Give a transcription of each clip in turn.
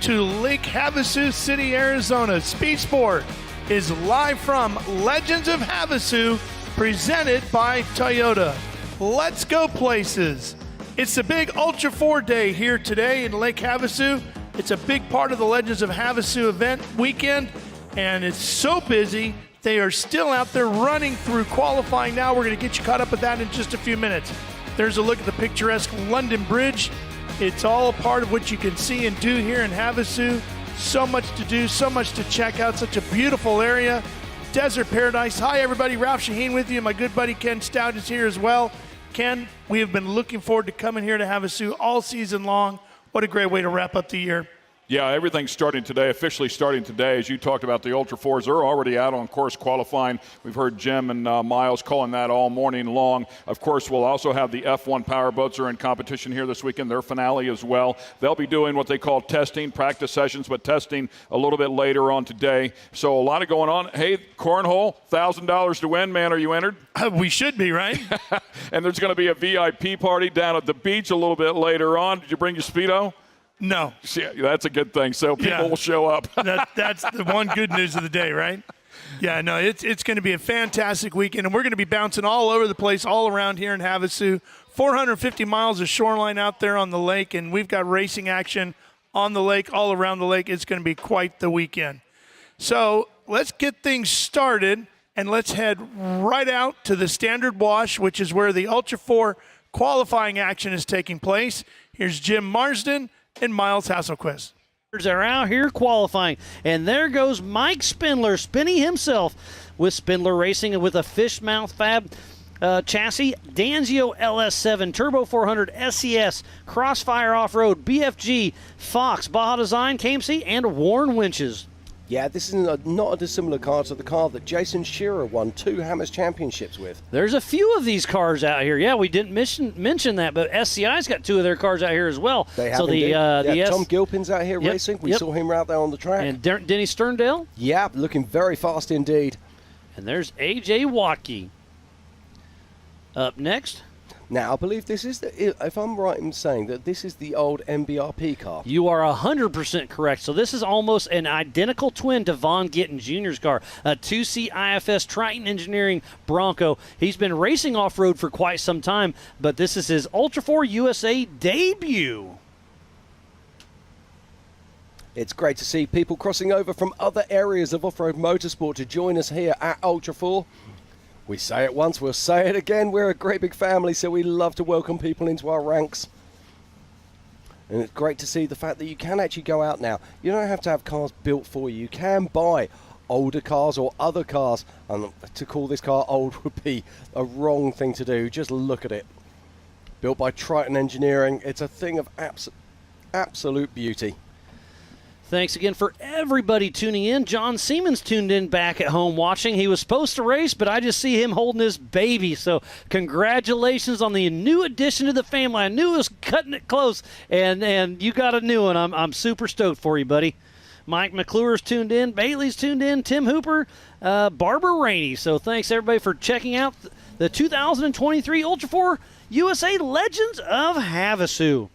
to Lake Havasu City, Arizona. Speed Sport is live from Legends of Havasu, presented by Toyota. Let's go places. It's the big Ultra4 day here today in Lake Havasu. It's a big part of the Legends of Havasu event weekend, and it's so busy. They are still out there running through qualifying now. We're going to get you caught up with that in just a few minutes. There's a look at the picturesque London Bridge. It's all a part of what you can see and do here in Havasu. So much to do, so much to check out, such a beautiful area. Desert paradise. Hi, everybody. Ralph Shaheen with you. My good buddy Ken Stout is here as well. Ken, we have been looking forward to coming here to Havasu all season long. What a great way to wrap up the year. Yeah, everything's starting today, officially starting today. As you talked about, the Ultra4s are already out on course qualifying. We've heard Jim and Miles calling that all morning long. Of course, we'll also have the F1 Powerboats are in competition here this weekend, their finale as well. They'll be doing what they call testing, practice sessions, but testing a little bit later on today. So a lot of going on. Hey, cornhole, $1,000 to win. Man, are you entered? We should be, right? And there's going to be a VIP party down at the beach a little bit later on. Did you bring your Speedo? No. Yeah, that's a good thing. So people will show up. That's the one good news of the day, right? Yeah, no, it's going to be a fantastic weekend, and we're going to be bouncing all over the place, all around here in Havasu. 450 miles of shoreline out there on the lake, and we've got racing action on the lake, all around the lake. It's going to be quite the weekend. So let's get things started, and let's head right out to the Standard Wash, which is where the Ultra4 qualifying action is taking place. Here's Jim Marsden and Miles Hasselquist. Are out here qualifying, and there goes Mike Spindler spinning himself with Spindler Racing and with a fish mouth fab chassis, Danzio LS7 Turbo 400 SCS Crossfire Off-Road BFG Fox Baja Design KMC and Warn winches. Yeah, this is not a dissimilar car to the car that Jason Shearer won 2 Hammers Championships with. There's a few of these cars out here. Yeah, we didn't mention that, but SCI's got 2 of their cars out here as well. They have so Tom Gilpin's out here racing. We saw him out there on the track. And Denny Sterndale? Yeah, looking very fast indeed. And there's A.J. Watke. Up next. Now, I believe this is, if I'm right in saying that this is the old MBRP car. You are 100% correct. So this is almost an identical twin to Von Gittin Jr.'s car, a 2C IFS Triton Engineering Bronco. He's been racing off-road for quite some time, but this is his Ultra4 USA debut. It's great to see people crossing over from other areas of off-road motorsport to join us here at Ultra4. We say it once, we'll say it again. We're a great big family, so we love to welcome people into our ranks. And it's great to see the fact that you can actually go out now. You don't have to have cars built for you. You can buy older cars or other cars. And to call this car old would be a wrong thing to do. Just look at it. Built by Triton Engineering. It's a thing of absolute beauty. Thanks again for everybody tuning in. John Siemens tuned in back at home watching. He was supposed to race, but I just see him holding his baby. So congratulations on the new addition to the family. I knew it was cutting it close, and you got a new one. I'm super stoked for you, buddy. Mike McClure's tuned in. Bailey's tuned in. Tim Hooper, Barbara Rainey. So thanks, everybody, for checking out the 2023 Ultra4 USA Legends of Havasu.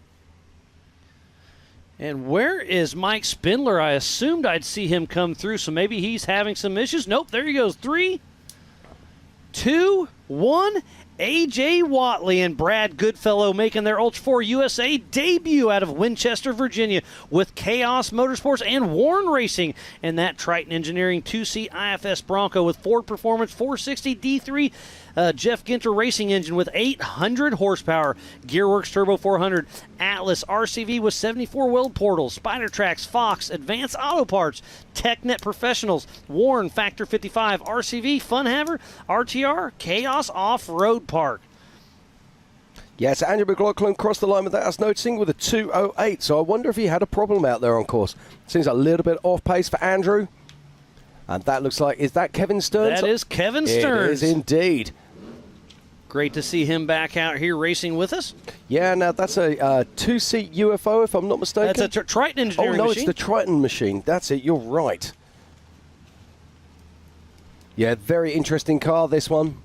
And where is Mike Spindler? I assumed I'd see him come through, so maybe he's having some issues. Nope, there he goes. 3, 2, 1. A.J. Watley and Brad Goodfellow making their Ultra4 USA debut out of Winchester, Virginia, with Chaos Motorsports and Warn Racing and that Triton Engineering 2C IFS Bronco with Ford Performance 460 D3 Jeff Ginter Racing engine with 800 horsepower, Gearworks Turbo 400, Atlas RCV with 74 weld portals, Spider Tracks, Fox, Advanced Auto Parts, TechNet Professionals, Warn Factor 55, RCV, Funhaver, RTR, Chaos Off-Road Park. Yes, Andrew McLaughlin crossed the line without us noticing with a 2:08, so I wonder if he had a problem out there on course. Seems a little bit off pace for Andrew. And that looks like, is that Kevin Stearns? That is Kevin Stearns. It is indeed. Great to see him back out here racing with us. Yeah, now that's a 2-seat UFO, if I'm not mistaken. That's a Triton Engineering machine. Oh, no, machine. it's the Triton machine. That's it, you're right. Yeah, very interesting car, this one.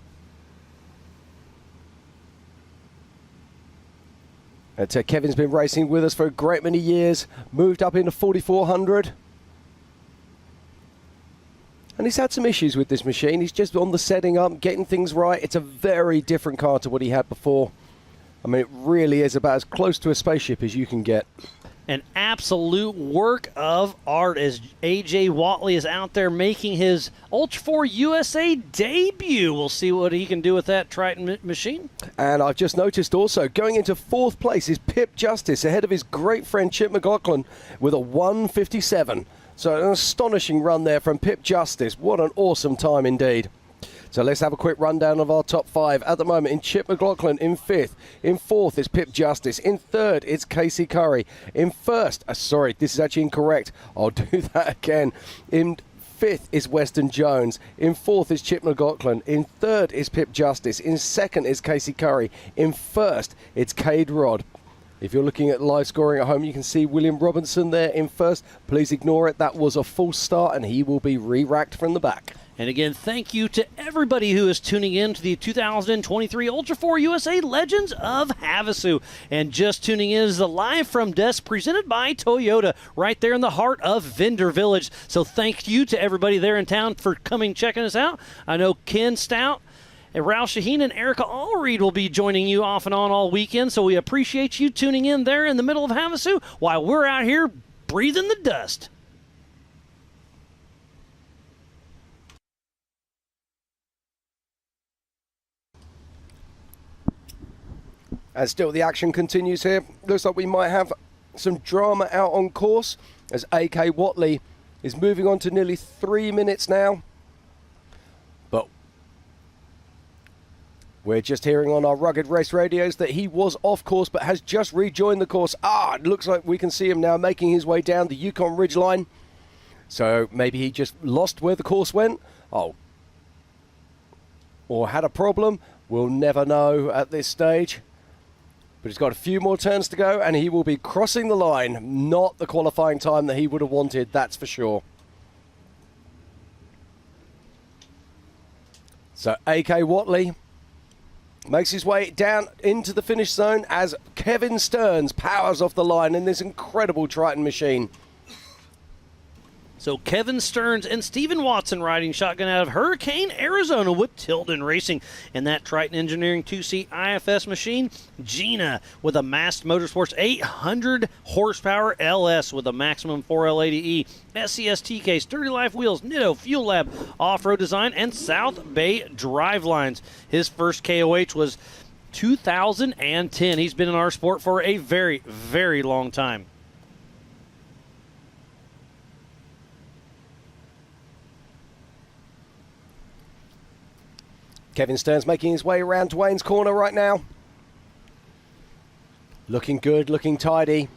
Kevin's been racing with us for a great many years, moved up into 4400. And he's had some issues with this machine. He's just on the setting up, getting things right. It's a very different car to what he had before. I mean, it really is about as close to a spaceship as you can get. An absolute work of art as AJ Watley is out there making his Ultra4 USA debut. We'll see what he can do with that Triton machine. And I've just noticed also, going into 4th place is Pip Justice, ahead of his great friend Chip McLaughlin with a 1:57. So an astonishing run there from Pip Justice. What an awesome time indeed. So let's have a quick rundown of our top 5. At the moment, in Chip McLaughlin in 5th. In 4th is Pip Justice. In 3rd, it's Casey Curry. In 1st, sorry, this is actually incorrect. I'll do that again. In 5th is Weston Jones. In 4th is Chip McLaughlin. In 3rd is Pip Justice. In 2nd is Casey Curry. In 1st, it's Cade Rod. If you're looking at live scoring at home, you can see William Robinson there in 1st. Please ignore it. That was a false start, and he will be re-racked from the back. And again, thank you to everybody who is tuning in to the 2023 Ultra4 USA Legends of Havasu. And just tuning in is the Live from Desk presented by Toyota, right there in the heart of Vendor Village. So thank you to everybody there in town for coming checking us out. I know Ken Stout, and Ralph Shaheen and Erica Allreed will be joining you off and on all weekend. So we appreciate you tuning in there in the middle of Havasu while we're out here breathing the dust. As still the action continues here, looks like we might have some drama out on course as AK Watley is moving on to nearly 3 minutes now. But we're just hearing on our rugged race radios that he was off course but has just rejoined the course. It looks like we can see him now making his way down the Yukon Ridgeline. So maybe he just lost where the course went. Or had a problem. We'll never know at this stage. But he's got a few more turns to go, and he will be crossing the line. Not the qualifying time that he would have wanted, that's for sure. So AK Watley makes his way down into the finish zone as Kevin Stearns powers off the line in this incredible Triton machine. So Kevin Stearns and Stephen Watson riding shotgun out of Hurricane, Arizona with Tilden Racing. And that Triton Engineering 2-seat IFS machine, Gina with a Mast Motorsports 800 horsepower LS with a maximum 4L80E, SxS TK, Sturdy Life Wheels, Nitto, Fuel Lab, Off-Road Design, and South Bay Drive Lines. His first KOH was 2010. He's been in our sport for a very, very long time. Kevin Stearns making his way around Dwayne's corner right now. Looking good, looking tidy.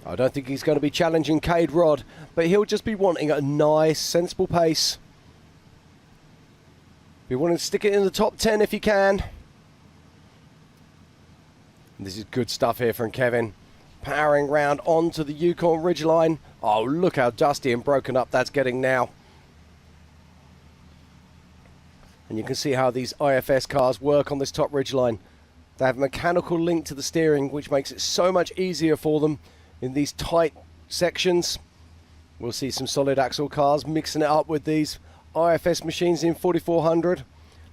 I don't think he's going to be challenging Cade Rod, but he'll just be wanting a nice, sensible pace. Be wanting to stick it in the top 10 if he can. This is good stuff here from Kevin. Powering round onto the Yukon Ridgeline. Oh, look how dusty and broken up that's getting now. And you can see how these IFS cars work on this top ridgeline. They have a mechanical link to the steering, which makes it so much easier for them in these tight sections. We'll see some solid axle cars mixing it up with these IFS machines in 4400.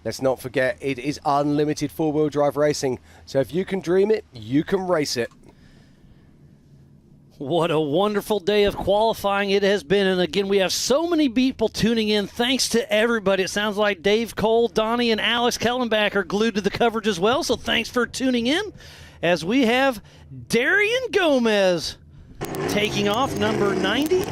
Let's not forget, it is unlimited four-wheel drive racing. So if you can dream it, you can race it. What a wonderful day of qualifying it has been. And again, we have so many people tuning in. Thanks to everybody. It sounds like Dave Cole, Donnie, and Alex Kellenbach are glued to the coverage as well. So thanks for tuning in as we have Darian Gomez taking off number 90.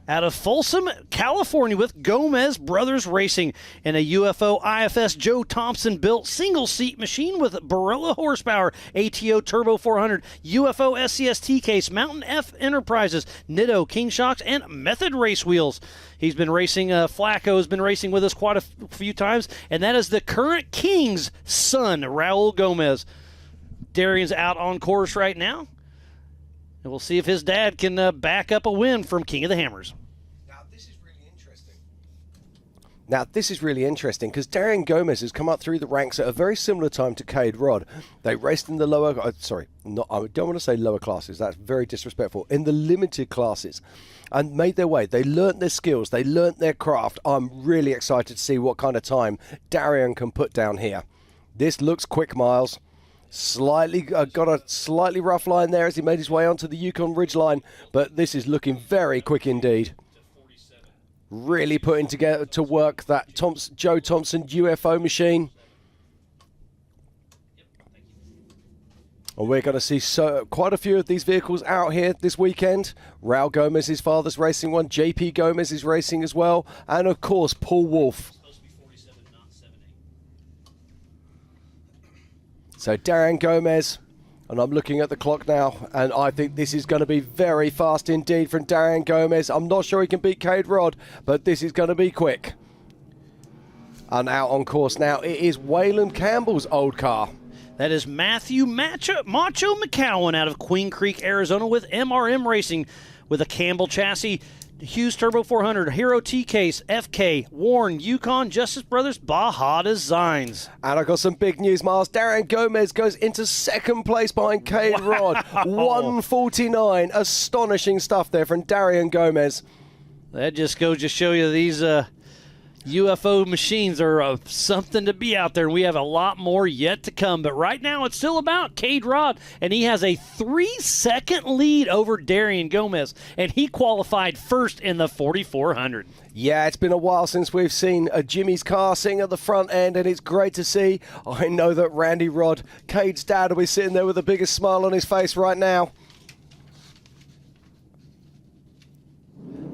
Out of Folsom, California with Gomez Brothers Racing and a UFO IFS Joe Thompson built single seat machine with Barilla horsepower, ATO Turbo 400, UFO SCS T-Case, Mountain F Enterprises, Nitto, King Shocks, and Method Race Wheels. He's been racing, Flacco has been racing with us quite a few times, and that is the current King's son, Raul Gomez. Darian's out on course right now. And we'll see if his dad can back up a win from King of the Hammers. Now, this is really interesting. Now, this is really interesting because Darian Gomez has come up through the ranks at a very similar time to Cade Rod. They raced in the lower, I don't want to say lower classes, that's very disrespectful, in the limited classes, and made their way. They learnt their skills, they learnt their craft. I'm really excited to see what kind of time Darian can put down here. This looks quick, Miles. Got a slightly rough line there as he made his way onto the Yukon Ridgeline, but this is looking very quick indeed. Really putting together to work that Joe Thompson UFO machine. And we're going to see quite a few of these vehicles out here this weekend. Raul Gomez, his father's racing one. JP Gomez is racing as well. And of course, Paul Wolf. So Darian Gomez, and I'm looking at the clock now, and I think this is going to be very fast indeed from Darian Gomez. I'm not sure he can beat Cade Rod, but this is going to be quick. And out on course now, it is Waylon Campbell's old car. That is Matthew Macho McCowan out of Queen Creek, Arizona with MRM Racing with a Campbell chassis. Hughes Turbo 400, Hero T-Case, FK, Warren, Yukon, Justice Brothers, Baja Designs. And I've got some big news, Miles. Darian Gomez goes into second place behind Cade Rod. 149. Astonishing stuff there from Darian Gomez. That just goes to show you these UFO machines are something to be out there, and we have a lot more yet to come. But right now, it's still about Cade Rod, and he has a 3-second lead over Darian Gomez, and he qualified first in the 4400. Yeah, it's been a while since we've seen a Jimmy's car sitting at the front end, and it's great to see. I know that Randy Rod, Cade's dad, will be sitting there with the biggest smile on his face right now.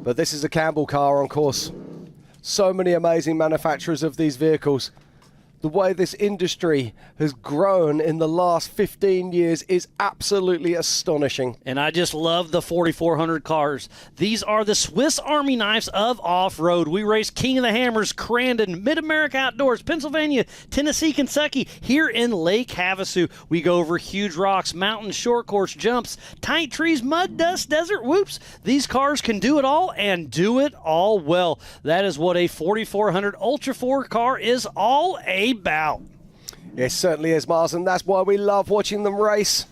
But this is a Campbell car on course. So many amazing manufacturers of these vehicles. The way this industry has grown in the last 15 years is absolutely astonishing. And I just love the 4400 cars. These are the Swiss Army knives of off-road. We race King of the Hammers, Crandon, Mid-America Outdoors, Pennsylvania, Tennessee, Kentucky, here in Lake Havasu. We go over huge rocks, mountains, short course jumps, tight trees, mud, dust, desert, whoops. These cars can do it all and do it all well. That is what a 4400 Ultra 4 car is all about. It certainly is, Miles, and that's why we love watching them race.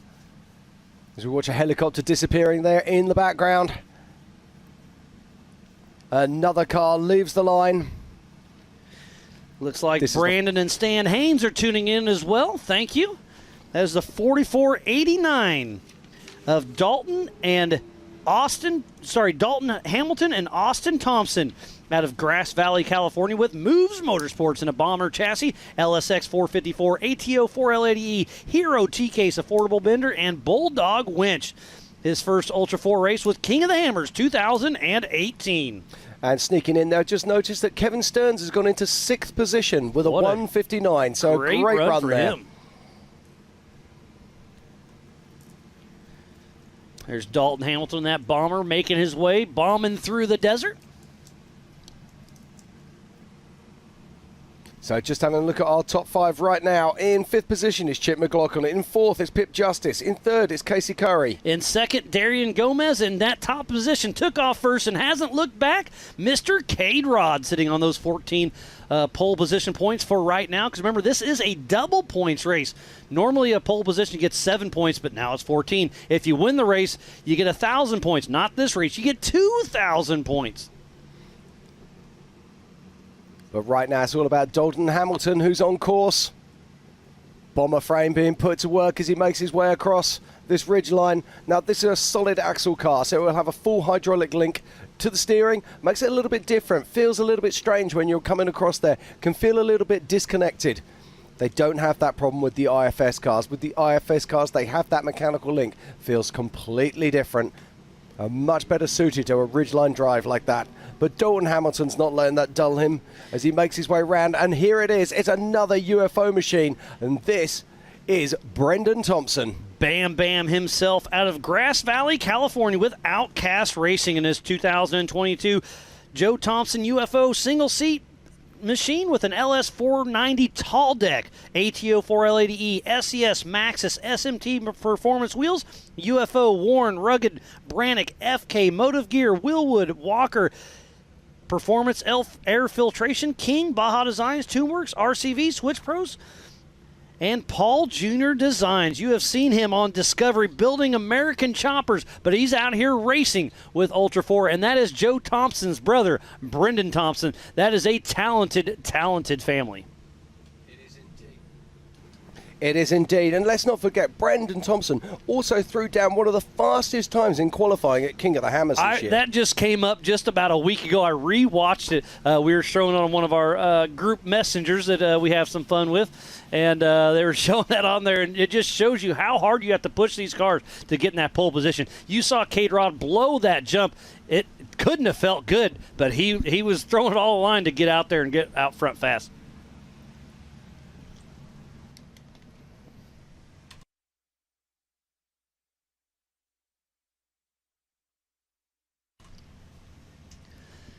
As we watch a helicopter disappearing there in the background. Another car leaves the line. Looks like Brandon and Stan Haynes are tuning in as well. Thank you. That is the 4489 of Dalton Hamilton and Austin Thompson out of Grass Valley, California with Moves Motorsports in a bomber chassis, LSX 454, ATO 4L80E, Hero T-Case affordable bender, and Bulldog winch. His first Ultra 4 race with King of the Hammers 2018. And sneaking in there, just noticed that Kevin Stearns has gone into 6th position with a 159. So great great run for there. him. There's Dalton Hamilton, that bomber, making his way, bombing through the desert. So just having a look at our top 5 right now. In 5th position is Chip McLaughlin. In 4th is Pip Justice. In 3rd is Casey Curry. In 2nd, Darian Gomez in that top position. Took off first and hasn't looked back. Mr. Cade Rod sitting on those 14 pole position points for right now. Because remember, this is a double points race. Normally a pole position gets 7 points, but now it's 14. If you win the race, you get 1,000 points. Not this race. You get 2,000 points. But right now it's all about Dalton Hamilton, who's on course. Bomber frame being put to work as he makes his way across this ridgeline. Now this is a solid axle car, so it will have a full hydraulic link to the steering. Makes it a little bit different. Feels a little bit strange when you're coming across there. Can feel a little bit disconnected. They don't have that problem with the IFS cars. With the IFS cars, they have that mechanical link. Feels completely different. Much better suited to a ridgeline drive like that. But Dalton Hamilton's not letting that dull him as he makes his way around. And here it is. It's another UFO machine. And this is Brendan Thompson. Bam Bam himself out of Grass Valley, California with Outcast Racing in his 2022 Joe Thompson UFO single seat machine with an LS 490 tall deck, ATO 4L80E, SxS Maxxis SMT performance wheels, UFO, Warren, Rugged, Brannick, FK, Motive Gear, Willwood, Walker, Performance Air Filtration, King, Baja Designs, Toonworks, RCV, Switch Pros, and Paul Jr. Designs. You have seen him on Discovery building American choppers, but he's out here racing with Ultra 4, and that is Joe Thompson's brother, Brendan Thompson. That is a talented, talented family. It is indeed. And let's not forget, Brendan Thompson also threw down one of the fastest times in qualifying at King of the Hammers this year. That just came up just about a week ago. I rewatched it. We were showing it on one of our group messengers that we have some fun with. And they were showing that on there, and it just shows you how hard you have to push these cars to get in that pole position. You saw K-Rod blow that jump. It couldn't have felt good, but he was throwing it all the line to get out there and get out front fast.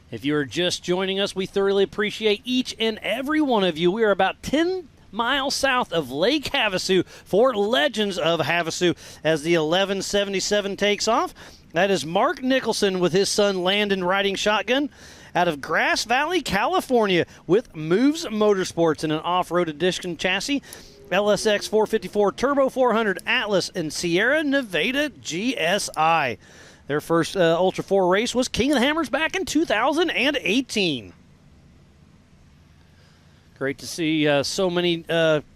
If you are just joining us, we thoroughly appreciate each and every one of you. We are about 10 miles south of Lake Havasu for Legends of Havasu as the 1177 takes off. That is Mark Nicholson with his son Landon riding shotgun out of Grass Valley, California with Moves Motorsports in an off-road edition chassis. LSX 454 Turbo 400 Atlas and Sierra Nevada GSI. Their first Ultra 4 race was King of the Hammers back in 2018. Great to see so many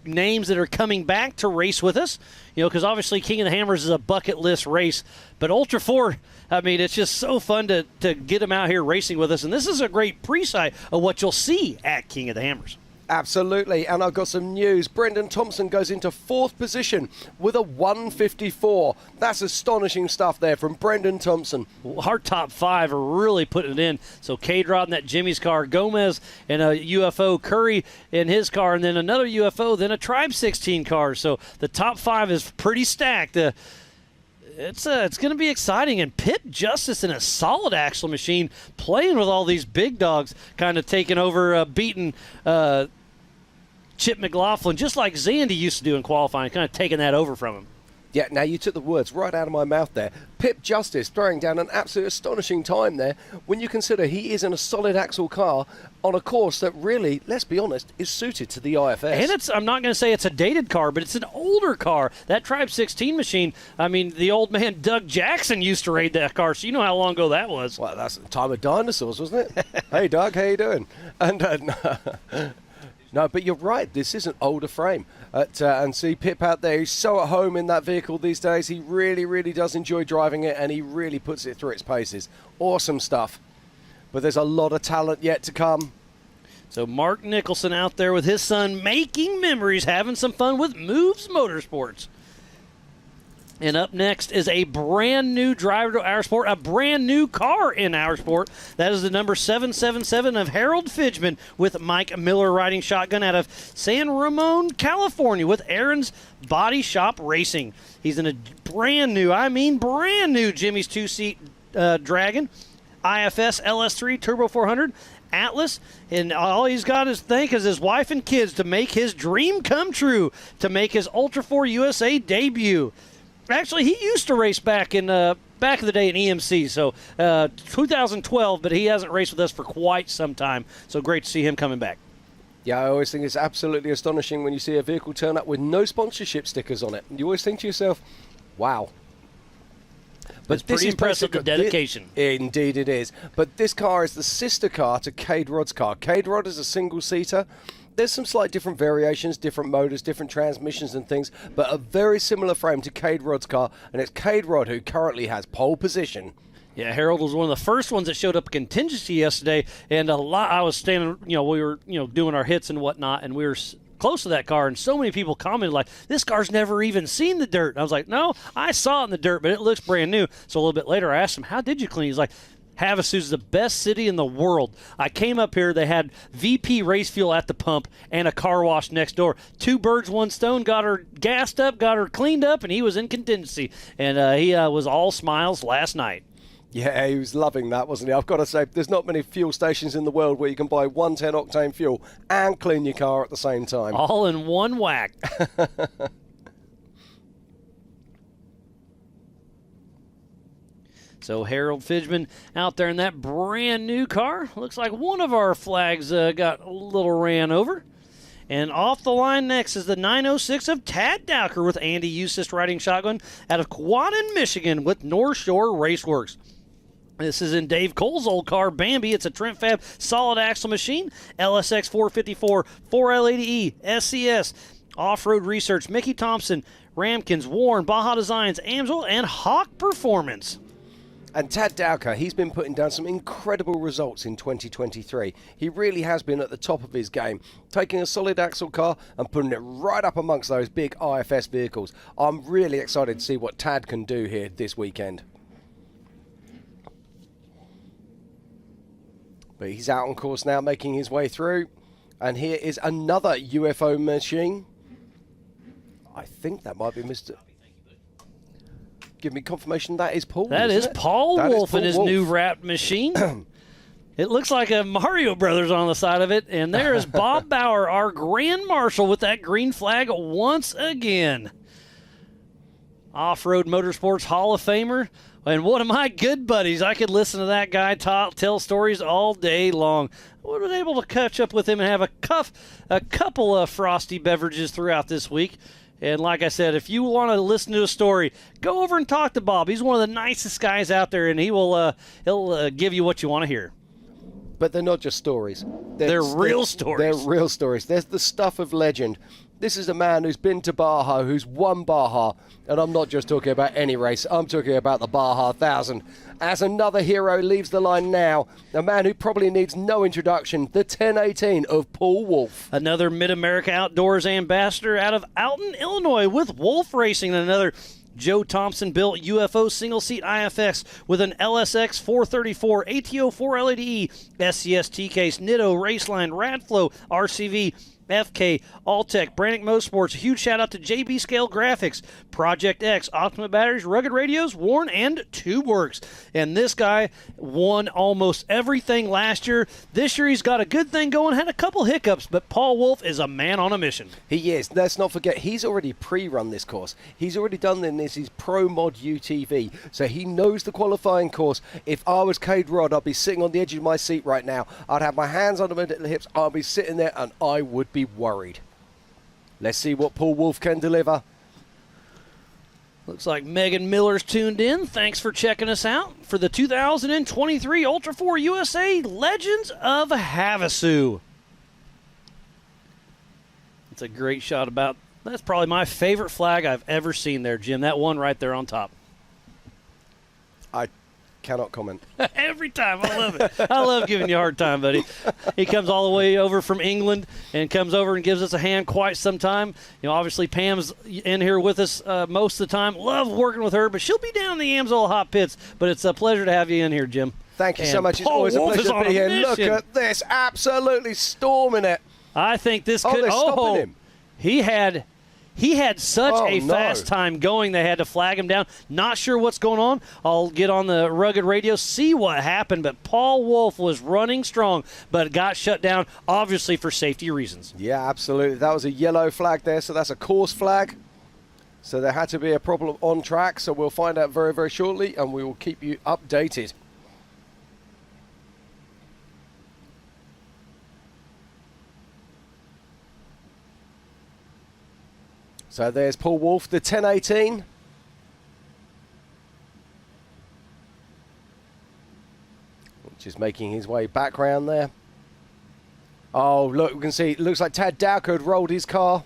names that are coming back to race with us. You know, because obviously King of the Hammers is a bucket list race. But Ultra 4, I mean, it's just so fun to get them out here racing with us. And this is a great pre-sight of what you'll see at King of the Hammers. Absolutely, and I've got some news. Brendan Thompson goes into 4th position with a 154. That's astonishing stuff there from Brendan Thompson. Our top 5 are really putting it in. So K-Rod in that Jimmy's car, Gomez in a UFO, Curry in his car, and then another UFO, then a Tribe 16 car. So the top 5 is pretty stacked. It's going to be exciting. And Pip Justice in a solid axle machine playing with all these big dogs, kind of taking over, beating Chip McLaughlin, just like Zandy used to do in qualifying, kind of taking that over from him. Yeah, now you took the words right out of my mouth there. Pip Justice throwing down an absolute astonishing time there when you consider he is in a solid axle car on a course that really, let's be honest, is suited to the IFS. And I'm not going to say it's a dated car, but it's an older car. That Tribe 16 machine, I mean, the old man Doug Jackson used to raid that car, so you know how long ago that was. Well, that's the time of dinosaurs, wasn't it? Hey, Doug, how you doing? And no, but you're right. This is an older frame. And see Pip out there. He's so at home in that vehicle these days. He really, really does enjoy driving it, and he really puts it through its paces. Awesome stuff. But there's a lot of talent yet to come. So Mark Nicholson out there with his son making memories, having some fun with Moves Motorsports. And up next is a brand new driver to our sport, a brand new car in our sport. That is the number 777 of Harold Fidgeman with Mike Miller riding shotgun out of San Ramon, California with Aaron's Body Shop Racing. He's in a brand new Jimmy's 2-seat Dragon, IFS LS3 Turbo 400, Atlas, and all he's got to thank is his wife and kids to make his dream come true, to make his Ultra 4 USA debut. Actually, he used to race back in the day in EMC, so 2012, but he hasn't raced with us for quite some time. So great to see him coming back. Yeah, I always think it's absolutely astonishing when you see a vehicle turn up with no sponsorship stickers on it. You always think to yourself, wow. But it's pretty impressive, the dedication. Indeed it is. But this car is the sister car to K-Rod's car. K-Rod is a single-seater. There's some slight different variations, different motors, different transmissions and things, but a very similar frame to K-Rod's car, and it's K-Rod who currently has pole position. Yeah, Harold was one of the first ones that showed up a contingency yesterday, and I was standing, we were, doing our hits and whatnot, and we were close to that car, and so many people commented like, this car's never even seen the dirt. And I was like, no, I saw it in the dirt, but it looks brand new. So a little bit later, I asked him, how did you clean? He's like, Havasu's the best city in the world. I came up here, they had VP race fuel at the pump and a car wash next door. 2 birds, 1 stone, got her gassed up, got her cleaned up, and he was in contingency. And he was all smiles last night. Yeah, he was loving that, wasn't he? I've got to say, there's not many fuel stations in the world where you can buy 110-octane fuel and clean your car at the same time. All in one whack. So Harold Fidgeman out there in that brand new car. Looks like one of our flags got a little ran over. And off the line next is the 906 of Tad Dowker with Andy Eustace riding shotgun out of Quantin, Michigan with North Shore Raceworks. This is in Dave Cole's old car, Bambi. It's a Trent Fab solid axle machine, LSX 454, 4L80E, SCS, Off-Road Research, Mickey Thompson, Ramkins, Warren, Baja Designs, Amsoil, and Hawk Performance. And Tad Dowker, he's been putting down some incredible results in 2023. He really has been at the top of his game, taking a solid axle car and putting it right up amongst those big IFS vehicles. I'm really excited to see what Tad can do here this weekend. But he's out on course now, making his way through. And here is another UFO machine. I think that might be Mr. Give me confirmation that is Paul. That is Paul Wolf in his Wolf. new wrapped machine. It looks like a Mario Brothers on the side of it. And there is Bob Bauer, our Grand Marshal, with that green flag once again. Off-Road Motorsports Hall of Famer. And one of my good buddies. I could listen to that guy tell stories all day long. I would have been able to catch up with him and have a couple of frosty beverages throughout this week. And like I said, if you want to listen to a story, go over and talk to Bob. He's one of the nicest guys out there, and he'll give you what you want to hear. But they're not just stories. They're real stories. They're real stories. There's the stuff of legend. This is a man who's been to Baja, who's won Baja. And I'm not just talking about any race. I'm talking about the Baja 1000. As another hero leaves the line now, a man who probably needs no introduction, the 1018 of Paul Wolf. Another Mid-America Outdoors ambassador out of Alton, Illinois with Wolf Racing, and another Joe Thompson-built UFO single-seat IFX with an LSX 434, ATO 4L80E, SCS T-Case, Nitto, Raceline, Radflow, RCV, FK, Alltech, Brannick Motorsports. A huge shout out to JB Scale Graphics, Project X, Optima Batteries, Rugged Radios, Warren, and TubeWorks. And this guy won almost everything last year. This year he's got a good thing going, had a couple hiccups, but Paul Wolf is a man on a mission. He is. Let's not forget, he's already pre-run this course. He's already done his Pro Mod UTV, so he knows the qualifying course. If I was Cade Rod, I'd be sitting on the edge of my seat right now. I'd have my hands on the hips. I'd be sitting there, and I would be worried. Let's see what Paul Wolf can deliver. Looks like Megan Miller's tuned in. Thanks for checking us out for the 2023 Ultra4 USA Legends of Havasu. It's a great shot about. That's probably my favorite flag I've ever seen there, Jim. That one right there on top. I cannot comment. Every time. I love it. I love giving you a hard time, buddy. He comes all the way over from England and comes over and gives us a hand quite some time. You know, obviously Pam's in here with us most of the time. Love working with her, but she'll be down in the Amsoil Hot Pits. But it's a pleasure to have you in here, Jim. Thank you and so much. It's Paul always Wolf a pleasure to be here. Look mission. at this. Absolutely storming it. I think this Oh, could. they're stopping him. He had such a no. fast time going, they had to flag him down. Not sure what's going on. I'll get on the Rugged Radio, see what happened. But Paul Wolf was running strong, but got shut down, obviously for safety reasons. Yeah, absolutely. That was a yellow flag there, so that's a course flag. So there had to be a problem on track, so we'll find out very, very shortly, and we will keep you updated. So there's Paul Wolf, the 1018. Which is making his way back round there. Oh, look, we can see, it looks like Tad Dowker had rolled his car.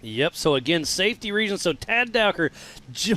Yep, so again, safety reasons. So Tad Dowker,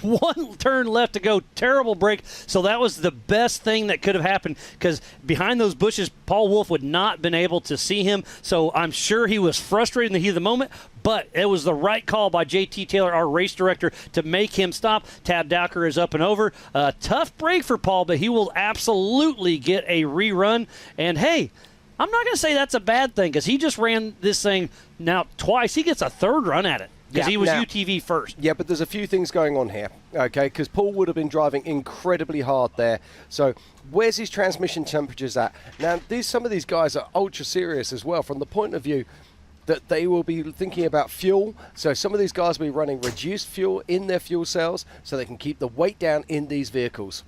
one turn left to go, terrible break. So that was the best thing that could have happened because behind those bushes, Paul Wolf would not been able to see him. So I'm sure he was frustrated in the heat of the moment, but it was the right call by JT Taylor, our race director, to make him stop. Tad Dowker is up and over. Tough break for Paul, but he will absolutely get a rerun. And hey, I'm not going to say that's a bad thing because he just ran this thing now twice. He gets a third run at it because he was UTV first. Yeah, but there's a few things going on here, okay, because Paul would have been driving incredibly hard there. So where's his transmission temperatures at? Now, some of these guys are ultra serious as well from the point of view that they will be thinking about fuel. So some of these guys will be running reduced fuel in their fuel cells so they can keep the weight down in these vehicles.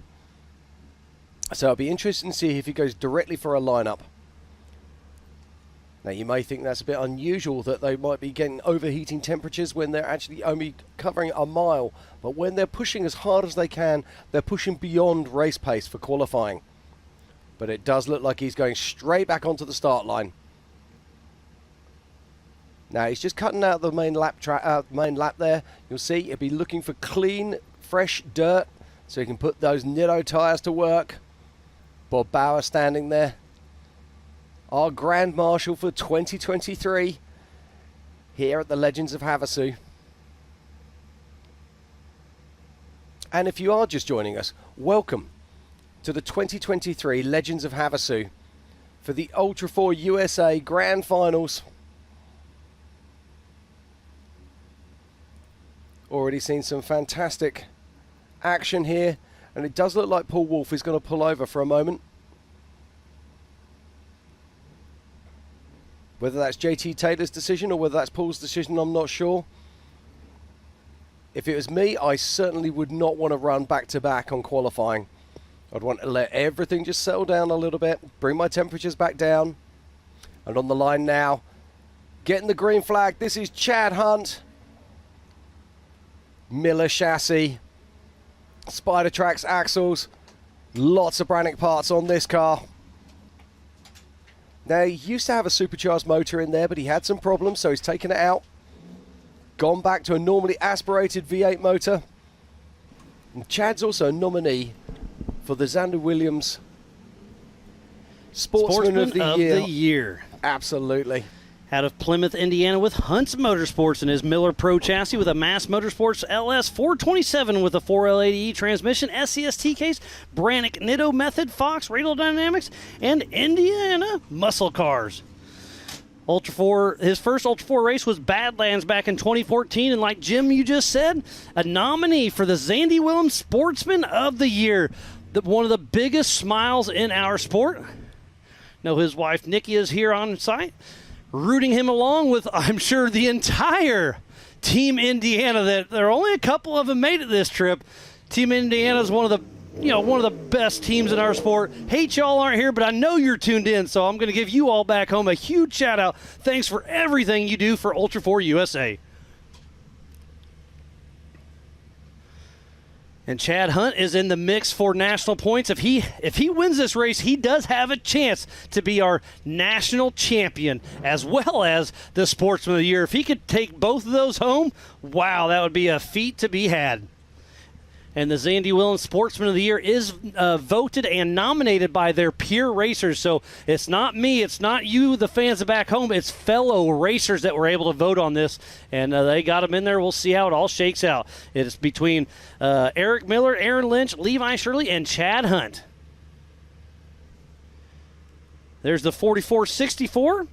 So it'll be interesting to see if he goes directly for a lineup. Now, you may think that's a bit unusual that they might be getting overheating temperatures when they're actually only covering a mile. But when they're pushing as hard as they can, they're pushing beyond race pace for qualifying. But it does look like he's going straight back onto the start line. Now, he's just cutting out the main lap there. You'll see he'll be looking for clean, fresh dirt so he can put those Nitto tyres to work. Bob Bauer standing there. Our Grand Marshal for 2023 here at the Legends of Havasu. And if you are just joining us, welcome to the 2023 Legends of Havasu for the Ultra4 USA Grand Finals. Already seen some fantastic action here, and it does look like Paul Wolfe is going to pull over for a moment. Whether that's JT Taylor's decision or whether that's Paul's decision, I'm not sure. If it was me, I certainly would not want to run back-to-back on qualifying. I'd want to let everything just settle down a little bit, bring my temperatures back down. And on the line now, getting the green flag, this is Chad Hunt. Miller chassis, Spider Tracks axles, lots of Brannick parts on this car. Now, he used to have a supercharged motor in there, but he had some problems, so he's taken it out. Gone back to a normally aspirated V8 motor. And Chad's also a nominee for the Xander Williams Sportsman of the Year. Absolutely. Out of Plymouth, Indiana, with Hunt's Motorsports and his Miller Pro chassis with a Mass Motorsports LS 427 with a 4L80E transmission, SxS TKs, Brannick Nitto Method, Fox Radial Dynamics, and Indiana Muscle Cars. Ultra4, his first Ultra4 race was Badlands back in 2014, and like Jim, you just said, a nominee for the Xandy Williams Sportsman of the Year. One of the biggest smiles in our sport. Know his wife Nikki is here on site, rooting him along with, I'm sure, the entire Team Indiana. That there are only a couple of them made it this trip. Team Indiana is one of the best teams in our sport. Hate y'all aren't here, but I know you're tuned in, so I'm going to give you all back home a huge shout out. Thanks for everything you do for Ultra4 USA. And Chad Hunt is in the mix for national points. If he wins this race, he does have a chance to be our national champion as well as the Sportsman of the Year. If he could take both of those home, wow, that would be a feat to be had. And the Xandy Williams Sportsman of the Year is voted and nominated by their peer racers. So it's not me, it's not you, the fans back home. It's fellow racers that were able to vote on this. And they got them in there. We'll see how it all shakes out. It's between Eric Miller, Aaron Lynch, Levi Shirley, and Chad Hunt. There's the 4464.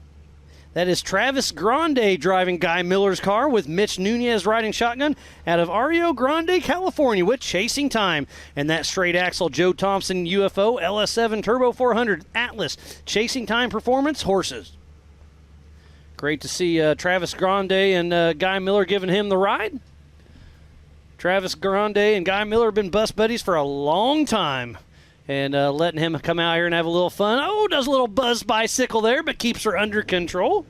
That is Travis Grande driving Guy Miller's car with Mitch Nunez riding shotgun out of Rio Grande, California with Chasing Time. And that straight axle Joe Thompson UFO LS7 Turbo 400 Atlas Chasing Time Performance horses. Great to see Travis Grande and Guy Miller giving him the ride. Travis Grande and Guy Miller have been bus buddies for a long time. And letting him come out here and have a little fun. Oh, does a little buzz bicycle there, but keeps her under control.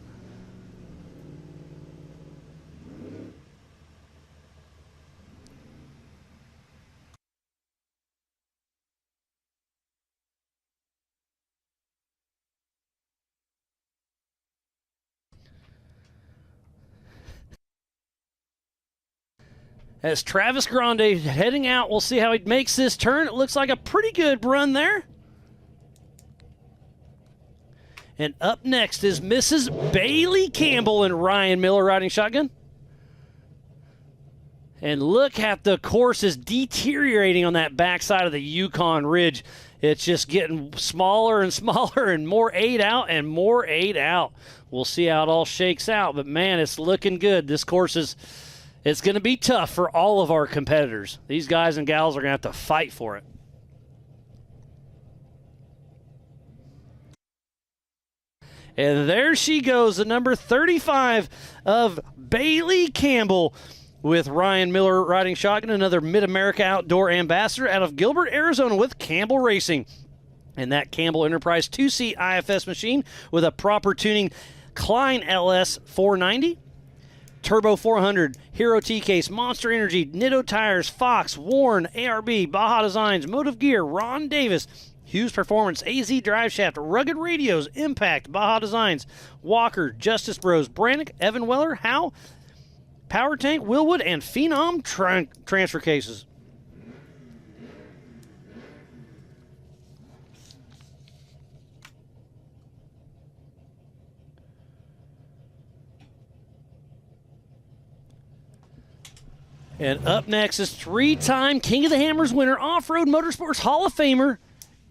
As Travis Grande heading out, we'll see how he makes this turn. It looks like a pretty good run there. And up next is Mrs. Bailey Campbell and Ryan Miller riding shotgun. And look at the course is deteriorating on that backside of the Yukon Ridge. It's just getting smaller and smaller and more 8 out and more 8 out. We'll see how it all shakes out. But, man, it's looking good. This course is... It's going to be tough for all of our competitors. These guys and gals are going to have to fight for it. And there she goes, the number 35 of Bailey Campbell with Ryan Miller riding shotgun, another Mid-America Outdoor ambassador out of Gilbert, Arizona with Campbell Racing. And that Campbell Enterprise 2-seat IFS machine with a proper tuning Klein LS 490, Turbo 400, Hero T-Case, Monster Energy, Nitto Tires, Fox, Warren, ARB, Baja Designs, Motive Gear, Ron Davis, Hughes Performance, AZ Drive Shaft, Rugged Radios, Impact, Baja Designs, Walker, Justice Bros, Brannick, Evan Weller, Howe, Power Tank, Willwood, and Phenom transfer cases. And up next is 3-time King of the Hammers winner, Off-Road Motorsports Hall of Famer,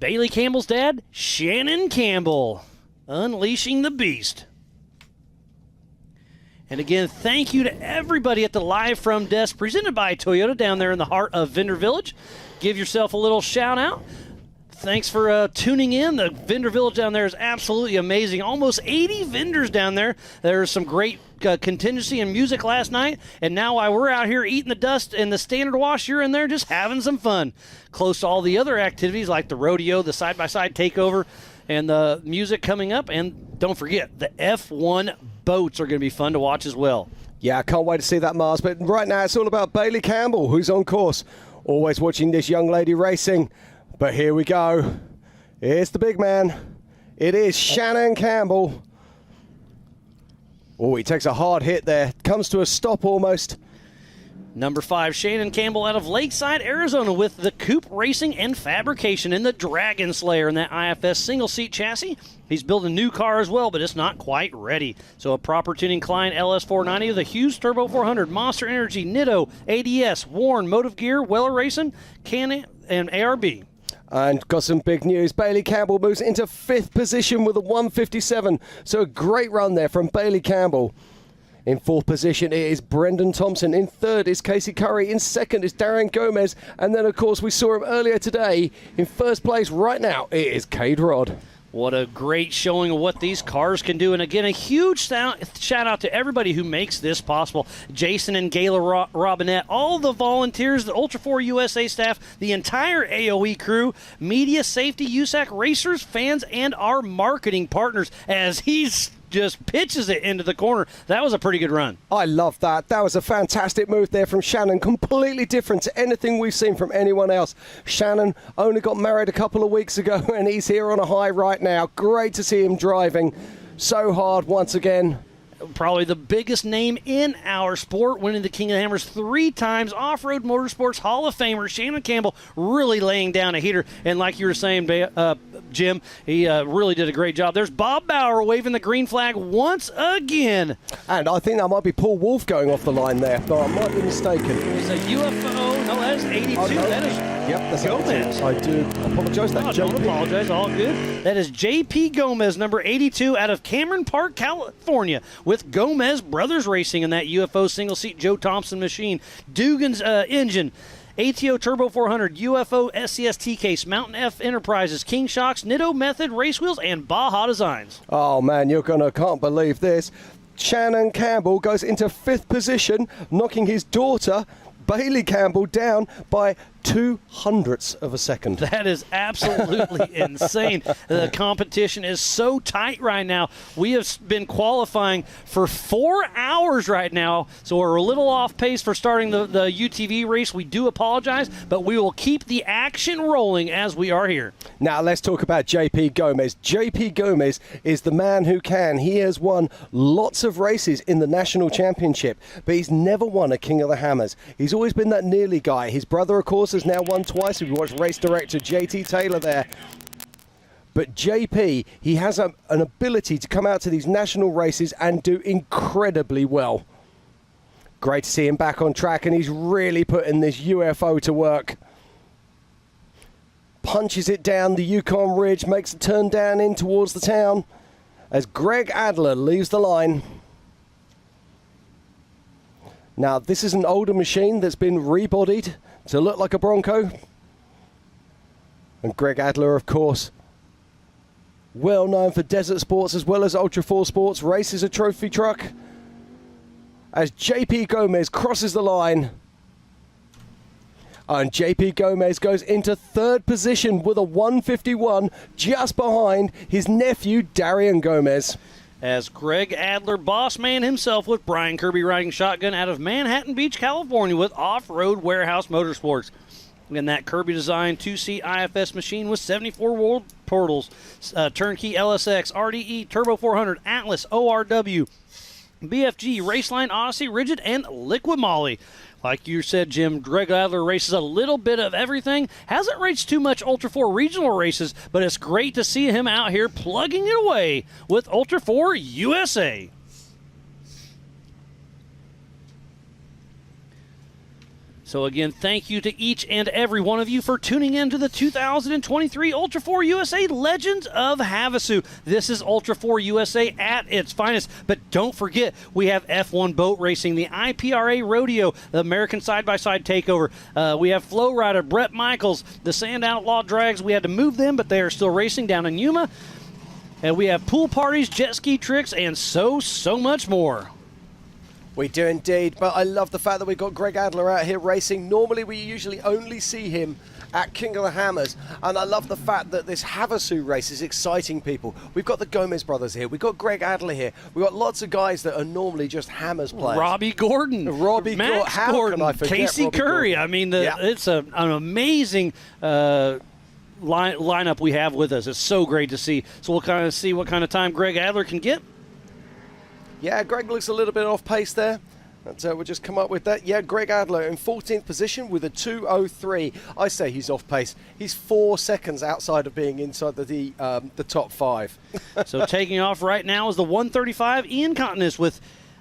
Bailey Campbell's dad, Shannon Campbell, unleashing the beast. And again, thank you to everybody at the Live From desk presented by Toyota down there in the heart of Vendor Village. Give yourself a little shout out. Thanks for tuning in. The Vendor Village down there is absolutely amazing. Almost 80 vendors down there. There's some great contingency and music last night, and now while we're out here eating the dust and the standard wash, you're in there just having some fun. Close to all the other activities like the rodeo, the side-by-side takeover, and the music coming up. And don't forget, the F1 boats are going to be fun to watch as well. Yeah, I can't wait to see that, Mars. But right now it's all about Bailey Campbell, who's on course. Always watching this young lady racing. But here we go. Here's the big man. It is Shannon Campbell. Oh, he takes a hard hit there. Comes to a stop almost. Number 5, Shannon Campbell out of Lakeside, Arizona with the Coupe Racing and Fabrication in the Dragon Slayer in that IFS single-seat chassis. He's building a new car as well, but it's not quite ready. So a proper tuning Klein LS 490 with a Hughes Turbo 400, Monster Energy, Nitto, ADS, Warren, Motive Gear, Weller Racing, Canon, and ARB. And got some big news. Bailey Campbell moves into 5th position with a 157. So a great run there from Bailey Campbell. In 4th position, it is Brendan Thompson. In 3rd is Casey Curry. In 2nd is Darren Gomez. And then, of course, we saw him earlier today. In 1st place right now, it is Cade Rod. What a great showing of what these cars can do. And again, a huge shout out to everybody who makes this possible. Jason and Gayla Robinette, all the volunteers, the Ultra4 USA staff, the entire AOE crew, media, safety, USAC, racers, fans, and our marketing partners as he's just pitches it into the corner. That was a pretty good run. I love that. That was a fantastic move there from Shannon. Completely different to anything we've seen from anyone else. Shannon only got married a couple of weeks ago and he's here on a high right now. Great to see him driving so hard once again. Probably the biggest name in our sport, winning the King of the Hammers 3 times, Off-Road Motorsports Hall of Famer Shannon Campbell really laying down a heater. And like you were saying, Jim, he really did a great job. There's Bob Bauer waving the green flag once again. And I think that might be Paul Wolf going off the line there, but I might be mistaken. It's a UFO. No, that is 82. Oh, no. That is that's Gomez. I do apologize. Oh, don't apologize. All good. That is J.P. Gomez, number 82, out of Cameron Park, California, with Gomez Brothers Racing in that UFO single-seat Joe Thompson machine. Dugan's engine. ATO Turbo 400, UFO SxS T-Case, Mountain F Enterprises, King Shocks, Nitto Method Race Wheels, and Baja Designs. Oh, man, can't believe this. Shannon Campbell goes into 5th position, knocking his daughter, Bailey Campbell, down by 0.02 of a second. That is absolutely insane. The competition is so tight right now. We have been qualifying for 4 hours right now, so we're a little off pace for starting the UTV race. We do apologize, but we will keep the action rolling as we are here. Now let's talk about JP Gomez. JP Gomez is the man who can. He has won lots of races in the national championship, but he's never won a King of the Hammers. He's always been that nearly guy. His brother, of course, has now won twice. We've watched race director JT Taylor there. But JP, he has an ability to come out to these national races and do incredibly well. Great to see him back on track, and he's really putting this UFO to work. Punches it down the Yukon Ridge, makes a turn down in towards the town as Greg Adler leaves the line. Now, this is an older machine that's been rebodied to look like a Bronco. And Greg Adler, of course, well known for desert sports as well as Ultra4 sports, races a trophy truck. As JP Gomez crosses the line, And JP Gomez goes into third position with a 151, just behind his nephew, Darian Gomez. As Greg Adler, boss man himself, with Brian Kirby riding shotgun out of Manhattan Beach, California, with Off-Road Warehouse Motorsports. And that Kirby-designed 2-seat IFS machine with 74 world portals, turnkey LSX, RDE, Turbo 400, Atlas, ORW, BFG, Raceline, Odyssey, Rigid, and Liquid Moly. Like you said, Jim, Greg Adler races a little bit of everything. Hasn't raced too much Ultra 4 regional races, but it's great to see him out here plugging it away with Ultra 4 USA. So again, thank you to each and every one of you for tuning in to the 2023 Ultra 4 USA Legends of Havasu. This is Ultra 4 USA at its finest. But don't forget, we have F1 boat racing, the IPRA Rodeo, the American Side-by-Side Takeover. We have Flow Rider, Brett Michaels, the Sand Outlaw Drags. We had to move them, but they are still racing down in Yuma. And we have pool parties, jet ski tricks, and so much more. We do indeed, but I love the fact that we've got Greg Adler out here racing. Normally we usually only see him at King of the Hammers, and I love the fact that this Havasu race is exciting people. We've got the Gomez brothers here, we've got Greg Adler here, we've got lots of guys that are normally just Hammers players. Robbie Gordon, Max Gordon, Casey Robbie Curry. Gordon? I mean, it's an amazing lineup we have with us. It's so great to see. So we'll kind of see what kind of time Greg Adler can get. Yeah, Greg looks a little bit off pace there. We'll just come up with that. Yeah, Greg Adler in 14th position with a 2:03. I say he's off pace. He's 4 seconds outside of being inside the top 5. So taking off right now is the 135 Ian Continus with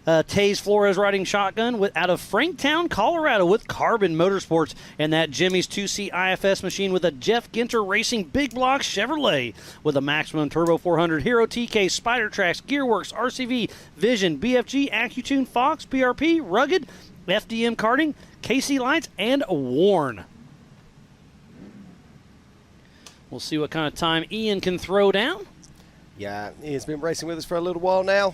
Taze Flores riding shotgun out of Franktown, Colorado, with Carbon Motorsports, and that Jimmy's 2-seat IFS machine with a Jeff Ginter Racing Big Block Chevrolet with a Maximum Turbo 400, Hero TK, Spider Tracks, Gearworks, RCV, Vision, BFG, AccuTune, Fox, PRP, Rugged, FDM Karting, KC Lights, and Warn. We'll see what kind of time Ian can throw down. Yeah, Ian's been racing with us for a little while now.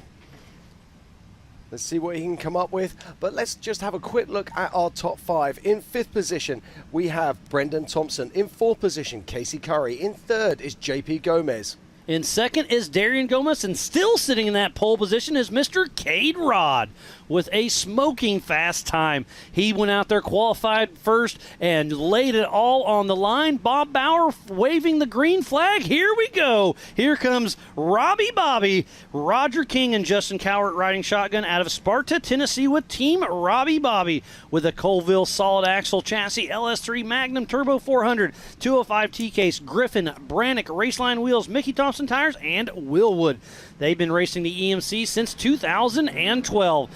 Let's see what he can come up with. But let's just have a quick look at our top 5. In 5th position, we have Brendan Thompson. In 4th position, Casey Curry. In 3rd is JP Gomez. In 2nd is Darian Gomez, and still sitting in that pole position is Mr. Cade Rod with a smoking fast time. He went out there, qualified first, and laid it all on the line. Bob Bauer waving the green flag. Here we go. Here comes Robbie Bobby, Roger King, and Justin Cowart riding shotgun out of Sparta, Tennessee, with Team Robbie Bobby with a Colville solid axle chassis, LS3 Magnum Turbo 400, 205 T-Case, Griffin, Brannick, Raceline wheels, Mickey Thompson tires, and Willwood. They've been racing the EMC since 2012.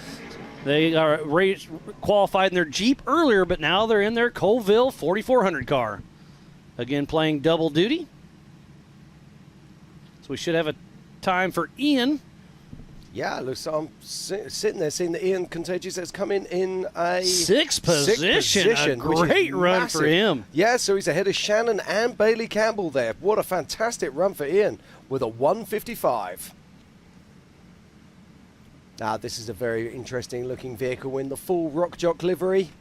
They are qualified in their Jeep earlier, but now they're in their Colville 4400 car. Again, playing double duty. So we should have a time for Ian. Yeah, looks like I'm sitting there seeing that Ian Contagious has come in a sixth position. A great run for him. Yeah, so he's ahead of Shannon and Bailey Campbell there. What a fantastic run for Ian with a 155. Now, this is a very interesting looking vehicle in the full Rock Jock livery.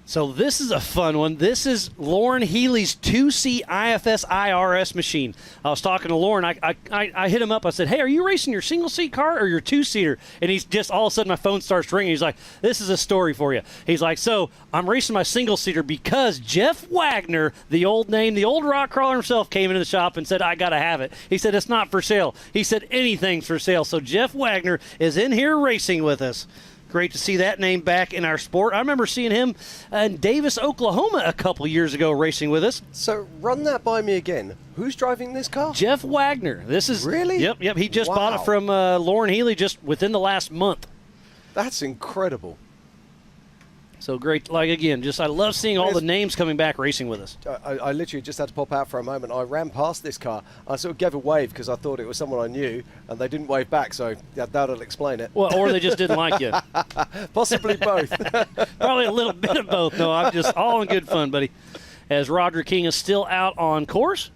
So this is a fun one. This is Lauren Healy's 2C IFS IRS machine. I was talking to Lauren. I hit him up. I said, hey, are you racing your single-seat car or your two-seater? And he's just, all of a sudden, my phone starts ringing. He's like, this is a story for you. He's like, so I'm racing my single-seater because Jeff Wagner, the old rock crawler himself, came into the shop and said, I got to have it. He said, it's not for sale. He said, anything's for sale. So Jeff Wagner is in here racing with us. Great to see that name back in our sport. I remember seeing him in Davis, Oklahoma a couple years ago racing with us. So run that by me again. Who's driving this car? Jeff Wagner. This is really? Yep. He just bought it from Lauren Healy just within the last month. That's incredible. So great. Like, again, I love seeing all the names coming back racing with us. I literally just had to pop out for a moment. I ran past this car. I sort of gave a wave because I thought it was someone I knew, and they didn't wave back, so that'll explain it. Well, or they just didn't like you. Possibly both. Probably a little bit of both. No, I'm just all in good fun, buddy. As Roger King is still out on course.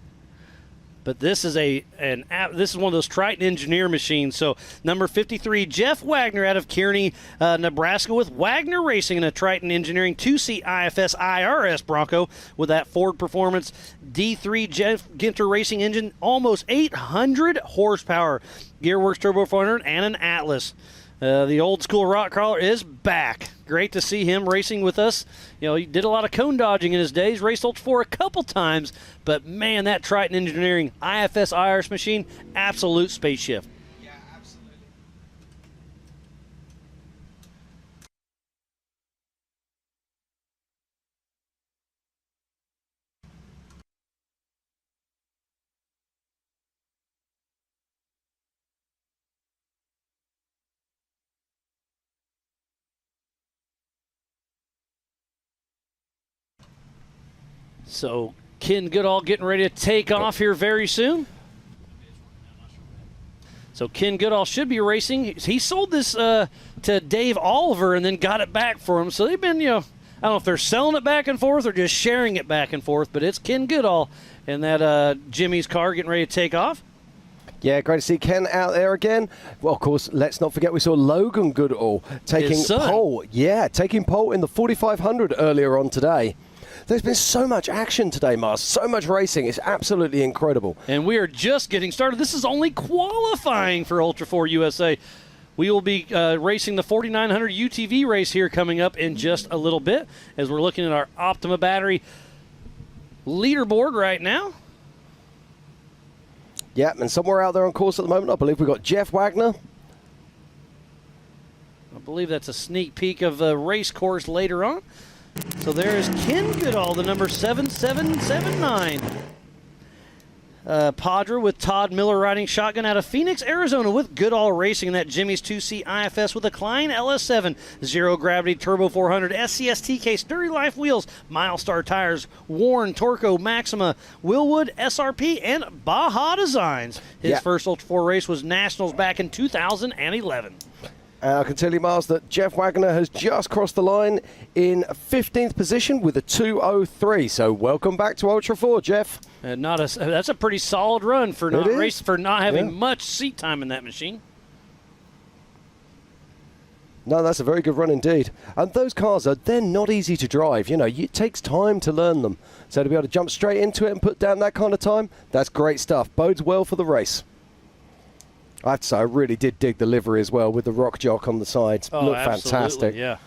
but this is this is one of those Triton engineer machines. So number 53, Jeff Wagner out of Kearney, Nebraska, with Wagner Racing in a Triton Engineering 2-seat IFS IRS Bronco with that Ford Performance D3 Jeff Ginter Racing engine, almost 800 horsepower, Gearworks Turbo 400, and an Atlas. The old school rock crawler is back. Great to see him racing with us. You know, he did a lot of cone dodging in his days, raced Ultra4 a couple times, but man, that Triton Engineering IFS IRS machine, absolute spaceship. Yeah, absolutely. So Ken Goodall getting ready to take off here very soon. So Ken Goodall should be racing. He sold this to Dave Oliver and then got it back for him. So they've been, I don't know if they're selling it back and forth or just sharing it back and forth, but it's Ken Goodall in that Jimmy's car getting ready to take off. Yeah, great to see Ken out there again. Well, of course, let's not forget we saw Logan Goodall taking pole. Yeah, taking pole in the 4500 earlier on today. There's been so much action today, Mars. So much racing. It's absolutely incredible. And we are just getting started. This is only qualifying for Ultra4 USA. We will be racing the 4900 UTV race here coming up in just a little bit as we're looking at our Optima battery leaderboard right now. Yeah, and somewhere out there on course at the moment, I believe we've got Jeff Wagner. I believe that's a sneak peek of the race course later on. So there's Ken Goodall, the number 7779. Padre with Todd Miller riding shotgun out of Phoenix, Arizona with Goodall Racing in that Jimmy's 2-seat IFS with a Klein LS7, Zero Gravity Turbo 400, SxS TK, Sturdy Life Wheels, Milestar Tires, Warren, Torco, Maxima, Willwood, SRP, and Baja Designs. His first Ultra4 race was Nationals back in 2011. I can tell you, Miles, that Jeff Wagner has just crossed the line in 15th position with a 2:03. So welcome back to Ultra4, Jeff. That's a pretty solid run for not having much seat time in that machine. No, that's a very good run indeed. And those cars they're not easy to drive. It takes time to learn them. So to be able to jump straight into it and put down that kind of time, that's great stuff. Bodes well for the race. I have to say, I really did dig the livery as well with the rock jock on the sides. Oh, Looked absolutely, fantastic. Yeah.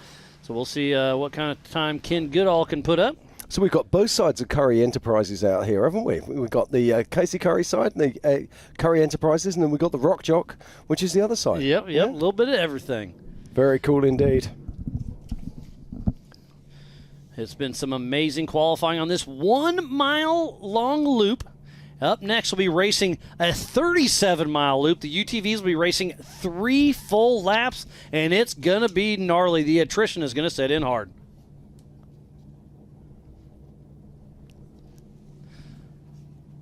So we'll see what kind of time Ken Goodall can put up. So we've got both sides of Curry Enterprises out here, haven't we? We've got the Casey Curry side, and the Curry Enterprises, and then we've got the rock jock, which is the other side. Yep, a little bit of everything. Very cool indeed. It's been some amazing qualifying on this 1 mile long loop. Up next, we'll be racing a 37-mile loop. The UTVs will be racing 3 full laps, and it's going to be gnarly. The attrition is going to set in hard.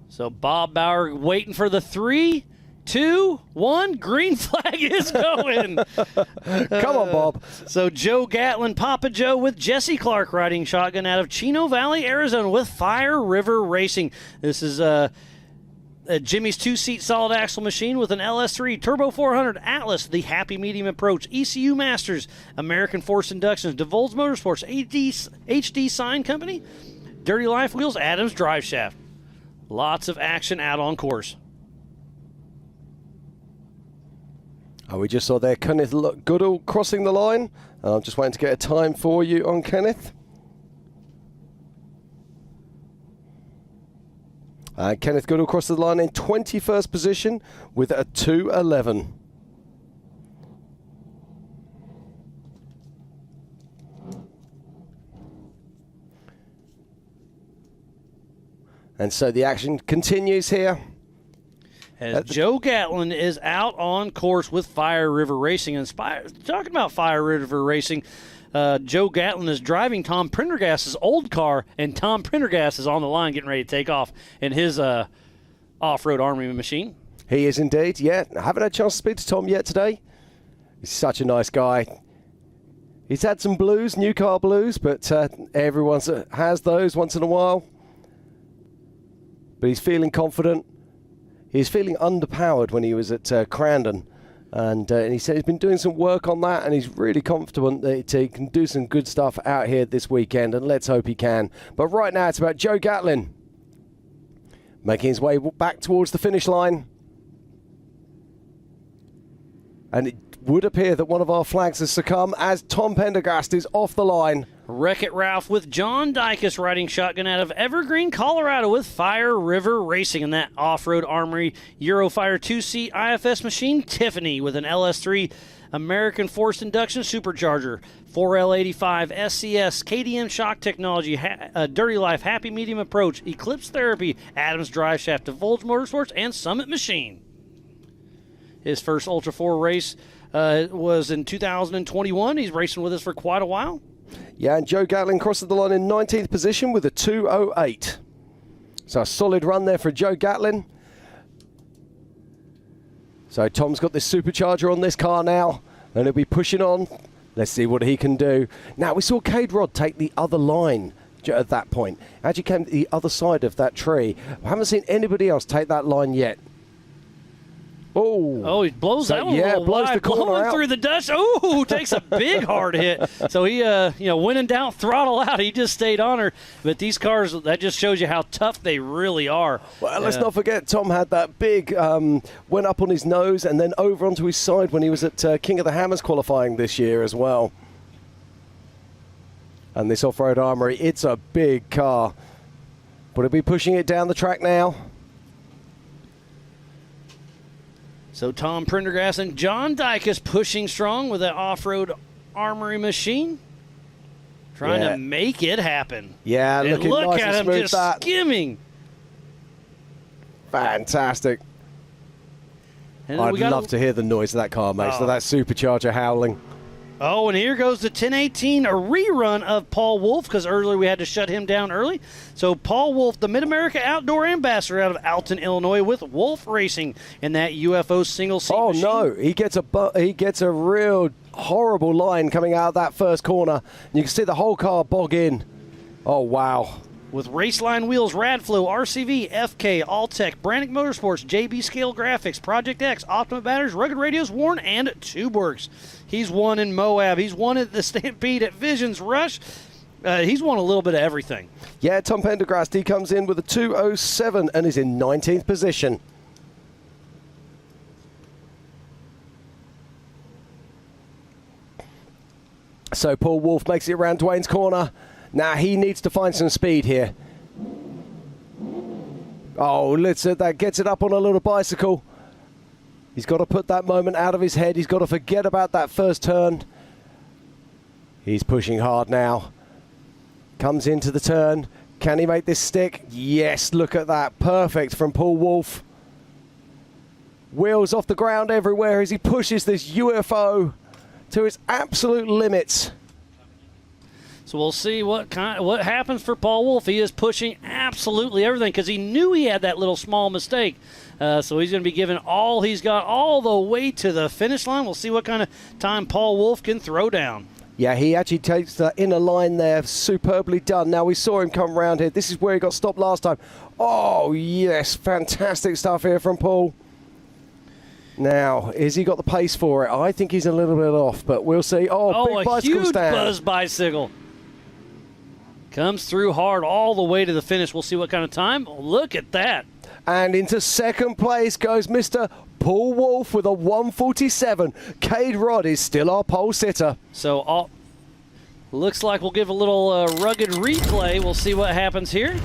So Bob Bauer waiting for the 3, 2, 1. Green flag is going. Come on, Bob. So Joe Gatlin, Papa Joe with Jesse Clark riding shotgun out of Chino Valley, Arizona with Fire River Racing. This is Jimmy's 2-seat solid axle machine with an LS3 Turbo 400 Atlas, the Happy Medium Approach, ECU Masters, American Force Inductions, DeVolz Motorsports, HD Sign Company, Dirty Life Wheels, Adams Drive Shaft. Lots of action out on course. We just saw there Kenneth Goodall crossing the line. I'm just waiting to get a time for you on Kenneth. Kenneth Goodall crosses the line in 21st position with a 2:11. And so the action continues here. As Joe Gatlin is out on course with Fire River Racing. Talking about Fire River Racing, Joe Gatlin is driving Tom Prendergast's old car, and Tom Prendergast is on the line getting ready to take off in his off-road army machine. He is indeed, yeah. I haven't had a chance to speak to Tom yet today. He's such a nice guy. He's had some blues, new car blues, but everyone has those once in a while. But he's feeling confident, he was feeling underpowered when he was at Crandon. And he said he's been doing some work on that, and he's really confident that he can do some good stuff out here this weekend, and let's hope he can. But right now it's about Joe Gatlin making his way back towards the finish line. And it would appear that one of our flags has succumbed as Tom Pendergast is off the line. Wreck-It Ralph with John Dykus riding shotgun out of Evergreen, Colorado with Fire River Racing in that Off-Road Armory Eurofire 2-seat IFS machine. Tiffany with an LS3 American Forced Induction Supercharger. 4L85 SCS, KDM Shock Technology, Dirty Life, Happy Medium Approach, Eclipse Therapy, Adams Drive Shaft, DeVolge Motorsports, and Summit Machine. His first Ultra 4 race was in 2021. He's racing with us for quite a while. Yeah, and Joe Gatlin crosses the line in 19th position with a 2:08. So a solid run there for Joe Gatlin. So Tom's got this supercharger on this car now, and he'll be pushing on. Let's see what he can do. Now, we saw Cade Rod take the other line at that point. Actually came to the other side of that tree. I haven't seen anybody else take that line yet. Oh, he blows that one yeah, a little blows wide, the corner blowing out through the dust. Oh, takes a big hard hit. So he, when in doubt, throttle out. He just stayed on her. But these cars, that just shows you how tough they really are. Well, let's not forget, Tom had that big, went up on his nose and then over onto his side when he was at King of the Hammers qualifying this year as well. And this Off-Road Armory, it's a big car. But he'll be pushing it down the track now. So Tom Prendergast and John Dykus pushing strong with that Off-Road Armory machine. Trying to make it happen. Yeah, and looking look nice at and him smooth just that. skimming. Fantastic. And I'd love to hear the noise of that car, mate. So that supercharger howling. Oh, and here goes the 1018, a rerun of Paul Wolf, because earlier we had to shut him down early. So Paul Wolf, the Mid-America Outdoor Ambassador out of Alton, Illinois, with Wolf Racing in that UFO single-seat machine. No, he gets a real horrible line coming out of that first corner. And you can see the whole car bog in. Oh, wow. With Raceline Wheels, Radflow, RCV, FK, Alltech, Brannick Motorsports, JB Scale Graphics, Project X, Optima Batteries, Rugged Radios, Warren, and TubeWorks. He's won in Moab. He's won at the Stampede at Visions Rush. He's won a little bit of everything. Yeah, Tom Pendergrast, he comes in with a 2:07 and is in 19th position. So Paul Wolf makes it around Dwayne's corner. Now he needs to find some speed here. Oh, that gets it up on a little bicycle. He's got to put that moment out of his head. He's got to forget about that first turn. He's pushing hard now. Comes into the turn. Can he make this stick? Yes, look at that. Perfect from Paul Wolf. Wheels off the ground everywhere as he pushes this UFO to its absolute limits. So we'll see what happens for Paul Wolf. He is pushing absolutely everything because he knew he had that little small mistake. So he's going to be giving all he's got all the way to the finish line. We'll see what kind of time Paul Wolf can throw down. Yeah, he actually takes the inner line there. Superbly done. Now, we saw him come around here. This is where he got stopped last time. Oh, yes. Fantastic stuff here from Paul. Now, has he got the pace for it? I think he's a little bit off, but we'll see. Oh, big bicycle huge stand. Buzz bicycle. Comes through hard all the way to the finish. We'll see what kind of time. Look at that. And into second place goes Mr. Paul Wolf with a 1:47. Cade Rod is still our pole sitter. So looks like we'll give a little rugged replay. We'll see what happens here.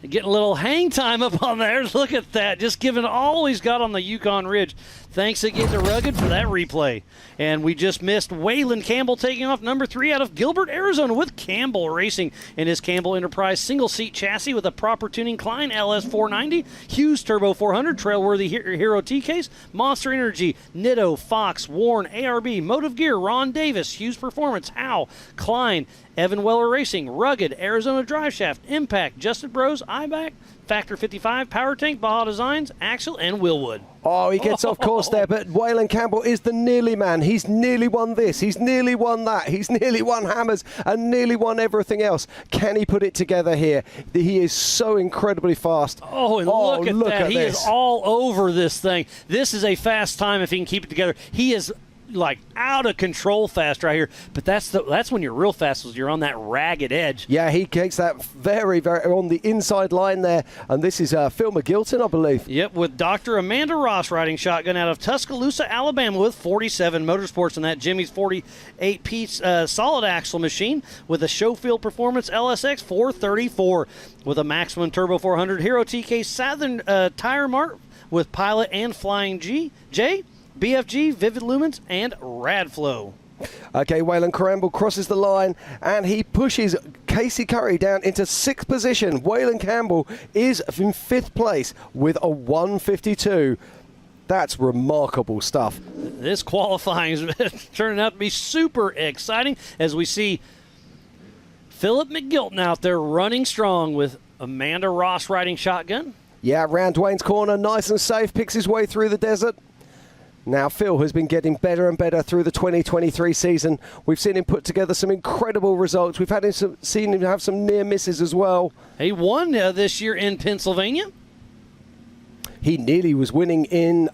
Getting a little hang time up on there. Look at that. Just giving all he's got on the Yukon Ridge. Thanks again to Rugged for that replay. And we just missed Waylon Campbell taking off number 3 out of Gilbert, Arizona with Campbell Racing in his Campbell Enterprise single-seat chassis with a proper tuning Klein LS 490, Hughes Turbo 400, Trailworthy Hero T-Case, Monster Energy, Nitto, Fox, Warren, ARB, Motive Gear, Ron Davis, Hughes Performance, Howe, Klein, Evan Weller Racing, Rugged, Arizona Drive Shaft, Impact, Justin Bros, IBAC, Factor 55, Power Tank, Baja Designs, Axel, and Willwood. Oh, he gets off course there, but Waylon Campbell is the nearly man. He's nearly won this. He's nearly won that. He's nearly won hammers and nearly won everything else. Can he put it together here? He is so incredibly fast. Oh, and look at that. He is all over this thing. This is a fast time if he can keep it together. He is like out of control fast right here, but that's when you're real fast, is you're on that ragged edge. Yeah, he takes that very, very on the inside line there, and this is Phil McGilton, I believe. Yep, with Dr. Amanda Ross riding shotgun out of Tuscaloosa, Alabama, with 47 Motorsports and that Jimmy's 48-piece solid axle machine with a Showfield Performance LSX 434 with a maximum turbo 400 Hero TK Southern tire mark with Pilot and Flying J, BFG, Vivid Lumens, and Radflow. Okay, Waylon Campbell crosses the line, and he pushes Casey Curry down into 6th position. Waylon Campbell is in 5th place with a 152. That's remarkable stuff. This qualifying is turning out to be super exciting as we see Philip McGilton out there running strong with Amanda Ross riding shotgun. Yeah, round Dwayne's corner, nice and safe, picks his way through the desert. Now, Phil has been getting better and better through the 2023 season. We've seen him put together some incredible results. We've seen him have some near misses as well. He won this year in Pennsylvania. He nearly was winning in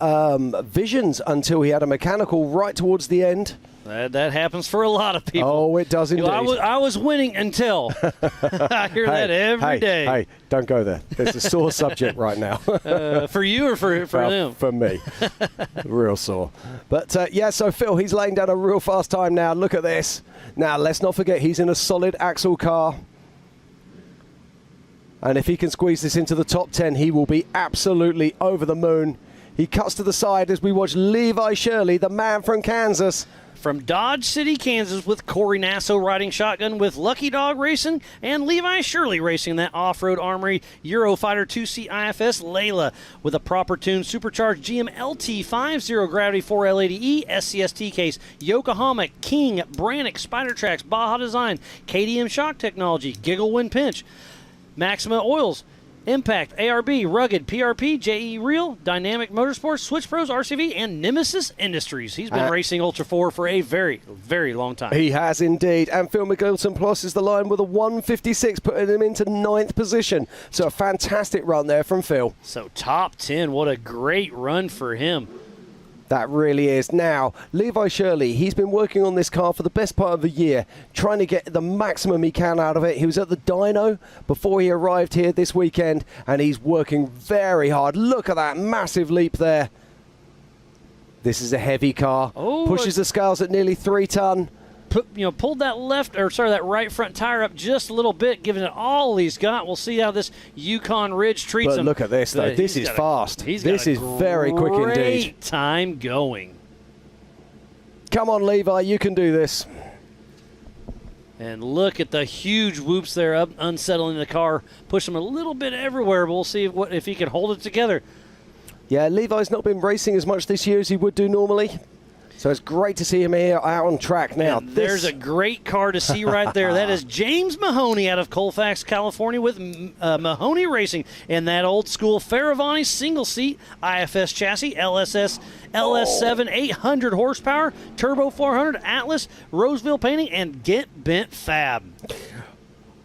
Visions until he had a mechanical right towards the end. That happens for a lot of people. Oh, it does indeed. I was winning until. I hear that every day. Hey, don't go there. There's a sore subject right now. For you or for them? For me. Real sore. But, yeah, so Phil, he's laying down a real fast time now. Look at this. Now, let's not forget he's in a solid axle car. And if he can squeeze this into the top 10, he will be absolutely over the moon. He cuts to the side as we watch Levi Shirley, the man from Kansas. From Dodge City, Kansas, with Corey Nasso riding shotgun with Lucky Dog Racing and Levi Shirley racing that Off-Road Armory Eurofighter 2C IFS Layla with a proper tuned supercharged GM LT50 Gravity 4L80E SCS T-Case, Yokohama, King, Brannick, Spider Tracks, Baja Design, KDM Shock Technology, Giggle Wind Pinch, Maxima Oils, Impact, ARB, Rugged, PRP, JE Real, Dynamic Motorsports, Switch Pros, RCV, and Nemesis Industries. He's been racing Ultra4 for a very, very long time. He has indeed. And Phil McGilton crosses the line with a 156, putting him into 9th position. So a fantastic run there from Phil. So top 10, what a great run for him. That really is. Now, Levi Shirley, he's been working on this car for the best part of the year, trying to get the maximum he can out of it. He was at the dyno before he arrived here this weekend, and he's working very hard. Look at that massive leap there. This is a heavy car. Oh, pushes the scales at nearly 3 ton. Pulled that right front tire up just a little bit, giving it all he's got. We'll see how this Yukon Ridge treats him. But look at this, though. This is fast. This is very quick indeed. Great time going. Come on, Levi, you can do this. And look at the huge whoops there, up unsettling the car, push him a little bit everywhere. But we'll see if he can hold it together. Yeah, Levi's not been racing as much this year as he would do normally. So it's great to see him here out on track now. There's a great car to see right there. That is James Mahoney out of Colfax, California with Mahoney Racing in that old school Faravani single seat IFS chassis, LS7 800 horsepower, turbo 400 Atlas, Roseville painting, and Get Bent Fab.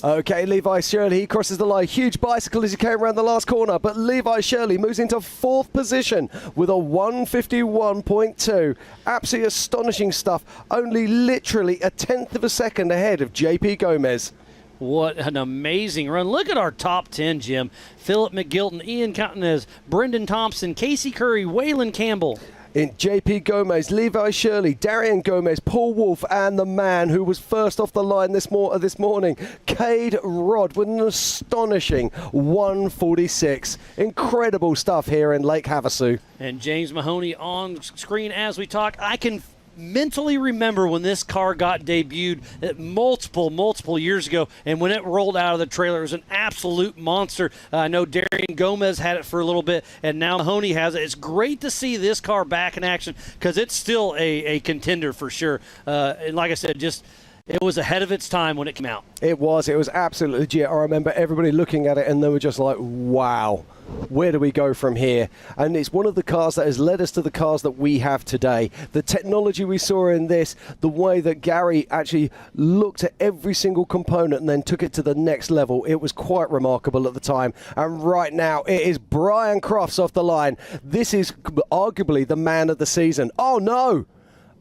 Okay, Levi Shirley, he crosses the line. Huge bicycle as he came around the last corner, but Levi Shirley moves into 4th position with a 151.2. Absolutely astonishing stuff. Only literally a 1/10 of a second ahead of JP Gomez. What an amazing run. Look at our top 10, Jim. Philip McGilton, Ian Cottonez, Brendan Thompson, Casey Curry, Waylon Campbell. In JP Gomez, Levi Shirley, Darian Gomez, Paul Wolf, and the man who was first off the line this morning, Cade Rodd, with an astonishing 146. Incredible stuff here in Lake Havasu. And James Mahoney on screen as we talk. I can mentally remember when this car got debuted multiple years ago, and when it rolled out of the trailer, it was an absolute monster. I know Darian Gomez had it for a little bit, and now Mahoney has it. It's great to see this car back in action because it's still a contender for sure. And like I said, just It was ahead of its time when it came out. It was absolutely legit. I remember everybody looking at it and they were just like, wow, where do we go from here? And it's one of the cars that has led us to the cars that we have today. The technology we saw in this, the way that Gary actually looked at every single component and then took it to the next level, it was quite remarkable at the time. And right now, it is Brian Crofts off the line. This is arguably the man of the season. Oh, no.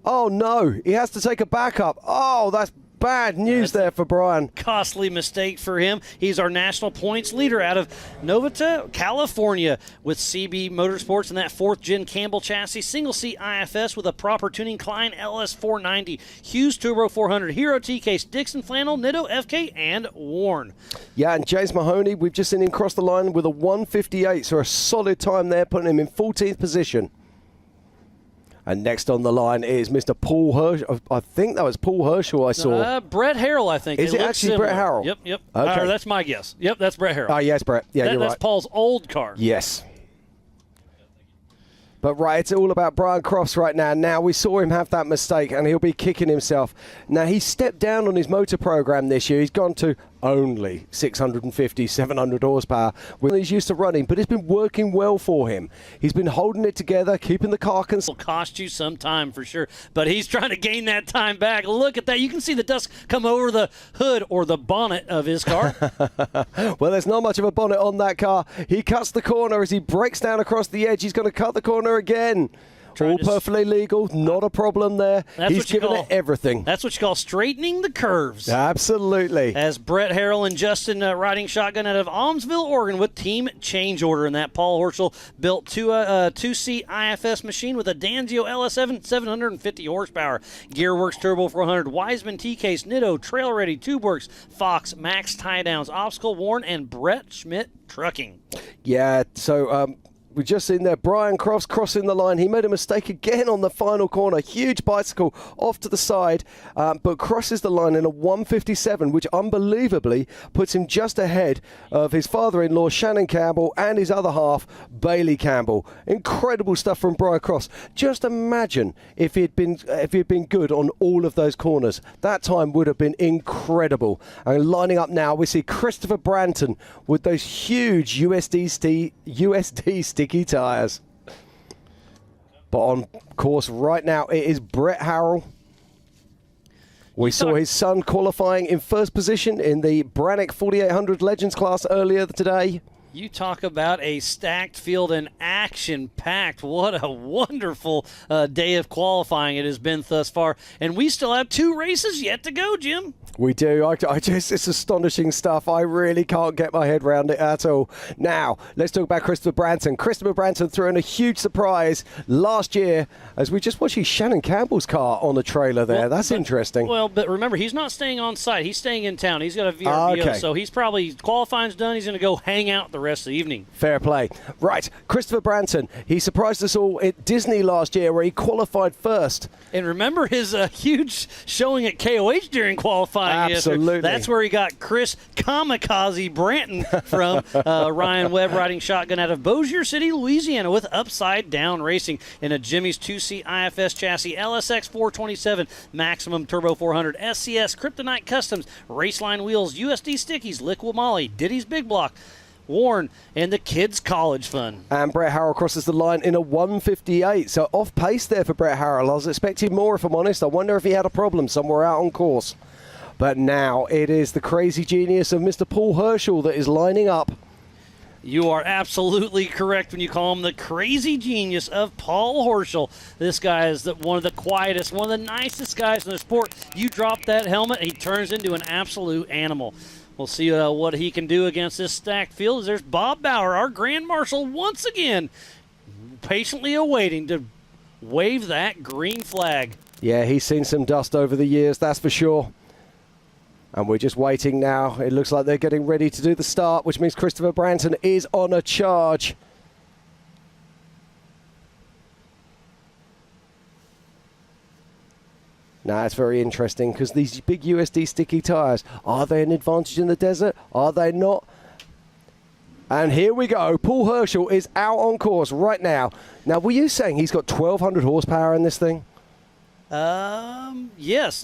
Oh, no. He has to take a backup. Oh, that's bad news there for Brian. Costly mistake for him. He's our national points leader out of Novata, California, with CB Motorsports and that 4th-gen Campbell chassis, single-seat IFS with a proper tuning, Klein LS490, Hughes Turbo 400, Hero T-Case, Dixon Flannel, Nitto FK, and Warn. Yeah, and James Mahoney, we've just seen him cross the line with a 1:58, so a solid time there, putting him in 14th position. And next on the line is Mr. Paul Herschel. I think that was Paul Herschel I saw. Brett Harrell, I think. Is it actually similar. Brett Harrell? Yep. Okay. That's my guess. Yep, that's Brett Harrell. Oh, yes, Brett. Yeah, you're right. That's Paul's old car. Yes. But right, it's all about Brian Crofts right now. Now, we saw him have that mistake, and he'll be kicking himself. Now, he stepped down on his motor program this year. He's gone to only 650, 700 horsepower when he's used to running, but it's been working well for him. He's been holding it together, keeping the car Will cost you some time for sure, but he's trying to gain that time back. Look at that. You can see the dust come over the hood or the bonnet of his car. Well, there's not much of a bonnet on that car. He cuts the corner as he breaks down across the edge. He's going to cut the corner again. All perfectly legal, not a problem there. He's given it everything. That's what you call straightening the curves. Absolutely. As Brett Harrell and Justin riding shotgun out of Almsville, Oregon with team change order. And that Paul Horschel built to a 2-seat IFS machine with a Danzio LS7, 750 horsepower. Gearworks Turbo 400, Wiseman T-Case, Nitto, Trail Ready, TubeWorks, Fox, Max Tie-Downs, Obstacle Warn, and Brett Schmidt Trucking. Yeah, so we've just seen there Brian Crofts crossing the line. He made a mistake again on the final corner. Huge bicycle off to the side, but crosses the line in a 1:57, which unbelievably puts him just ahead of his father-in-law, Shannon Campbell, and his other half, Bailey Campbell. Incredible stuff from Brian Crofts. Just imagine if he'd been good on all of those corners. That time would have been incredible. And lining up now, we see Christopher Branton with those huge USD sticky tyres. But on course right now, it is Brett Harrell. We saw his son qualifying in first position in the Brannick 4800 Legends class earlier today. You talk about a stacked field and action-packed. What a wonderful day of qualifying it has been thus far. And we still have 2 races yet to go, Jim. We do. It's astonishing stuff. I really can't get my head around it at all. Now, let's talk about Christopher Branton. Christopher Branton threw in a huge surprise last year as we just watched Shannon Campbell's car on the trailer there. That's interesting. Well, but remember, he's not staying on site. He's staying in town. He's got a VRBO, okay. So he's probably, qualifying's done. He's going to go hang out the rest of the evening. Fair play. Right, Christopher Branton. He surprised us all at Disney last year where he qualified first. And remember his huge showing at KOH during qualifying. Absolutely. That's where he got Chris Kamikaze Branton from. Ryan Webb riding shotgun out of Bossier City, Louisiana with Upside Down Racing in a Jimmy's 2-seat IFS chassis, LSX 427, Maximum Turbo 400, SCS, Kryptonite Customs, Raceline Wheels, USD Stickies, Liquid Molly, Diddy's Big Block, Warren, and the Kids College Fund. And Brett Harrell crosses the line in a 1:58. So off pace there for Brett Harrell. I was expecting more, if I'm honest. I wonder if he had a problem somewhere out on course. But now it is the crazy genius of Mr. Paul Herschel that is lining up. You are absolutely correct when you call him the crazy genius of Paul Horschel. This guy is one of the quietest, one of the nicest guys in the sport. You drop that helmet, he turns into an absolute animal. We'll see what he can do against this stacked field. There's Bob Bauer, our Grand Marshal, once again, patiently awaiting to wave that green flag. Yeah, he's seen some dust over the years, that's for sure. And we're just waiting now. It looks like they're getting ready to do the start, which means Christopher Branton is on a charge. Now, it's very interesting because these big USD sticky tyres, are they an advantage in the desert? Are they not? And here we go. Paul Herschel is out on course right now. Now, were you saying he's got 1,200 horsepower in this thing? Yes.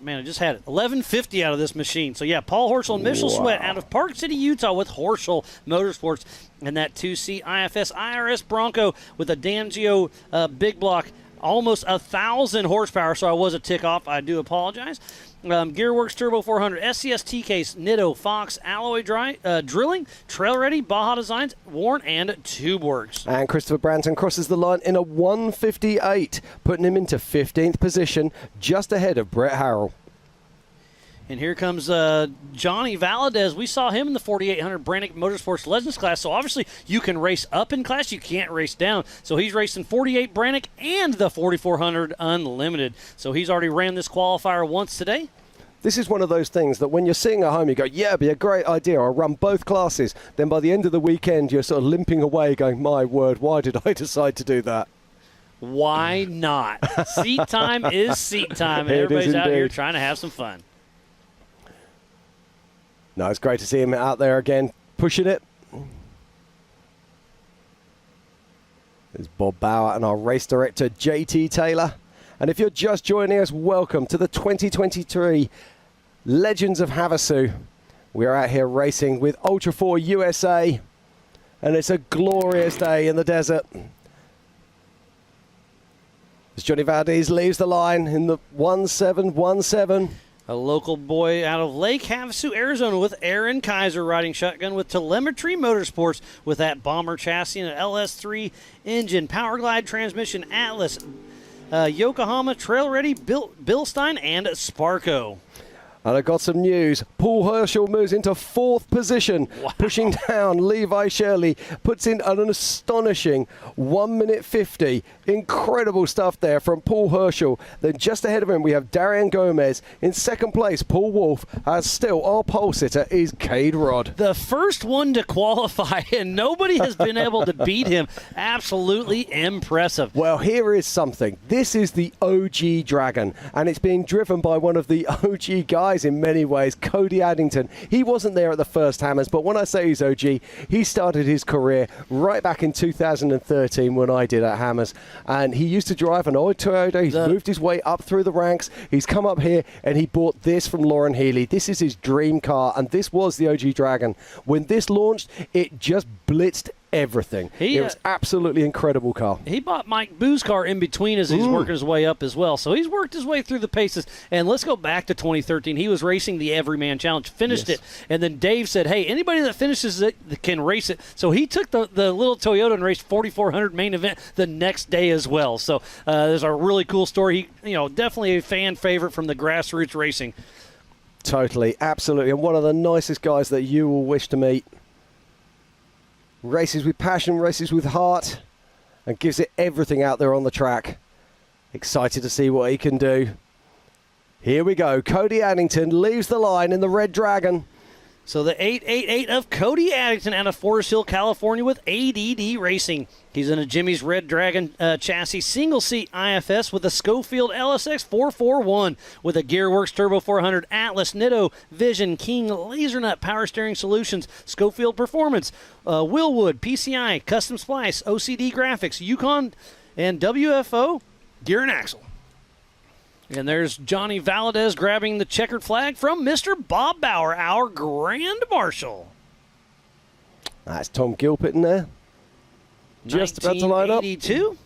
Man, I just had it. 1150 out of this machine. So, yeah, Paul Horschel and Mitchell Sweat out of Park City, Utah with Horschel Motorsports. And that 2C IFS IRS Bronco with a Danzio big block, almost 1,000 horsepower. So I was a tick off. I do apologize. Gearworks Turbo 400, SxS T-Case, Nitto, Fox, Alloy Drilling, Trail Ready, Baja Designs, Warren, and TubeWorks. And Christopher Branton crosses the line in a 158, putting him into 15th position, just ahead of Brett Harrell. And here comes Johnny Valadez. We saw him in the 4800 Brannick Motorsports Legends class. So obviously you can race up in class. You can't race down. So he's racing 48 Brannick and the 4400 Unlimited. So he's already ran this qualifier once today. This is one of those things that when you're sitting at home, you go, yeah, it'd be a great idea. I'll run both classes. Then by the end of the weekend, you're sort of limping away going, my word, why did I decide to do that? Why not? Seat time is seat time. And It is everybody's out here indeed. trying to have some fun. No, it's great to see him out there again, pushing it. There's Bob Bauer and our race director, JT Taylor. And if you're just joining us, welcome to the 2023 Legends of Havasu. We're out here racing with Ultra4 USA, and it's a glorious day in the desert. As Johnny Valdez leaves the line in the 1717. A local boy out of Lake Havasu, Arizona, with Aaron Kaiser riding shotgun with Telemetry Motorsports with that bomber chassis and an LS3 engine, Powerglide transmission, Atlas, Yokohama Trail Ready, Bilstein, and Sparco. And I got some news. Paul Herschel moves into 4th position, pushing down Levi Shirley, puts in an astonishing 1 minute 50. Incredible stuff there from Paul Herschel. Then just ahead of him, we have Darian Gomez. In 2nd place, Paul Wolf. As still, our pole sitter is Cade Rod. The first one to qualify, and nobody has been able to beat him. Absolutely impressive. Well, here is something. This is the OG Dragon, and it's being driven by one of the OG guys in many ways, Cody Addington. He wasn't there at the first Hammers, but when I say he's OG, he started his career right back in 2013 when I did at Hammers, and he used to drive an old Toyota. He's moved his way up through the ranks. He's come up here, and he bought this from Lauren Healy. This is his dream car, and this was the OG Dragon. When this launched, it just blitzed everything. It was absolutely incredible car. He bought Mike Boo's car in between as he's working his way up as well. So he's worked his way through the paces. And let's go back to 2013. He was racing the Everyman Challenge, finished it. And then Dave said, hey, anybody that finishes it can race it. So he took the little Toyota and raced 4,400 main event the next day as well. So there's a really cool story. He, definitely a fan favorite from the grassroots racing. Totally, absolutely. And one of the nicest guys that you will wish to meet. Races with passion, races with heart, and gives it everything out there on the track. Excited to see what he can do. Here we go. Cody Addington leaves the line in the Red Dragon. So the 888 of Cody Addington out of Forest Hill, California with ADD Racing. He's in a Jimmy's Red Dragon chassis, single-seat IFS with a Schofield LSX 441 with a Gearworks Turbo 400, Atlas, Nitto, Vision, King, LaserNut, Power Steering Solutions, Schofield Performance, Willwood, PCI, Custom Splice, OCD Graphics, Yukon, and WFO Gear and Axle. And there's Johnny Valadez grabbing the checkered flag from Mr. Bob Bauer, our Grand Marshal. That's Tom Gilpin in there. Just about to line up. 1982.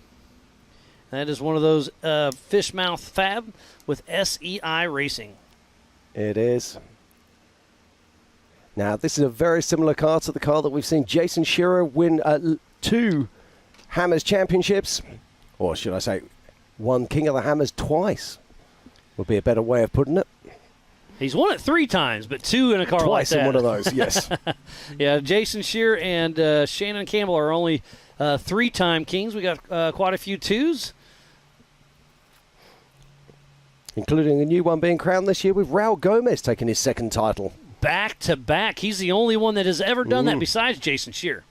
That is one of those fishmouth fab with SEI Racing. It is. Now, this is a very similar car to the car that we've seen Jason Shearer win 2 Hammers championships. Or should I say, won King of the Hammers twice. Would be a better way of putting it. He's won it 3 times, but 2 in a car Twice like that. in one of those, yes. Yeah, Jason Shearer and Shannon Campbell are only 3-time kings. We got quite a few 2s. Including a new one being crowned this year with Raul Gomez taking his 2nd title. Back to back. He's the only one that has ever done that besides Jason Shearer.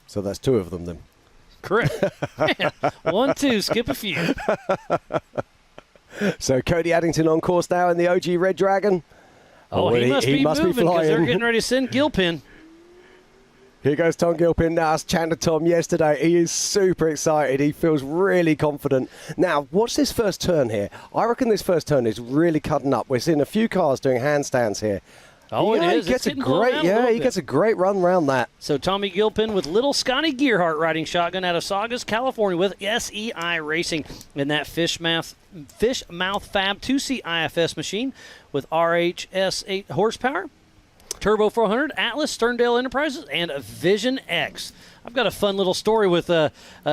So that's 2 of them then. Correct. Yeah. 1, 2, skip a few. So Cody Addington on course now in the OG Red Dragon. Oh, he must be moving because they're flying. getting ready to send Gilpin. Here goes Tom Gilpin now. I was chatting to Tom yesterday. He is super excited. He feels really confident. Now, watch this first turn here. I reckon this first turn is really cutting up. We're seeing a few cars doing handstands here. Oh, yeah, it is. He gets he gets a great run around that. So Tommy Gilpin with little Scotty Gearhart riding shotgun out of Saugus, California with SEI Racing in that Fishmouth Fab 2C IFS machine with RHS 8 horsepower, Turbo 400, Atlas, Sterndale Enterprises, and Vision X. I've got a fun little story with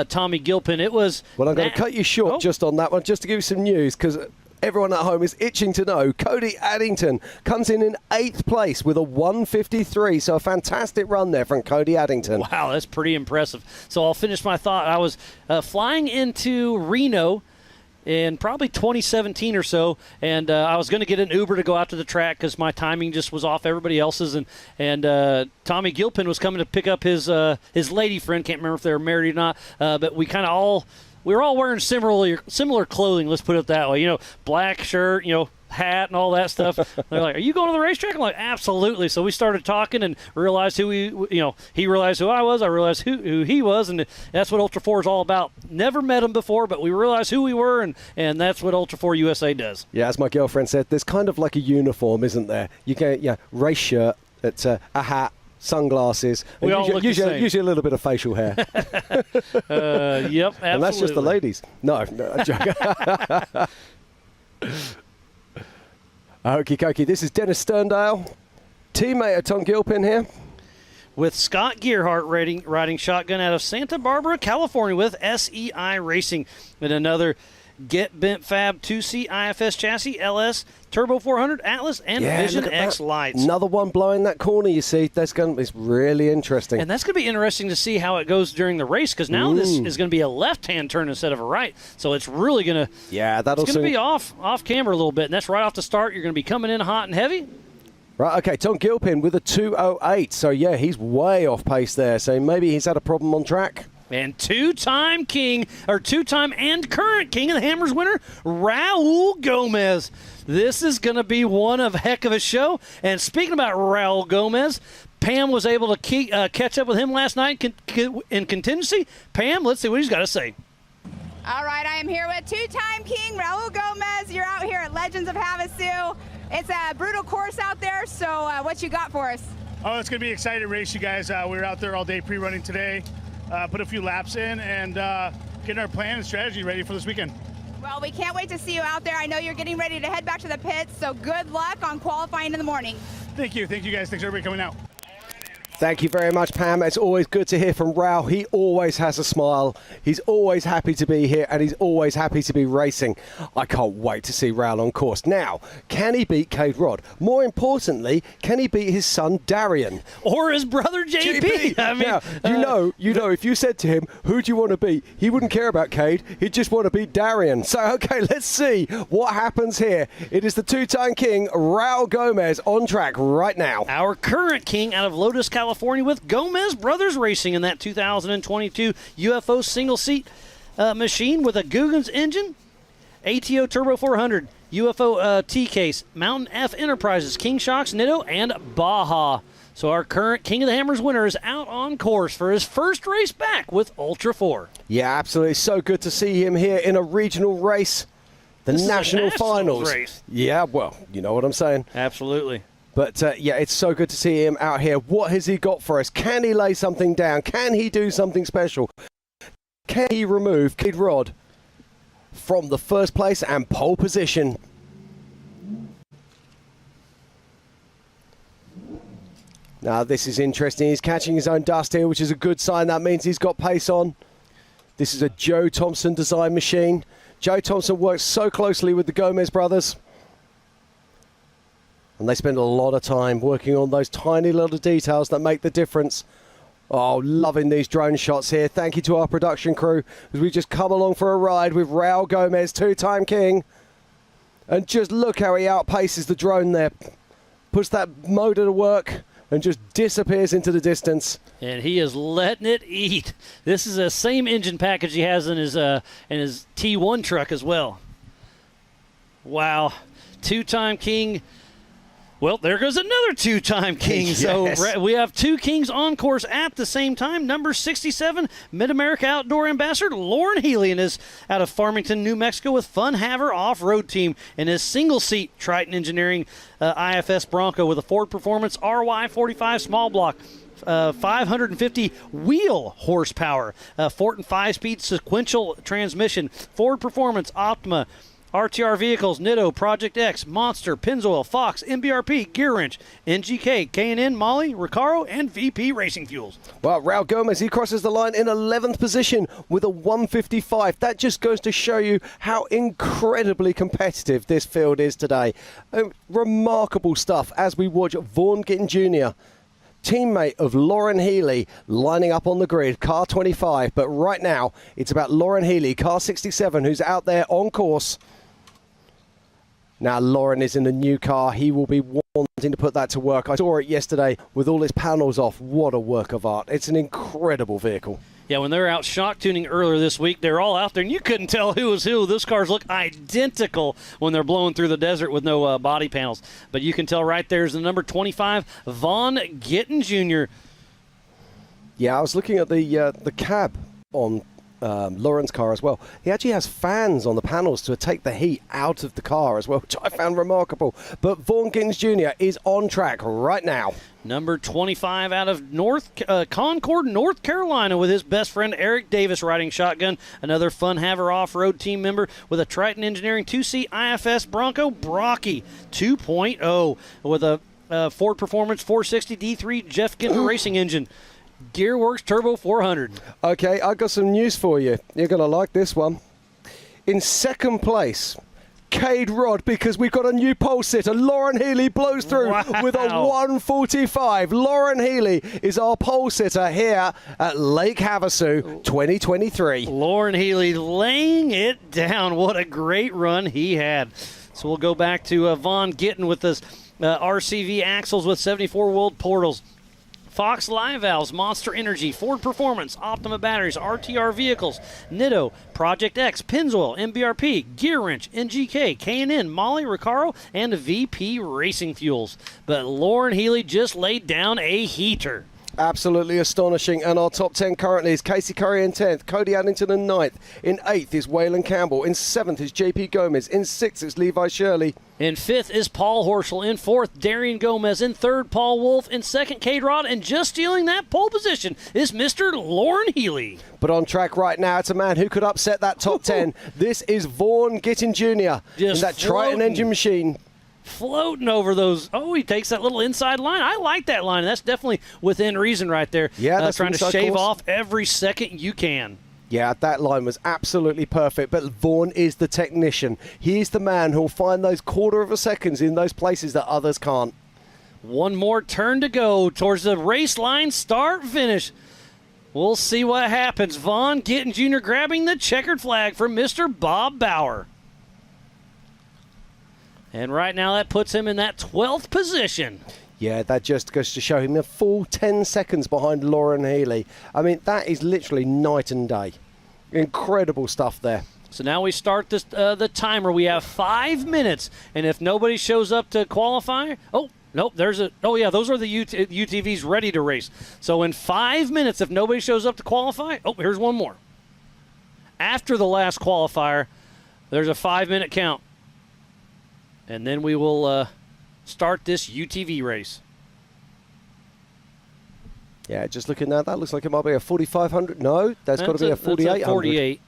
Tommy Gilpin. It was... Well, I'm going to cut you short just on that one, just to give you some news, because everyone at home is itching to know. Cody Addington comes in 8th place with a 1:53, so a fantastic run there from Cody Addington. Wow, that's pretty impressive. So I'll finish my thought. I was flying into Reno in probably 2017 or so, and I was going to get an Uber to go out to the track because my timing just was off everybody else's, and Tommy Gilpin was coming to pick up his lady friend. Can't remember if they were married or not, but we kind of we were all wearing similar clothing, let's put it that way. You know, black shirt, you know, hat and all that stuff. They're like, "Are you going to the racetrack?" I'm like, "Absolutely." So we started talking and realized he realized who I was. I realized who he was, and that's what Ultra4 is all about. Never met him before, but we realized who we were, and that's what Ultra4 USA does. Yeah, as my girlfriend said, there's kind of like a uniform, isn't there? You get race shirt, it's a hat, sunglasses, we all look the same. Usually a little bit of facial hair. Yep, absolutely. And that's just the ladies. No, I'm joking. Okie dokie, this is Dennis Sterndale, teammate of Tom Gilpin here. With Scott Gearhart riding shotgun out of Santa Barbara, California with SEI Racing. And another Get Bent Fab 2C IFS chassis, LS, Turbo 400, Atlas, and Vision X lights. Another one blowing that corner, you see. It's really interesting. And that's going to be interesting to see how it goes during the race, because now this is going to be a left-hand turn instead of a right. So it's really going to be off camber a little bit. And that's right off the start. You're going to be coming in hot and heavy. Right, okay, Tom Gilpin with a 2:08. So, yeah, he's way off pace there. So maybe he's had a problem on track. And two-time and current King of the Hammers winner, Raul Gomez. This is going to be one of a heck of a show. And speaking about Raul Gomez, Pam was able to catch up with him last night in contingency. Pam, let's see what he's got to say. All right, I am here with two-time King Raul Gomez. You're out here at Legends of Havasu. It's a brutal course out there, so what you got for us? Oh, it's going to be an exciting race, you guys. We were out there all day pre-running today. Put a few laps in and getting our plan and strategy ready for this weekend. Well, we can't wait to see you out there. I know you're getting ready to head back to the pits, so good luck on qualifying in the morning. Thank you guys. Thanks everybody coming out. Thank you very much, Pam. It's always good to hear from Raul. He always has a smile. He's always happy to be here, and he's always happy to be racing. I can't wait to see Raul on course. Now, can he beat Cade Rod? More importantly, can he beat his son, Darian? Or his brother, JP? I mean, now, you know, if you said to him, who do you want to beat? He wouldn't care about Cade. He'd just want to beat Darian. So, okay, let's see what happens here. It is the two-time king, Raul Gomez, on track right now. Our current king out of Lotus, California with Gomez Brothers Racing in that 2022 UFO single-seat machine with a Guggen's engine, ATO Turbo 400, UFO T-Case, Mountain F Enterprises, King Shocks, Nitto, and Baja. So our current King of the Hammers winner is out on course for his first race back with Ultra4. Yeah, absolutely. So good to see him here in a regional race. This national finals. Race. Yeah, well, you know what I'm saying. Absolutely. But, yeah, it's so good to see him out here. What has he got for us? Can he lay something down? Can he do something special? Can he remove Cade Rod from the first place and pole position? Now, this is interesting. He's catching his own dust here, which is a good sign. That means he's got pace on. This is a Joe Thompson design machine. Joe Thompson works so closely with the Gomez brothers. And they spend a lot of time working on those tiny little details that make the difference. Oh, loving these drone shots here. Thank you to our production crew as we just come along for a ride with Raul Gomez, two-time king. And just look how he outpaces the drone there. Puts that motor to work and just disappears into the distance. And he is letting it eat. This is the same engine package he has in his T1 truck as well. Wow. Two-time king Well, there goes another two-time king. Yes. So we have two kings on course at the same time. Number 67, Mid-America Outdoor Ambassador Lauren Healy, and is out of Farmington, New Mexico with Fun Haver Off-Road Team in his single-seat Triton Engineering IFS Bronco with a Ford Performance RY45 small block. 550 wheel horsepower, Fortin 5-speed sequential transmission, Ford Performance Optima, RTR vehicles, Nitto, Project X, Monster, Pennzoil, Fox, MBRP, Gear Wrench, NGK, K&N, Molly, Recaro, and VP Racing Fuels. Well, Raul Gomez, he crosses the line in 11th position with a 155. That just goes to show you how incredibly competitive this field is today. Remarkable stuff as we watch Vaughn Gittin Jr., teammate of Lauren Healy, lining up on the grid, car 25. But right now, it's about Lauren Healy, car 67, who's out there on course. Now, Lauren is in a new car. He will be wanting to put that to work. I saw it yesterday with all its panels off. What a work of art. It's an incredible vehicle. Yeah, when they were out shock tuning earlier this week, they're all out there, and you couldn't tell who was who. Those cars look identical when they're blowing through the desert with no body panels. But you can tell right there's the number 25, Vaughn Gittin Jr. Yeah, I was looking at the cab on Lauren's car as well. He actually has fans on the panels to take the heat out of the car as well, which I found remarkable. But Vaughn Gittins Jr. is on track right now. Number 25 out of Concord, North Carolina, with his best friend Eric Davis riding shotgun. Another Fun Haver Off-Road team member with a Triton Engineering 2C IFS Bronco, Brocky 2.0, with a Ford Performance 460 D3 Jeff Ginther Racing engine. Gearworks Turbo 400. Okay, I've got some news for you. You're going to like this one. In second place, Cade Rod, because we've got a new pole sitter. Lauren Healy blows through with a 145. Lauren Healy is our pole sitter here at Lake Havasu 2023. Lauren Healy laying it down. What a great run he had. So we'll go back to Vaughn Gittin with this RCV axles with 74 World Portals. Fox Live Valves, Monster Energy, Ford Performance, Optima Batteries, RTR Vehicles, Nitto, Project X, Pennzoil, MBRP, Gear Wrench, NGK, K&N, Molly, Recaro, and VP Racing Fuels. But Lauren Healy just laid down a heater. Absolutely astonishing. And our top 10 currently is Casey Curry in 10th, Cody Addington in 9th. In 8th is Waylon Campbell. In 7th is JP Gomez. In 6th is Levi Shirley. In 5th is Paul Horschel. In 4th, Darian Gomez. In 3rd, Paul Wolf. In 2nd, Cade Rod. And just stealing that pole position is Mr. Lauren Healy. But on track right now, it's a man who could upset that top 10. This is Vaughn Gittin Jr. Just in that Triton engine machine. Floating over those. Oh, he takes that little inside line. I like that line. That's definitely within reason right there. Yeah, that's trying to shave course off every second you can. Yeah, that line was absolutely perfect. But Vaughn is the technician. He's the man who'll find those quarter of a seconds in those places that others can't. One more turn to go towards the race line, start, finish. We'll see what happens. Vaughn Gittin Jr. grabbing the checkered flag from Mr. Bob Bauer. And right now that puts him in that 12th position. Yeah, that just goes to show him a full 10 seconds behind Lauren Healy. I mean, that is literally night and day. Incredible stuff there. So now we start this the timer. We have 5 minutes, and if nobody shows up to qualify, oh, nope, those are the UTVs ready to race. So in 5 minutes, if nobody shows up to qualify, oh, here's one more. After the last qualifier, there's a 5-minute count. And then we will start this UTV race. Yeah, just looking at that, looks like it might be a 4,500. No, that's got to be a 4,800. 48.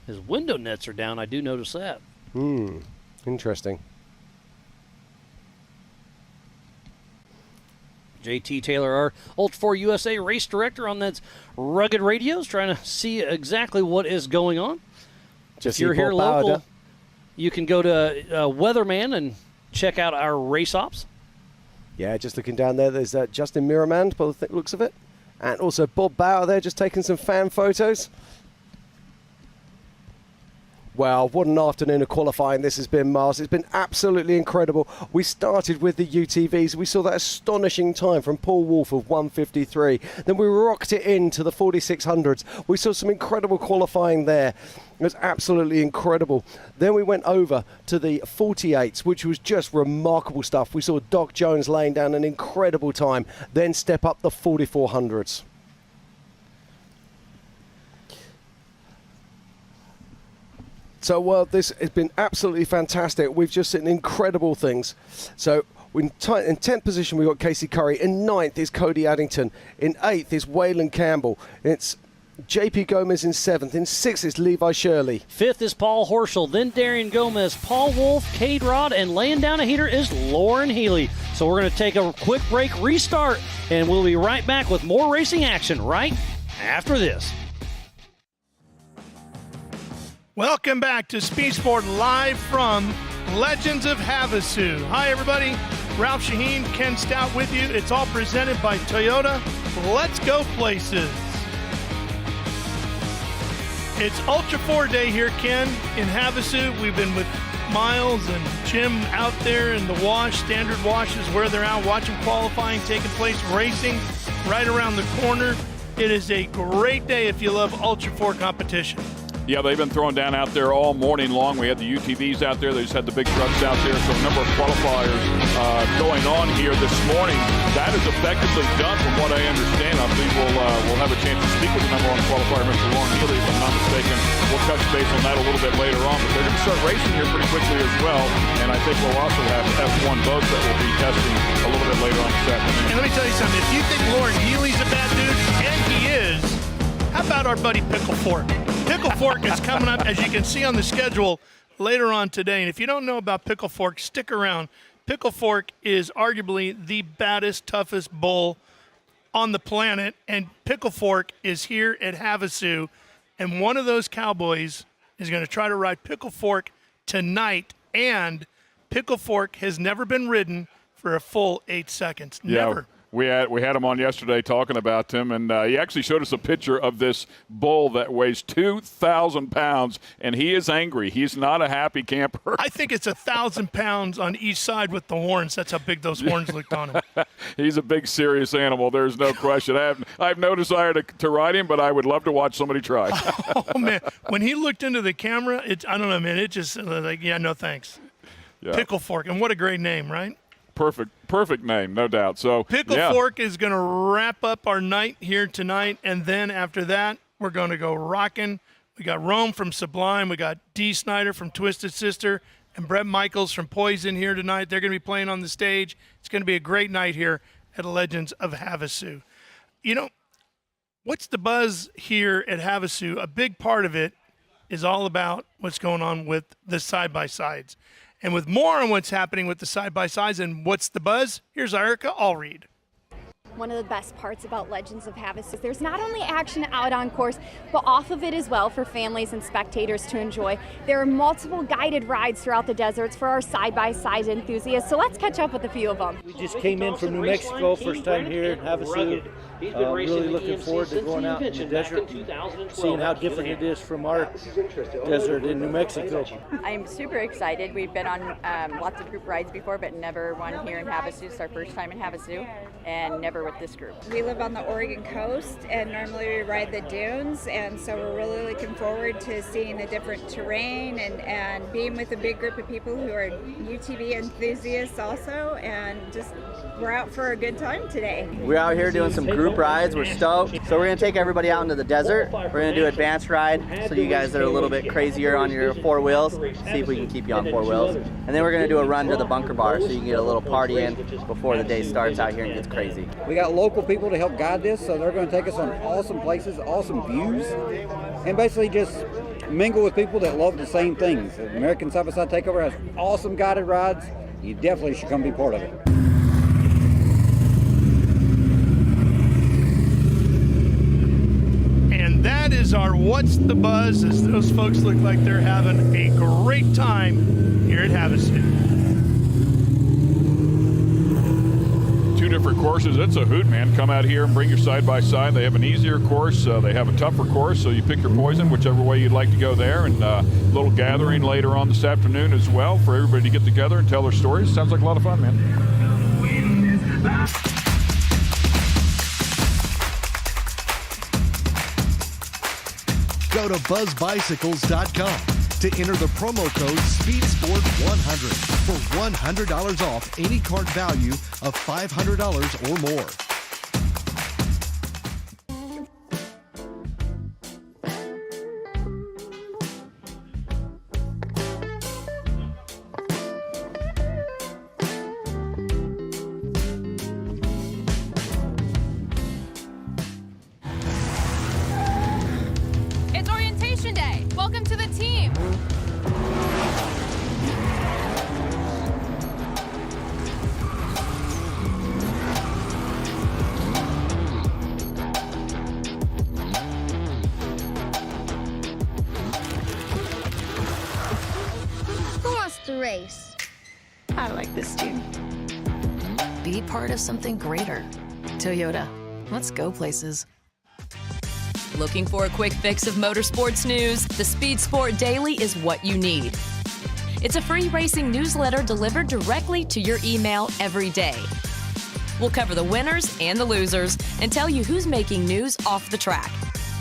His window nets are down. I do notice that. Interesting. JT Taylor, our Ultra4 USA race director on that rugged radios, trying to see exactly what is going on. If you're here local, you can go to Weatherman and check out our race ops. Yeah, just looking down there, there's Justin Miramand by the looks of it. And also Bob Bauer there just taking some fan photos. Well, what an afternoon of qualifying this has been, Miles. It's been absolutely incredible. We started with the UTVs. We saw that astonishing time from Paul Wolf of 1:53. Then we rocked it into the 4600s. We saw some incredible qualifying there. It was absolutely incredible. Then we went over to the 48s, which was just remarkable stuff. We saw Doc Jones laying down an incredible time. Then step up the 4400s. So, this has been absolutely fantastic. We've just seen incredible things. So, in 10th position, we've got Casey Curry. In 9th is Cody Addington. In 8th is Waylon Campbell. It's JP Gomez in 7th. In 6th is Levi Shirley. 5th is Paul Horschel, then Darian Gomez, Paul Wolf, Cade Rod, and laying down a heater is Lauren Healy. So we're going to take a quick break, restart, and we'll be right back with more racing action right after this. Welcome back to Speed Sport live from Legends of Havasu. Hi, everybody. Ralph Shaheen, Ken Stout with you. It's all presented by Toyota. Let's go places. It's Ultra4 Day here, Ken, in Havasu. We've been with Miles and Jim out there in the wash. Standard Wash is where they're out watching qualifying taking place, racing right around the corner. It is a great day if you love Ultra4 competition. Yeah, they've been throwing down out there all morning long. We had the UTVs out there. They just had the big trucks out there. So a number of qualifiers going on here this morning. That is effectively done from what I understand. I believe we'll have a chance to speak with the number one qualifier, Mr. Lauren Healy, if I'm not mistaken. We'll touch base on that a little bit later on. But they're going to start racing here pretty quickly as well. And I think we'll also have F1 boats that will be testing a little bit later on this afternoon. And let me tell you something. If you think Lauren Healy's a bad dude, and he is, how about our buddy Pickle Fork? Pickle Fork is coming up, as you can see on the schedule, later on today. And if you don't know about Pickle Fork, stick around. Pickle Fork is arguably the baddest, toughest bull on the planet. And Pickle Fork is here at Havasu. And one of those cowboys is going to try to ride Pickle Fork tonight. And Pickle Fork has never been ridden for a full 8 seconds. Never. We had him on yesterday talking about him, and he actually showed us a picture of this bull that weighs 2,000 pounds, and he is angry. He's not a happy camper. I think it's 1,000 pounds on each side with the horns. That's how big those horns looked on him. He's a big, serious animal. There's no question. I have no desire to ride him, but I would love to watch somebody try. Oh, man. When he looked into the camera, I don't know, man. It just like, yeah, no thanks. Yeah. Pickle Fork, and what a great name, right? Perfect name, no doubt. So Pickle Fork is going to wrap up our night here tonight, and then after that, we're going to go rocking. We got Rome from Sublime, we got Dee Snyder from Twisted Sister, and Brett Michaels from Poison here tonight. They're going to be playing on the stage. It's going to be a great night here at Legends of Havasu. You know, what's the buzz here at Havasu? A big part of it is all about what's going on with the side-by-sides. And with more on what's happening with the side-by-sides and what's the buzz, here's Erica Allreed. One of the best parts about Legends of Havasu is there's not only action out on course, but off of it as well for families and spectators to enjoy. There are multiple guided rides throughout the deserts for our side-by-side enthusiasts, so let's catch up with a few of them. We just came in from New Mexico, first time here in Havasu. Really looking forward to going out in the desert and seeing how different it is from our desert in New Mexico. I'm super excited. We've been on lots of group rides before, but never one here in Havasu. It's our first time in Havasu, and never with this group. We live on the Oregon coast, and normally we ride the dunes, and so we're really looking forward to seeing the different terrain and being with a big group of people who are UTV enthusiasts also, and just we're out for a good time today. We're out here doing some group rides. We're stoked. So we're going to take everybody out into the desert. We're going to do advanced ride, so you guys that are a little bit crazier on your four wheels, see if we can keep you on four wheels. And then we're going to do a run to the bunker bar, so you can get a little party in before the day starts out here and gets crazy. We got local people to help guide this, so they're going to take us on awesome places, awesome views, and basically just mingle with people that love the same things. The American Side-by-Side Takeover has awesome guided rides. You definitely should come be part of it. And that is our What's the Buzz, as those folks look like they're having a great time here at Havasu. different courses. It's a hoot, man. Come out here and bring your side-by-side. They have an easier course. They have a tougher course, so you pick your poison, whichever way you'd like to go there. And a little gathering later on this afternoon as well for everybody to get together and tell their stories. Sounds like a lot of fun, man. Go to buzzbicycles.com to enter the promo code SpeedSport100 for $100 off any cart value of $500 or more. It's orientation day. Welcome to the team. Who wants to race? I like this team. Be part of something greater. Toyota. Let's go places. Looking for a quick fix of motorsports news? The Speed Sport Daily is what you need. It's a free racing newsletter delivered directly to your email every day. We'll cover the winners and the losers and tell you who's making news off the track.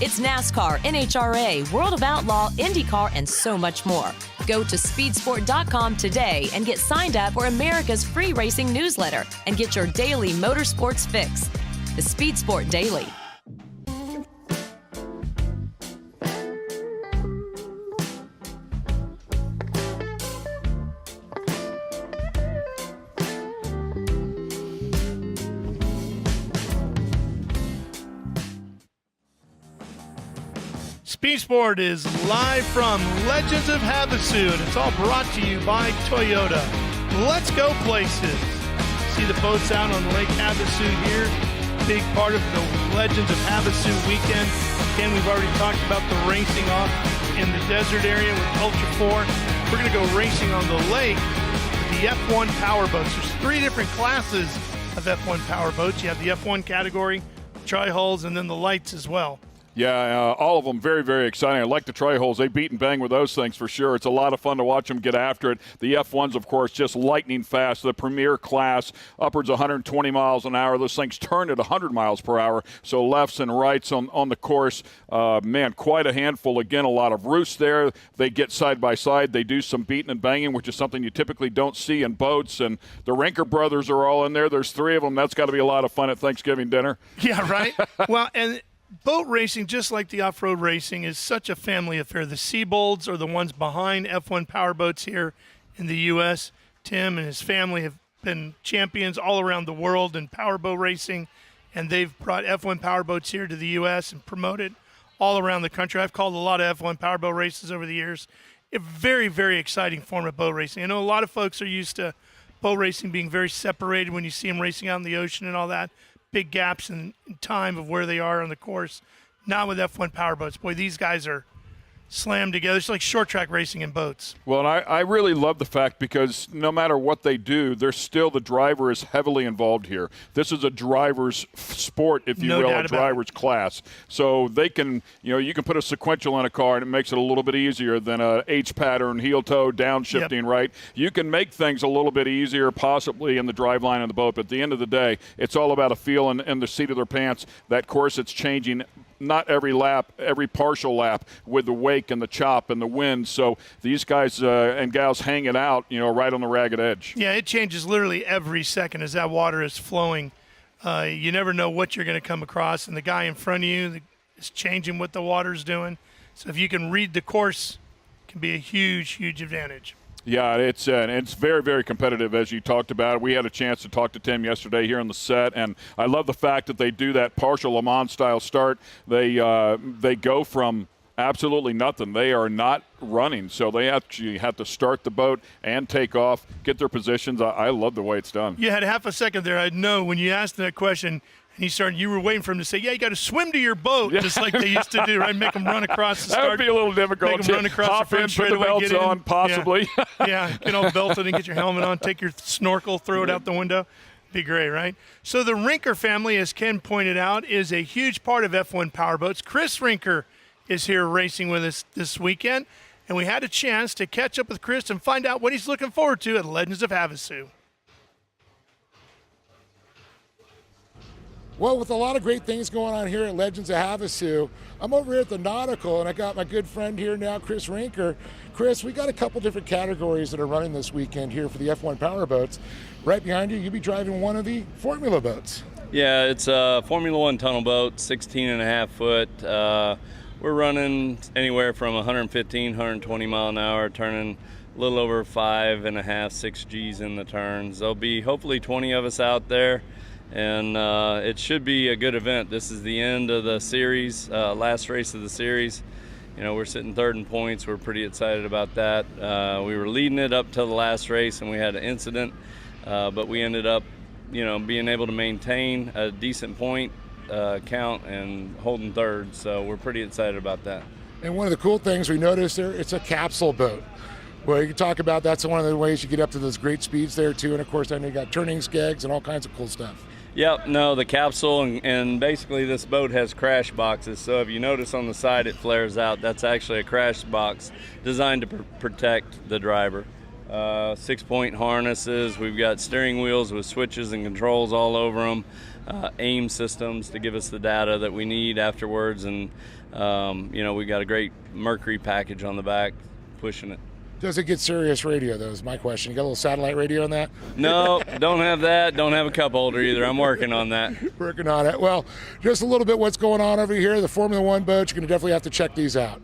It's NASCAR, NHRA, World of Outlaw, IndyCar, and so much more. Go to speedsport.com today and get signed up for America's free racing newsletter and get your daily motorsports fix. The Speed Sport Daily. Speed Sport is live from Legends of Havasu, and it's all brought to you by Toyota. Let's go places. See the boats out on Lake Havasu here. Big part of the Legends of Havasu weekend. Again, we've already talked about the racing off in the desert area with Ultra4. We're going to go racing on the lake with the F1 Powerboats. There's 3 different classes of F1 Powerboats. You have the F1 category, tri-hulls, and then the lights as well. Yeah, all of them very, very exciting. I like the tri-hulls. They beat and bang with those things for sure. It's a lot of fun to watch them get after it. The F1s, of course, just lightning fast. The premier class, upwards of 120 miles an hour. Those things turn at 100 miles per hour. So lefts and rights on the course. Man, quite a handful. Again, a lot of roosts there. They get side by side. They do some beating and banging, which is something you typically don't see in boats. And the Rinker brothers are all in there. There's 3 of them. That's got to be a lot of fun at Thanksgiving dinner. Yeah, right? Well, and boat racing, just like the off-road racing, is such a family affair. The Seabolds are the ones behind F1 Powerboats here in the U.S. Tim and his family have been champions all around the world in powerboat racing, and they've brought F1 Powerboats here to the U.S. and promoted all around the country. I've called a lot of F1 Powerboat races over the years. A very, very exciting form of boat racing. I know a lot of folks are used to boat racing being very separated when you see them racing out in the ocean and all that. Big gaps in time of where they are on the course. Not with F1 Powerboats. Boy, these guys are slammed together. It's like short track racing in boats. Well, and I really love the fact because no matter what they do, there's still the driver is heavily involved here. This is a driver's sport, if you will, a driver's class. So they can, you can put a sequential in a car and it makes it a little bit easier than a H pattern, heel toe, downshifting, right? You can make things a little bit easier possibly in the drive line of the boat. But at the end of the day, it's all about a feel in the seat of their pants. That course, it's changing not every lap, every partial lap with the wake and the chop and the wind. So these guys and gals hang it out, right on the ragged edge. Yeah, it changes literally every second as that water is flowing. You never know what you're going to come across, and the guy in front of you is changing what the water's doing. So if you can read the course, it can be a huge, huge advantage. Yeah, it's very, very competitive, as you talked about. We had a chance to talk to Tim yesterday here on the set, and I love the fact that they do that partial Le Mans-style start. They go from absolutely nothing. They are not running, so they actually have to start the boat and take off, get their positions. I love the way it's done. You had half a second there. I know when you asked that question, and you were waiting for him to say, yeah, you got to swim to your boat, just like they used to do, right? Make them run across the start. That would be a little difficult. Make them run across Hop the in, front put the belts on, possibly. Yeah, get all belted and get your helmet on, take your snorkel, throw it out the window. Be great, right? So the Rinker family, as Ken pointed out, is a huge part of F1 Powerboats. Chris Rinker is here racing with us this weekend, and we had a chance to catch up with Chris and find out what he's looking forward to at Legends of Havasu. Well, with a lot of great things going on here at Legends of Havasu, I'm over here at the Nautical, and I got my good friend here now, Chris Rinker. Chris, we got a couple different categories that are running this weekend here for the F1 Powerboats. Right behind you, you'll be driving one of the Formula boats. Yeah, it's a Formula One tunnel boat, 16.5 foot. We're running anywhere from 115, 120 mile an hour, turning a little over 5.5, 6 Gs in the turns. There'll be hopefully 20 of us out there, and it should be a good event. This is the end of the series, last race of the series. You know, we're sitting third in points. We're pretty excited about that. We were leading it up till the last race, and we had an incident, but we ended up, you know, being able to maintain a decent point count and holding third. So we're pretty excited about that. And one of the cool things we noticed there, it's a capsule boat. Well, you can talk about that's one of the ways you get up to those great speeds there too. And of course, then you got turning skegs and all kinds of cool stuff. Yep, no, the capsule, and basically this boat has crash boxes. So if you notice on the side it flares out, that's actually a crash box designed to protect the driver. 6-point harnesses, we've got steering wheels with switches and controls all over them, aim systems to give us the data that we need afterwards, and you know, we got a great Mercury package on the back pushing it. Does it get Sirius radio, though, is my question. You got a little satellite radio on that? No, don't have that. Don't have a cup holder either. I'm working on that. Working on it. Well, just a little bit what's going on over here. The Formula One boats, you're going to definitely have to check these out.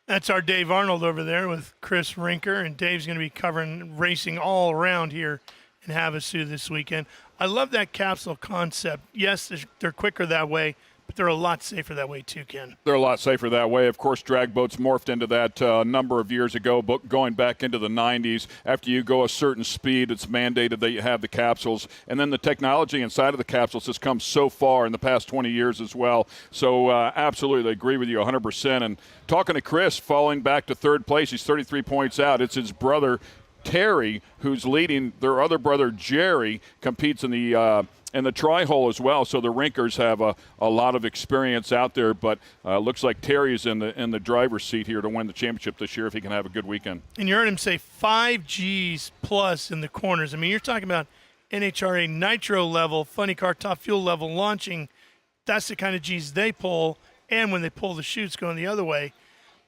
That's our Dave Arnold over there with Chris Rinker, and Dave's going to be covering racing all around here in Havasu this weekend. I love that capsule concept. Yes, they're quicker that way, but they're a lot safer that way too, Ken. They're a lot safer that way. Of course, drag boats morphed into that a number of years ago, but going back into the 90s. After you go a certain speed, it's mandated that you have the capsules. And then the technology inside of the capsules has come so far in the past 20 years as well. So absolutely, I agree with you 100%. And talking to Chris, falling back to third place, he's 33 points out. It's his brother, Terry, who's leading. Their other brother, Jerry, competes in the tri-hole as well, so the Rinkers have a lot of experience out there, but looks like Terry's in the driver's seat here to win the championship this year if he can have a good weekend. And you heard him say 5 Gs plus in the corners. I mean, you're talking about NHRA nitro level, funny car top fuel level launching. That's the kind of Gs they pull, and when they pull the chutes going the other way.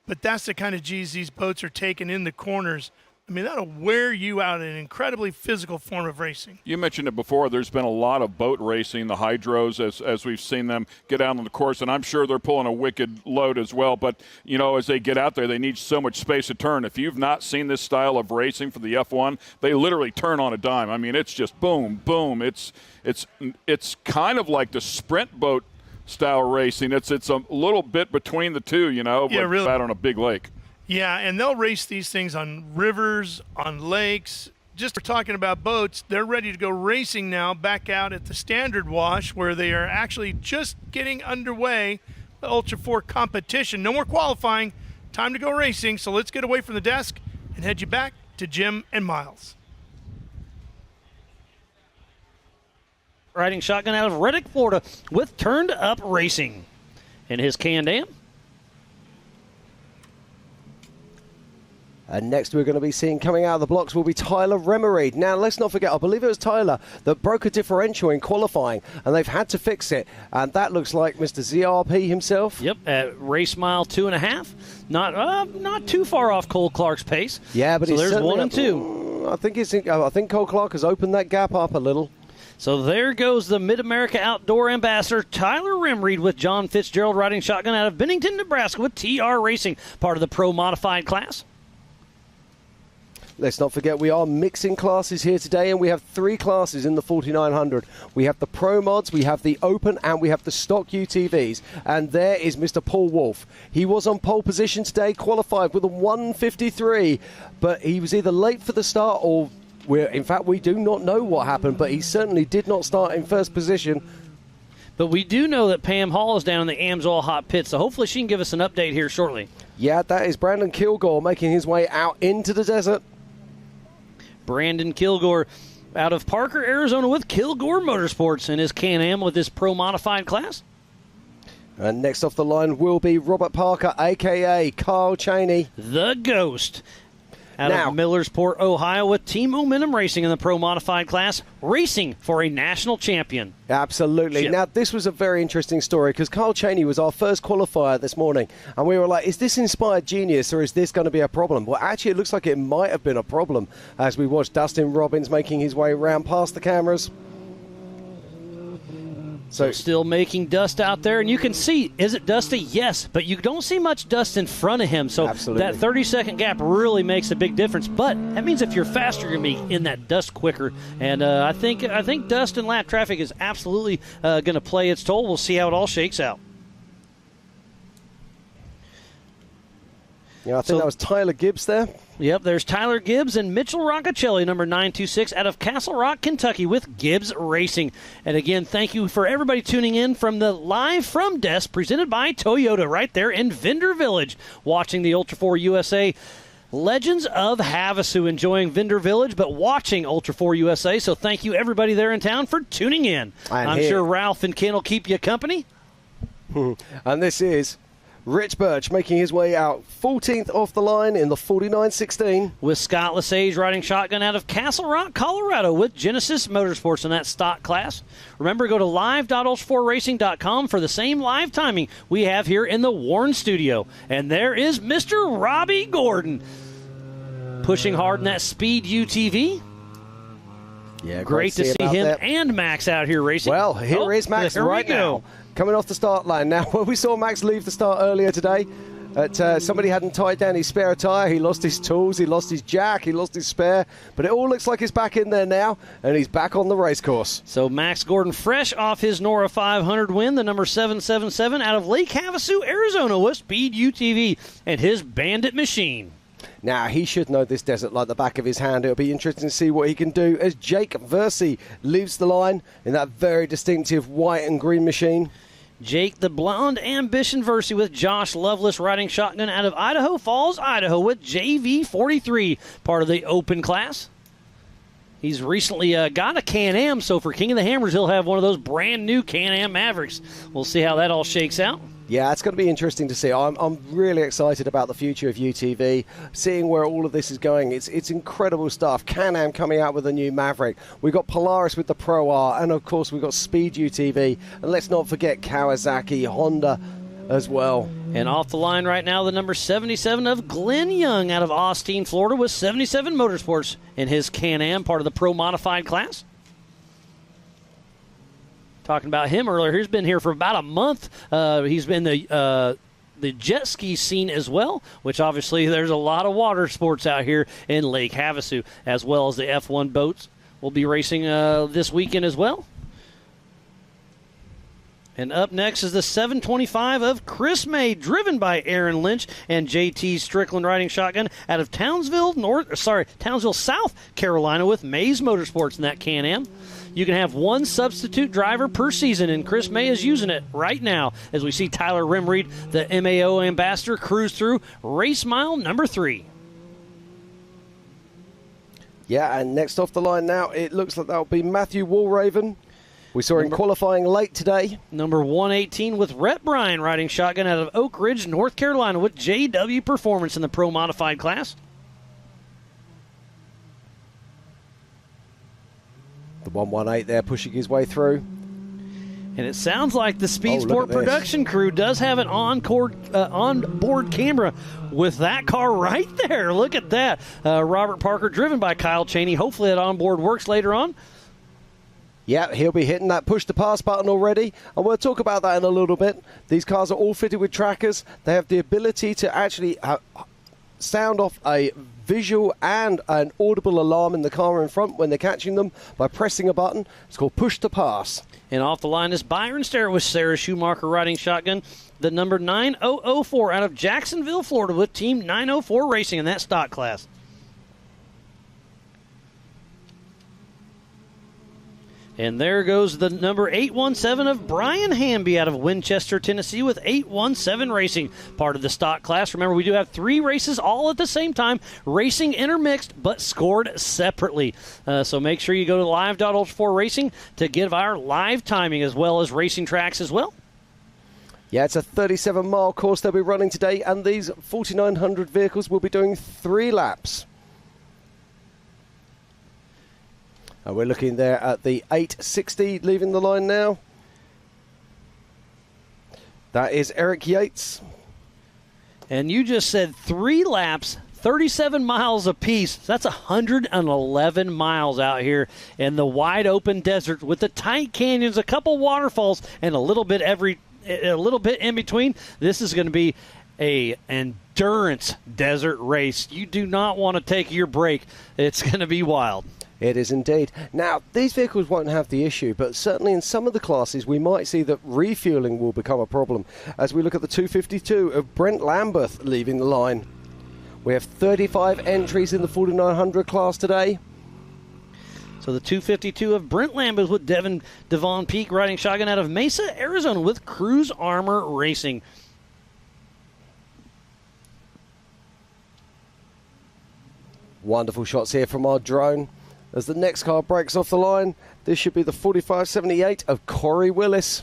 But that's the kind of Gs these boats are taking in the corners. I mean, that'll wear you out in an incredibly physical form of racing. You mentioned it before. There's been a lot of boat racing, the hydros, as we've seen them get out on the course, and I'm sure they're pulling a wicked load as well. But, you know, as they get out there, they need so much space to turn. If you've not seen this style of racing for the F1, they literally turn on a dime. I mean, it's just boom, boom. It's kind of like the sprint boat style racing. It's a little bit between the two, you know, yeah, but really. out on a big lake. Yeah, and they'll race these things on rivers, on lakes. Just for talking about boats, they're ready to go racing now back out at the Standard Wash, where they are actually just getting underway, the Ultra4 competition. No more qualifying, time to go racing. So let's get away from the desk and head you back to Jim and Miles. Riding shotgun out of Reddick, Florida with Turned Up Racing. In his Can-Am. And next we're going to be seeing coming out of the blocks will be Tyler Remery. Now, let's not forget, I believe it was Tyler that broke a differential in qualifying, and they've had to fix it. And that looks like Mr. ZRP himself. Yep, at race mile 2.5. Not too far off Cole Clark's pace. Yeah, but so he's there's 1 and 2. I think Cole Clark has opened that gap up a little. So there goes the Mid-America Outdoor Ambassador, Tyler Rimreed, with John Fitzgerald riding shotgun out of Bennington, Nebraska with TR Racing, part of the Pro Modified class. Let's not forget we are mixing classes here today, and we have 3 classes in the 4900. We have the Pro Mods, we have the Open, and we have the Stock UTVs. And there is Mr. Paul Wolf. He was on pole position today, qualified with a 1:53, but he was either late for the start or, in fact, we do not know what happened, but he certainly did not start in first position. But we do know that Pam Hall is down in the Amsoil Hot Pit, so hopefully she can give us an update here shortly. Yeah, that is Brandon Kilgore making his way out into the desert. Brandon Kilgore out of Parker, Arizona with Kilgore Motorsports in his Can-Am with his Pro Modified class. And next off the line will be Robert Parker, a.k.a. Kyle Cheney. The Ghost. Out of Millersport, Ohio with Team Momentum Racing in the Pro Modified class, racing for a national champion. Absolutely. Now, this was a very interesting story because Kyle Cheney was our first qualifier this morning. And we were like, is this inspired genius or is this going to be a problem? Well, actually, it looks like it might have been a problem as we watched Dustin Robbins making his way around past the cameras. So still making dust out there, and you can see, is it dusty? Yes, but you don't see much dust in front of him. So that 30-second gap really makes a big difference. But that means if you're faster, you're going to be in that dust quicker. And I think dust and lap traffic is absolutely going to play its toll. We'll see how it all shakes out. Yeah, I think that was Tyler Gibbs there. Yep, there's Tyler Gibbs and Mitchell Roccacelli, number 926, out of Castle Rock, Kentucky, with Gibbs Racing. And again, thank you for everybody tuning in from the Live from Desk, presented by Toyota, right there in Vendor Village, watching the Ultra4 USA Legends of Havasu, enjoying Vendor Village, but watching Ultra4 USA. So thank you, everybody there in town, for tuning in. I'm sure Ralph and Ken will keep you company. And this is Rich Birch making his way out 14th off the line in the 49-16. With Scott Lesage riding shotgun out of Castle Rock, Colorado with Genesis Motorsports in that stock class. Remember, go to live.ultra4racing.com for the same live timing we have here in the Warren studio. And there is Mr. Robbie Gordon pushing hard in that Speed UTV. Yeah, great to see him that. And Max out here racing. Well, here is Max right now, coming off the start line. Now, when we saw Max leave the start earlier today, somebody hadn't tied down his spare tyre. He lost his tools, he lost his jack, he lost his spare. But it all looks like he's back in there now, and he's back on the race course. So Max Gordon, fresh off his Nora 500 win, the number 777 out of Lake Havasu, Arizona, with Speed UTV and his Bandit machine. Now, he should know this desert like the back of his hand. It'll be interesting to see what he can do as Jake Versey leaves the line in that very distinctive white and green machine. Jake the Blonde Ambition Versey with Josh Lovelace riding shotgun out of Idaho Falls, Idaho with JV43, part of the open class. He's recently got a Can-Am, so for King of the Hammers, he'll have one of those brand new Can-Am Mavericks. We'll see how that all shakes out. Yeah, it's going to be interesting to see. I'm really excited about the future of UTV, seeing where all of this is going. It's incredible stuff. Can-Am coming out with a new Maverick. We've got Polaris with the Pro R, and of course we've got Speed UTV. And let's not forget Kawasaki, Honda as well. And off the line right now, the number 77 of Glenn Young out of Austin, Florida, with 77 Motorsports in his Can-Am, part of the Pro Modified class. Talking about him earlier, he's been here for about a month. He's been the jet ski scene as well, which obviously there's a lot of water sports out here in Lake Havasu, as well as the F1 boats will be racing this weekend as well. And up next is the 725 of Chris May, driven by Aaron Lynch and JT Strickland riding shotgun out of Townsville, South Carolina with Mays Motorsports in that Can-Am. You can have one substitute driver per season, and Chris May is using it right now as we see Tyler Rimreed, the MAO ambassador, cruise through race mile number 3. Yeah, and next off the line now, it looks like that'll be Matthew Walraven. We saw him qualifying late today. Number 118 with Rhett Bryan riding shotgun out of Oak Ridge, North Carolina with JW Performance in the Pro Modified class. The 118 there pushing his way through. And it sounds like the Speed Sport production crew does have an on-board camera with that car right there. Look at that. Robert Parker, driven by Kyle Cheney. Hopefully that onboard works later on. Yeah, he'll be hitting that push-to-pass button already, and we'll talk about that in a little bit. These cars are all fitted with trackers. They have the ability to actually sound off a visual and an audible alarm in the car in front when they're catching them by pressing a button. It's called push-to-pass. And off the line is Byron Starrett with Sarah Schumacher riding shotgun. The number 9004 out of Jacksonville, Florida with Team 904 Racing in that stock class. And there goes the number 817 of Brian Hamby out of Winchester, Tennessee with 817 Racing, part of the stock class. Remember, we do have 3 races all at the same time, racing intermixed but scored separately. So make sure you go to live.ultra4 Racing to give our live timing as well as racing tracks as well. Yeah, it's a 37-mile course they'll be running today, and these 4,900 vehicles will be doing 3 laps. And we're looking there at the 860 leaving the line now. That is Eric Yates. And you just said 3 laps, 37 miles apiece. That's 111 miles out here in the wide open desert with the tight canyons, a couple waterfalls, and a little bit in between. This is going to be an endurance desert race. You do not want to take your break. It's going to be wild. It is indeed. Now, these vehicles won't have the issue, but certainly in some of the classes we might see that refueling will become a problem as we look at the 252 of Brent Lambeth leaving the line. We have 35 entries in the 4,900 class today. So the 252 of Brent Lambeth with Devon Peak riding shotgun out of Mesa, Arizona with Cruise Armor Racing. Wonderful shots here from our drone. As the next car breaks off the line, this should be the 4578 of Corey Willis.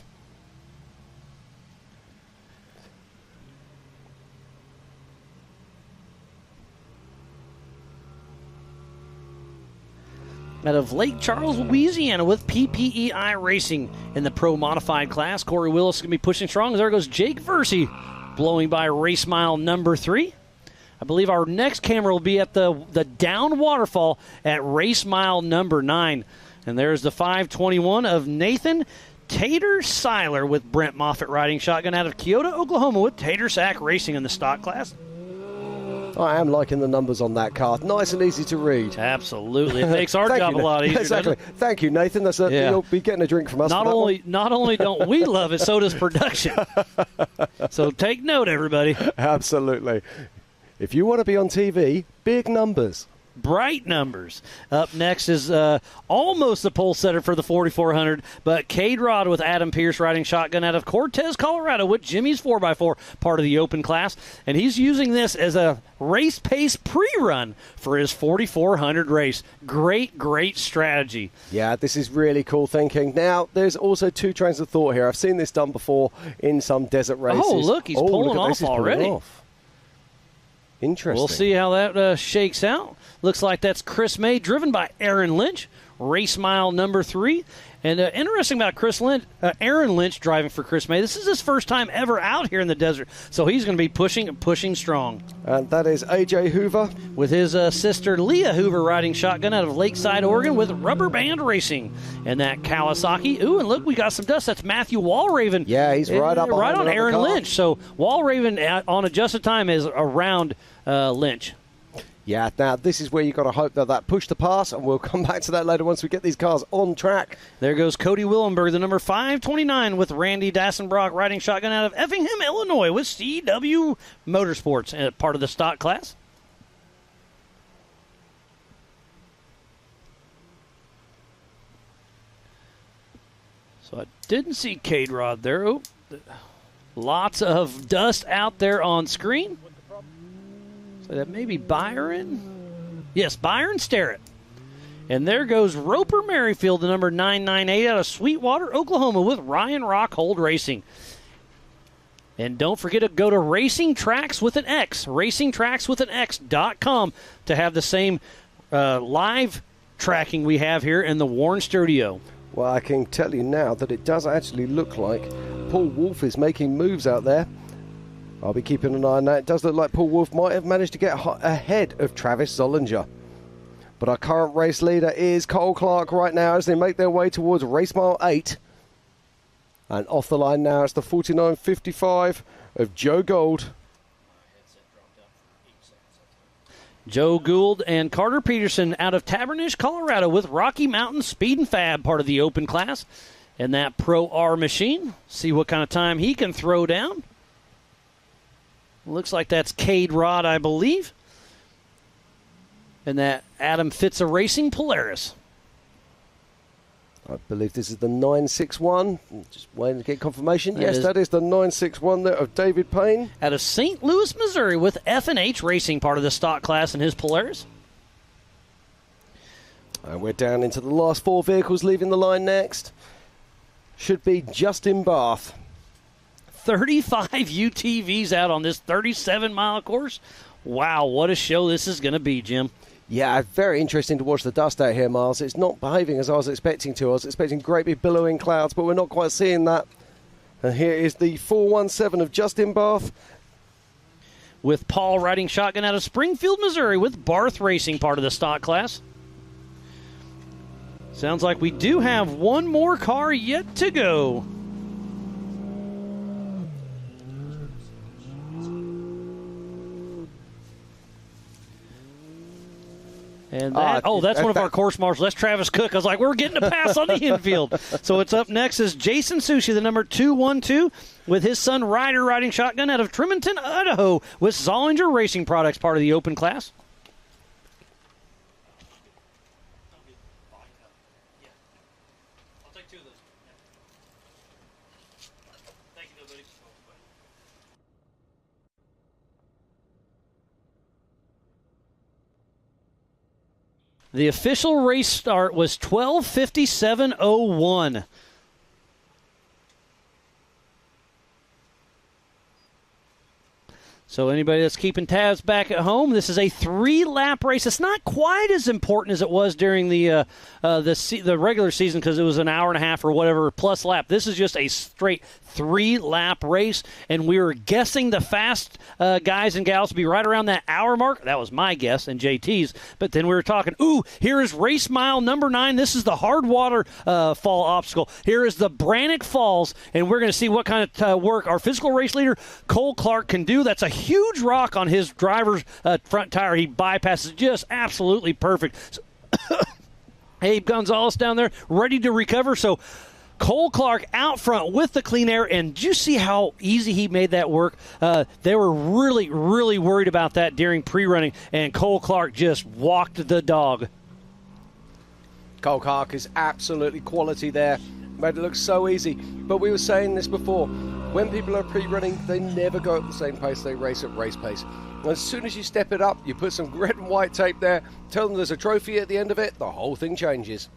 Out of Lake Charles, Louisiana with PPEI Racing in the Pro Modified class. Corey Willis is going to be pushing strong. There goes Jake Versey blowing by race mile number 3. I believe our next camera will be at the down waterfall at race mile number 9. And there's the 521 of Nathan Tater Seiler with Brent Moffitt riding shotgun out of Kyoto, Oklahoma with Tater Sack Racing in the stock class. I am liking the numbers on that car. Nice and easy to read. Absolutely. It makes our job a lot easier. Exactly. Thank you, Nathan. You'll be getting a drink from us. Not only don't we love it, so does production. So take note, everybody. Absolutely. If you want to be on TV, big numbers. Bright numbers. Up next is almost the pole setter for the 4,400, but Cade Rod with Adam Pierce riding shotgun out of Cortez, Colorado with Jimmy's 4x4, part of the open class. And he's using this as a race pace pre-run for his 4,400 race. Great strategy. Yeah, this is really cool thinking. Now, there's also 2 trains of thought here. I've seen this done before in some desert races. Oh, look, he's pulling off already. Interesting. We'll see how that shakes out. Looks like that's Chris May, driven by Aaron Lynch, race mile number 3. And interesting about Aaron Lynch driving for Chris May. This is his first time ever out here in the desert, so he's going to be pushing strong. And that is AJ Hoover with his sister Leah Hoover riding shotgun out of Lakeside, Oregon with Rubber Band Racing. And that Kawasaki. Ooh, and look, we got some dust. That's Matthew Walraven. Yeah, he's right up on Aaron Lynch. So Walraven on adjusted time is around Lynch. Yeah, now this is where you've got to hope that push to pass, and we'll come back to that later once we get these cars on track. There goes Cody Willenberg, the number 529, with Randy Dassenbrock riding shotgun out of Effingham, Illinois, with CW Motorsports, part of the stock class. So I didn't see Cade Rod there. Oh, lots of dust out there on screen. So that may be Byron. Yes, Byron Starrett. And there goes Roper Merrifield, the number 998 out of Sweetwater, Oklahoma, with Ryan Rockhold Racing. And don't forget to go to Racing Tracks with an X, racingtrackswithanx.com to have the same live tracking we have here in the Warren Studio. Well, I can tell you now that it does actually look like Paul Wolf is making moves out there. I'll be keeping an eye on that. It does look like Paul Wolf might have managed to get ahead of Travis Zollinger. But our current race leader is Cole Clark right now as they make their way towards race mile 8. And off the line now, it's the 49.55 of Joe Gould. Joe Gould and Carter Peterson out of Tabernish, Colorado, with Rocky Mountain Speed and Fab, part of the open class. And that Pro R machine. See what kind of time he can throw down. Looks like that's Cade Rod, I believe. And that Adam Fitza Racing Polaris. I believe this is the 961. Just waiting to get confirmation. Yes, is- that is the 961 there of David Payne. Out of St. Louis, Missouri, with F&H Racing, part of the stock class in his Polaris. And we're down into the last 4 vehicles leaving the line next. Should be Justin Bath. 35 UTVs out on this 37-mile course. Wow, what a show this is going to be, Jim. Yeah, very interesting to watch the dust out here, Miles. It's not behaving as I was expecting to. I was expecting great big billowing clouds, but we're not quite seeing that. And here is the 417 of Justin Bath. With Paul riding shotgun out of Springfield, Missouri, with Barth Racing, part of the stock class. Sounds like we do have one more car yet to go. And that's one of our course marshals. That's Travis Cook. I was like, we're getting a pass on the infield. So it's up next is Jason Sushi, the number 212, with his son Ryder riding shotgun out of Tremonton, Idaho, with Zollinger Racing Products, part of the open class. The official race start was 12:57:01. So anybody that's keeping tabs back at home, this is a 3-lap race. It's not quite as important as it was during the regular season because it was an hour and a half or whatever plus lap. This is just a straight 3-lap race, and we were guessing the fast guys and gals to be right around that hour mark. That was my guess and JT's. But then we were talking, here is race mile number 9. This is the hard water fall obstacle. Here is the Brannock Falls, and we're going to see what kind of work our physical race leader, Cole Clark, can do. That's a huge rock on his driver's front tire. He bypasses just absolutely perfect. So, Abe Gonzalez down there ready to recover. So Cole Clark out front with the clean air, and did you see how easy he made that work? They were really, really worried about that during pre-running, and Cole Clark just walked the dog. Cole Clark is absolutely quality there. Made it look so easy. But we were saying this before. When people are pre-running, they never go at the same pace. They race at race pace. As soon as you step it up, you put some red and white tape there, tell them there's a trophy at the end of it, the whole thing changes.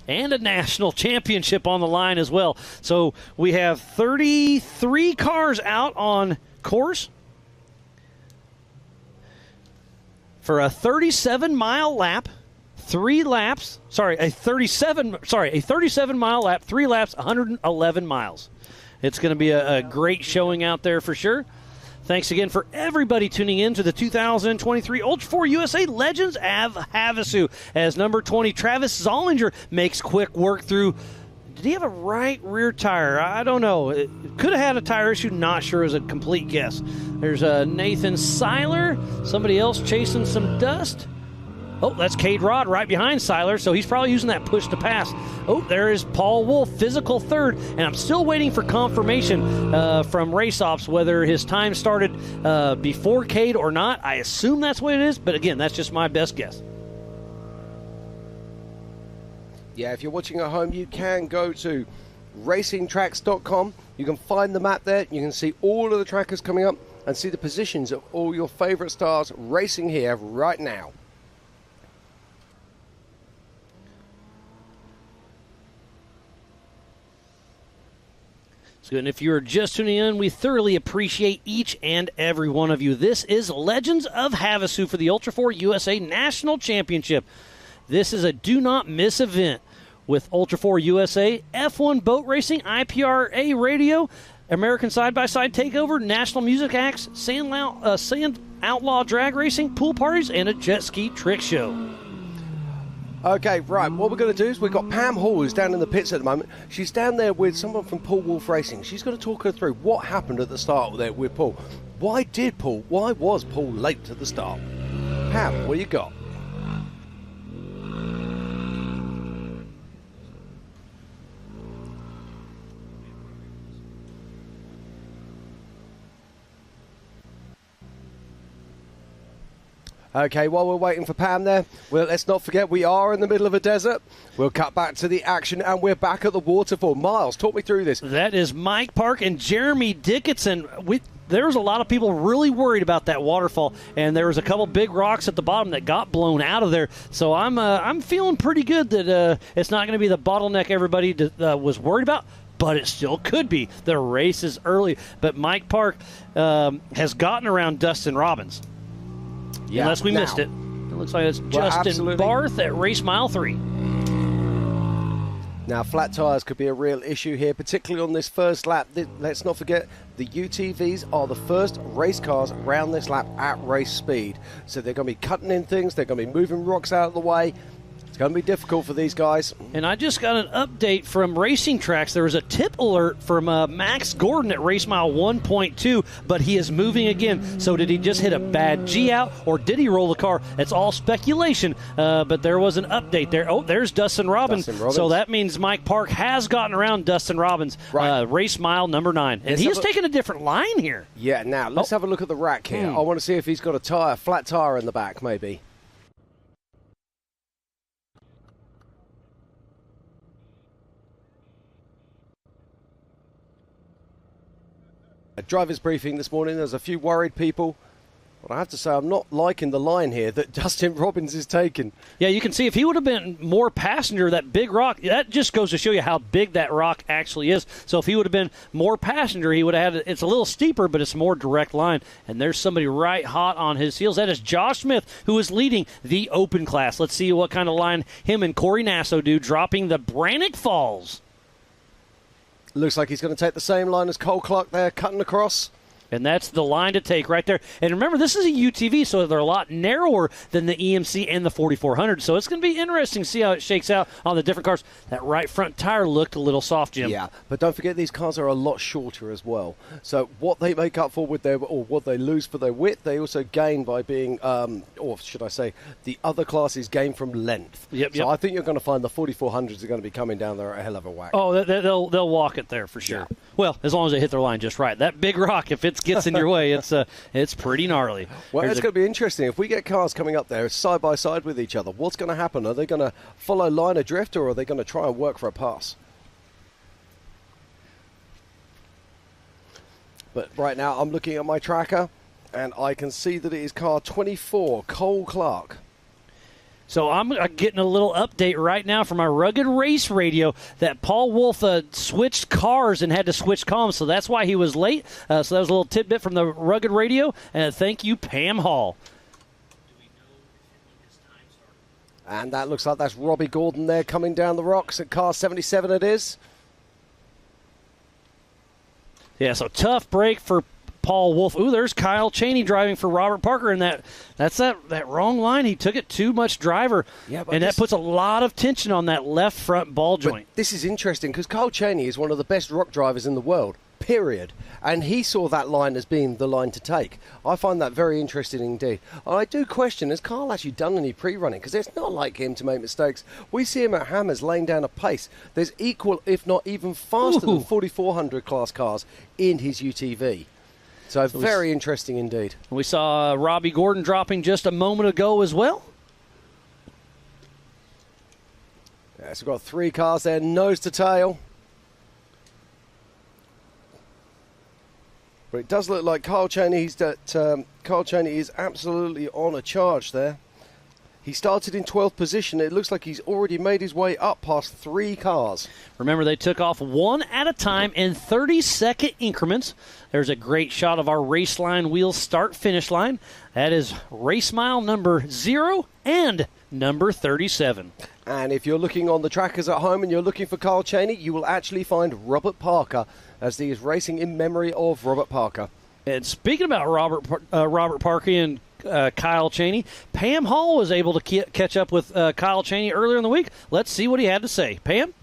And a national championship on the line as well. So we have 33 cars out on course for a 37-mile lap. A 37-mile lap, 3 laps, 111 miles. It's going to be a great showing out there for sure. Thanks again for everybody tuning in to the 2023 Ultra4 USA Legends of HAVASU as number 20, Travis Zollinger, makes quick work through. Did he have a right rear tire? I don't know. It could have had a tire issue. Not sure. Is a complete guess. There's Nathan Seiler. Somebody else chasing some dust. Oh, that's Cade Rod right behind Seiler, so he's probably using that push to pass. Oh, there is Paul Wolf, physical third, and I'm still waiting for confirmation from Race Ops whether his time started before Cade or not. I assume that's what it is, but again, that's just my best guess. Yeah, if you're watching at home, you can go to racingtracks.com. You can find the map there. You can see all of the trackers coming up and see the positions of all your favorite stars racing here right now. And if you're just tuning in, we thoroughly appreciate each and every one of you. This is Legends of Havasu for the Ultra4 USA National Championship. This is a do-not-miss event with Ultra4 USA, F1 Boat Racing, IPRA Radio, American Side-by-Side Takeover, National Music Acts, Sand Outlaw Drag Racing, pool parties, and a jet ski trick show. Okay, right, what we're going to do is we've got Pam Hall, who's down in the pits at the moment. She's down there with someone from Paul Wolf Racing. She's going to talk her through what happened at the start there with Paul. Why was Paul late to the start? Pam, what you got? Okay, while we're waiting for Pam there, well, let's not forget we are in the middle of a desert. We'll cut back to the action, and we're back at the waterfall. Miles, talk me through this. That is Mike Park and Jeremy Dickinson. There's a lot of people really worried about that waterfall, and there was a couple big rocks at the bottom that got blown out of there. So I'm feeling pretty good that it's not going to be the bottleneck everybody was worried about, but it still could be. The race is early, but Mike Park has gotten around Dustin Robbins. Yeah, unless we missed it. It looks like it's Justin absolutely. Barth at race mile 3. Now, flat tyres could be a real issue here, particularly on this first lap. Let's not forget, the UTVs are the first race cars around this lap at race speed. So they're going to be cutting in things, they're going to be moving rocks out of the way. It's going to be difficult for these guys. And I just got an update from Racing Tracks. There was a tip alert from Max Gordon at race mile 1.2, but he is moving again. So did he just hit a bad G out, or did he roll the car? It's all speculation, but there was an update there. Oh, there's Dustin Robbins. So that means Mike Park has gotten around Dustin Robbins, race mile number 9. And he is taking a different line here. Yeah, now let's have a look at the rack here. I want to see if he's got a flat tyre in the back, maybe. A driver's briefing this morning, there's a few worried people. But I have to say, I'm not liking the line here that Dustin Robbins is taking. Yeah, you can see if he would have been more passenger, that big rock, that just goes to show you how big that rock actually is. So if he would have been more passenger, he would have had, it's a little steeper, but it's a more direct line. And there's somebody right hot on his heels. That is Josh Smith, who is leading the open class. Let's see what kind of line him and Corey Nasso do, dropping the Brannock Falls. Looks like he's going to take the same line as Cole Clark there, cutting across. And that's the line to take right there. And remember, this is a UTV, so they're a lot narrower than the EMC and the 4400. So it's going to be interesting to see how it shakes out on the different cars. That right front tire looked a little soft, Jim. Yeah, but don't forget these cars are a lot shorter as well. So what they make up for with their, or what they lose for their width, they also gain by being, or should I say, the other classes gain from length. So I think you're going to find the 4400s are going to be coming down there a hell of a whack. Oh, they'll walk it there for sure. Yeah. Well, as long as they hit their line just right. That big rock, if it gets in your way, it's pretty gnarly. Well, it's going to be interesting. If we get cars coming up there side by side with each other, what's going to happen? Are they going to follow line of drift, or are they going to try and work for a pass? But right now, I'm looking at my tracker, and I can see that it is car 24, Cole Clark. So I'm getting a little update right now from my Rugged Race Radio that Paul Wolf switched cars and had to switch columns, so that's why he was late. So that was a little tidbit from the Rugged Radio, and thank you, Pam Hall. And that looks like that's Robbie Gordon there coming down the rocks at car 77 it is. Yeah, so tough break for Paul Wolf. Ooh, there's Kyle Chaney driving for Robert Parker, and that's that wrong line. He took it too much driver, and that puts a lot of tension on that left front ball joint. But this is interesting because Kyle Chaney is one of the best rock drivers in the world, period. And he saw that line as being the line to take. I find that very interesting indeed. I do question, has Kyle actually done any pre-running? Because it's not like him to make mistakes. We see him at Hammers laying down a pace. There's equal, if not even faster than 4400 class cars in his UTV. So very interesting indeed. We saw Robbie Gordon dropping just a moment ago as well. Yeah, so we've got 3 cars there, nose to tail. But it does look like Kyle Chaney is absolutely on a charge there. He started in 12th position. It looks like he's already made his way up past 3 cars. Remember, they took off one at a time in 30-second increments. There's a great shot of our race line wheel start-finish line. That is race mile number 0 and number 37. And if you're looking on the trackers at home and you're looking for Kyle Chaney, you will actually find Robert Parker, as he is racing in memory of Robert Parker. And speaking about Robert Parker and Kyle Chaney, Pam Hall was able to catch up with Kyle Chaney earlier in the week. Let's see what he had to say. Pam?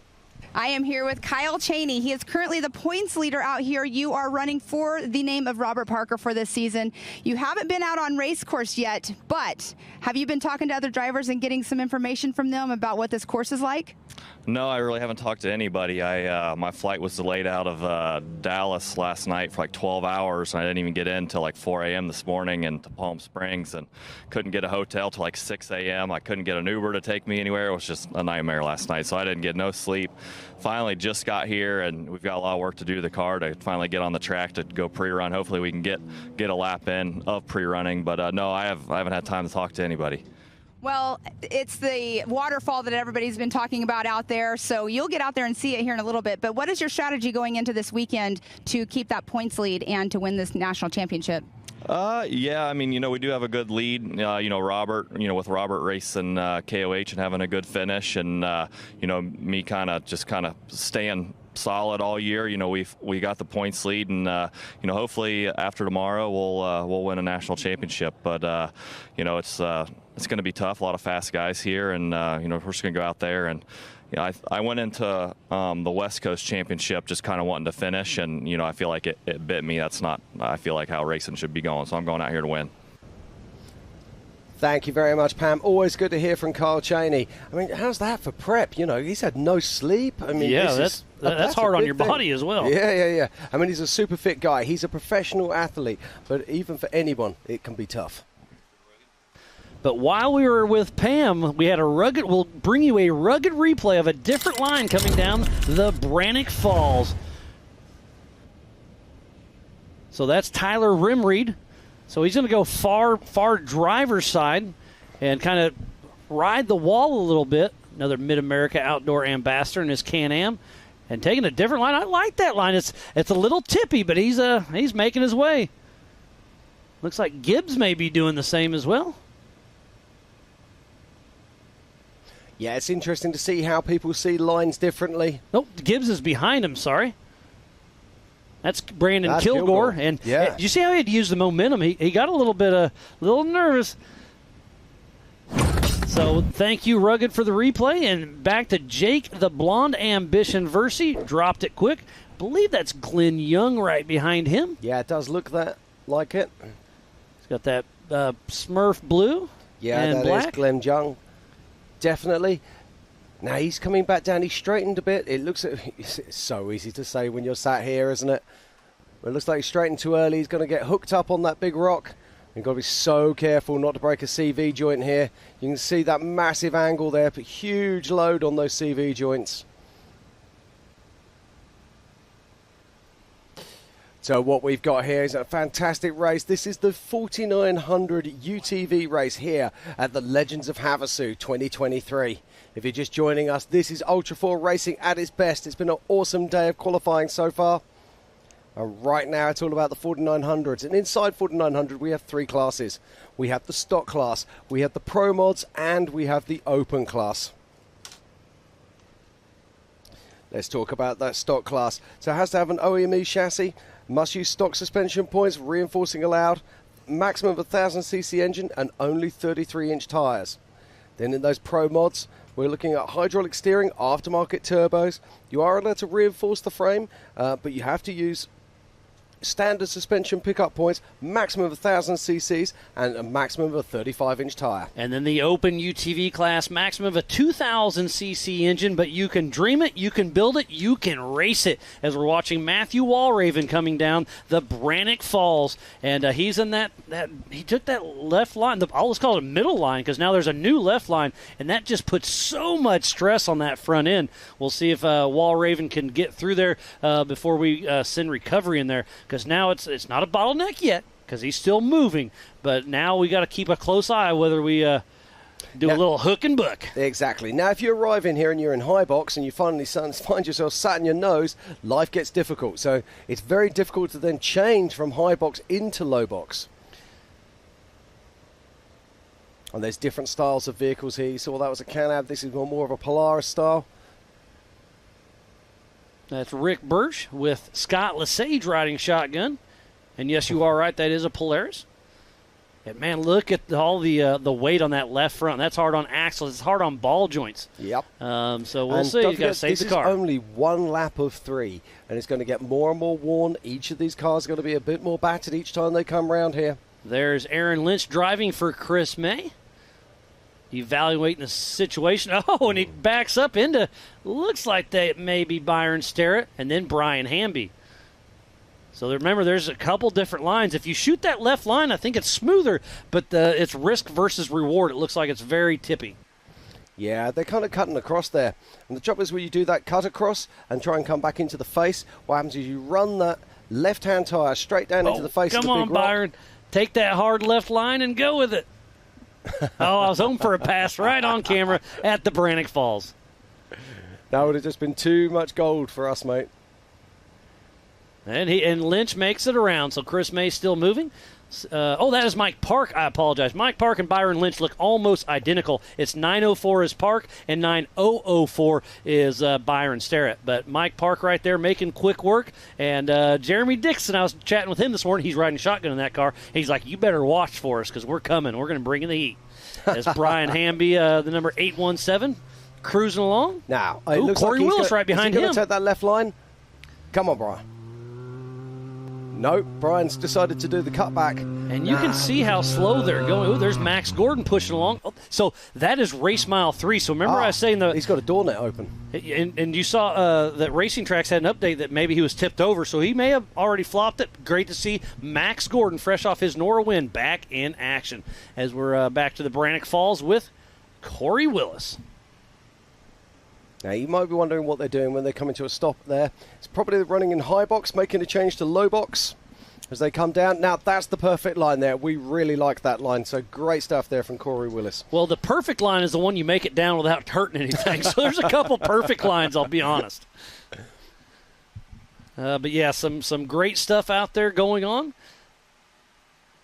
I am here with Kyle Cheney. He is currently the points leader out here. You are running for the name of Robert Parker for this season. You haven't been out on race course yet, but have you been talking to other drivers and getting some information from them about what this course is like? No, I really haven't talked to anybody. My flight was delayed out of Dallas last night for like 12 hours. And I didn't even get in until like 4 a.m. this morning into Palm Springs, and couldn't get a hotel till like 6 a.m. I couldn't get an Uber to take me anywhere. It was just a nightmare last night, so I didn't get no sleep. Finally just got here, and we've got a lot of work to do to the car to finally get on the track to go pre-run. Hopefully we can get a lap in of pre-running, but no, I haven't had time to talk to anybody. Well, it's the waterfall that everybody's been talking about out there, so you'll get out there and see it here in a little bit. But what is your strategy going into this weekend to keep that points lead and to win this national championship? Yeah, I mean, we do have a good lead. Robert, with Robert racing KOH and having a good finish, and me kind of staying solid all year. We got the points lead, and hopefully after tomorrow we'll win a national championship. But it's going to be tough. A lot of fast guys here, and we're just going to go out there and. I went into the West Coast Championship just kind of wanting to finish, and I feel like it bit me. That's not, I feel like, how racing should be going. So I'm going out here to win. Thank you very much, Pam. Always good to hear from Kyle Cheney. I mean, how's that for prep? He's had no sleep. I mean, yeah, that's hard on your body as well. Yeah. I mean, he's a super fit guy. He's a professional athlete, but even for anyone, it can be tough. But while we were with Pam, we had we'll bring you a rugged replay of a different line coming down the Brannock Falls. So that's Tyler Rimreed. So he's going to go far driver's side and kind of ride the wall a little bit. Another Mid-America Outdoor Ambassador in his Can-Am. And taking a different line. I like that line. It's a little tippy, but he's making his way. Looks like Gibbs may be doing the same as well. Yeah, it's interesting to see how people see lines differently. Nope, Gibbs is behind him, sorry. That's Brandon Kilgore. And yeah. You see how he had to use the momentum? He got a little nervous. So thank you, Rugged, for the replay. And back to Jake, the Blonde Ambition Versi. Dropped it quick. I believe that's Glenn Young right behind him. Yeah, it does look like it. He's got that Smurf blue and that black. Is Glenn Young. Definitely. Now he's coming back down. He's straightened a bit. It's so easy to say when you're sat here, isn't it? But it looks like he's straightened too early. He's going to get hooked up on that big rock. You've got to be so careful not to break a CV joint here. You can see that massive angle there, but huge load on those CV joints. So what we've got here is a fantastic race. This is the 4900 UTV race here at the Legends of Havasu 2023. If you're just joining us, this is Ultra4 Racing at its best. It's been an awesome day of qualifying so far. And right now it's all about the 4900s. And inside 4900 we have three classes. We have the stock class, we have the pro mods, and we have the open class. Let's talk about that stock class. So it has to have an OEME chassis. Must use stock suspension points, reinforcing allowed, maximum of 1000cc engine, and only 33-inch tyres. Then in those pro mods, we're looking at hydraulic steering, aftermarket turbos. You are allowed to reinforce the frame, but you have to use standard suspension pickup points, maximum of 1000 cc's, and a maximum of a 35-inch tyre. And then the open UTV class, maximum of a 2000 cc engine, but you can dream it, you can build it, you can race it. As we're watching Matthew Walraven coming down the Brannock Falls, and he's in that he took that left line, I'll just call it a middle line, because now there's a new left line, and that just puts so much stress on that front end. We'll see if Walraven can get through there before we send recovery in there, because now it's not a bottleneck yet, because he's still moving. But now we got to keep a close eye whether we do a little hook and book. Exactly. Now, if you arrive in here and you're in high box and you finally find yourself sat in your nose, life gets difficult. So it's very difficult to then change from high box into low box. And there's different styles of vehicles here. You saw that was a Can-Am. This is more of a Polaris style. That's Rick Birch with Scott Lesage riding shotgun. And yes, you are right, that is a Polaris. And, man, look at all the weight on that left front. That's hard on axles. It's hard on ball joints. Yep. So we'll see. You've got to save the car. This is only one lap of 3, and it's going to get more and more worn. Each of these cars is going to be a bit more battered each time they come around here. There's Aaron Lynch driving for Chris May. Evaluating the situation. Oh, and he backs up into, looks like they may be Byron Starrett, and then Brian Hamby. So remember, there's a couple different lines. If you shoot that left line, I think it's smoother, but it's risk versus reward. It looks like it's very tippy. Yeah, they're kind of cutting across there. And the trouble is when you do that cut across and try and come back into the face, what happens is you run that left-hand tire straight down into the face of the big rock. Come on, Byron. Take that hard left line and go with it. Oh, I was hoping for a pass right on camera at the Brannock Falls. That would have just been too much gold for us, mate. And Lynch makes it around, so Chris May's still moving. That is Mike Park. I apologize. Mike Park and Byron Lynch look almost identical. It's 904 is Park and 9004 is Byron Starrett. But Mike Park right there making quick work. And Jeremy Dixon, I was chatting with him this morning. He's riding shotgun in that car. He's like, you better watch for us because we're coming. We're going to bring in the heat. As Brian Hamby, the number 817, cruising along. Now, it looks Corey like Willis right behind him. him. Going to take that left line? Come on, Brian. No, Brian's decided to do the cutback. And you can see how slow they're going. Oh, there's Max Gordon pushing along. So that is race mile 3. So remember I was saying he's got a door net open. And you saw that Racing Tracks had an update that maybe he was tipped over, so he may have already flopped it. Great to see Max Gordon, fresh off his Nora win, back in action as we're back to the Brannock Falls with Corey Willis. Now, you might be wondering what they're doing when they come into a stop there. It's probably running in high box, making a change to low box as they come down. Now, that's the perfect line there. We really like that line, so great stuff there from Corey Willis. Well, the perfect line is the one you make it down without hurting anything. So there's a couple perfect lines, I'll be honest. But, yeah, some great stuff out there going on.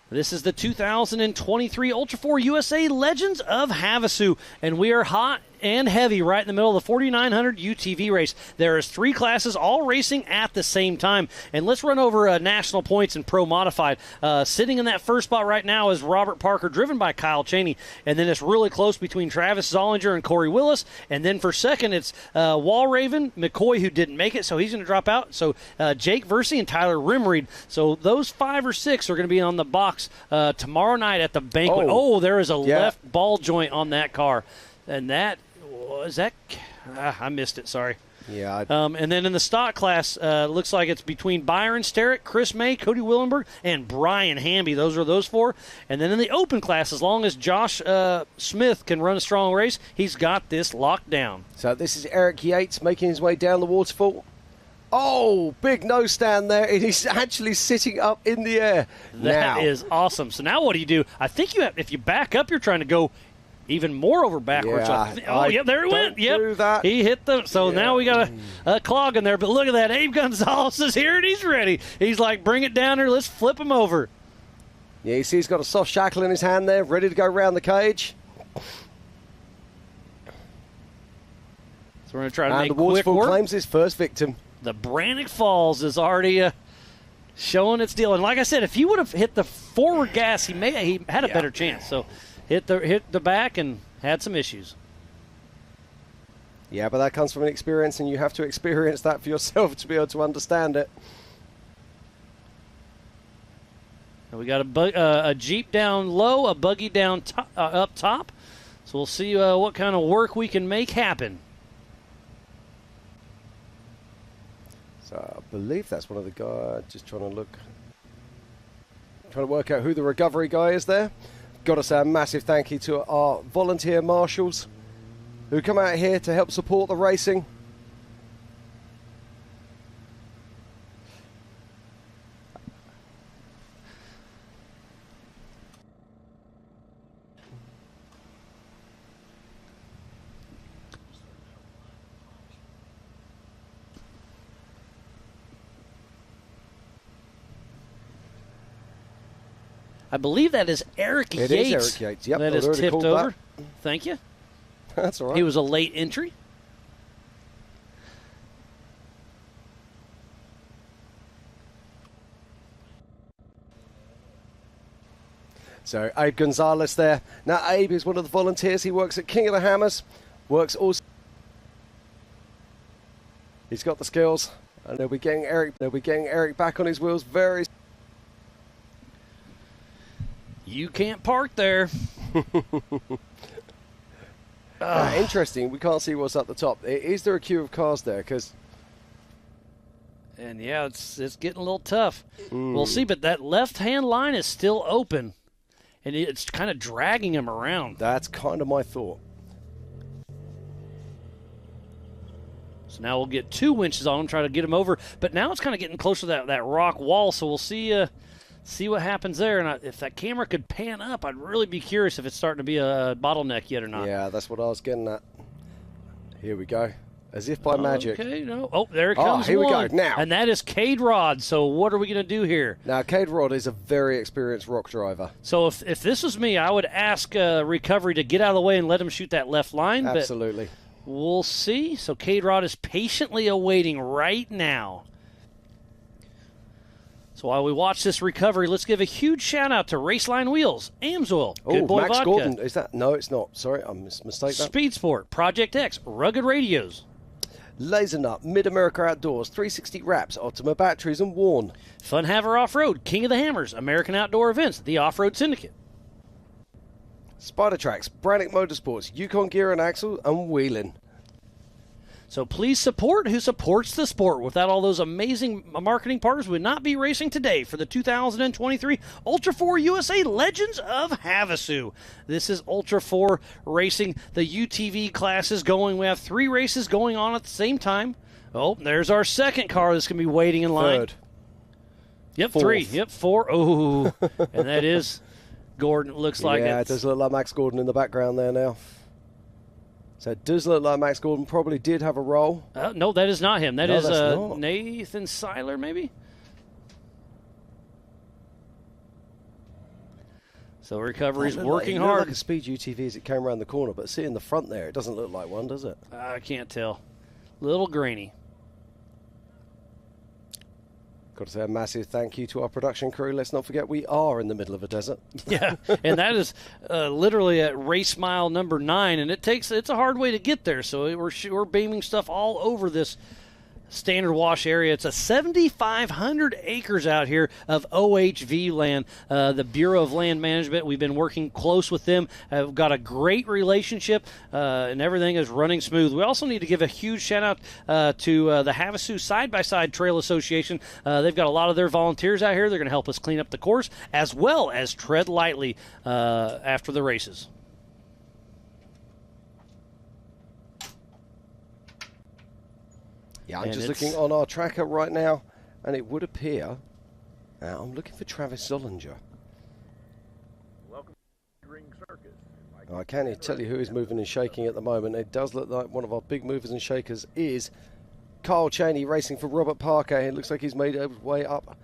This is the 2023 Ultra4 USA Legends of Havasu, and we are hot and heavy right in the middle of the 4900 UTV race. There is 3 classes all racing at the same time. And let's run over national points and pro modified. Sitting in that first spot right now is Robert Parker, driven by Kyle Cheney. And then it's really close between Travis Zollinger and Corey Willis. And then for second, it's Walraven McCoy, who didn't make it, so he's going to drop out. So Jake Versey and Tyler Rimreed. So those 5 or 6 are going to be on the box tomorrow night at the banquet. Oh, there is a left ball joint on that car. And that was that. I missed it. Sorry. Yeah. And then in the stock class, looks like it's between Byron Starrett, Chris May, Cody Willenberg, and Brian Hamby. Those are those 4. And then in the open class, as long as Josh Smith can run a strong race, he's got this locked down. So this is Eric Yates making his way down the waterfall. Oh, big nose stand there. And he's actually sitting up in the air. That is awesome. So now what do? I think you have, if you back up, you're trying to go even more over backwards. Yeah, there it went. Yep, he hit the. So now we got a clog in there. But look at that. Abe Gonzalez is here and he's ready. He's like, bring it down here. Let's flip him over. Yeah, you see he's got a soft shackle in his hand there, ready to go around the cage. So we're going to try to make the waterfall quick work. claims his first victim. The Brannock Falls is already showing its deal. And like I said, if he would have hit the forward gas, he had a better chance. So hit the back and had some issues. Yeah, but that comes from an experience, and you have to experience that for yourself to be able to understand it. And we got a Jeep down low, a buggy down up top. So we'll see what kind of work we can make happen. So I believe that's one of the guys. Just trying to work out who the recovery guy is there. Got to say a massive thank you to our volunteer marshals who come out here to help support the racing. I believe that is Eric Yates. It is Eric Yates. Yep, that is tipped over. Thank you. That's all right. He was a late entry. So Abe Gonzalez there. Now Abe is one of the volunteers. He works at King of the Hammers. Works also. He's got the skills, and they'll be getting Eric back on his wheels very. You can't park there. Interesting. We can't see what's at the top. Is there a queue of cars there? And yeah, it's getting a little tough. We'll see, but that left-hand line is still open, and it's kind of dragging him around. That's kind of my thought. So now we'll get 2 winches on him, try to get him over. But now it's kind of getting close to that rock wall, so we'll see what happens there. And if that camera could pan up, I'd really be curious if it's starting to be a bottleneck yet or not. Yeah, that's what I was getting at. Here we go. As if by magic. Okay, no. Oh, there it comes. Here one. we go. Now. And that is Cade Rod. So what are we going to do here? Now, Cade Rod is a very experienced rock driver. So if this was me, I would ask Recovery to get out of the way and let him shoot that left line. Absolutely. But we'll see. So Cade Rod is patiently awaiting right now. So while we watch this recovery, let's give a huge shout-out to Raceline Wheels, Amsoil, Good Boy Max Vodka. Gordon. Is that? No, it's not. Sorry, I mistaken that. Speed Sport, Project X, Rugged Radios. Laser Nut, Mid-America Outdoors, 360 Wraps, Optima Batteries, and Warn. Fun Haver Off-Road, King of the Hammers, American Outdoor Events, the Off-Road Syndicate. Spider Tracks, Brannick Motorsports, Yukon Gear and Axle, and Wheeling. So please support who supports the sport. Without all those amazing marketing partners, we would not be racing today for the 2023 Ultra4 USA Legends of Havasu. This is Ultra4 Racing. The UTV class is going. We have 3 races going on at the same time. Oh, there's our second car that's going to be waiting in line. Third. Yep, Fourth. 3. Yep, 4. Oh, and that is Gordon. It looks like it does look like Max Gordon in the background there now. So it does look like Max Gordon probably did have a role. No, that is not him. That No, is that's not. Nathan Seiler, maybe? So Recovery's working it hard. Looked like a speed UTV as it came around the corner, but see in the front there, it doesn't look like one, does it? I can't tell. Little grainy. Got to say a massive thank you to our production crew. Let's not forget we are in the middle of a desert. Yeah, and that is literally at race mile number 9, and it's a hard way to get there. So we're beaming stuff all over this standard wash area. It's a 7,500 acres out here of OHV land, the Bureau of Land Management. We've been working close with them. I've got a great relationship, and everything is running smooth. We also need to give a huge shout out to the Havasu Side-by-Side Trail Association. They've got a lot of their volunteers out here. They're going to help us clean up the course as well as tread lightly after the races. Yeah, I'm just looking on our tracker right now, and it would appear. I'm looking for Travis Zollinger. Welcome to Ring Circus. I can't tell you who is moving and shaking at the moment. It does look like one of our big movers and shakers is Kyle Cheney racing for Robert Parker. It looks like he's made his way up.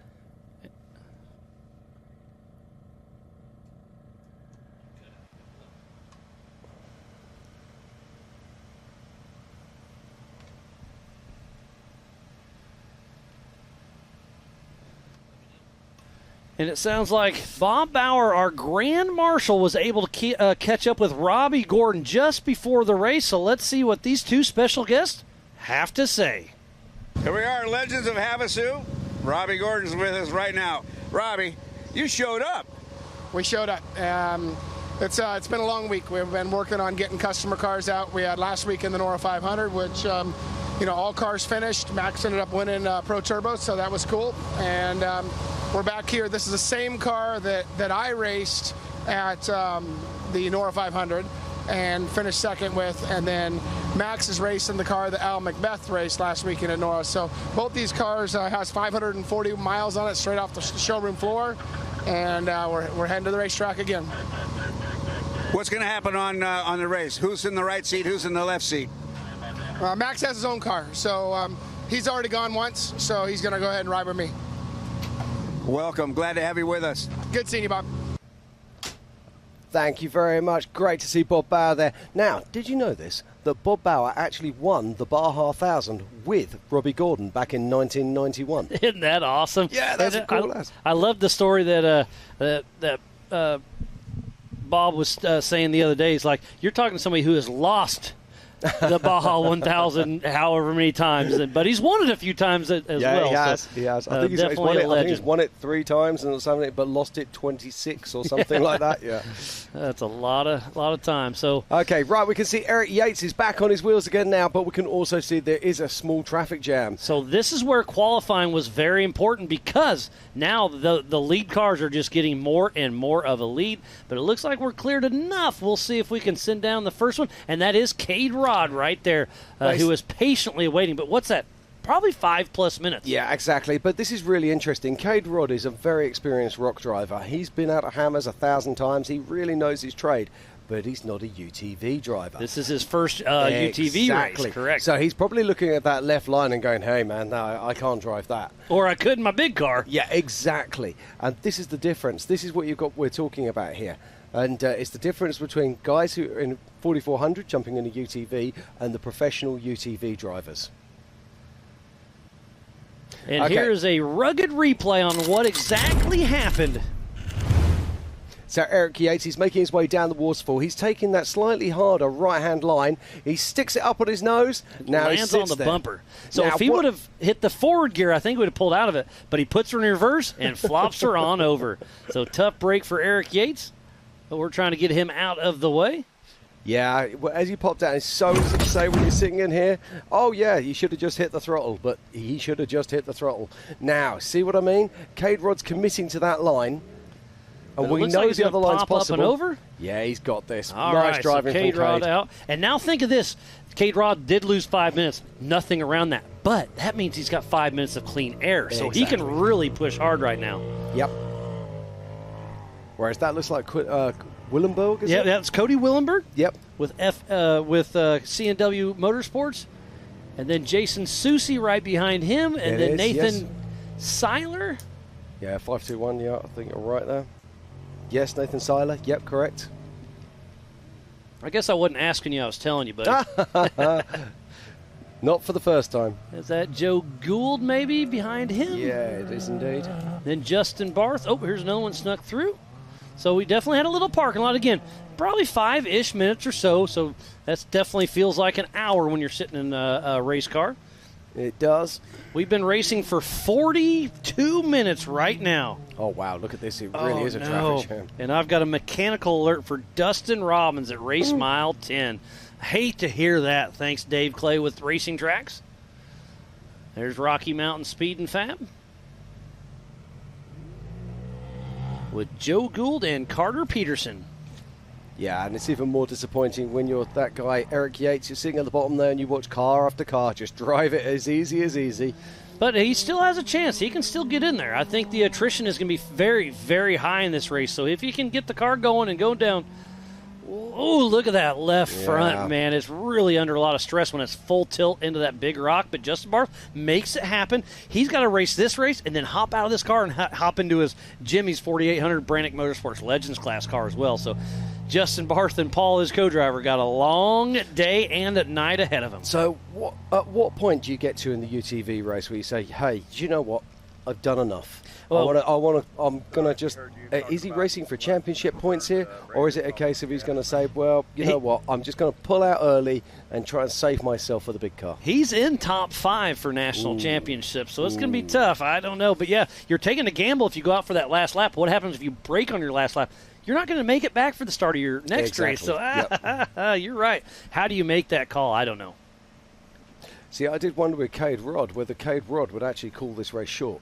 And it sounds like Bob Bauer, our Grand Marshal, was able to catch up with Robbie Gordon just before the race. So let's see what these two special guests have to say. Here we are, Legends of Havasu. Robbie Gordon's with us right now. Robbie, you showed up. We showed up. It's been a long week. We've been working on getting customer cars out. We had last week in the Nora 500, which all cars finished. Max ended up winning Pro Turbo, so that was cool. And we're back here. This is the same car that I raced at the Nora 500 and finished second with, and then Max is racing the car that Al Macbeth raced last weekend at Nora. So both these cars has 540 miles on it straight off the showroom floor, and we're heading to the racetrack again. What's going to happen on the race? Who's in the right seat? Who's in the left seat? Max has his own car, so he's already gone once, so he's going to go ahead and ride with me. Welcome. Glad to have you with us. Good seeing you, Bob. Thank you very much. Great to see Bob Bauer there. Now, did you know this? That Bob Bauer actually won the Baja 1000 with Robbie Gordon back in 1991. Isn't that awesome? Yeah, that's a cool. I love the story that Bob was saying the other day, he's like, you're talking to somebody who has lost the Baja 1000 however many times, but he's won it a few times as well. Yeah, so, he has. I think he's won it 3 times and something, but lost it 26 or something like that. Yeah, that's a lot of time. So okay, right, we can see Eric Yates is back on his wheels again now, but we can also see there is a small traffic jam. So this is where qualifying was very important, because now the lead cars are just getting more and more of a lead, but it looks like we're cleared enough. We'll see if we can send down the first one, and that is Cade Rod right there, who is patiently waiting. But what's that? Probably 5+ minutes. Yeah, exactly. But this is really interesting. Cade Rod is a very experienced rock driver. He's been out of hammers 1,000 times. He really knows his trade. But he's not a UTV driver. This is his first UTV race, correct. So he's probably looking at that left line and going, hey, man, no, I can't drive that. Or I could in my big car. Yeah, exactly. And this is the difference. This is what we're talking about here. And it's the difference between guys who are in 4400 jumping in a UTV and the professional UTV drivers. And here's a rugged replay on what exactly happened. So Eric Yates is making his way down the waterfall. He's taking that slightly harder right-hand line. He sticks it up on his nose. Now lands on the bumper. So now, if he would have hit the forward gear, I think he would have pulled out of it. But he puts her in reverse and flops her on over. So tough break for Eric Yates. But we're trying to get him out of the way. Yeah, as you popped out, it's so easy to say when you're sitting in here, oh, yeah, you should have just hit the throttle, but he should have just hit the throttle. Now, see what I mean? Cade Rod's committing to that line, and we know the other line's possible. Up and over? Yeah, he's got this. All nice right, driving so Cade Rod out. And now think of this. Cade Rod did lose 5 minutes. Nothing around that. But that means he's got 5 minutes of clean air, so he can really push hard right now. Yep. Whereas that looks like Willenberg, is it? Yeah, that's Cody Willenberg. Yep. With C&W Motorsports. And then Jason Soucy right behind him. And then Nathan Seiler. Yeah, 521, yeah, I think you're right there. Yes, Nathan Seiler. Yep, correct. I guess I wasn't asking you, I was telling you, buddy. Not for the first time. Is that Joe Gould maybe behind him? Yeah, it is indeed. Then Justin Barth. Oh, here's another one snuck through. So we definitely had a little parking lot. Again, probably 5-ish minutes or so. So that definitely feels like an hour when you're sitting in a race car. It does. We've been racing for 42 minutes right now. Oh, wow. Look at this. It really is a traffic jam. And I've got a mechanical alert for Dustin Robbins at race mile 10. I hate to hear that. Thanks, Dave Clay with Racing Tracks. There's Rocky Mountain Speed and Fab with Joe Gould and Carter Peterson. Yeah, and it's even more disappointing when you're that guy, Eric Yates, you're sitting at the bottom there and you watch car after car just drive it as easy. But he still has a chance. He can still get in there. I think the attrition is going to be very, very high in this race. So if you can get the car going and go down, oh, look at that left front, man. It's really under a lot of stress when it's full tilt into that big rock. But Justin Barth makes it happen. He's got to race this race and then hop out of this car and hop into his Jimmy's 4800 Brannick Motorsports Legends class car as well. So Justin Barth and Paul, his co-driver, got a long day and a night ahead of him. So at what point do you get to in the UTV race where you say, hey, do you know what? I've done enough. Well, I'm going to just... is he racing for championship points here? Or is it a case of he's going to say, well, you know what? I'm just going to pull out early and try and save myself for the big car. He's in top 5 for national championships, so it's going to be tough. I don't know. But, yeah, you're taking a gamble if you go out for that last lap. What happens if you break on your last lap? You're not going to make it back for the start of your next race. So, you're right. How do you make that call? I don't know. See, I did wonder with Cade Rod whether Cade Rod would actually call this race short.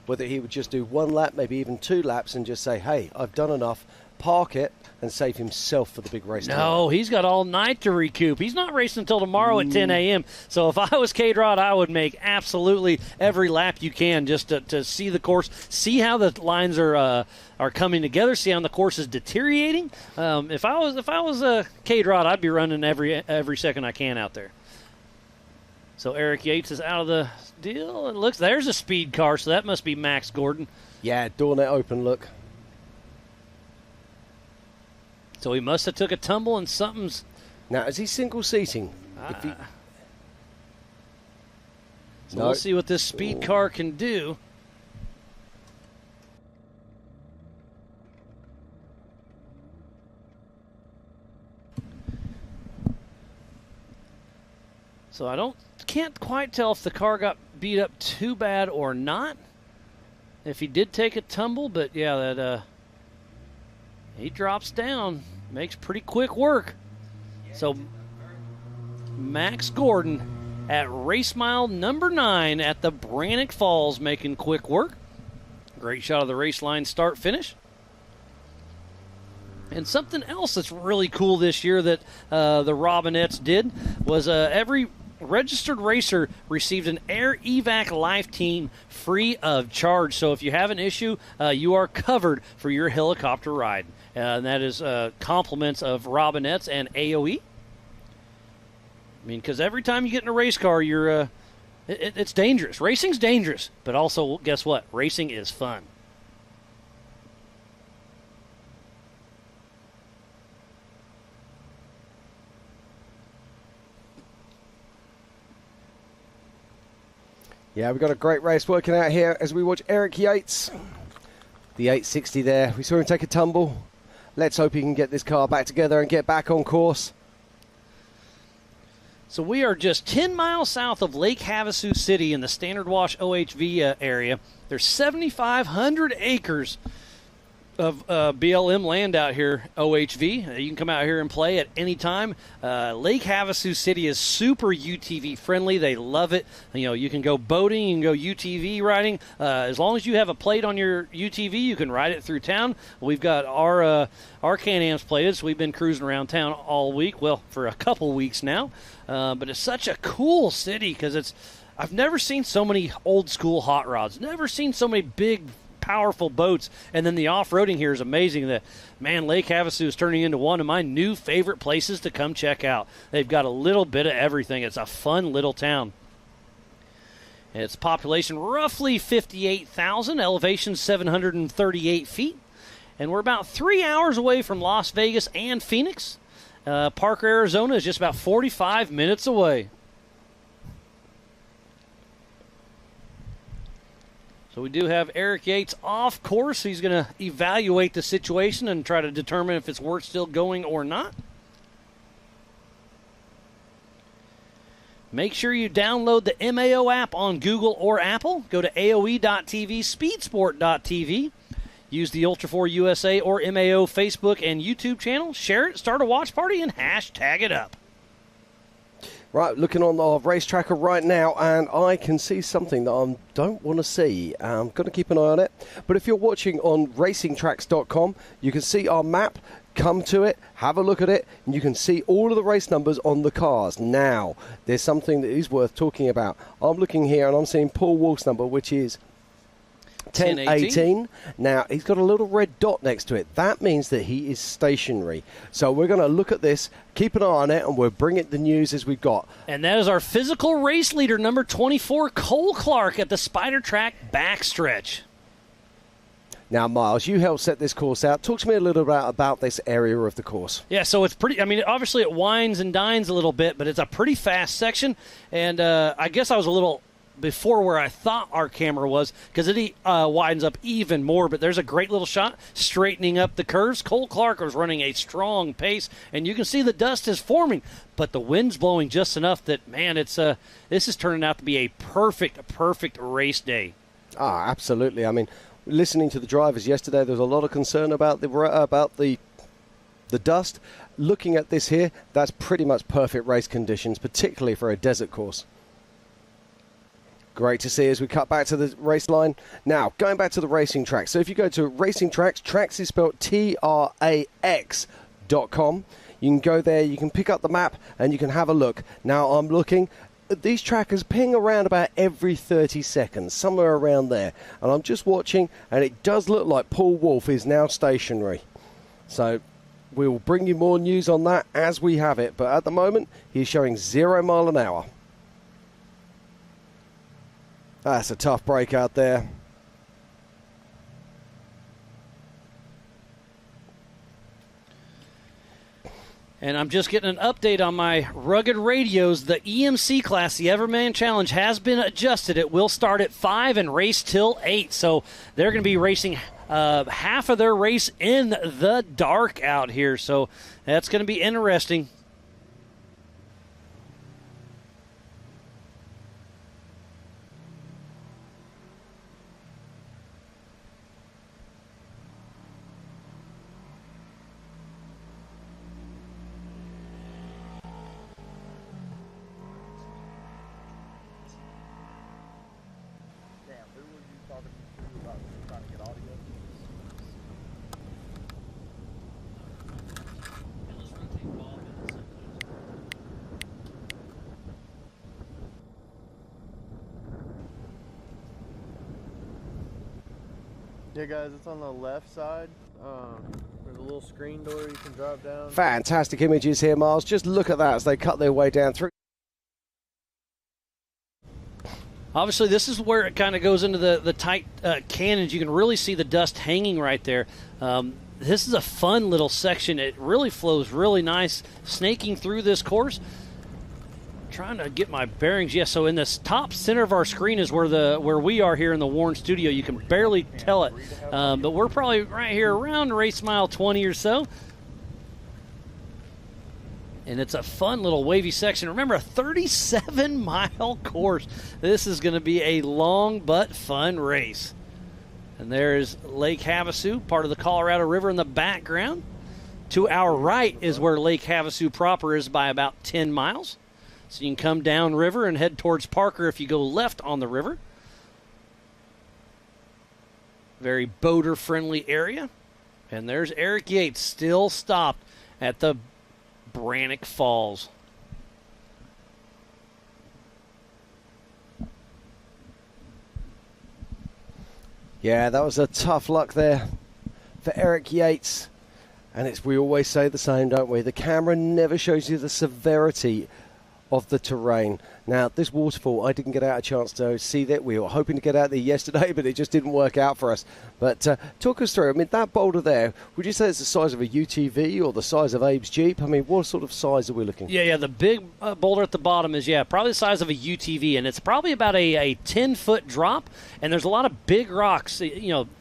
Whether he would just do 1 lap, maybe even 2 laps, and just say, hey, I've done enough, park it, and save himself for the big race. No, he's got all night to recoup. He's not racing until tomorrow at 10 a.m. So if I was Cade Rod, I would make absolutely every lap you can just to see the course, see how the lines are coming together, see how the course is deteriorating. If I was Cade Rod, I'd be running every second I can out there. So Eric Yates is out of the deal. And looks, there's a speed car, so that must be Max Gordon. Yeah, door net open, look. So he must have took a tumble and something's... Now, is he single seating? So we'll see what this speed car can do. So I can't quite tell if the car got beat up too bad or not. If he did take a tumble, but yeah, that he drops down, makes pretty quick work. So Max Gordon at race mile number 9 at the Brannock Falls making quick work. Great shot of the race line start finish. And something else that's really cool this year that the Robinettes did was every registered racer received an Air Evac Life Team free of charge. So if you have an issue, you are covered for your helicopter ride. And that is compliments of Robinettes and AOE. I mean, because every time you get in a race car, you're it's dangerous. Racing's dangerous, but also, guess what? Racing is fun. Yeah, we've got a great race working out here as we watch Eric Yates. The 860 there. We saw him take a tumble. Let's hope he can get this car back together and get back on course. So we are just 10 miles south of Lake Havasu City in the Standard Wash OHV area. There's 7,500 acres of BLM land out here, OHV. You can come out here and play at any time. Lake Havasu City is super UTV friendly. They love it. You know, you can go boating, you can go UTV riding. As long as you have a plate on your UTV, you can ride it through town. We've got our Can-Ams plated, so we've been cruising around town all week. Well, for a couple weeks now. But it's such a cool city because I've never seen so many old school hot rods. Never seen so many big, powerful boats, and then the off-roading here is amazing. That man, Lake Havasu is turning into one of my new favorite places to come check out. They've got a little bit of everything. It's a fun little town. Its population roughly 58,000, elevation 738 feet, and we're about 3 hours away from Las Vegas and Phoenix. Parker, Arizona is just about 45 minutes away. So we do have Eric Yates off course. He's going to evaluate the situation and try to determine if it's worth still going or not. Make sure you download the MAO app on Google or Apple. Go to AOE.TV, speedsport.tv. Use the Ultra4 USA or MAO Facebook and YouTube channel. Share it, start a watch party, and hashtag it up. Right, looking on the race tracker right now, and I can see something that I don't want to see. I'm going to keep an eye on it. But if you're watching on racingtracks.com, you can see our map. Come to it, have a look at it, and you can see all of the race numbers on the cars. Now, there's something that is worth talking about. I'm looking here, and I'm seeing Paul Wolf's number, which is 1018. Now, he's got a little red dot next to it. That means that he is stationary. So we're going to look at this, keep an eye on it, and we'll bring it the news as we've got. And that is our physical race leader, number 24, Cole Clark, at the Spider Track backstretch. Now, Miles, you helped set this course out. Talk to me a little about this area of the course. Yeah, so it's pretty, I mean, obviously it winds and dines a little bit, but it's a pretty fast section. And I guess I was a little before where I thought our camera was, because it widens up even more. But there's a great little shot straightening up the curves. Cole Clark was running a strong pace, and you can see the dust is forming, but the wind's blowing just enough that, man, it's this is turning out to be a perfect race day. Ah, absolutely. I mean, listening to the drivers yesterday, there was a lot of concern about the dust. Looking at this here, that's pretty much perfect race conditions, particularly for a desert course. Great to see as we cut back to the race line. Now, going back to the racing track. So if you go to Racing Tracks, tracks is spelled TRAX.com. You can go there, you can pick up the map, and you can have a look. Now, I'm looking. These trackers ping around about every 30 seconds, somewhere around there. And I'm just watching, and it does look like Paul Wolf is now stationary. So we'll bring you more news on that as we have it. But at the moment, he's showing 0 mile an hour. That's a tough break out there. And I'm just getting an update on my rugged radios. The EMC class, the Everman Challenge, has been adjusted. It will start at 5 and race till 8. So they're going to be racing half of their race in the dark out here. So that's going to be interesting. Yeah, guys, it's on the left side. There's a little screen door you can drop down. Fantastic images here, Miles. Just look at that as they cut their way down through. Obviously, this is where it kind of goes into the tight cannons. You can really see the dust hanging right there. This is a fun little section. It really flows really nice, snaking through this course. Trying to get my bearings. Yeah, so in this top center of our screen is where we are here in the Warren studio. You can barely tell it, but we're probably right here around race mile 20 or so. And it's a fun little wavy section. Remember, a 37-mile course. This is going to be a long but fun race. And there's Lake Havasu, part of the Colorado River in the background. To our right is where Lake Havasu proper is by about 10 miles. So you can come down river and head towards Parker if you go left on the river. Very boater-friendly area. And there's Eric Yates still stopped at the Brannock Falls. Yeah, that was a tough luck there for Eric Yates. And we always say the same, don't we? The camera never shows you the severity of the terrain. Now, this waterfall, I didn't get out a chance to see that. We were hoping to get out there yesterday, but it just didn't work out for us. But talk us through. I mean, that boulder there, would you say it's the size of a UTV or the size of Abe's Jeep? I mean, what sort of size are we looking? Yeah, the big boulder at the bottom is, probably the size of a UTV, and it's probably about a 10-foot drop, and there's a lot of big rocks,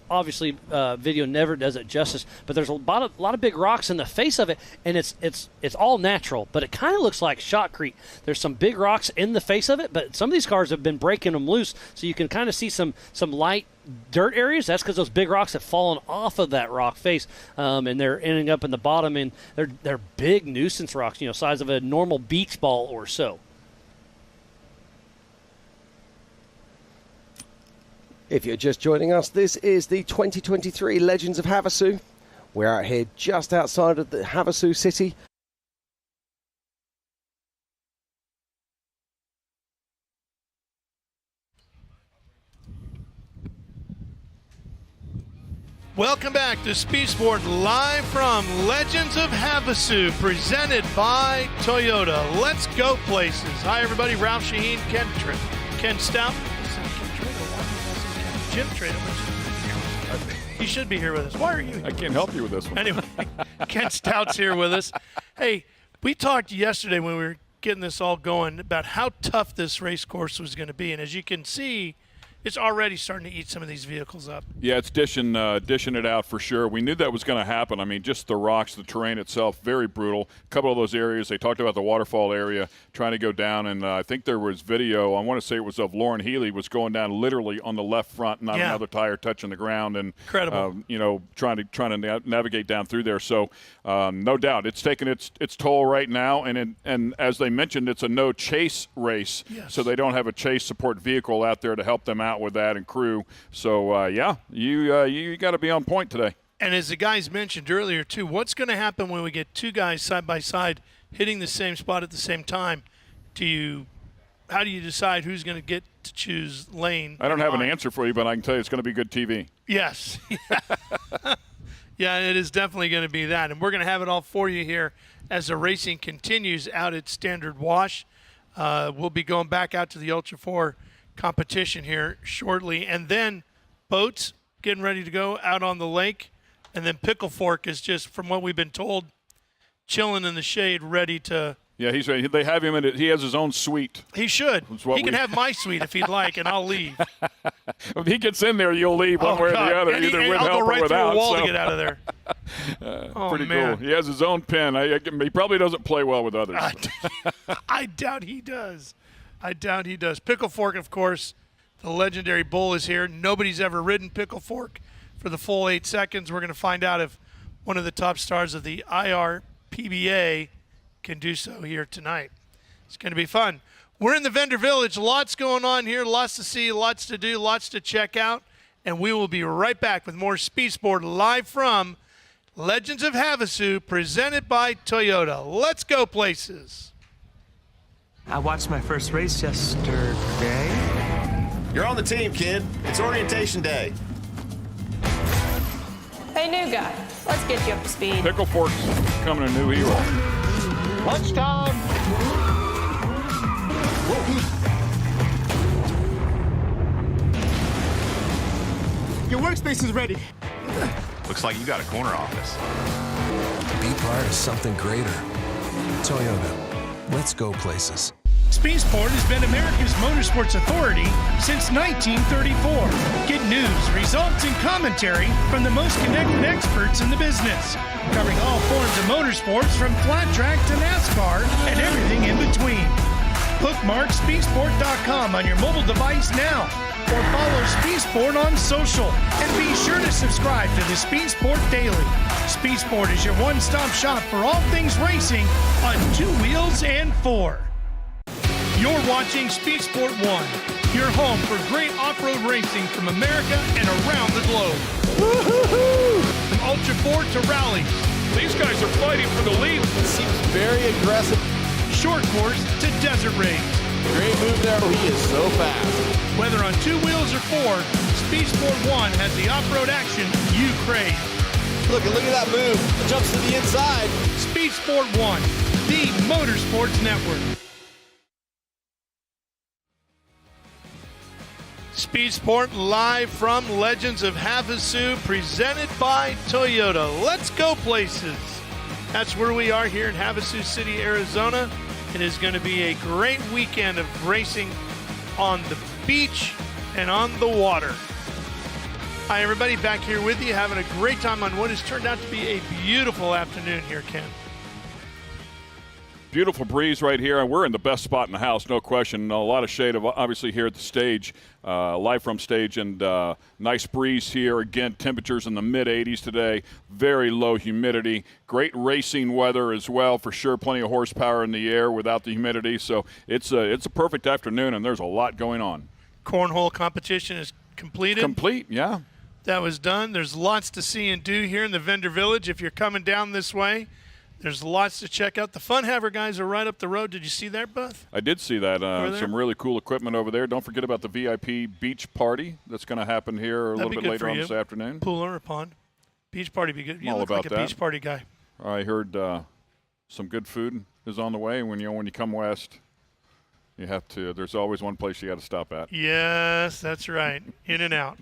obviously video never does it justice, but there's a lot of big rocks in the face of it, and it's all natural, but it kind of looks like shotcrete. There's some big rocks in the face of it, but some of these cars have been breaking them loose, so you can kind of see some light dirt areas. That's because those big rocks have fallen off of that rock face, and they're ending up in the bottom, and they're big nuisance rocks, size of a normal beach ball or so. If you're just joining us, this is the 2023 Legends of Havasu. We're out here just outside of the Havasu city. Welcome back to Speed Sport, live from Legends of Havasu, presented by Toyota. Let's go places. Hi, everybody. Ralph Shaheen, Ken Stout. Jim Trader. He should be here with us. Why are you here? I can't help you with this one. Anyway, Ken Stout's here with us. Hey, we talked yesterday when we were getting this all going about how tough this race course was going to be. And as you can see, it's already starting to eat some of these vehicles up. Yeah, it's dishing it out for sure. We knew that was going to happen. I mean, just the rocks, the terrain itself, very brutal. A couple of those areas, they talked about the waterfall area, trying to go down, and I think there was video, I want to say it was of Lauren Healy, was going down literally on the left front, not another tire touching the ground, and incredible. Trying to navigate down through there. So no doubt, it's taking its toll right now, and as they mentioned, it's a no chase race, so they don't have a chase support vehicle out there to help them out with that and crew. So you got to be on point today. And as the guys mentioned earlier too, what's going to happen when we get two guys side by side hitting the same spot at the same time? How do you decide who's going to get to choose lane? I don't have an answer for you, but I can tell you it's going to be good TV. Yes. Yeah, it is definitely going to be that, and we're going to have it all for you here as the racing continues out at Standard Wash. We'll be going back out to the Ultra4 competition here shortly, and then boats getting ready to go out on the lake, and then Pickle Fork is just, from what we've been told, chilling in the shade, ready to. Yeah, he's ready. They have him in it. He has his own suite. He should. He can have my suite if he'd like, and I'll leave. If he gets in there, you'll leave one way or the other, either with help or without. I'll go right through a wall to get out of there. Pretty cool. He has his own pen. He probably doesn't play well with others. I doubt he does. Pickle Fork, of course, the legendary bull is here. Nobody's ever ridden Pickle Fork for the full 8 seconds. We're going to find out if one of the top stars of the IRPBA can do so here tonight. It's going to be fun. We're in the vendor village. Lots going on here. Lots to see, lots to do, lots to check out. And we will be right back with more Speed Sport live from Legends of Havasu, presented by Toyota. Let's go places. I watched my first race yesterday. You're on the team, kid. It's orientation day. Hey, new guy, let's get you up to speed. Pickle Fork's becoming a new hero. Lunchtime. Your workspace is ready. Looks like you got a corner office. Be part of something greater. Toyota. Let's go places. Speed Sport has been America's motorsports authority since 1934. Get news, results, and commentary from the most connected experts in the business, covering all forms of motorsports from flat track to NASCAR and everything in between. Bookmark speedsport.com on your mobile device now, or follow Speed Sport on social, and be sure to subscribe to the Speed Sport Daily. Speed Sport is your one-stop shop for all things racing on 2 wheels and 4. You're watching Speed Sport 1, your home for great off-road racing from America and around the globe. Woo-hoo-hoo! From Ultra4 to rallies. These guys are fighting for the lead. It seems very aggressive. Short course to desert race. Great move there. He is so fast. Whether on 2 wheels or 4, Speed Sport 1 has the off-road action you crave. Look at that move. It jumps to the inside. Speed Sport 1, the Motorsports Network. Speed Sport live from Legends of Havasu, presented by Toyota. Let's go places. That's where we are here in Havasu City, Arizona. It is going to be a great weekend of racing on the beach and on the water. Hi, everybody, back here with you, having a great time on what has turned out to be a beautiful afternoon here, Ken. Beautiful breeze right here, and we're in the best spot in the house, no question. A lot of shade, obviously, here at the stage, live from stage, and nice breeze here. Again, temperatures in the mid-80s today, very low humidity. Great racing weather as well, for sure. Plenty of horsepower in the air without the humidity, so it's a perfect afternoon, and there's a lot going on. Cornhole competition is completed. Complete, yeah. That was done. There's lots to see and do here in the Vendor Village. If you're coming down this way, there's lots to check out. The Fun Haver guys are right up the road. Did you see that, Beth? I did see that. Some really cool equipment over there. Don't forget about the VIP beach party that's going to happen here a little bit later on this afternoon. Pool or a pond. Beach party be good. You all look about like a beach party guy. I heard some good food is on the way. When you come west, you have to. There's always one place you got to stop at. Yes, that's right. In and out.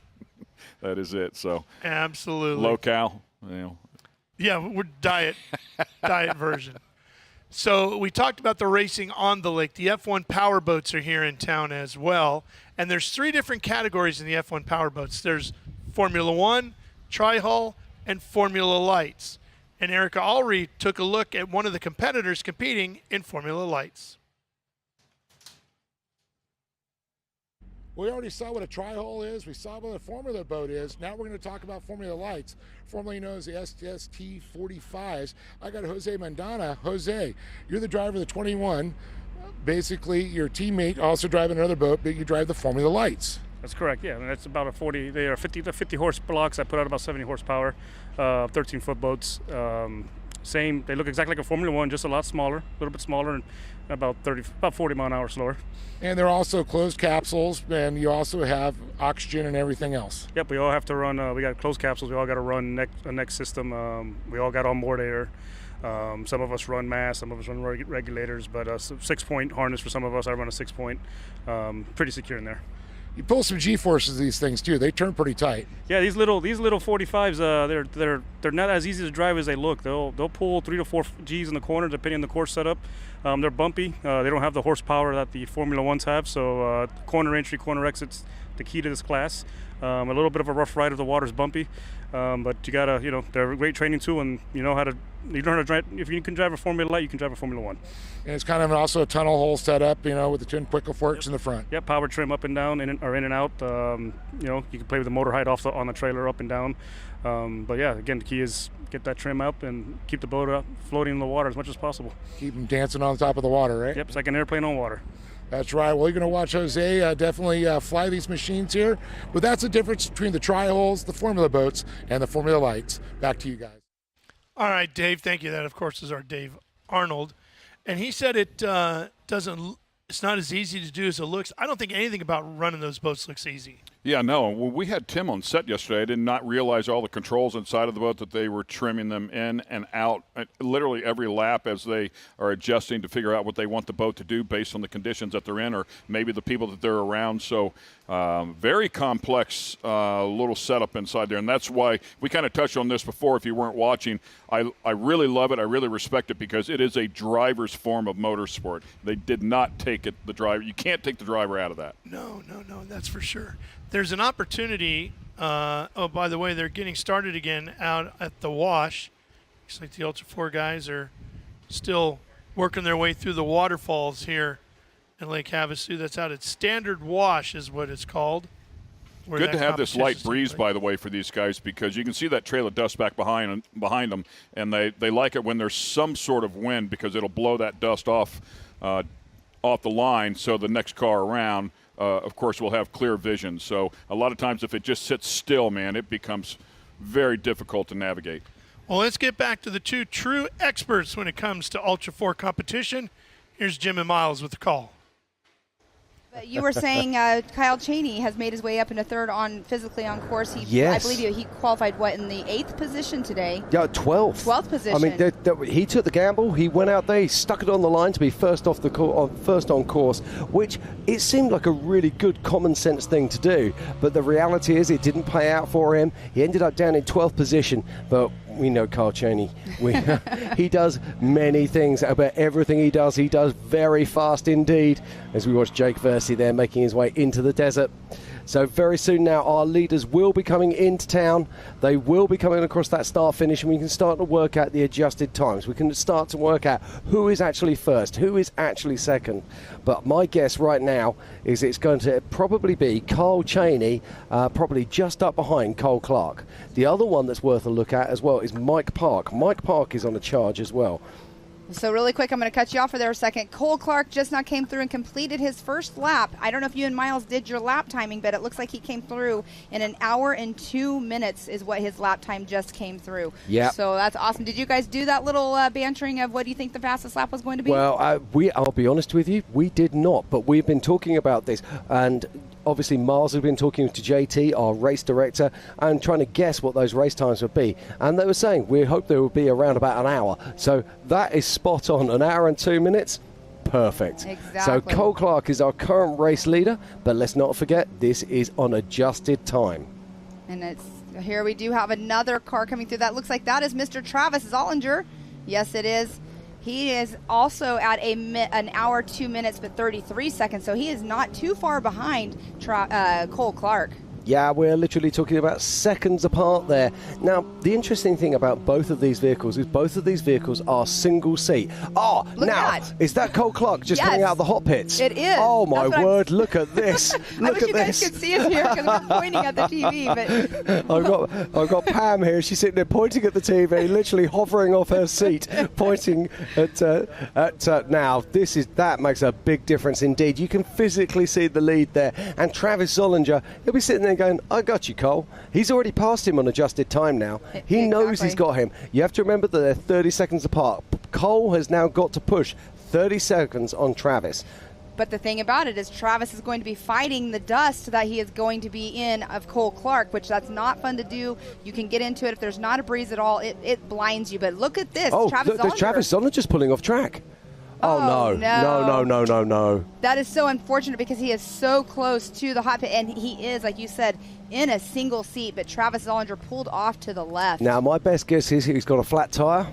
That is it. So absolutely low-cal. Yeah, we're diet version. So we talked about the racing on the lake. The F1 Powerboats are here in town as well. And there's 3 different categories in the F1 Powerboats. There's Formula 1, Tri-Hull, and Formula Lights. And Erica Ulrey took a look at one of the competitors competing in Formula Lights. We already saw what a tri-hull is. We saw what a Formula boat is. Now we're going to talk about Formula Lights, formerly known as the SxS 45s. I got Jose Mandana. Jose, you're the driver of the 21. Basically, your teammate also driving another boat, but you drive the Formula Lights. That's correct, yeah. And that's about a 40. They are 50 horse blocks. I put out about 70 horsepower, 13-foot boats. Same. They look exactly like a Formula One, just a lot smaller, a little bit smaller, and about 40 mile an hour slower. And they're also closed capsules, and you also have oxygen and everything else. Yep, we all have to run. We got closed capsules. We all got to run a neck system. We all got onboard air. Some of us run mass, some of us run regulators, but a 6-point harness for some of us. I run a 6-point. Pretty secure in there. You pull some G-forces these things too. They turn pretty tight. Yeah, these little 45s. They're not as easy to drive as they look. They'll pull 3 to 4 G's in the corner depending on the course setup. They're bumpy. They don't have the horsepower that the Formula Ones have. So corner entry, corner exits, the key to this class. A little bit of a rough ride if the water's bumpy, but you gotta, they're a great training tool, and you know how to drive. If you can drive a Formula Light, you can drive a Formula One. And it's kind of also a tunnel hole setup, with the twin quickle forks in the front. Yep, power trim up and down, in and out. You can play with the motor height on the trailer up and down. But yeah, again, the key is get that trim up and keep the boat up, floating in the water as much as possible. Keep them dancing on top of the water, right? Yep, it's like an airplane on water. That's right. Well, you're going to watch Jose definitely fly these machines here. But that's the difference between the tri-hulls, the Formula boats, and the Formula Lights. Back to you guys. All right, Dave. Thank you. That, of course, is our Dave Arnold. And he said it's not as easy to do as it looks. I don't think anything about running those boats looks easy. Yeah, no. When we had Tim on set yesterday, I did not realize all the controls inside of the boat, that they were trimming them in and out literally every lap as they are adjusting to figure out what they want the boat to do based on the conditions that they're in or maybe the people that they're around. So very complex little setup inside there. And that's why we kind of touched on this before if you weren't watching. I really love it. I really respect it because it is a driver's form of motorsport. They did not take it, the driver. You can't take the driver out of that. No, that's for sure. There's an opportunity. Oh, by the way, they're getting started again out at the wash. Looks like the Ultra4 guys are still working their way through the waterfalls here in Lake Havasu. That's out at Standard Wash is what it's called. Good to have this light breeze, by the way, for these guys because you can see that trail of dust back behind them, and they like it when there's some sort of wind because it'll blow that dust off the line so the next car around of course, will have clear vision. So a lot of times if it just sits still, man, it becomes very difficult to navigate. Well, let's get back to the two true experts when it comes to Ultra4 competition. Here's Jim and Miles with the call. But you were saying Kyle Cheney has made his way up into third physically on course. Yes. I believe he qualified, in the 8th position today? Yeah, 12th. 12th position. I mean, he took the gamble. He went out there. He stuck it on the line to be first on course, which it seemed like a really good common sense thing to do. But the reality is it didn't pay out for him. He ended up down in 12th position, but we know Kyle Cheney. He does many things, but everything he does very fast indeed. As we watch Jake Versey there making his way into the desert. So very soon now our leaders will be coming into town. They will be coming across that start finish and we can start to work out the adjusted times. We can start to work out who is actually first, who is actually second. But my guess right now is it's going to probably be Kyle Cheney, probably just up behind Cole Clark. The other one that's worth a look at as well is Mike Park. Mike Park is on a charge as well. So really quick, I'm going to cut you off for there a second. Cole Clark just now came through and completed his first lap. I don't know if you and Miles did your lap timing, but it looks like he came through in 1 hour and 2 minutes is what his lap time just came through. Yeah. So that's awesome. Did you guys do that little bantering of what do you think the fastest lap was going to be? Well, I'll be honest with you, we did not, but we've been talking about this, and obviously Miles has been talking to JT, our race director, and trying to guess what those race times would be. And they were saying we hope they would be around about an hour. So that is spot on. 1 hour and 2 minutes. Perfect. Exactly. So Cole Clark is our current race leader, but let's not forget this is on adjusted time. And here we do have another car coming through. That looks like that is Mr. Travis Zollinger. Yes, it is. He is also at 1 hour, 2 minutes, but 33 seconds. So he is not too far behind Cole Clark. Yeah, we're literally talking about seconds apart there. Now, the interesting thing about both of these vehicles is both of these vehicles are single seat. Oh, look now, at that. Is that Cole Clark just Yes. coming out of the hot pits? It is. Oh, my word, look at this. Look I wish at you guys this. could see us here because we're pointing at the TV. But I've got Pam here. She's sitting there pointing at the TV, literally hovering off her seat, pointing at now. That makes a big difference indeed. You can physically see the lead there. And Travis Zollinger, he'll be sitting there going, I got you, Cole. He's already passed him on adjusted time now. He knows he's got him. You have to remember that they're 30 seconds apart. Cole has now got to push 30 seconds on Travis. But the thing about it is Travis is going to be fighting the dust that he is going to be in of Cole Clark, which that's not fun to do. You can get into it. If there's not a breeze at all, it blinds you. But look at this. Oh, Travis there's Travis Zollinger just pulling off track. Oh, no. That is so unfortunate because he is so close to the hot pit, and he is, like you said, in a single seat, but Travis Zollinger pulled off to the left. Now, my best guess is he's got a flat tire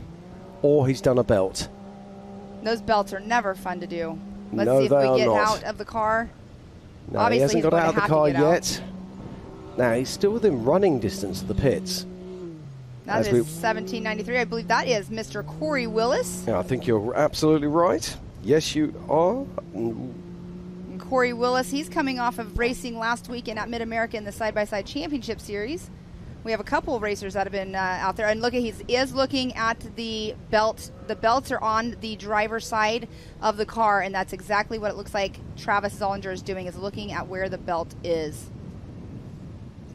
or he's done a belt. Those belts are never fun to do. Let's No, see if they we get are not. out of the car. No, Obviously, he hasn't he's got out of the car going to have yet. Now, he's still within running distance of the pits. That is 1793. I believe that is Mr. Corey Willis. Yeah, I think you're absolutely right. Yes, you are. And Corey Willis, he's coming off of racing last weekend at Mid-America in the Side-by-Side Championship Series. We have a couple of racers that have been out there. And look, he is looking at the belt. The belts are on the driver's side of the car, and that's exactly what it looks like Travis Zollinger is doing, is looking at where the belt is.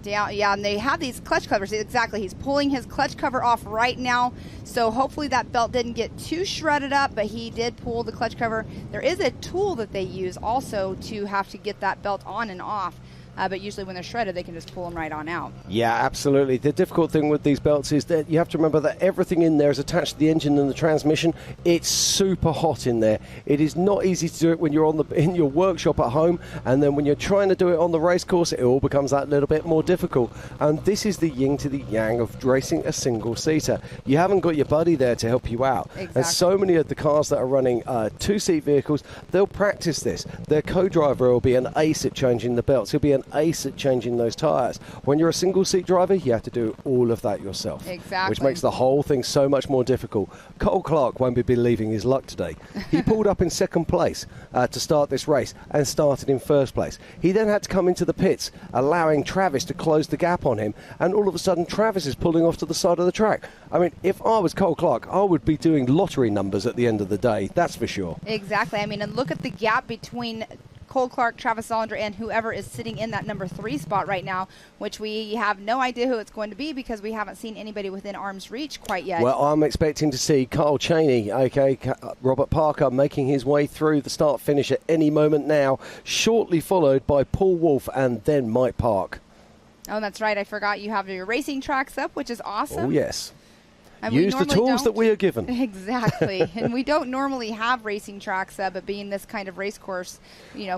Down, yeah, and they have these clutch covers. Exactly, he's pulling his clutch cover off right now, so hopefully that belt didn't get too shredded up, but he did pull the clutch cover. There is a tool that they use also to have to get that belt on and off. but usually when they're shredded, they can just pull them right on out. Yeah, absolutely. The difficult thing with these belts is that you have to remember that everything in there is attached to the engine and the transmission. It's super hot in there. It is not easy to do it when you're in your workshop at home, and then when you're trying to do it on the race course, it all becomes that little bit more difficult. And this is the yin to the yang of racing a single-seater. You haven't got your buddy there to help you out. Exactly. And so many of the cars that are running two-seat vehicles, they'll practice this. Their co-driver will be an ace at changing the belts. He'll be an ace at changing those tyres. When you're a single-seat driver, you have to do all of that yourself. Exactly. Which makes the whole thing so much more difficult. Cole Clark won't be believing his luck today. He pulled up in second place to start this race and started in first place. He then had to come into the pits, allowing Travis to close the gap on him, and all of a sudden Travis is pulling off to the side of the track. I mean, if I was Cole Clark, I would be doing lottery numbers at the end of the day, that's for sure. Exactly. I mean, and look at the gap between Cole Clark, Travis Solinger, and whoever is sitting in that number 3 spot right now, which we have no idea who it's going to be because we haven't seen anybody within arm's reach quite yet. Well, I'm expecting to see Kyle Cheney, Robert Parker, making his way through the start-finish at any moment now, shortly followed by Paul Wolfe and then Mike Park. Oh, that's right. I forgot you have your racing tracks up, which is awesome. Oh, yes. And use the tools that we are given. Exactly. And we don't normally have racing tracks, but being this kind of race course,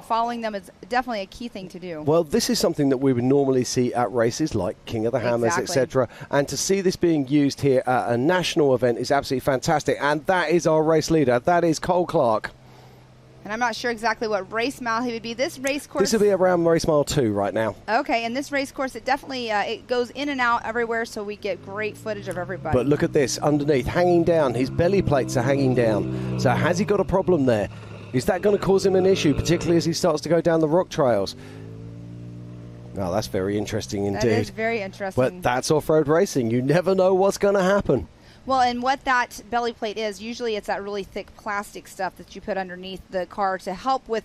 following them is definitely a key thing to do. Well, this is something that we would normally see at races like King of the Hammers, etc. And to see this being used here at a national event is absolutely fantastic. And that is our race leader. That is Cole Clark. And I'm not sure exactly what race mile he would be. This race course... This will be around race mile 2 right now. Okay, and this race course, it definitely it goes in and out everywhere, so we get great footage of everybody. But look at this, underneath, hanging down. His belly plates are hanging down. So has he got a problem there? Is that going to cause him an issue, particularly as he starts to go down the rock trails? Oh, that's very interesting indeed. That is very interesting. But that's off-road racing. You never know what's going to happen. Well, and what that belly plate is, usually it's that really thick plastic stuff that you put underneath the car to help with,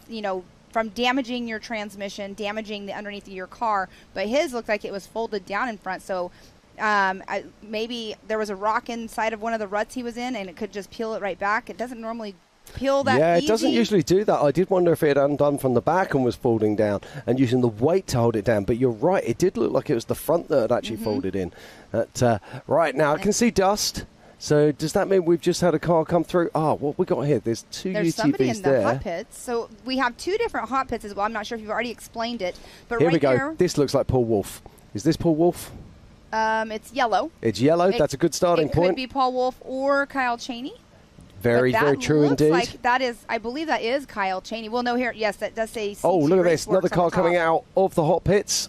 from damaging your transmission, damaging the underneath of your car. But his looked like it was folded down in front, so maybe there was a rock inside of one of the ruts he was in, and it could just peel it right back. It doesn't normally peel that Yeah, easy. it doesn't usually do that. I did wonder if it had undone from the back and was folding down and using the weight to hold it down. But you're right, it did look like it was the front that had actually folded in. Right now, I can see dust. So does that mean we've just had a car come through? What we got here? There's There's UTVs somebody in the there. hot pits. So we have 2 different hot pits as well. I'm not sure if you've already explained it, but Here right we go. there, This looks like Paul Wolfe. Is this Paul Wolfe? it's yellow. It's yellow. That's a good starting It point. could be Paul Wolfe or Kyle Cheney. Very, very true indeed. Like that is, I believe that is Kyle Cheney. Well, no, here, yes, that does say. Oh, CT look at this! Raceworks Another on car the coming top. out of the hot pits.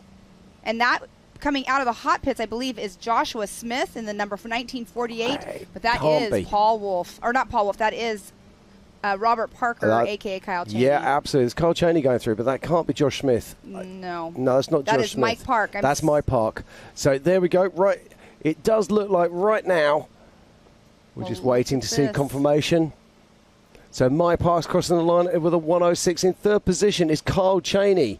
And that coming out of the hot pits, I believe, is Joshua Smith in the number for 1948. But that can't is be. Paul Wolfe, or not Paul Wolfe. That is Robert Parker, a.k.a. Kyle Cheney. Yeah, absolutely. It's Kyle Cheney going through, but that can't be Josh Smith. No. No, that's not Josh Smith. That is Mike Park. That's Mike Park. So there we go. Right, it does look like right now we're just waiting to see confirmation. So Mike Park's crossing the line with a 106. In third position is Kyle Cheney.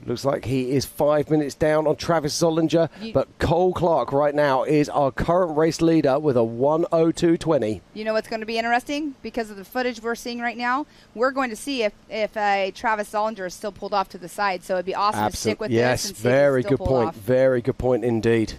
Looks like he is 5 minutes down on Travis Solinger, but Cole Clark right now is our current race leader with a 1:02.20. You know what's going to be interesting? Because of the footage we're seeing right now, we're going to see if Travis Solinger is still pulled off to the side. So it'd be awesome to stick with this and see if very he's still good pulled point. off. Very good point indeed.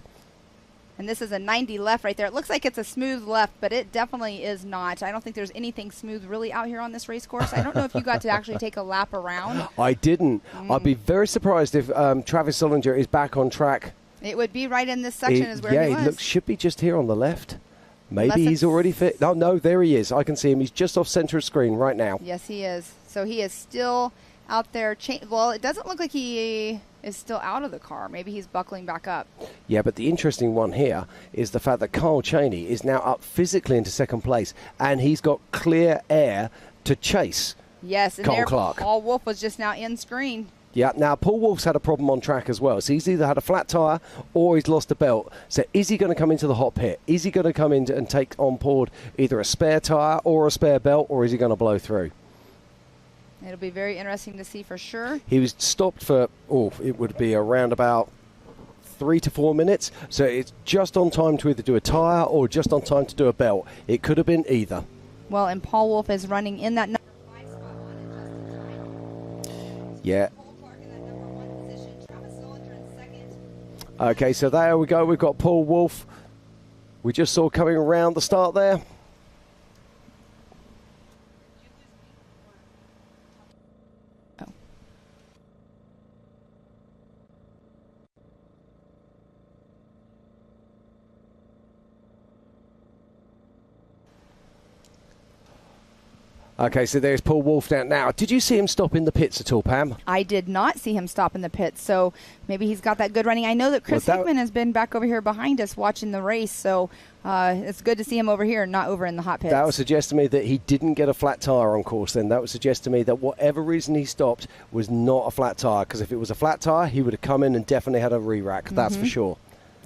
And this is a 90 left right there. It looks like it's a smooth left, but it definitely is not. I don't think there's anything smooth really out here on this race course. I don't know if you got to actually take a lap around. I didn't. I'd be very surprised if Travis Solinger is back on track. It would be right in this section is where he was. Should be just here on the left. Maybe Unless he's already fit. Oh, no, there he is. I can see him. He's just off center of screen right now. Yes, he is. So he is still out there. Well, it doesn't look like he is still out of the car. Maybe he's buckling back up. Yeah, but the interesting one here is the fact that Kyle Cheney is now up physically into second place, and he's got clear air to chase. Yes, and Cole there Clark. Paul Wolfe was just now in screen. Yeah, now Paul Wolfe's had a problem on track as well. So he's either had a flat tyre or he's lost a belt. So is he going to come into the hot pit? Is he going to come in and take on board either a spare tyre or a spare belt, or is he going to blow through? It'll be very interesting to see for sure. He was stopped for, it would be around about 3 to 4 minutes. So it's just on time to either do a tyre or just on time to do a belt. It could have been either. Well, and Paul Wolfe is running in that number 5 spot. Yeah, Okay, so there we go. We've got Paul Wolf. We just saw coming around the start there. Okay, so there's Paul Wolf down now. Did you see him stop in the pits at all, Pam? I did not see him stop in the pits, so maybe he's got that good running. I know that Chris Hickman has been back over here behind us watching the race, so it's good to see him over here, not over in the hot pits. That would suggest to me that he didn't get a flat tyre on course then. That would suggest to me that whatever reason he stopped was not a flat tyre, because if it was a flat tyre, he would have come in and definitely had a re-rack, that's for sure.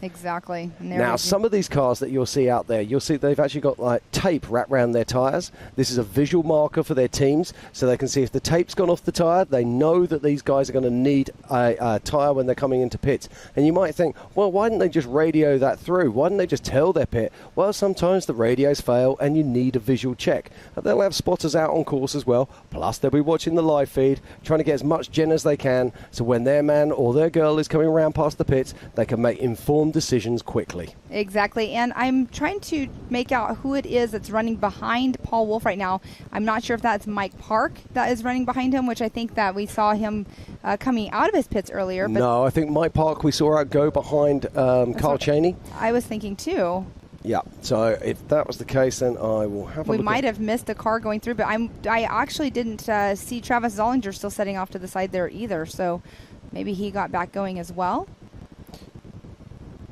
Exactly. Now, some of these cars that you'll see out there, you'll see they've actually got like tape wrapped around their tyres. This is a visual marker for their teams, so they can see if the tape's gone off the tyre, they know that these guys are going to need a tyre when they're coming into pits. And you might think, well, why didn't they just radio that through? Why didn't they just tell their pit? Well, sometimes the radios fail and you need a visual check. And they'll have spotters out on course as well, plus they'll be watching the live feed, trying to get as much gen as they can, so when their man or their girl is coming around past the pits, they can make informed decisions quickly. Exactly, and I'm trying to make out who it is that's running behind Paul Wolf right now. I'm not sure if that's Mike Park that is running behind him, which I think that we saw him coming out of his pits earlier. But no, I think Mike Park we saw go behind Carl Cheney. I was thinking too. Yeah, so if that was the case, then I will have a look. We might have missed a car going through, but I actually didn't see Travis Zollinger still setting off to the side there either, so maybe he got back going as well.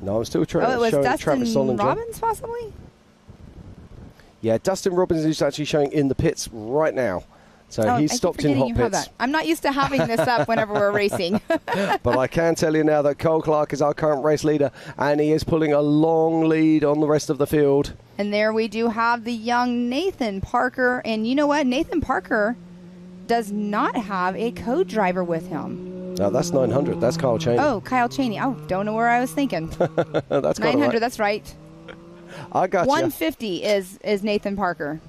No, I'm still trying to show Travis Zollinger. Dustin Robbins, possibly? Yeah, Dustin Robbins is actually showing in the pits right now. So he's stopped in hot pits. I'm not used to having this up whenever we're racing. But I can tell you now that Cole Clark is our current race leader, and he is pulling a long lead on the rest of the field. And there we do have the young Nathan Parker. And you know what? Nathan Parker does not have a co-driver with him. No, that's 900. That's Kyle Cheney. Oh, Kyle Cheney. Oh, don't know where I was thinking. That's 900. Right. That's right. I got 150 is Nathan Parker.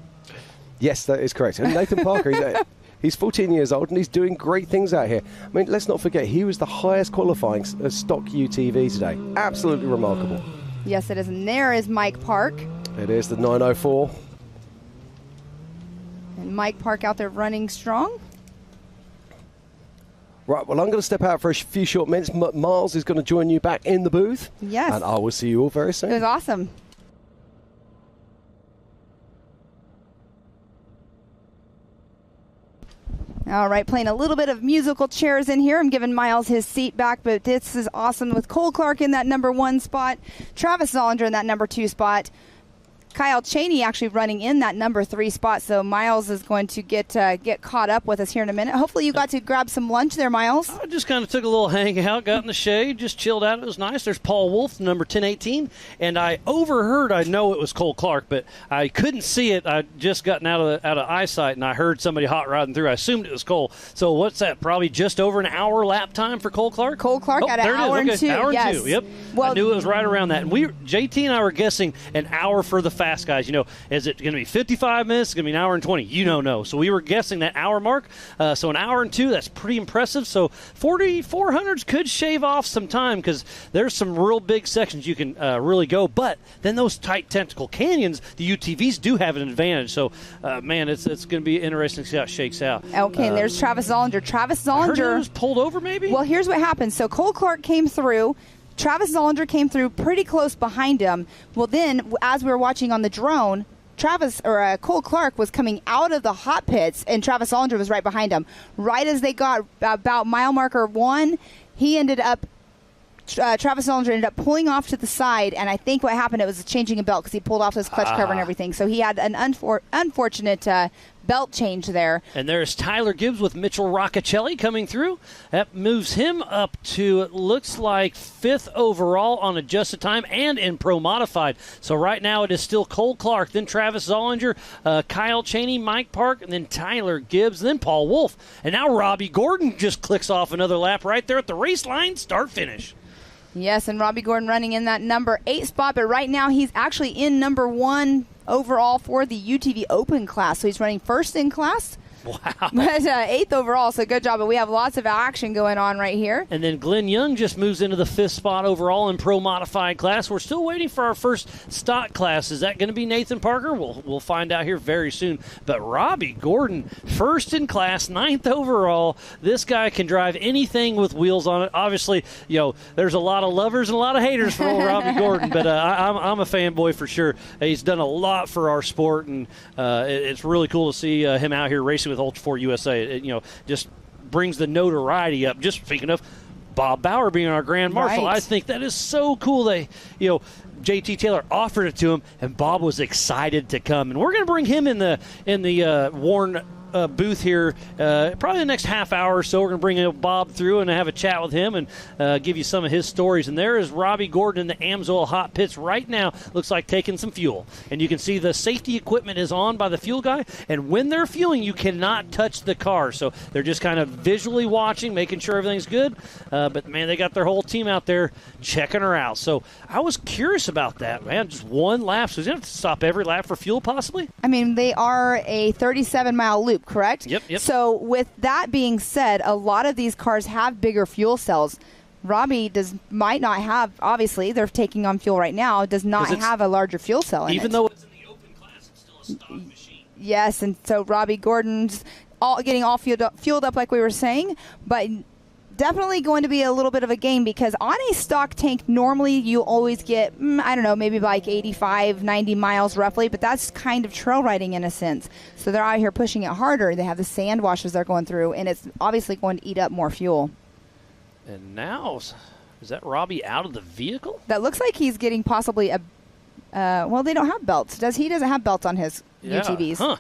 Yes, that is correct. And Nathan Parker, he's 14 years old and he's doing great things out here. I mean, let's not forget, he was the highest qualifying stock UTV today. Absolutely remarkable. Yes, it is. And there is Mike Park. It is the 904. And Mike Park out there running strong. Right, well, I'm going to step out for a few short minutes. Miles is going to join you back in the booth. Yes. And I will see you all very soon. It was awesome. All right, playing a little bit of musical chairs in here. I'm giving Miles his seat back, but this is awesome with Cole Clark in that number 1 spot, Travis Zollinger in that number 2 spot, Kyle Cheney actually running in that number 3 spot, so Miles is going to get caught up with us here in a minute. Hopefully you got to grab some lunch there, Miles. I just kind of took a little hangout, got in the shade, just chilled out. It was nice. There's Paul Wolf, number 1018, and I overheard, I know it was Cole Clark, but I couldn't see it. I'd just gotten out of eyesight, and I heard somebody hot rodding through. I assumed it was Cole. So what's that, probably just over an hour lap time for Cole Clark? Cole Clark at an hour and 2. Hour yes. and 2, yep. Well, I knew it was right around that. And JT and I were guessing an hour for the fast guys. You know, is it going to be 55 minutes? It's going to be an hour and 20. You don't know. So we were guessing that hour mark. So an hour and 2, that's pretty impressive. So 4,400s could shave off some time because there's some real big sections you can really go. But then those tight tentacle canyons, the UTVs do have an advantage. So, man, it's going to be interesting to see how it shakes out. Okay, and there's Travis Zollinger. Travis Zollinger. I heard he was pulled over maybe? Well, here's what happened. So Cole Clark came through. Travis Zollinger came through pretty close behind him. Well, then, as we were watching on the drone, Cole Clark was coming out of the hot pits, and Travis Zollinger was right behind him. Right as they got about mile marker 1, Travis Zollinger ended up pulling off to the side, and I think what happened, it was changing a belt because he pulled off his clutch cover and everything. So he had an unfortunate belt change there. And there's Tyler Gibbs with Mitchell Roccacelli coming through. That moves him up to, it looks like, 5th overall on adjusted time and in Pro Modified. So right now it is still Cole Clark, then Travis Zollinger, Kyle Cheney, Mike Park, and then Tyler Gibbs, then Paul Wolf. And now Robbie Gordon just clicks off another lap right there at the race line, start-finish. Yes, and Robbie Gordon running in that number 8 spot, but right now he's actually in number 1 overall for the UTV Open class. So he's running first in class. Wow. But 8th overall, so good job. But we have lots of action going on right here. And then Glenn Young just moves into the 5th spot overall in Pro Modified class. We're still waiting for our first stock class. Is that going to be Nathan Parker? We'll find out here very soon. But Robbie Gordon, first in class, 9th overall. This guy can drive anything with wheels on it. Obviously, there's a lot of lovers and a lot of haters for old Robbie Gordon, but I'm a fanboy for sure. He's done a lot for our sport, and it's really cool to see him out here racing with Ultra4 USA. It, just brings the notoriety up. Just speaking of Bob Bauer being our Grand Marshal, I think that is so cool that, JT Taylor offered it to him, and Bob was excited to come. And we're going to bring him in the Warren booth here probably the next half hour or so. We're going to bring Bob through and have a chat with him and give you some of his stories. And there is Robbie Gordon in the Amsoil hot pits right now. Looks like taking some fuel. And you can see the safety equipment is on by the fuel guy. And when they're fueling, you cannot touch the car. So they're just kind of visually watching, making sure everything's good. But, man, they got their whole team out there checking her out. So I was curious about that, man. Just one lap. So he's going to have to stop every lap for fuel possibly? I mean, they are a 37-mile loop, correct? Yep. So with that being said, a lot of these cars have bigger fuel cells. Robbie might not have, obviously, they're taking on fuel right now, does not have a larger fuel cell in it. Even though it's in the open class, it's still a stock machine. Yes, and so Robbie Gordon's getting all fueled up like we were saying, but definitely going to be a little bit of a game because on a stock tank, normally you always get, maybe like 85, 90 miles roughly, but that's kind of trail riding in a sense. So they're out here pushing it harder. They have the sand washes they're going through, and it's obviously going to eat up more fuel. And now, is that Robbie out of the vehicle? That looks like he's getting possibly they don't have belts. He doesn't have belts on his UTVs. Huh.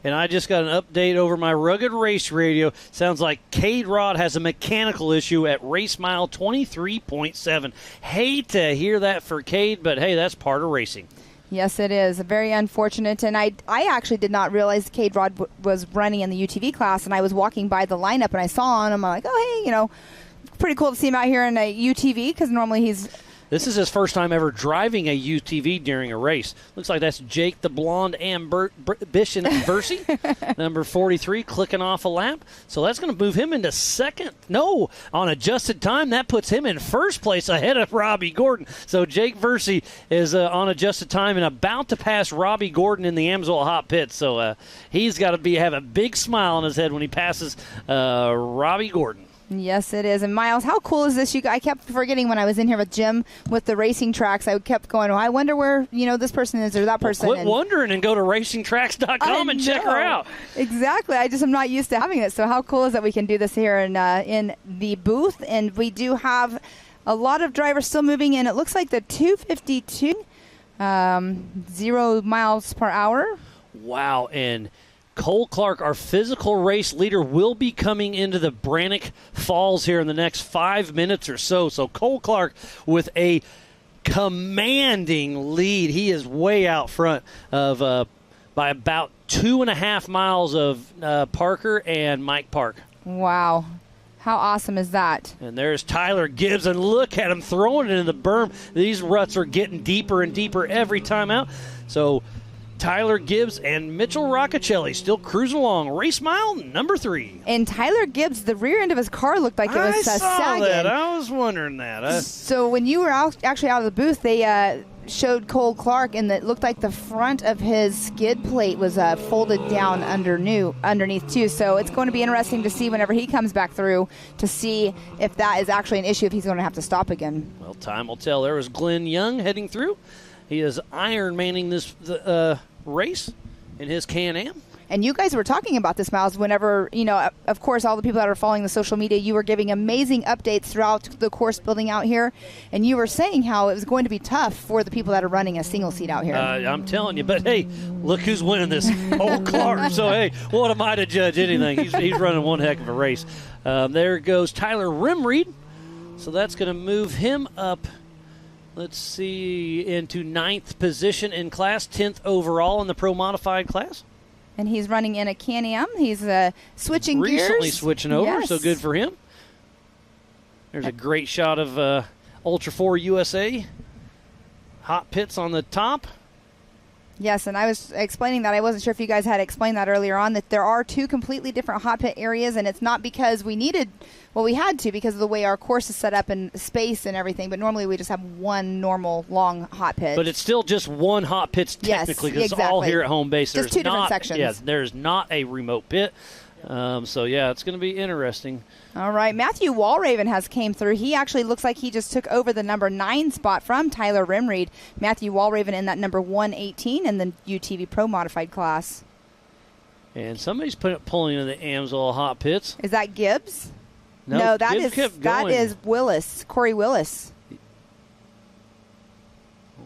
And I just got an update over my Rugged Race Radio. Sounds like Cade Rod has a mechanical issue at race mile 23.7. Hate to hear that for Cade, but hey, that's part of racing. Yes, it is. Very unfortunate. And I actually did not realize Cade Rod was running in the UTV class, and I was walking by the lineup, and I saw him. I'm like, oh, hey, pretty cool to see him out here in a UTV because normally he's... This is his first time ever driving a UTV during a race. Looks like that's Jake the Blonde Ambition Versey, number 43, clicking off a lap. So that's going to move him into second. No, on adjusted time, that puts him in first place ahead of Robbie Gordon. So Jake Versey is on adjusted time and about to pass Robbie Gordon in the Amsoil hot pit. So he's got to have a big smile on his head when he passes Robbie Gordon. Yes, it is. And Miles, how cool is this? I kept forgetting when I was in here with Jim with the racing tracks. I kept going, I wonder where this person is or that person. Quit wondering and go to racingtracks.com and check her out. Exactly. I'm not used to having it. So how cool is that we can do this here in the booth? And we do have a lot of drivers still moving in. It looks like the 252, 0 miles per hour. Wow. And Cole Clark, our physical race leader, will be coming into the Brannock Falls here in the next 5 minutes or so. So Cole Clark with a commanding lead. He is way out front of by about 2.5 miles of Parker and Mike Park. Wow. How awesome is that? And there's Tyler Gibbs, and look at him throwing it in the berm. These ruts are getting deeper and deeper every time out. So Tyler Gibbs and Mitchell Roccacelli still cruising along. Race mile number 3. And Tyler Gibbs, the rear end of his car looked like it was sagging. I saw that. I was wondering that. So when you were actually out of the booth, they showed Cole Clark, and it looked like the front of his skid plate was folded down underneath too. So it's going to be interesting to see whenever he comes back through to see if that is actually an issue, if he's going to have to stop again. Well, time will tell. There was Glenn Young heading through. He is Ironmaning this race in his Can-Am. And you guys were talking about this, Miles, whenever, of course, all the people that are following the social media, you were giving amazing updates throughout the course building out here. And you were saying how it was going to be tough for the people that are running a single seat out here. I'm telling you. But, hey, look who's winning this. Old Clark. So, hey, what am I to judge anything? He's running one heck of a race. There goes Tyler Rimreed. So that's going to move him up, let's see, into 9th position in class, 10th overall in the Pro Modified class. And he's running in a Can-Am. He's switching gears. Recently switching over, so good for him. There's a great shot of Ultra4 USA. Hot pits on the top. Yes, and I was explaining that. I wasn't sure if you guys had explained that earlier on, that there are 2 completely different hot pit areas, and it's not because we needed, well, we had to because of the way our course is set up and space and everything, but normally we just have one normal long hot pit. But it's still just one hot pit technically, because it's all here at home base. Just 2 different sections. Yeah, there's not a remote pit. So, yeah, it's going to be interesting. All right, Matthew Walraven has came through. He actually looks like he just took over the number 9 spot from Tyler Rimreed. Matthew Walraven in that number 118 in the UTV Pro Modified class. And somebody's pulling into the Amsoil hot pits. Is that Gibbs? No, No, that Gibbs is Willis, Corey Willis.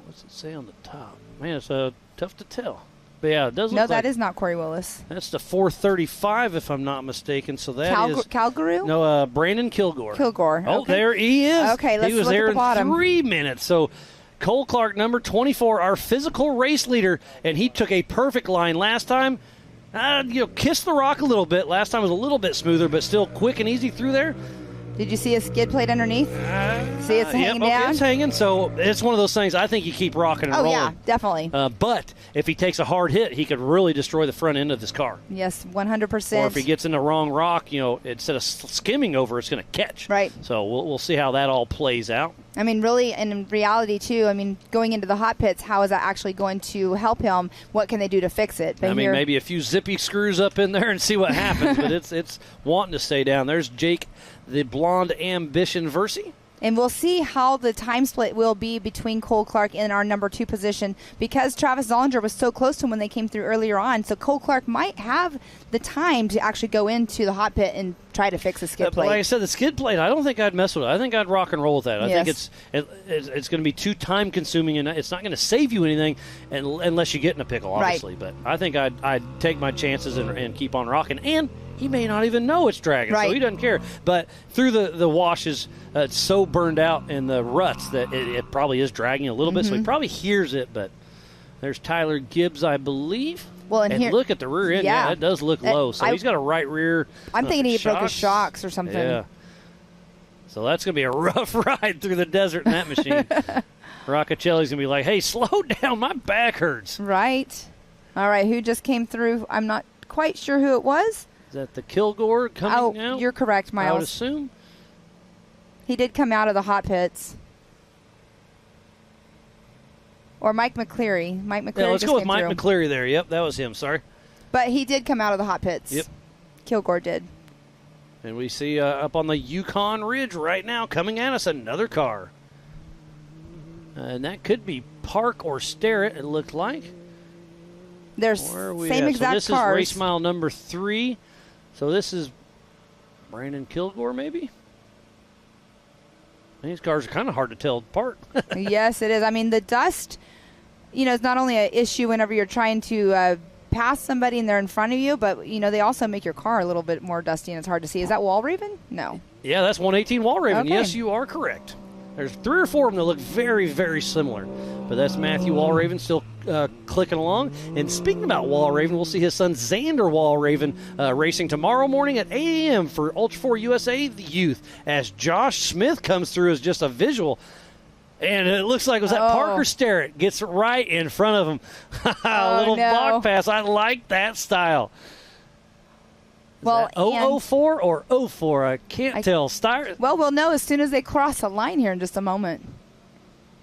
What's it say on the top? Man, it's tough to tell. But yeah, it does look No, like that is not Corey Willis. That's the 435, if I'm not mistaken. So that is Calgary? No, Brandon Kilgore. Kilgore. Oh, Okay. there he is. Okay, let's he was look there at the bottom. in 3 minutes. So Cole Clark, number 24, our physical race leader, and he took a perfect line last time. Kissed the rock a little bit. Last time was a little bit smoother, but still quick and easy through there. Did you see a skid plate underneath? See, it's hanging down. Okay, it's hanging. So it's one of those things. I think you keep rocking and rolling. Oh, yeah, definitely. But if he takes a hard hit, he could really destroy the front end of this car. Yes, 100%. Or if he gets in the wrong rock, instead of skimming over, it's going to catch. Right. So we'll see how that all plays out. I mean, really, and in reality, too, I mean, going into the hot pits, how is that actually going to help him? What can they do to fix it? But maybe a few zippy screws up in there and see what happens. But it's wanting to stay down. There's Jake, the blonde ambition Versi. And we'll see how the time split will be between Cole Clark in our number 2 position, because Travis Zollinger was so close to him when they came through earlier on. So Cole Clark might have the time to actually go into the hot pit and try to fix the skid plate. Like I said, the skid plate, I don't think I'd mess with it. I think I'd rock and roll with that. I think it's going to be too time consuming, and it's not going to save you anything unless you get in a pickle, obviously. Right. But I think I'd take my chances and keep on rocking. And he may not even know it's dragging, right. So he doesn't care. But through the washes, it's so burned out in the ruts that it probably is dragging a little bit, so he probably hears it. But there's Tyler Gibbs, I believe. Well, and here, look at the rear end. Yeah, it does look low. So he's got a right rear. I'm thinking he broke his shocks or something. Yeah. So that's going to be a rough ride through the desert in that machine. Roccacelli's going to be like, hey, slow down. My back hurts. Right. All right. Who just came through? I'm not quite sure who it was. Is that the Kilgore coming out? Oh, you're correct, Miles. I would assume. He did come out of the hot pits. Or Mike McCleary. Yeah, let's go with Mike McCleary there. Yep, that was him. Sorry. But he did come out of the hot pits. Yep. Kilgore did. And we see up on the Yukon Ridge right now coming at us another car. And that could be Park or Starrett, it looked like. There's same exact so this cars. Is race mile number 3. So this is Brandon Kilgore, maybe? These cars are kind of hard to tell apart. Yes, it is. I mean, the dust, is not only an issue whenever you're trying to pass somebody and they're in front of you, but, they also make your car a little bit more dusty and it's hard to see. Is that Walraven? No. Yeah, that's 118 Walraven. Okay. Yes, you are correct. There's 3 or 4 of them that look very, very similar. But that's Matthew Walraven still clicking along. And speaking about Walraven, we'll see his son Xander Walraven racing tomorrow morning at 8 a.m. for Ultra4 USA the Youth, as Josh Smith comes through as just a visual. And it looks like it was that Parker Starrett gets right in front of him. A little block pass. I like that style. Well, 004 or 04? I can't tell. Well, we'll know as soon as they cross the line here in just a moment.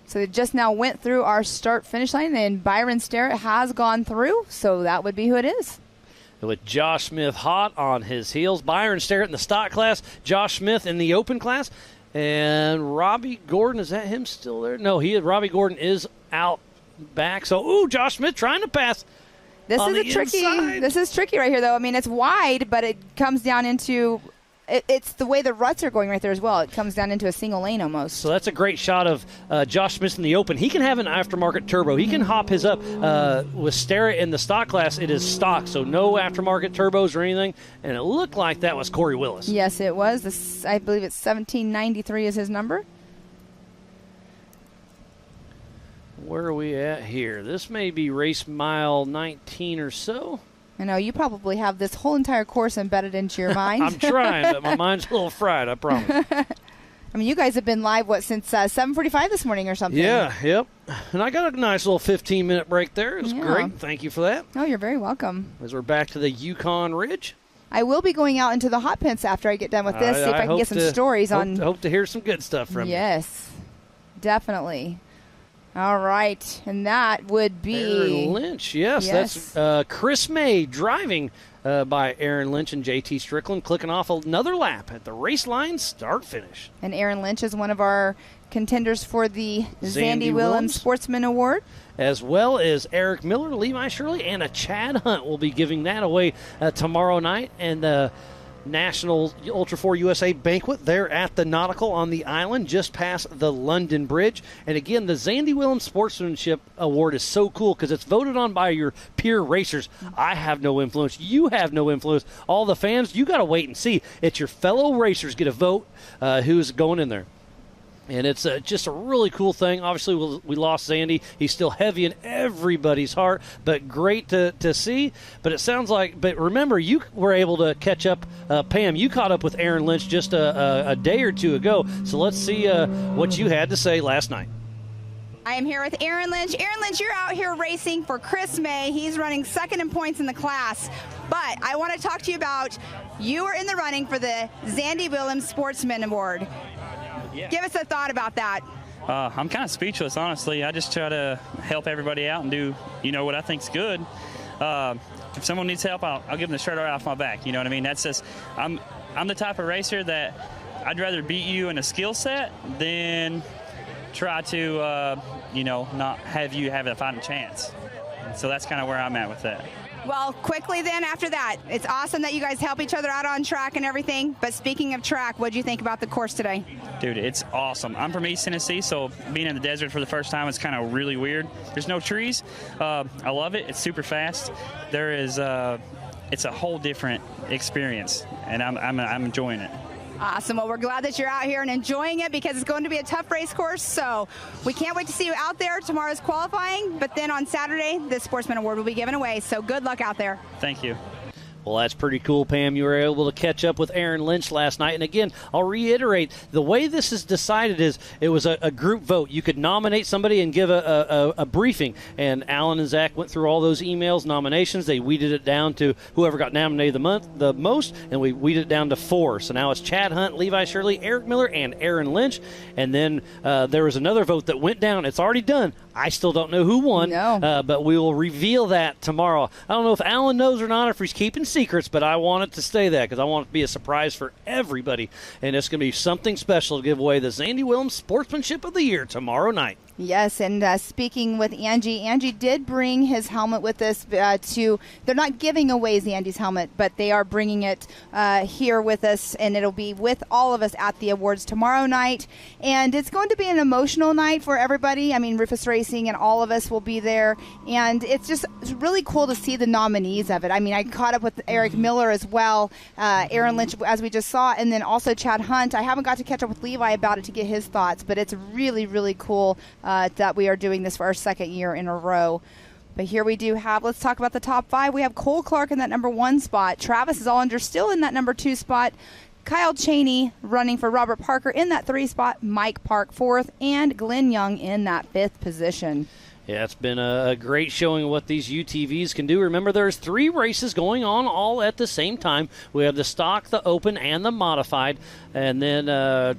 So they just now went through our start-finish line, and Byron Starrett has gone through, so that would be who it is. With Josh Smith hot on his heels. Byron Starrett in the stock class, Josh Smith in the open class, and Robbie Gordon, is that him still there? No, Robbie Gordon is out back. So, Josh Smith trying to pass. This is tricky right here, though. I mean, it's wide, but it comes down into it's the way the ruts are going right there as well. It comes down into a single lane almost. So that's a great shot of Josh Smith in the open. He can have an aftermarket turbo. He can hop his up. With Starrett in the stock class, it is stock, so no aftermarket turbos or anything. And it looked like that was Corey Willis. Yes, it was. I believe it's 1793 is his number. Where are we at here? This may be race mile 19 or so. I know, you probably have this whole entire course embedded into your mind. I'm trying, but my mind's a little fried, I promise. I mean, you guys have been live, since 7:45 this morning or something? Yeah, yep. And I got a nice little 15-minute break there. It was great. Thank you for that. Oh, you're very welcome. As we're back to the Yukon Ridge. I will be going out into the hot pits after I get done with this, see if I can get some stories on. Hope to hear some good stuff from you. Yes, definitely. All right, and that would be Aaron Lynch. Yes. That's Chris May driving by Aaron Lynch and JT Strickland, clicking off another lap at the race line, start finish. And Aaron Lynch is one of our contenders for the Zandy Willems Sportsman Award. As well as Eric Miller, Levi Shirley, and a Chad Hunt will be giving that away tomorrow night. And the National Ultra4 USA banquet there at the Nautical on the island, just past the London Bridge. And again, the Zandy Willems Sportsmanship Award is so cool because it's voted on by your peer racers. I have no influence. You have no influence. All the fans, you got to wait and see. It's your fellow racers get a vote who's going in there. And it's just a really cool thing. Obviously, we lost Zandy. He's still heavy in everybody's heart, but great to see. But it sounds like, but remember, you were able to catch up. Pam, you caught up with Aaron Lynch just a day or two ago. So let's see what you had to say last night. I am here with Aaron Lynch. Aaron Lynch, you're out here racing for Chris May. He's running second in points in the class. But I want to talk to you about, you were in the running for the Zandy Willems Sportsman Award. Yeah. Give us a thought about that. I'm kind of speechless, honestly. I just try to help everybody out and do, what I think's good. If someone needs help, I'll give them the shirt right off my back. You know what I mean? That's just, I'm the type of racer that I'd rather beat you in a skill set than try to, not have you have a fighting chance. So that's kind of where I'm at with that. Well, quickly then after that, it's awesome that you guys help each other out on track and everything. But speaking of track, what do you think about the course today? Dude, it's awesome. I'm from East Tennessee, so being in the desert for the first time is kind of really weird. There's no trees. I love it. It's super fast. There is, it's a whole different experience, and I'm enjoying it. Awesome. Well, we're glad that you're out here and enjoying it because it's going to be a tough race course. So we can't wait to see you out there. Tomorrow's qualifying, but then on Saturday, the Sportsman Award will be given away. So good luck out there. Thank you. Well, that's pretty cool, Pam. You were able to catch up with Aaron Lynch last night. And again, I'll reiterate, the way this is decided is it was a group vote. You could nominate somebody and give a briefing. And Alan and Zach went through all those emails, nominations. They weeded it down to whoever got nominated the most, and we weeded it down to 4. So now it's Chad Hunt, Levi Shirley, Eric Miller, and Aaron Lynch. And then there was another vote that went down. It's already done. I still don't know who won, but we will reveal that tomorrow. I don't know if Alan knows or not, if he's keeping secrets, but I want it to stay that because I want it to be a surprise for everybody. And it's going to be something special to give away the Zandy Willems Sportsmanship of the Year tomorrow night. Yes, and speaking with Angie did bring his helmet with us they're not giving away Zandy's helmet, but they are bringing it here with us, and it'll be with all of us at the awards tomorrow night. And it's going to be an emotional night for everybody. I mean, Rufus Racing and all of us will be there, and it's really cool to see the nominees of it. I mean, I caught up with Eric Miller as well, Aaron Lynch, as we just saw, and then also Chad Hunt. I haven't got to catch up with Levi about it to get his thoughts, but it's really, really cool that we are doing this for our second year in a row. But here we do have, let's talk about the top 5. We have Cole Clark in that number 1 spot. Travis Zollinger still in that number 2 spot. Kyle Cheney running for Robert Parker in that 3 spot. Mike Park 4th. And Glenn Young in that 5th position. Yeah, it's been a great showing of what these UTVs can do. Remember, there's 3 races going on all at the same time. We have the stock, the open, and the modified. And then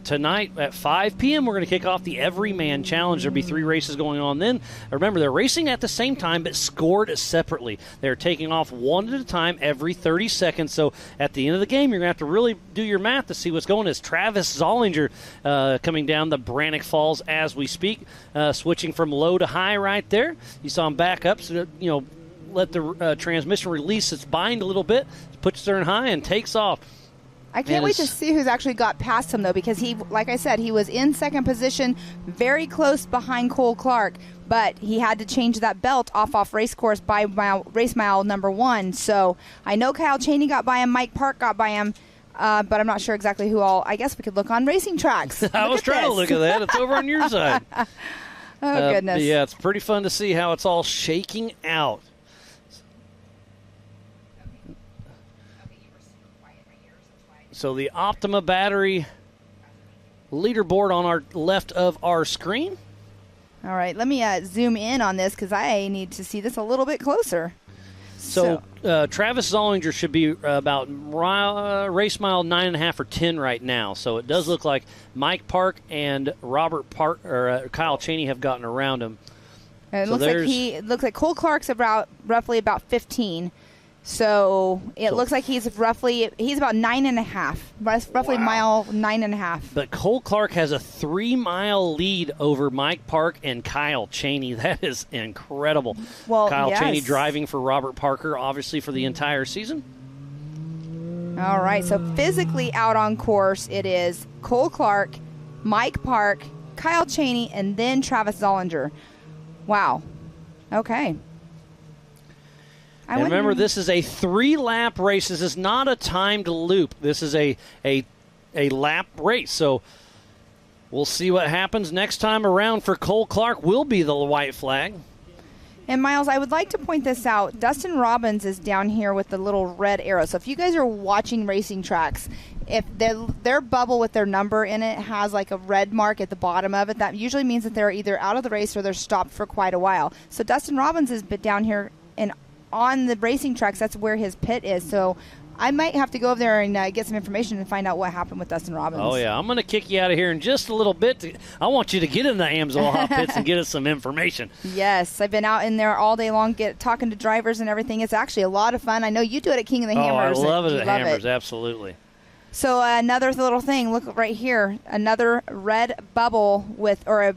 tonight at 5 p.m., we're going to kick off the Everyman Challenge. There'll be 3 races going on then. Remember, they're racing at the same time, but scored separately. They're taking off one at a time every 30 seconds. So at the end of the game, you're going to have to really do your math to see what's going on. As Travis Zollinger coming down the Brannock Falls as we speak, switching from low to high right there. You saw him back up, so let the transmission release its bind a little bit, puts her in high and takes off. I can't wait to see who's actually got past him, though, because he, like I said, he was in second position, very close behind Cole Clark, but he had to change that belt off race course by race mile number 1. So I know Kyle Cheney got by him, Mike Park got by him, but I'm not sure exactly who all. I guess we could look on Racing Tracks. I was trying to look at that. It's over on your side. Oh, goodness. Yeah, it's pretty fun to see how it's all shaking out. So the Optima battery leaderboard on our left of our screen. All right, let me zoom in on this because I need to see this a little bit closer. So Travis Zollinger should be about race mile 9.5 or 10 right now. So it does look like Mike Park and Kyle Cheney have gotten around him. And it looks like Cole Clark's roughly about 15. So it looks like he's about 9.5, roughly mile 9.5. But Cole Clark has a 3-mile lead over Mike Park and Kyle Cheney. That is incredible. Well, Kyle Cheney driving for Robert Parker, obviously for the entire season. All right, so physically out on course, it is Cole Clark, Mike Park, Kyle Cheney, and then Travis Zollinger. Wow. Okay. And remember, this is a 3-lap race. This is not a timed loop. This is a lap race. So we'll see what happens next time around for Cole Clark. Will be the white flag. And, Miles, I would like to point this out. Dustin Robbins is down here with the little red arrow. So if you guys are watching racing tracks, if their bubble with their number in it has like a red mark at the bottom of it, that usually means that they're either out of the race or they're stopped for quite a while. So Dustin Robbins is down here and on the racing tracks, that's where his pit is. So I might have to go over there and get some information and find out what happened with Dustin Robbins. Oh, yeah. I'm going to kick you out of here in just a little bit. I want you to get in the Amsoil Hot Pits and get us some information. Yes. I've been out in there all day long talking to drivers and everything. It's actually a lot of fun. I know you do it at King of the Hammers. I love it at Hammers. Absolutely. So another little thing. Look right here. Another red bubble or a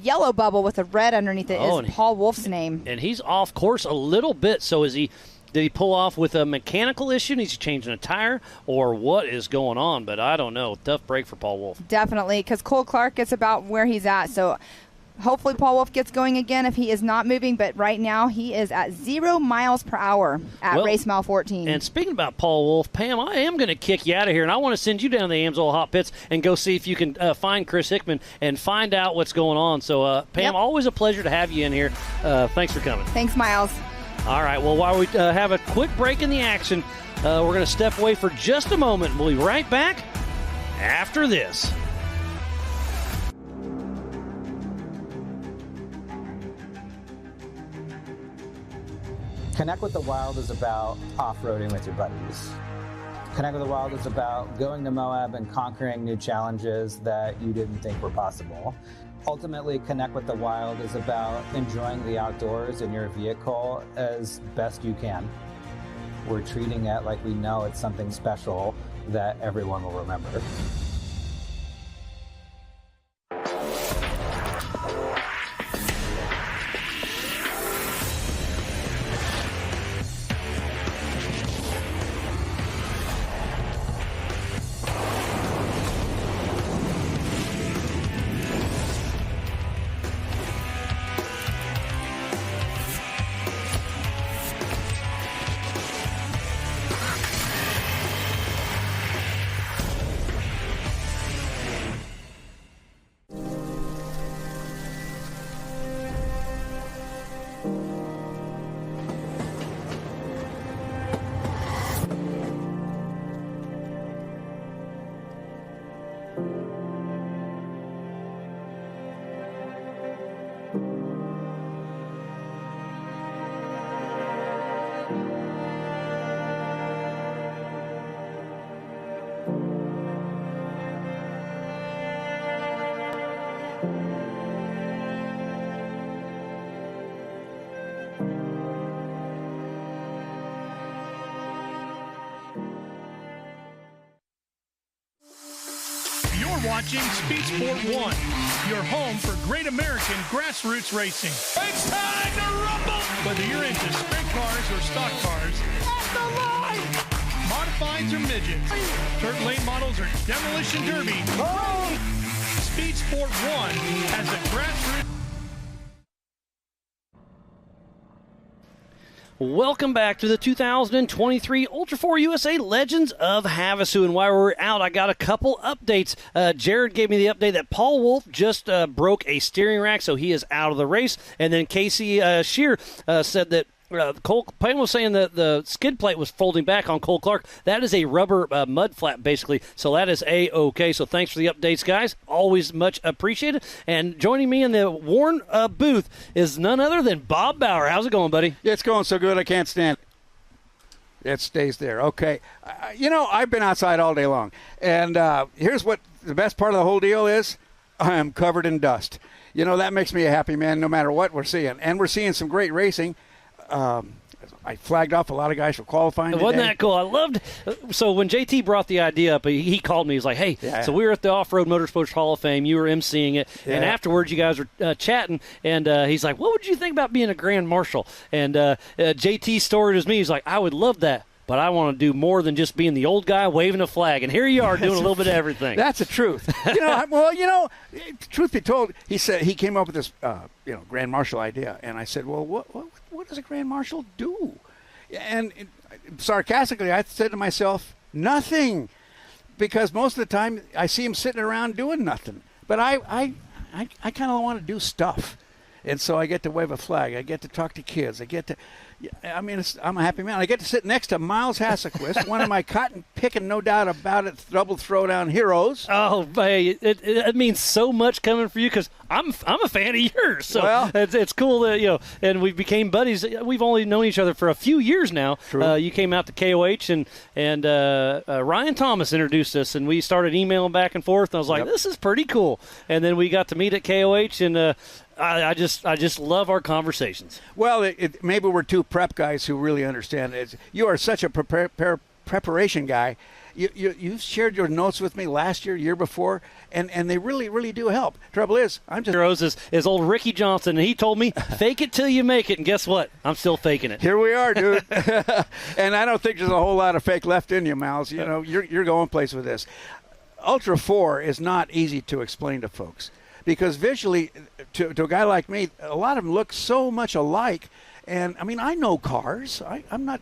yellow bubble with a red underneath it is Paul Wolf's name. And he's off course a little bit. So did he pull off with a mechanical issue? Needs to change a tire? Or what is going on? But I don't know. Tough break for Paul Wolf. Definitely, because Cole Clark gets about where he's at. So hopefully Paul Wolf gets going again if he is not moving. But right now he is at 0 miles per hour at race mile 14. And speaking about Paul Wolf, Pam, I am going to kick you out of here. And I want to send you down to the Amsoil Hot Pits and go see if you can find Chris Hickman and find out what's going on. So, Pam, always a pleasure to have you in here. Thanks for coming. Thanks, Miles. All right, well, while we have a quick break in the action, we're going to step away for just a moment. We'll be right back after this. Connect with the Wild is about off-roading with your buddies. Connect with the Wild is about going to Moab and conquering new challenges that you didn't think were possible. Ultimately, Connect with the Wild is about enjoying the outdoors in your vehicle as best you can. We're treating it like we know it's something special that everyone will remember. Watching Speed Sport 1, your home for great American grassroots racing. It's time to rumble! Whether you're into sprint cars or stock cars, at the line! Modifieds or midgets, dirt lane models or demolition derby, Speed Sport 1 has the grassroots. Welcome back to the 2023 Ultra4 USA Legends of Havasu. And while we're out, I got a couple updates. Jared gave me the update that Paul Wolf just broke a steering rack, so he is out of the race. And then Casey Shear said that Payne was saying that the skid plate was folding back on Cole Clark. That is a rubber mud flap, basically. So that is A-OK. So thanks for the updates, guys. Always much appreciated. And joining me in the Warren booth is none other than Bob Bauer. How's it going, buddy? It's going so good I can't stand it. It stays there. Okay. I've been outside all day long. And here's what the best part of the whole deal is. I am covered in dust. That makes me a happy man no matter what we're seeing. And we're seeing some great racing. I flagged off a lot of guys for qualifying today. Wasn't that cool? I loved so when JT brought the idea up, he called me. He's like, hey, so we were at the Off-Road Motorsports Hall of Fame. You were emceeing it. Yeah. And afterwards, you guys were chatting. And he's like, what would you think about being a Grand Marshal? And JT story is me. He's like, I would love that. But I want to do more than just being the old guy waving a flag. And here you are doing a little bit of everything. That's the truth. Truth be told, he said he came up with this, Grand Marshal idea. And I said, well, what does a Grand Marshal do? And sarcastically, I said to myself, nothing. Because most of the time, I see him sitting around doing nothing. But I kind of want to do stuff. And so I get to wave a flag. I get to talk to kids. I'm a happy man. I get to sit next to Miles Hasselquist, one of my cotton-picking, no doubt about it, double throwdown heroes. Oh, hey, it means so much coming for you because I'm a fan of yours. So it's cool that, and we became buddies. We've only known each other for a few years now. True. You came out to KOH, and Ryan Thomas introduced us, and we started emailing back and forth. And I was like, this is pretty cool. And then we got to meet at KOH, and I just love our conversations. Well, maybe we're two prep guys who really understand it. You are such a preparation guy. You shared your notes with me last year before, and they really, really do help. Trouble is, I'm just... Heroes is old Ricky Johnson, and he told me, fake it till you make it, and guess what? I'm still faking it. Here we are, dude. And I don't think there's a whole lot of fake left in you, Miles. You're going places with this. Ultra4 is not easy to explain to folks. Because visually, to a guy like me, a lot of them look so much alike. And, I know cars. I'm not,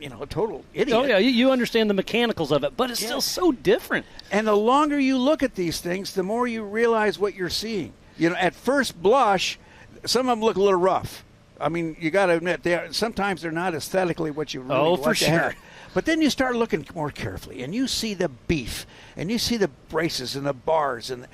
a total idiot. Oh, yeah, you understand the mechanicals of it, but it's still so different. And the longer you look at these things, the more you realize what you're seeing. At first blush, some of them look a little rough. You got to admit, sometimes they're not aesthetically what you really want for to sure. have. But then you start looking more carefully, and you see the beef, and you see the braces and the bars and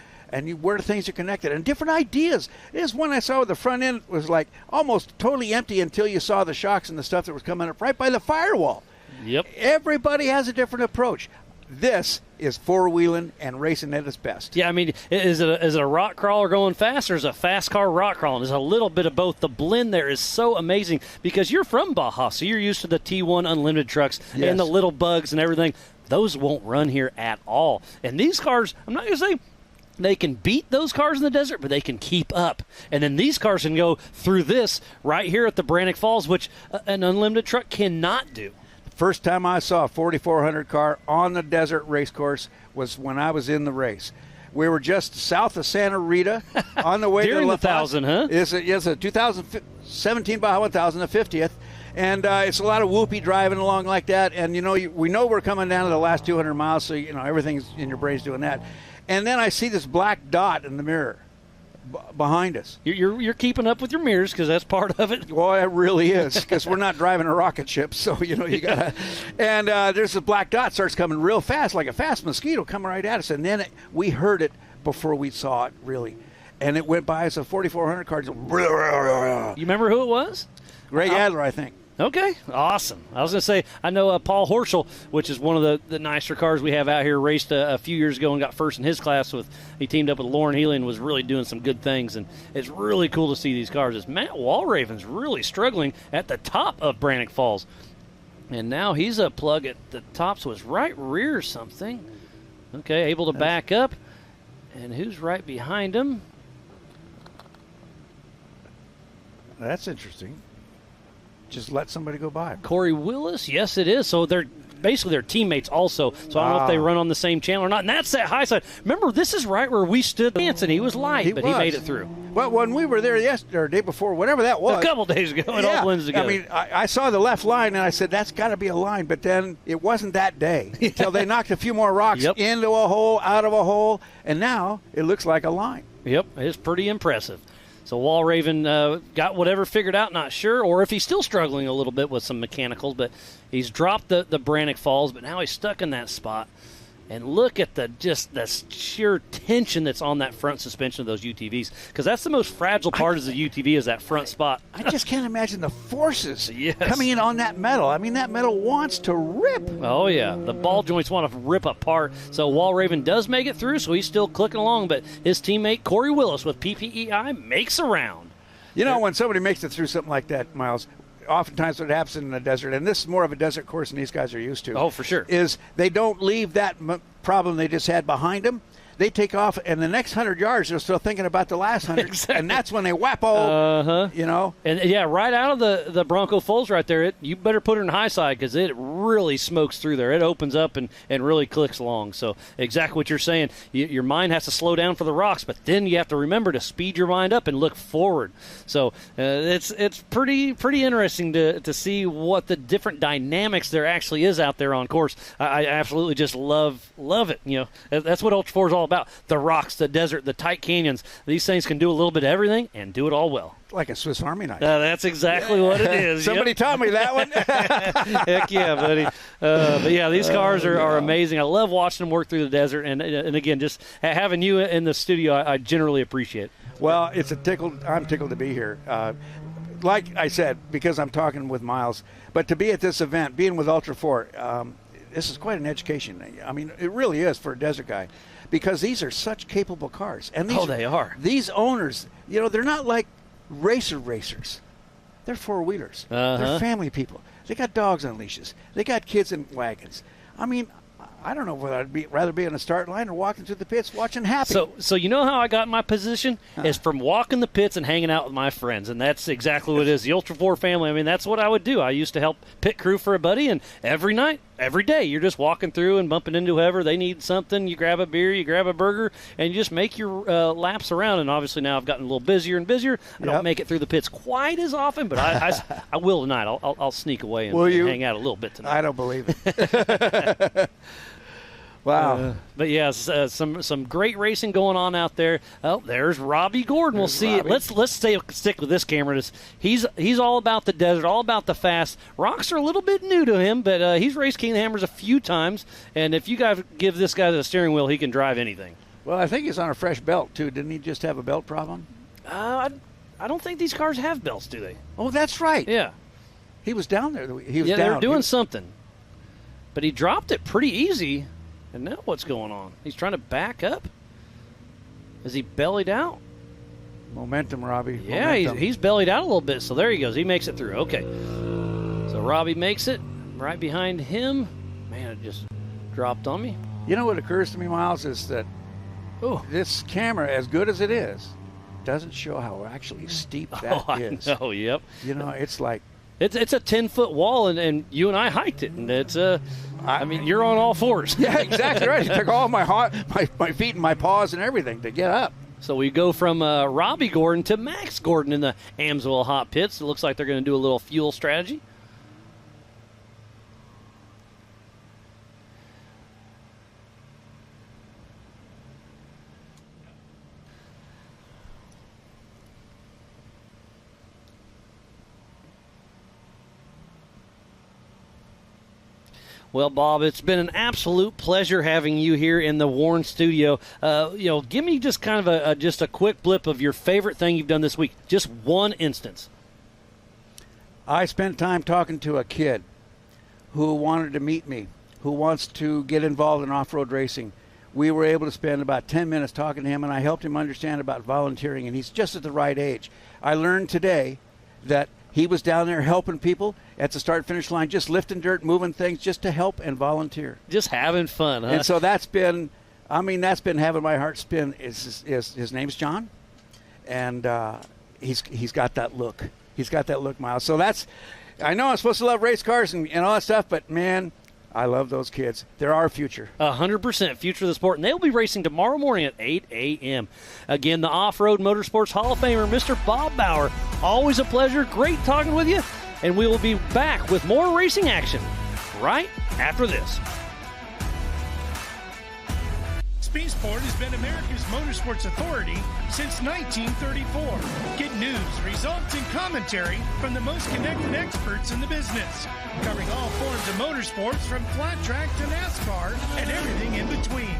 where things are connected, and different ideas. There's one I saw where the front end was like almost totally empty until you saw the shocks and the stuff that was coming up right by the firewall. Yep. Everybody has a different approach. This is four-wheeling and racing at its best. Yeah, is it a rock crawler going fast, or is it a fast car rock crawling? There's a little bit of both. The blend there is so amazing because you're from Baja, so you're used to the T1 Unlimited trucks and the little bugs and everything. Those won't run here at all. And these cars, I'm not going to say they can beat those cars in the desert, but they can keep up. And then these cars can go through this right here at the Brannock Falls, which an unlimited truck cannot do. First time I saw a 4400 car on the desert race course was when I was in the race. We were just south of Santa Rita on the way to During the 1,000, huh? It's a 2017 Baja 1000, the 50th. And it's a lot of whoopee driving along like that. And, we know we're coming down to the last 200 miles, so, everything's in your brain's doing that. And then I see this black dot in the mirror behind us. You're keeping up with your mirrors because that's part of it. Well, it really is because we're not driving a rocket ship, so you got to. And there's a black dot starts coming real fast, like a fast mosquito coming right at us. And then we heard it before we saw it, really. And it went by us a 4400 car. You remember who it was? Greg Adler, I think. Okay, awesome. I was going to say, I know Paul Horschel, which is one of the nicer cars we have out here, raced a few years ago and got first in his class. He teamed up with Lauren Healy and was really doing some good things, and it's really cool to see these cars. It's Matt Walraven's really struggling at the top of Brannock Falls, and now he's a plug at the top, so it's right rear something. Okay, able to back up, and who's right behind him? That's interesting. Just let somebody go by. Corey Willis, yes, it is. So they're basically their teammates also. So I don't know if they run on the same channel or not. And that's that high side. Remember, this is right where we stood. Hanson, he was light, he made it through. Well, when we were there yesterday or day before, whatever that was. A couple days ago, it all blends together. I saw the left line, and I said, that's got to be a line. But then it wasn't that day until they knocked a few more rocks into a hole, out of a hole, and now it looks like a line. Yep, it's pretty impressive. So Walraven got whatever figured out, not sure, or if he's still struggling a little bit with some mechanicals, but he's dropped the Brannock Falls, but now he's stuck in that spot. And look at the sheer tension that's on that front suspension of those UTVs, because that's the most fragile part of the UTV is that front spot. I just can't imagine the forces coming in on that metal. I mean, that metal wants to rip. Oh, yeah. The ball joints want to rip apart. So Walraven does make it through, so he's still clicking along, but his teammate Corey Willis with PPEI makes a round. You know, when somebody makes it through something like that, Miles, oftentimes what happens in the desert, and this is more of a desert course than these guys are used to. Oh, for sure. Is they don't leave that problem they just had behind them. They take off, and the next 100 yards, they're still thinking about the last 100. Exactly. And that's when they whap all, you know. And, yeah, right out of the Bronco Folds right there, you better put it in high side because it really smokes through there. It opens up and really clicks along. So exactly what you're saying. Your mind has to slow down for the rocks, but then you have to remember to speed your mind up and look forward. So it's pretty interesting to see what the different dynamics there actually is out there on course. I absolutely just love it. You know, that's what Ultra4 is all about. The rocks, the desert, the tight canyons. These things can do a little bit of everything and do it all well. Like a Swiss Army knife. That's exactly what it is. Somebody taught me that one. Heck yeah, buddy. But yeah, these cars are amazing. I love watching them work through the desert. And again, just having you in the studio, I generally appreciate it. Well, I'm tickled to be here. Like I said, because I'm talking with Miles, but to be at this event, being with Ultra4, this is quite an education. I mean, it really is for a desert guy. Because these are such capable cars. And they are. These owners, you know, they're not like racers. They're four-wheelers. They're family people. They got dogs on leashes. They got kids in wagons. I mean, I don't know whether I'd rather be on the start line or walking through the pits watching Happy. So you know how I got in my position? Is from walking the pits and hanging out with my friends, and that's exactly what it is. The Ultra4 family, I mean, that's what I would do. I used to help pit crew for a buddy, and every night, every day, you're just walking through and bumping into whoever. They need something. You grab a beer, you grab a burger, and you just make your laps around. And obviously now I've gotten a little busier and busier. I don't make it through the pits quite as often, but I will tonight. I'll sneak away and hang out a little bit tonight. I don't believe it. Wow. But yeah, some great racing going on out there. Oh, there's Robbie Gordon. We'll see. Robbie. Let's stick with this camera. He's all about the desert, all about the fast. Rocks are a little bit new to him, but he's raced King Hammers a few times. And if you guys give this guy the steering wheel, he can drive anything. Well, I think he's on a fresh belt, too. Didn't he just have a belt problem? I don't think these cars have belts, do they? Oh, that's right. Yeah. He was down there. He was down. They were doing something. But he dropped it pretty easy. And now what's going on? He's trying to back up? Is he bellied out? Momentum, Robbie. Yeah, he's bellied out a little bit. So there he goes. He makes it through. Okay. So Robbie makes it. Right behind him. Man, it just dropped on me. You know what occurs to me, Miles, is that this camera, as good as it is, doesn't show how actually steep that is. I know, yep. You know, it's like... It's a 10-foot wall, and you and I hiked it, and it's I mean, you're on all fours. Yeah, exactly right. It took all my feet and my paws and everything to get up. So we go from Robbie Gordon to Max Gordon in the Amsoil Hot Pits. It looks like they're going to do a little fuel strategy. Well, Bob, it's been an absolute pleasure having you here in the Warren studio. Give me just kind of just a quick blip of your favorite thing you've done this week. Just one instance. I spent time talking to a kid who wanted to meet me, who wants to get involved in off-road racing. We were able to spend about 10 minutes talking to him, and I helped him understand about volunteering, and he's just at the right age. I learned today that he was down there helping people at the start-finish line, just lifting dirt, moving things, just to help and volunteer. Just having fun, huh? And so that's been having my heart spin. His name's John, and he's got that look. He's got that look, Miles. So I know I'm supposed to love race cars and all that stuff, but, man, I love those kids. They're our future. 100% future of the sport. And they'll be racing tomorrow morning at 8 a.m. Again, the Off-Road Motorsports Hall of Famer, Mr. Bob Bauer. Always a pleasure. Great talking with you. And we will be back with more racing action right after this. Speed Sport has been America's motorsports authority since 1934. Get news, results, and commentary from the most connected experts in the business, covering all forms of motorsports from flat track to NASCAR and everything in between.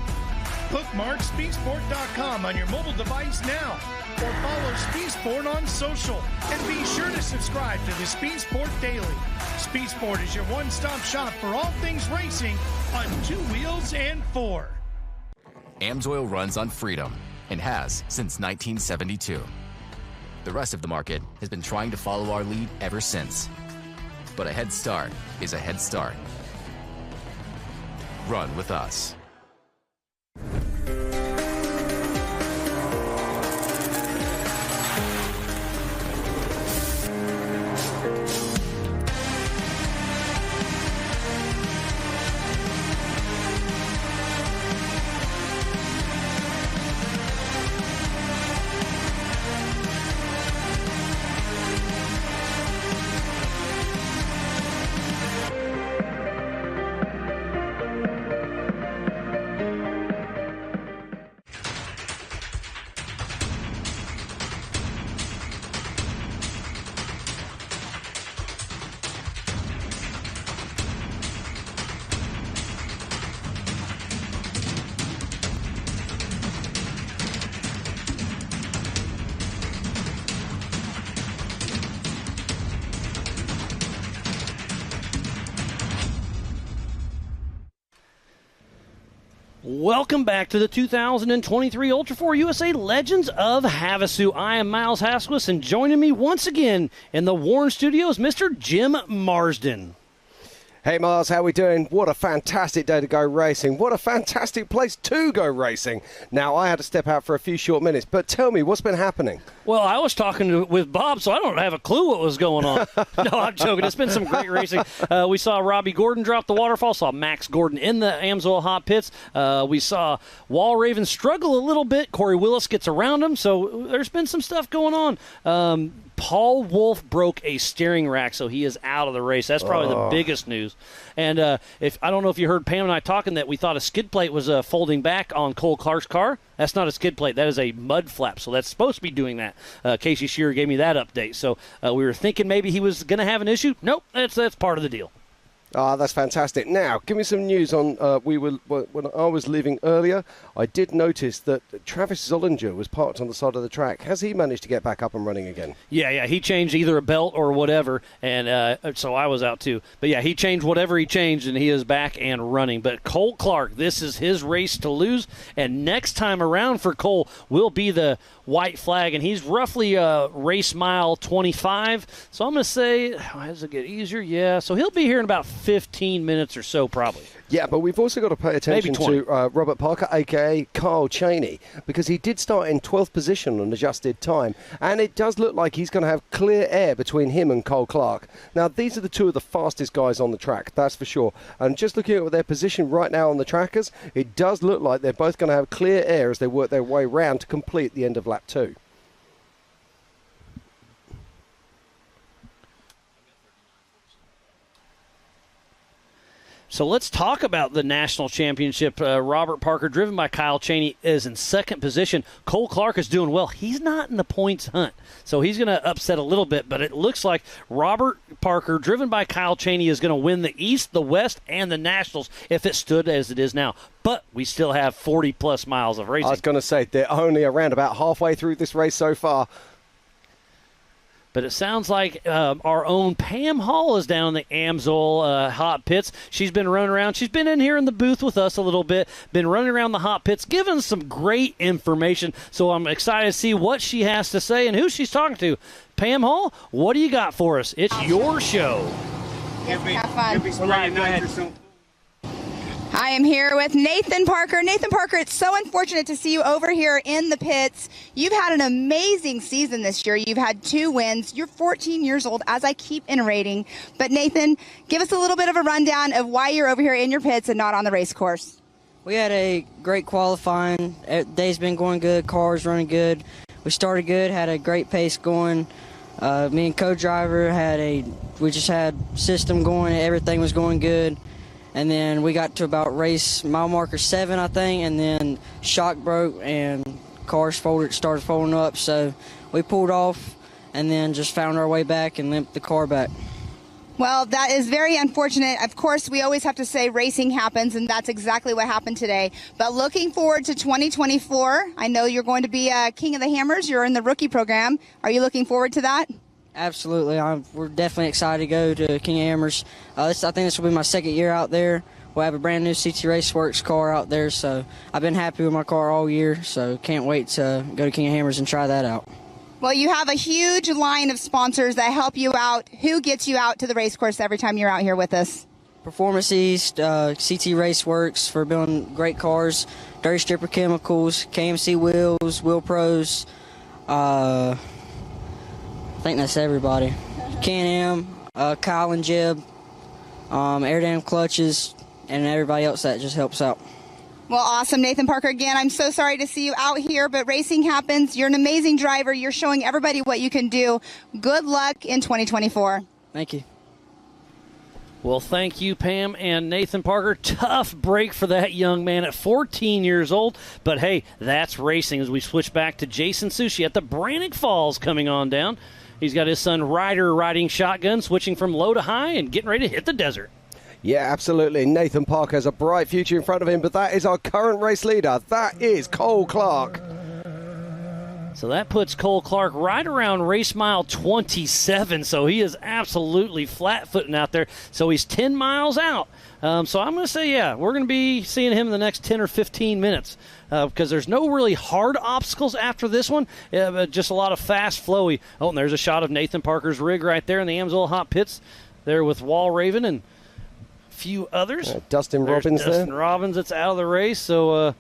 Bookmark speedsport.com on your mobile device now, or follow Speed Sport on social, and be sure to subscribe to the Speed Sport Daily. Speed Sport is your one-stop shop for all things racing on 2 wheels and 4. AMSOIL runs on freedom and has since 1972. The rest of the market has been trying to follow our lead ever since. But a head start is a head start. Run with us. Welcome back to the 2023 Ultra4 USA Legends of Havasu. I am Miles Hasquis, and joining me once again in the Warren Studios, Mr. Jim Marsden. Hey Miles, how we doing? What a fantastic day to go racing. What a fantastic place to go racing. Now, I had to step out for a few short minutes, but tell me, what's been happening? Well, I was talking with Bob, so I don't have a clue what was going on. No, I'm joking. It's been some great racing. We saw Robbie Gordon drop the waterfall, saw Max Gordon in the AMSOIL hot pits. We saw Walraven struggle a little bit. Corey Willis gets around him, so there's been some stuff going on. Paul Wolf broke a steering rack, so he is out of the race. That's probably the biggest news. And if I don't know if you heard Pam and I talking that we thought a skid plate was folding back on Cole Clark's car. That's not a skid plate. That is a mud flap, so that's supposed to be doing that. Casey Shearer gave me that update. So we were thinking maybe he was going to have an issue. Nope, that's part of the deal. That's fantastic. Now, give me some news on, when I was leaving earlier, I did notice that Travis Zollinger was parked on the side of the track. Has he managed to get back up and running again? Yeah, he changed either a belt or whatever, and so I was out too. But yeah, he changed whatever he changed, and he is back and running. But Cole Clark, this is his race to lose, and next time around for Cole will be the white flag, and he's roughly race mile 25. So I'm going to say, does it get easier? Yeah, so he'll be here in about 15 minutes or so probably. Yeah, but we've also got to pay attention to Robert Parker, a.k.a. Carl Cheney, because he did start in 12th position on adjusted time, and it does look like he's going to have clear air between him and Cole Clark. Now, these are the two of the fastest guys on the track, that's for sure. And just looking at their position right now on the trackers, it does look like they're both going to have clear air as they work their way round to complete the end of lap 2. So let's talk about the national championship. Robert Parker, driven by Kyle Cheney, is in second position. Cole Clark is doing well. He's not in the points hunt, so he's going to upset a little bit. But it looks like Robert Parker, driven by Kyle Cheney, is going to win the East, the West, and the Nationals if it stood as it is now. But we still have 40-plus miles of racing. I was going to say, they're only around about halfway through this race so far. But it sounds like our own Pam Hall is down in the AMSOIL hot pits. She's been running around. She's been in here in the booth with us a little bit, been running around the hot pits, giving us some great information. So I'm excited to see what she has to say and who she's talking to. Pam Hall, what do you got for us? It's your show. Have fun. I am here with Nathan Parker. Nathan Parker, it's so unfortunate to see you over here in the pits. You've had an amazing season this year. You've had 2 wins. You're 14 years old, as I keep iterating. But Nathan, give us a little bit of a rundown of why you're over here in your pits and not on the race course. We had a great qualifying. Day's been going good. Car's running good. We started good, had a great pace going. Me and co-driver we just had system going. Everything was going good. And then we got to about race mile marker 7, I think, and then shock broke and cars started folding up. So we pulled off and then just found our way back and limped the car back. Well, that is very unfortunate. Of course, we always have to say racing happens, and that's exactly what happened today. But looking forward to 2024, I know you're going to be King of the Hammers. You're in the rookie program. Are you looking forward to that? Absolutely. We're definitely excited to go to King of Hammers. I think this will be my second year out there. We'll have a brand new CT Raceworks car out there, so I've been happy with my car all year, so can't wait to go to King of Hammers and try that out. Well, you have a huge line of sponsors that help you out. Who gets you out to the race course every time you're out here with us? Performance East, CT Raceworks for building great cars, Dirty Stripper Chemicals, KMC Wheels, Wheel Pros. I think that's everybody. Can-Am, Kyle and Jeb, Air Dam Clutches, and everybody else that just helps out. Well, awesome. Nathan Parker, again, I'm so sorry to see you out here, but racing happens. You're an amazing driver. You're showing everybody what you can do. Good luck in 2024. Thank you. Well, thank you, Pam and Nathan Parker. Tough break for that young man at 14 years old. But, hey, that's racing as we switch back to Jason Sushi at the Brannock Falls coming on down. He's got his son Ryder riding shotgun, switching from low to high and getting ready to hit the desert. Yeah, absolutely. Nathan Parker has a bright future in front of him, but that is our current race leader. That is Cole Clark. So that puts Cole Clark right around race mile 27. So he is absolutely flat-footing out there. So he's 10 miles out. So I'm going to say, yeah, we're going to be seeing him in the next 10 or 15 minutes because there's no really hard obstacles after this one, but just a lot of fast, flowy. Oh, and there's a shot of Nathan Parker's rig right there in the Amsoil Hot Pits there with Wall Raven and few others. Dustin Robbins there. Dustin Robbins that's out of the race. So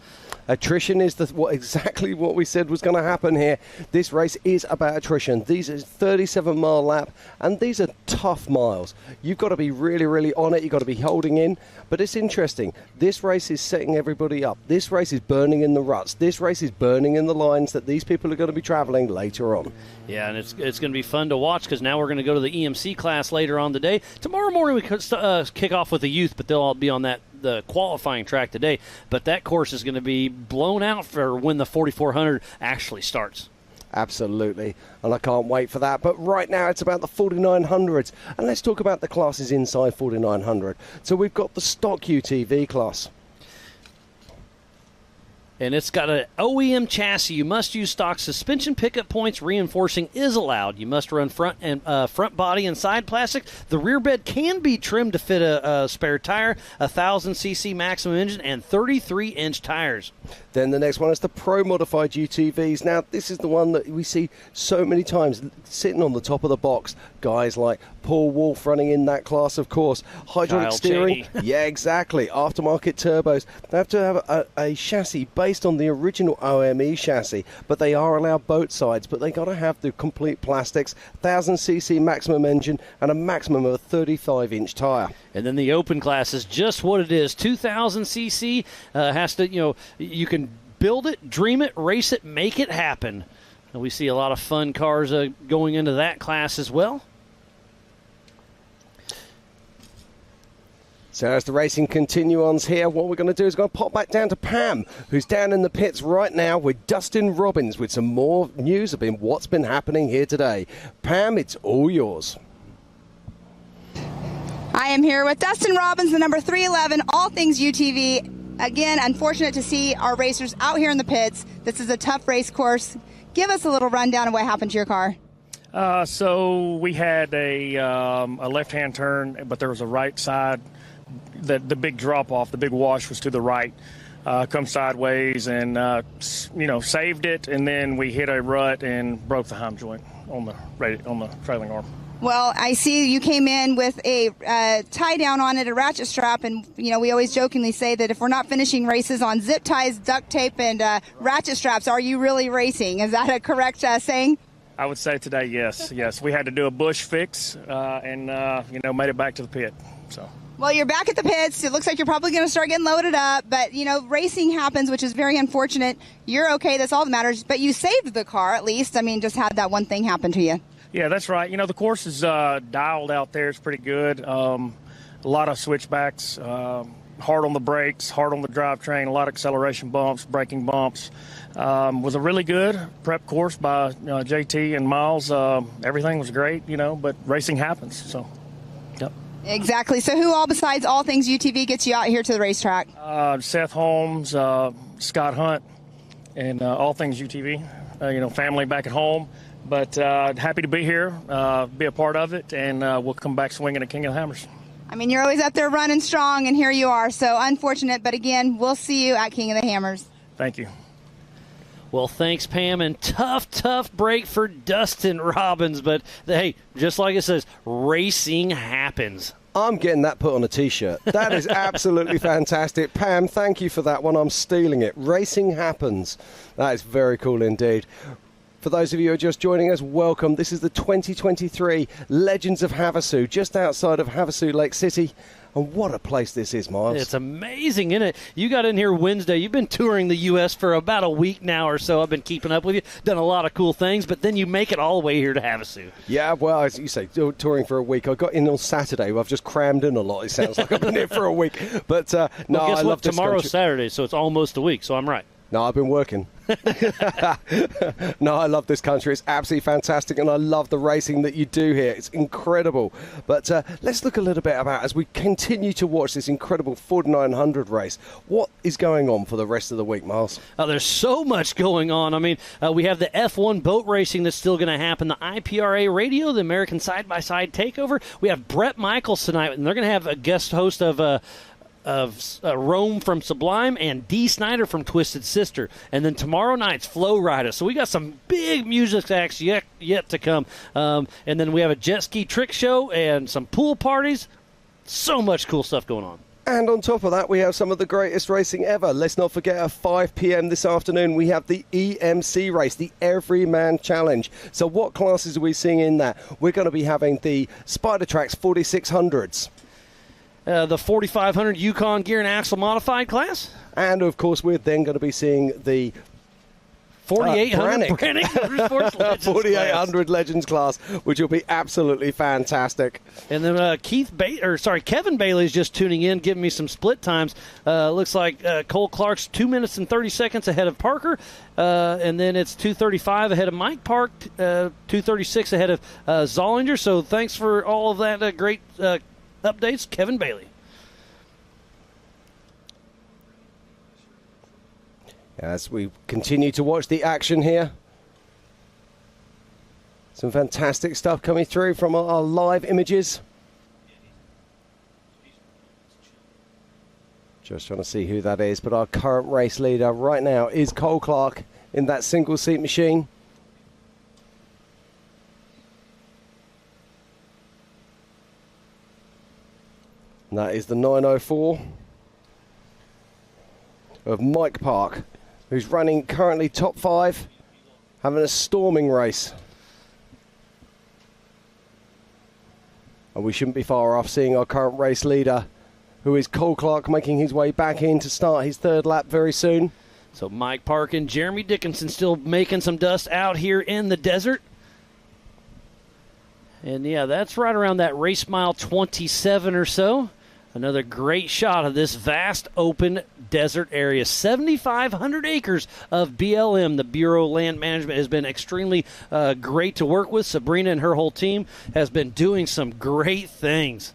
attrition is exactly what we said was going to happen here. This race is about attrition. These are 37-mile lap, and these are tough miles. You've got to be really, really on it. You've got to be holding in. But it's interesting. This race is setting everybody up. This race is burning in the ruts. This race is burning in the lines that these people are going to be traveling later on. Yeah, and it's going to be fun to watch because now we're going to go to the EMC class later on today. Tomorrow morning we kick off with the youth, but they'll all be on the qualifying track today. But that course is going to be blown out for when the 4400 actually starts. Absolutely, and I can't wait for that. But right now it's about the 4900s, and let's talk about the classes inside 4900. So we've got the stock UTV class. And it's got an OEM chassis. You must use stock suspension pickup points. Reinforcing is allowed. You must run front body and side plastic. The rear bed can be trimmed to fit a spare tire, 1,000cc maximum engine, and 33-inch tires. Then the next one is the Pro Modified UTVs. Now, this is the one that we see so many times sitting on the top of the box. Guys like Paul Wolf running in that class, of course. Hydraulic steering. Yeah, exactly. Aftermarket turbos. They have to have a chassis based on the original OME chassis, but they are allowed boat sides, but they got to have the complete plastics, 1,000cc maximum engine, and a maximum of a 35-inch tire. And then the open class is just what it is. 2,000cc has to, you can build it, dream it, race it, make it happen. And we see a lot of fun cars going into that class as well. So as the racing continues here, what we're going to do is going to pop back down to Pam, who's down in the pits right now with Dustin Robbins with some more news about what's been happening here today. Pam, it's all yours. I am here with Dustin Robbins, the number 311, All Things UTV. Again, unfortunate to see our racers out here in the pits. This is a tough race course. Give us a little rundown of what happened to your car. So we had a left-hand turn, but there was a right side. The big drop-off, the big wash was to the right. Come sideways and, saved it, and then we hit a rut and broke the heim joint on the trailing arm. Well, I see you came in with a tie down on it, a ratchet strap, and we always jokingly say that if we're not finishing races on zip ties, duct tape, and ratchet straps, are you really racing? Is that a correct saying? I would say today, yes. We had to do a bush fix and made it back to the pit. So. Well, you're back at the pits. It looks like you're probably going to start getting loaded up, but racing happens, which is very unfortunate. You're okay. That's all that matters. But you saved the car at least. Just had that one thing happen to you. Yeah, that's right. The course is dialed out there. It's pretty good. a lot of switchbacks, hard on the brakes, hard on the drivetrain, a lot of acceleration bumps, braking bumps. Was a really good prep course by JT and Miles. Everything was great, but racing happens. So, yep. Exactly. So who all besides All Things UTV gets you out here to the racetrack? Seth Holmes, Scott Hunt, and All Things UTV. Family back at home. But happy to be here, be a part of it, and we'll come back swinging at King of the Hammers. I mean, you're always up there running strong, and here you are. So unfortunate, but again, we'll see you at King of the Hammers. Thank you. Well, thanks, Pam, and tough break for Dustin Robbins. But, hey, just like it says, racing happens. I'm getting that put on a T-shirt. That is absolutely fantastic. Pam, thank you for that one. I'm stealing it. Racing happens. That is very cool indeed. For those of you who are just joining us, welcome. This is the 2023 Legends of HAVASU, just outside of Havasu Lake City. And what a place this is, Miles. It's amazing, isn't it? You got in here Wednesday. You've been touring the U.S. for about a week now or so. I've been keeping up with you, done a lot of cool things, but then you make it all the way here to Havasu. Yeah, well, as you say, touring for a week. I got in on Saturday. I've just crammed in a lot. It sounds like I've been here for a week. But, no, well, guess I what? love this Tomorrow's country. Saturday, so it's almost a week, so I'm right. No, I've been working. No, I love this country. It's absolutely fantastic, and I love the racing that you do here. It's incredible. But let's look a little bit about, as we continue to watch this incredible 4900 race, what is going on for the rest of the week, Miles? There's so much going on. I mean, we have the F1 boat racing that's still going to happen, the IPRA radio, the American Side-by-Side Takeover. We have Brett Michaels tonight, and they're going to have a guest host of Rome from Sublime and Dee Snider from Twisted Sister. And then tomorrow night's Flow Rider. So we got some big music acts yet to come. And then we have a jet ski trick show and some pool parties. So much cool stuff going on. And on top of that, we have some of the greatest racing ever. Let's not forget at 5 p.m. this afternoon, we have the EMC race, the Everyman Challenge. So what classes are we seeing in that? We're going to be having the Spider Tracks 4600s. The 4500 Yukon Gear and Axle Modified class. And, of course, we're then going to be seeing the 4800 Brannick Motorsports Legends 4800 Legends class, which will be absolutely fantastic. And then Kevin Bailey's just tuning in, giving me some split times. Looks like Cole Clark's 2 minutes and 30 seconds ahead of Parker. And then it's 2:35 ahead of Mike Park, 2:36 ahead of Zollinger. So thanks for all of that great updates, Kevin Bailey. As we continue to watch the action here, some fantastic stuff coming through from our live images. Just trying to see who that is, but our current race leader right now is Cole Clark in that single seat machine. And that is the 904 of Mike Park, who's running currently top 5, having a storming race. And we shouldn't be far off seeing our current race leader, who is Cole Clark, making his way back in to start his third lap very soon. So Mike Park and Jeremy Dickinson still making some dust out here in the desert. And yeah, that's right around that race mile 27 or so. Another great shot of this vast open desert area. 7,500 acres of BLM. The Bureau of Land Management has been extremely great to work with. Sabrina and her whole team has been doing some great things.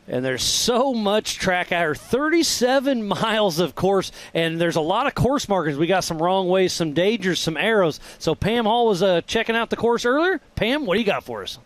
And there's so much track out here, 37 miles of course, and there's a lot of course markers. We got some wrong ways, some dangers, some arrows. So Pam Hall was checking out the course earlier. Pam, what do you got for us?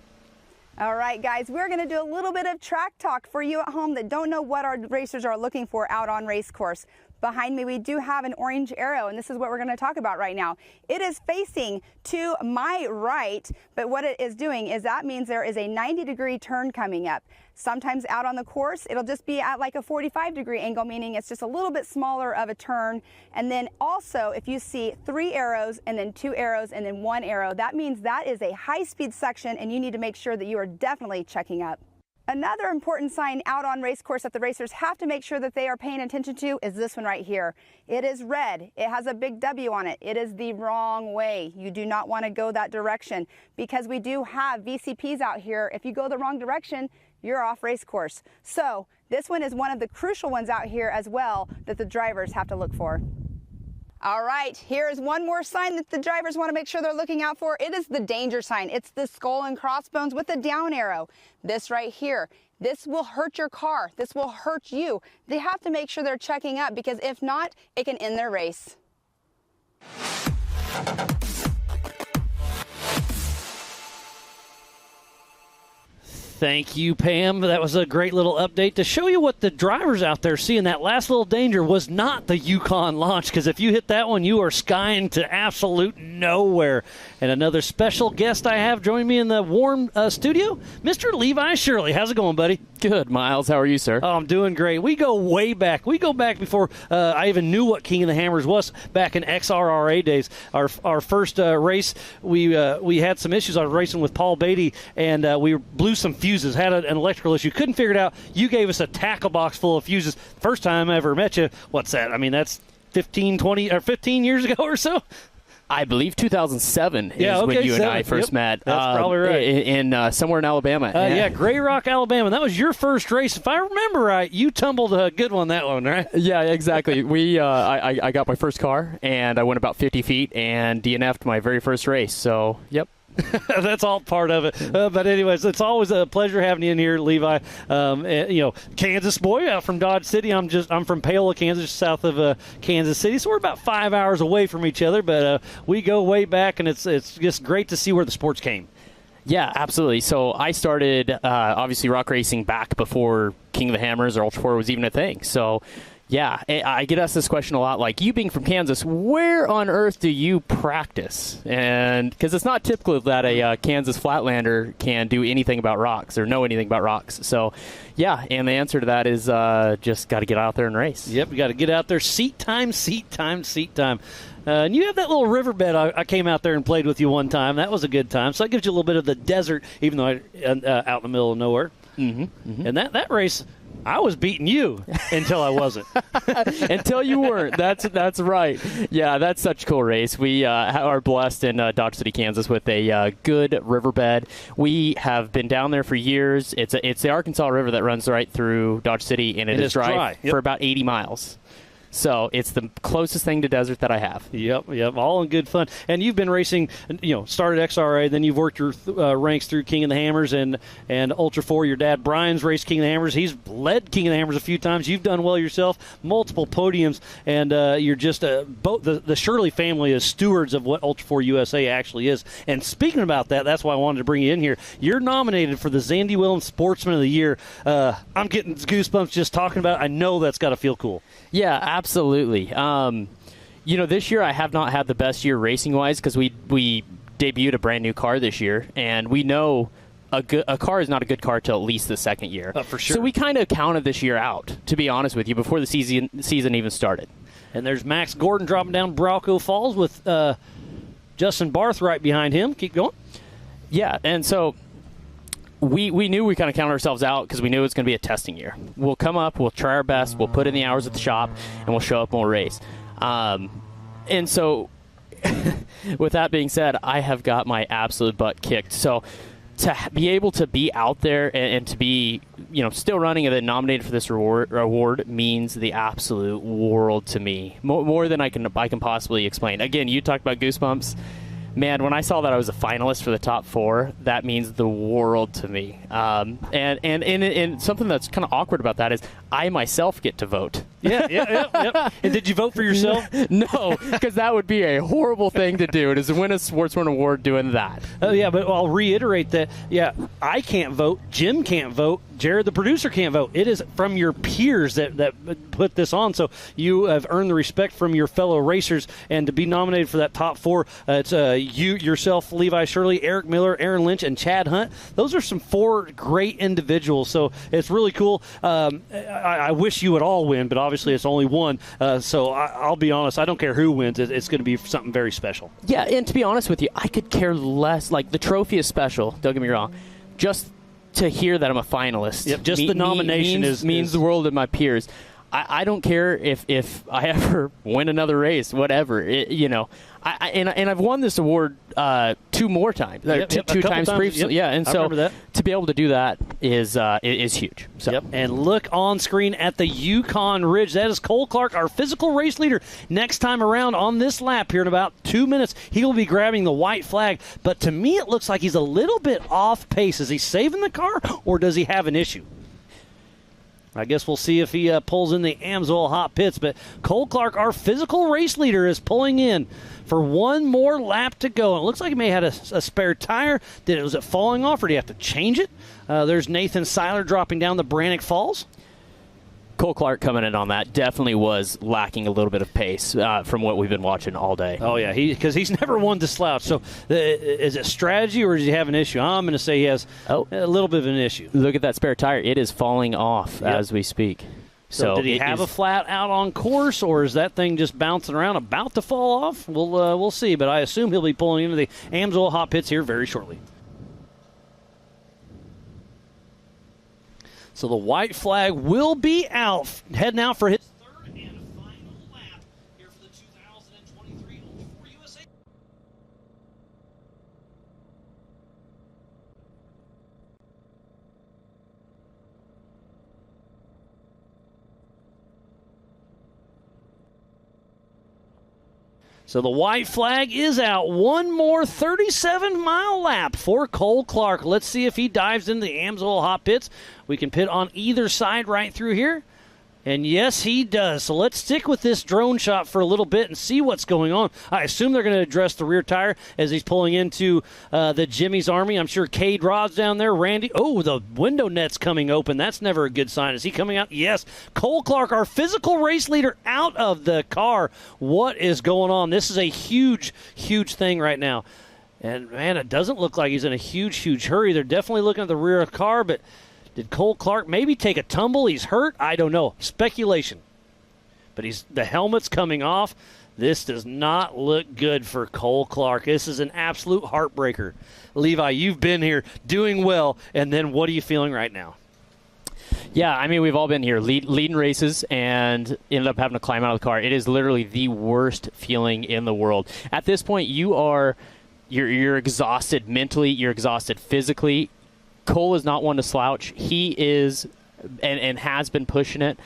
All right, guys, we're going to do a little bit of track talk for you at home that don't know what our racers are looking for out on race course. Behind me, we do have an orange arrow, and this is what we're going to talk about right now. It is facing to my right, but what it is doing is that means there is a 90-degree turn coming up. Sometimes out on the course, it'll just be at like a 45-degree angle, meaning it's just a little bit smaller of a turn. And then also, if you see 3 arrows and then 2 arrows and then 1 arrow, that means that is a high-speed section, and you need to make sure that you are definitely checking up. Another important sign out on race course that the racers have to make sure that they are paying attention to is this one right here. It is red. It has a big W on it. It is the wrong way. You do not want to go that direction because we do have VCPs out here. If you go the wrong direction, you're off race course. So this one is one of the crucial ones out here as well that the drivers have to look for. All right, here is one more sign that the drivers want to make sure they're looking out for. It is the danger sign. It's the skull and crossbones with a down arrow. This right here, this will hurt your car. This will hurt you. They have to make sure they're checking up because if not, it can end their race. Thank you, Pam. That was a great little update to show you what the drivers out there see. And that last little danger was not the Yukon launch, because if you hit that one, you are skying to absolute nowhere. And another special guest I have joining me in the warm studio, Mr. Levi Shirley. How's it going, buddy? Good, Miles. How are you, sir? Oh, I'm doing great. We go way back. We go back before I even knew what King of the Hammers was, back in XRRA days. Our first race, we had some issues. I was racing with Paul Beatty, and we blew some fuses, had an electrical issue. Couldn't figure it out. You gave us a tackle box full of fuses. First time I ever met you. What's that? I mean, that's 15 years ago or so? I believe 2007 is when you and I first met. That's probably right. In somewhere in Alabama. Yeah, Grey Rock, Alabama. That was your first race. If I remember right, you tumbled a good one that one, right? Yeah, exactly. I got my first car, and I went about 50 feet and DNF'd my very first race. So, yep. That's all part of it. But anyways, it's always a pleasure having you in here, Levi. Kansas boy out from Dodge City. I'm from Paola, Kansas, south of Kansas City. So we're about 5 hours away from each other, but we go way back, and it's just great to see where the sports came. Yeah, absolutely. So I started, obviously, rock racing back before King of the Hammers or Ultra4 was even a thing. So, yeah, I get asked this question a lot, like, you being from Kansas, where on earth do you practice? And because it's not typical that a Kansas Flatlander can do anything about rocks or know anything about rocks. So, yeah, and the answer to that is just got to get out there and race. Yep, we got to get out there. Seat time. And you have that little riverbed. I came out there and played with you one time. That was a good time. So that gives you a little bit of the desert, even though out in the middle of nowhere. Mm-hmm. And that race, I was beating you until I wasn't. Until you weren't. That's right. Yeah, that's such a cool race. We are blessed in Dodge City, Kansas with a good riverbed. We have been down there for years. It's the Arkansas River that runs right through Dodge City, and it is dry. Yep. For about 80 miles. So it's the closest thing to desert that I have. Yep, all in good fun. And you've been racing, started XRA, then you've worked your ranks through King of the Hammers and Ultra4. Your dad, Brian's raced King of the Hammers. He's led King of the Hammers a few times. You've done well yourself, multiple podiums, and you're just both the Shirley family is stewards of what Ultra4 USA actually is. And speaking about that, that's why I wanted to bring you in here. You're nominated for the Zandy Williams Sportsman of the Year. I'm getting goosebumps just talking about it. I know that's got to feel cool. Yeah, absolutely. This year I have not had the best year racing-wise because we debuted a brand new car this year, and we know a car is not a good car till at least the second year. For sure. So we kind of counted this year out, to be honest with you, before the season even started. And there's Max Gordon dropping down Brauco Falls with Justin Barth right behind him. Keep going. Yeah, and so we knew we kind of counted ourselves out because we knew it was going to be a testing year. We'll come up, we'll try our best, we'll put in the hours at the shop, and we'll show up and we'll race. And so with that being said, I have got my absolute butt kicked. So to be able to be out there and to be, still running and then nominated for this award means the absolute world to me. More than I can possibly explain. Again, you talked about goosebumps. Man, when I saw that I was a finalist for the top 4, that means the world to me. And something that's kind of awkward about that is I myself get to vote. Yeah. And did you vote for yourself? No, because that would be a horrible thing to do. It is to win a Sportsman Award doing that. Yeah, but I'll reiterate that, I can't vote. Jim can't vote. Jared, the producer, can't vote. It is from your peers that put this on. So you have earned the respect from your fellow racers. And to be nominated for that top 4, it's you, yourself, Levi Shirley, Eric Miller, Aaron Lynch, and Chad Hunt. Those are some 4 great individuals. So it's really cool. I wish you would all win, but obviously it's only one. So I'll be honest. I don't care who wins. It's going to be something very special. Yeah, and to be honest with you, I could care less. Like, the trophy is special. Don't get me wrong. Just to hear that I'm a finalist. Yep, just the nomination means the world to my peers. I don't care if I ever win another race, whatever. And I've won this award 2 more times, two times previously. Yep. And I so remember that. To be able to do that is huge. So. Yep. And look on screen at the Yukon Ridge. That is Cole Clark, our physical race leader. Next time around on this lap here in about 2 minutes, he will be grabbing the white flag. But to me, it looks like he's a little bit off pace. Is he saving the car, or does he have an issue? I guess we'll see if he pulls in the Amsoil hot pits. But Cole Clark, our physical race leader, is pulling in for one more lap to go. And it looks like he may have had a spare tire. Was it falling off, or do you have to change it? There's Nathan Seiler dropping down the Brannock Falls. Cole Clark coming in on that definitely was lacking a little bit of pace from what we've been watching all day. Oh, yeah, because he's never one to slouch. So is it strategy, or does he have an issue? I'm going to say he has a little bit of an issue. Look at that spare tire. It is falling off as we speak. So did he have a flat out on course, or is that thing just bouncing around about to fall off? We'll see, but I assume he'll be pulling into the Amsoil hot pits here very shortly. So the white flag will be out, heading out for his third and final lap here for the 2023 Ultra4 USA. So the white flag is out. One more 37-mile lap for Cole Clark. Let's see if he dives into the Amsoil hot pits. We can pit on either side right through here. And yes, he does. So let's stick with this drone shot for a little bit and see what's going on. I assume they're going to address the rear tire as he's pulling into the Jimmy's Army. I'm sure Cade Rod's down there. Randy. Oh, the window net's coming open. That's never a good sign. Is he coming out? Yes. Cole Clark, our physical race leader, out of the car. What is going on? This is a huge, huge thing right now. And, man, it doesn't look like he's in a huge, huge hurry. They're definitely looking at the rear of the car, but did Cole Clark maybe take a tumble? He's hurt? I don't know. Speculation. But the helmet's coming off. This does not look good for Cole Clark. This is an absolute heartbreaker. Levi, you've been here doing well, and then what are you feeling right now? Yeah, I mean, we've all been here leading races and ended up having to climb out of the car. It is literally the worst feeling in the world. At this point, you're exhausted mentally, you're exhausted physically. Cole is not one to slouch. He is and has been pushing it.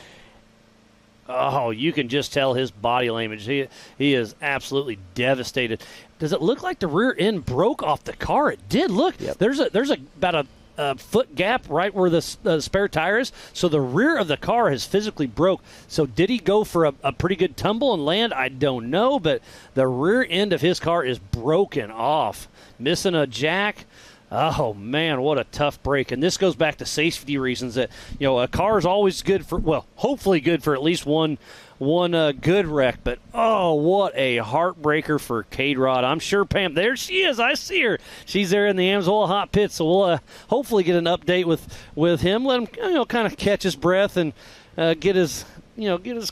Oh, you can just tell his body language. He is absolutely devastated. Does it look like the rear end broke off the car? It did. Look, yep. There's about a foot gap right where the spare tire is. So the rear of the car has physically broke. So did he go for a pretty good tumble and land? I don't know, but the rear end of his car is broken off. Missing a jack. Oh, man, what a tough break. And this goes back to safety reasons that, a car is always good for, well, hopefully good for at least one good wreck. But, oh, what a heartbreaker for Cade Rod. I'm sure Pam, there she is. I see her. She's there in the Amsoil hot pit. So we'll hopefully get an update with him. Let him, kind of catch his breath and get his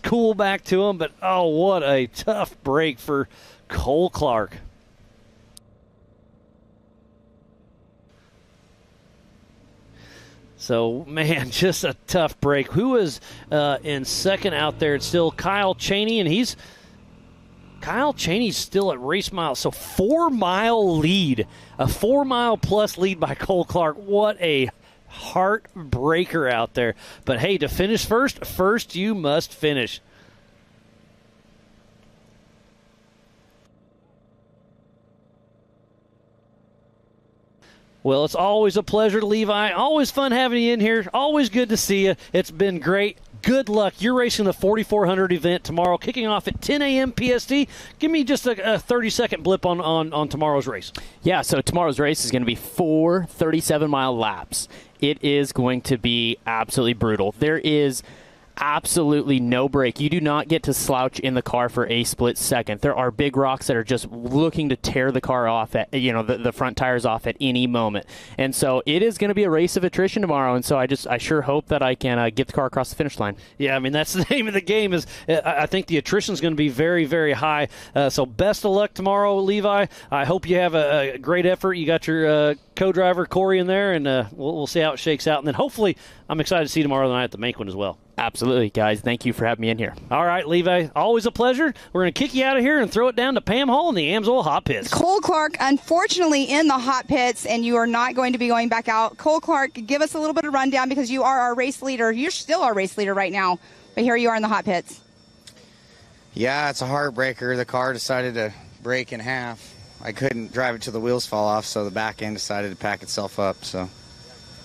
cool back to him. But, oh, what a tough break for Cole Clark. So, man, just a tough break. Who is in second out there? It's still Kyle Cheney, and Kyle Cheney's still at race mile. So 4-mile lead, a 4-mile plus lead by Cole Clark. What a heartbreaker out there. But, hey, to finish first you must finish. Well, it's always a pleasure, Levi. Always fun having you in here. Always good to see you. It's been great. Good luck. You're racing the 4400 event tomorrow, kicking off at 10 a.m. PST. Give me just a 30-second blip on tomorrow's race. Yeah, so tomorrow's race is going to be 4 37-mile laps. It is going to be absolutely brutal. There is absolutely no break. You do not get to slouch in the car for a split second. There are big rocks that are just looking to tear the car off at, the front tires off at any moment. And so it is going to be a race of attrition tomorrow. And so I sure hope that I can get the car across the finish line. Yeah, I mean, that's the name of the game. Is I think the attrition is going to be very, very high. So best of luck tomorrow, Levi. I hope you have a great effort. You got your co-driver Corey in there, and we'll see how it shakes out. And then hopefully, I'm excited to see you tomorrow night at the Make one as well. Absolutely, guys. Thank you for having me in here. All right, Levi, always a pleasure. We're going to kick you out of here and throw it down to Pam Hall in the AMSOIL hot pits. Cole Clark, unfortunately, in the hot pits, and you are not going to be going back out. Cole Clark, give us a little bit of rundown because you are our race leader. You're still our race leader right now, but here you are in the hot pits. Yeah, it's a heartbreaker. The car decided to break in half. I couldn't drive it till the wheels fall off, so the back end decided to pack itself up. So,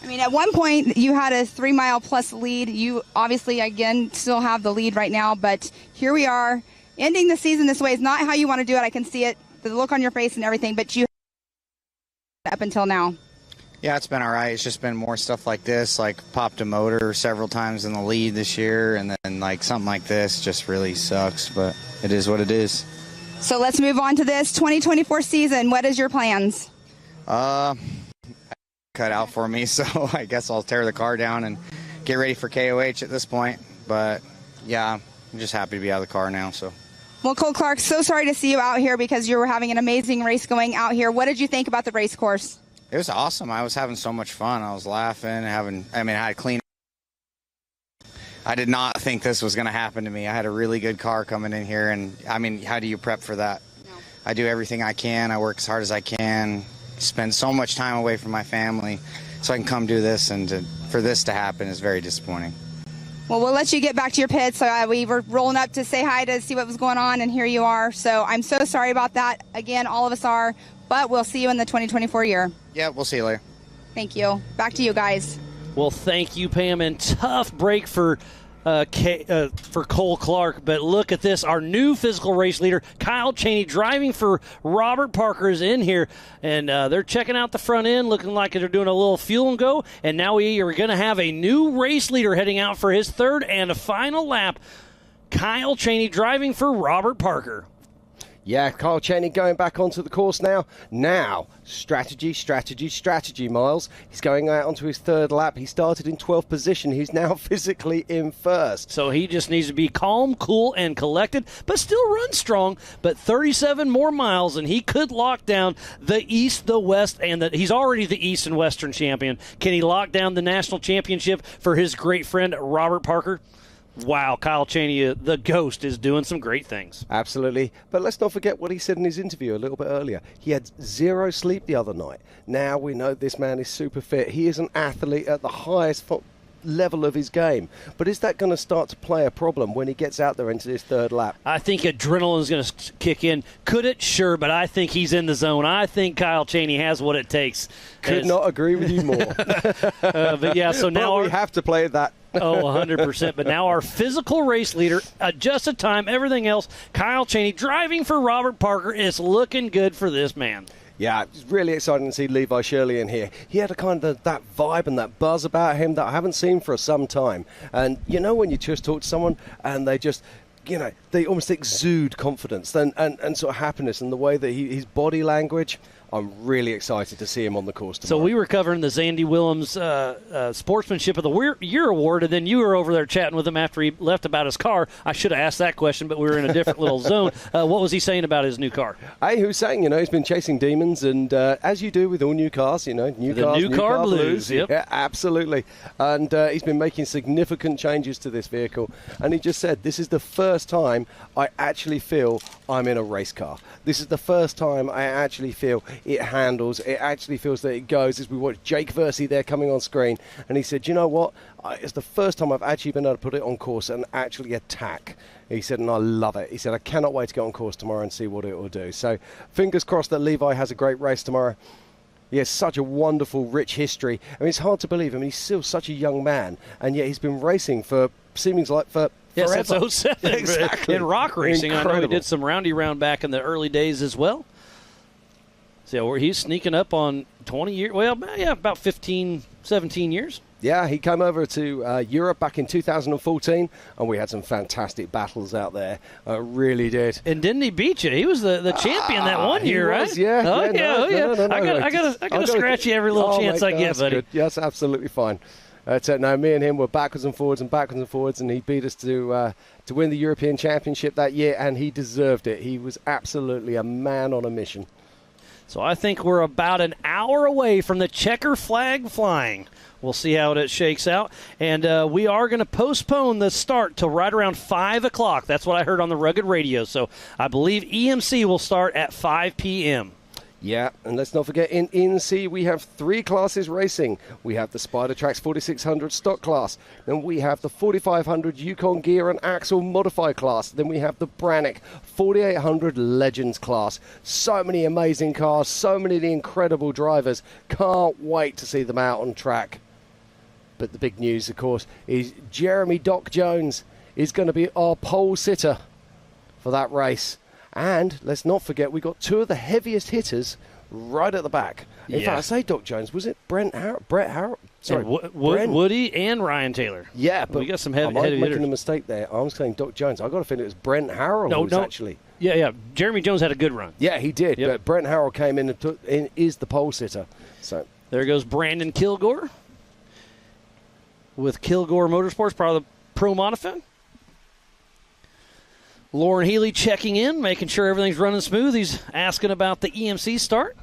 I mean, at one point you had a 3 mile plus lead. You obviously, again, still have the lead right now, but here we are ending the season this way. It's not how you want to do it. I can see it, the look on your face and everything, but you up until now. yeah, it's been all right. It's just been more stuff like this, like popped a motor several times in the lead this year, and then like something like this just really sucks, but it is what it is. So let's move on to this 2024 season. What is your plans? Cut out for me, so I guess I'll tear the car down and get ready for KOH at this point. But yeah, I'm just happy to be out of the car now. So. Well, Cole Clark, so sorry to see you out here because you were having an amazing race going out here. What did you think about the race course? It was awesome. I was having so much fun. I was laughing, I had clean. I did not think this was going to happen to me. I had a really good car coming in here, and I mean, how do you prep for that? No. I do everything I can. I work as hard as I can, spend so much time away from my family so I can come do this, and for this to happen is very disappointing. Well, we'll let you get back to your pit. So we were rolling up to say hi to see what was going on, and here you are. So I'm so sorry about that. Again, all of us are, but we'll see you in the 2024 year. Yeah, we'll see you later. Thank you. Back to you guys. Well, thank you, Pam, and tough break for Cole Clark. But look at this. Our new physical race leader, Kyle Cheney, driving for Robert Parker, is in here. And they're checking out the front end, looking like they're doing a little fuel and go. And now we are going to have a new race leader heading out for his third and a final lap. Kyle Cheney driving for Robert Parker. Yeah, Kyle Cheney going back onto the course now. Now, strategy, Miles. He's going out onto his third lap. He started in 12th position. He's now physically in first. So he just needs to be calm, cool, and collected, but still run strong. But 37 more miles, and he could lock down the East, the West, and he's already the East and Western champion. Can he lock down the national championship for his great friend, Robert Parker? Wow, Kyle Cheney, the ghost, is doing some great things. Absolutely. But let's not forget what he said in his interview a little bit earlier. He had 0 sleep the other night. Now we know this man is super fit. He is an athlete at the highest level of his game. But is that going to start to play a problem when he gets out there into his third lap? I think adrenaline is going to kick in. Could it? Sure, but I think he's in the zone. I think Kyle Cheney has what it takes. Could not agree with you more. But yeah, so now we have to play that. Oh, 100%. But now our physical race leader, adjusted time, everything else, Kyle Cheney driving for Robert Parker. Is looking good for this man. Yeah, it's really exciting to see Levi Shirley in here. He had a kind of that vibe and that buzz about him that I haven't seen for some time. And you know when you just talk to someone and they just, they almost exude confidence and sort of happiness, and the way that his body language, I'm really excited to see him on the course tomorrow. So we were covering the Zandy Willems Sportsmanship of the Year Award, and then you were over there chatting with him after he left about his car. I should have asked that question, but we were in a different little zone. What was he saying about his new car? Hey, who's saying, he's been chasing demons, and as you do with all new cars, new car blues. Yep. Yeah, absolutely. And he's been making significant changes to this vehicle, and he just said, this is the first time I actually feel I'm in a race car. This is the first time I actually feel it handles, it actually feels that it goes, as we watch Jake Versey there coming on screen. And he said, you know what? It's the first time I've actually been able to put it on course and actually attack. He said, and I love it. He said, I cannot wait to get on course tomorrow and see what it will do. So fingers crossed that Levi has a great race tomorrow. He has such a wonderful, rich history. I mean, it's hard to believe. I mean, he's still such a young man, and yet he's been racing for, seems like for Yes, forever. that's 07 exactly. in rock racing. Incredible. I know he did some roundy round back in the early days as well. So he's sneaking up on 20 years. Well, yeah, about 15, 17 years. Yeah, he came over to Europe back in 2014, and we had some fantastic battles out there. Really did. And didn't he beat you? He was the champion that one year, right? Yeah. Oh, No, I got to scratch you every little chance I get, buddy. Good. Yes, absolutely fine. No, me and him were backwards and forwards, and he beat us to win the European Championship that year, and he deserved it. He was absolutely a man on a mission. So I think we're about an hour away from the checker flag flying. We'll see how it shakes out. And we are going to postpone the start till right around 5 o'clock. That's what I heard on the Rugged Radio. So I believe EMC will start at 5 p.m. Yeah, and let's not forget, in EMC we have 3 classes racing. We have the Spider Tracks 4600 stock class. Then we have the 4500 Yukon Gear and Axle modified class. Then we have the Brannick 4800 Legends class. So many amazing cars, so many incredible drivers. Can't wait to see them out on track. But the big news, of course, is Jeremy Doc Jones is going to be our pole sitter for that race. And let's not forget, we got 2 of the heaviest hitters right at the back. In fact, I say Doc Jones, was it Brett Harrell? Sorry, Woody and Ryan Taylor. Yeah, but we got some heavy I'm hitters. making a mistake there. I was saying Doc Jones. I got a feeling it was Brent Harrell actually. Yeah. Jeremy Jones had a good run. Yeah, he did. Yep. But Brent Harrell came in and is the pole sitter. So there goes Brandon Kilgore with Kilgore Motorsports, part of the Pro Modified. Lauren Healy checking in, making sure everything's running smooth. He's asking about the EMC start.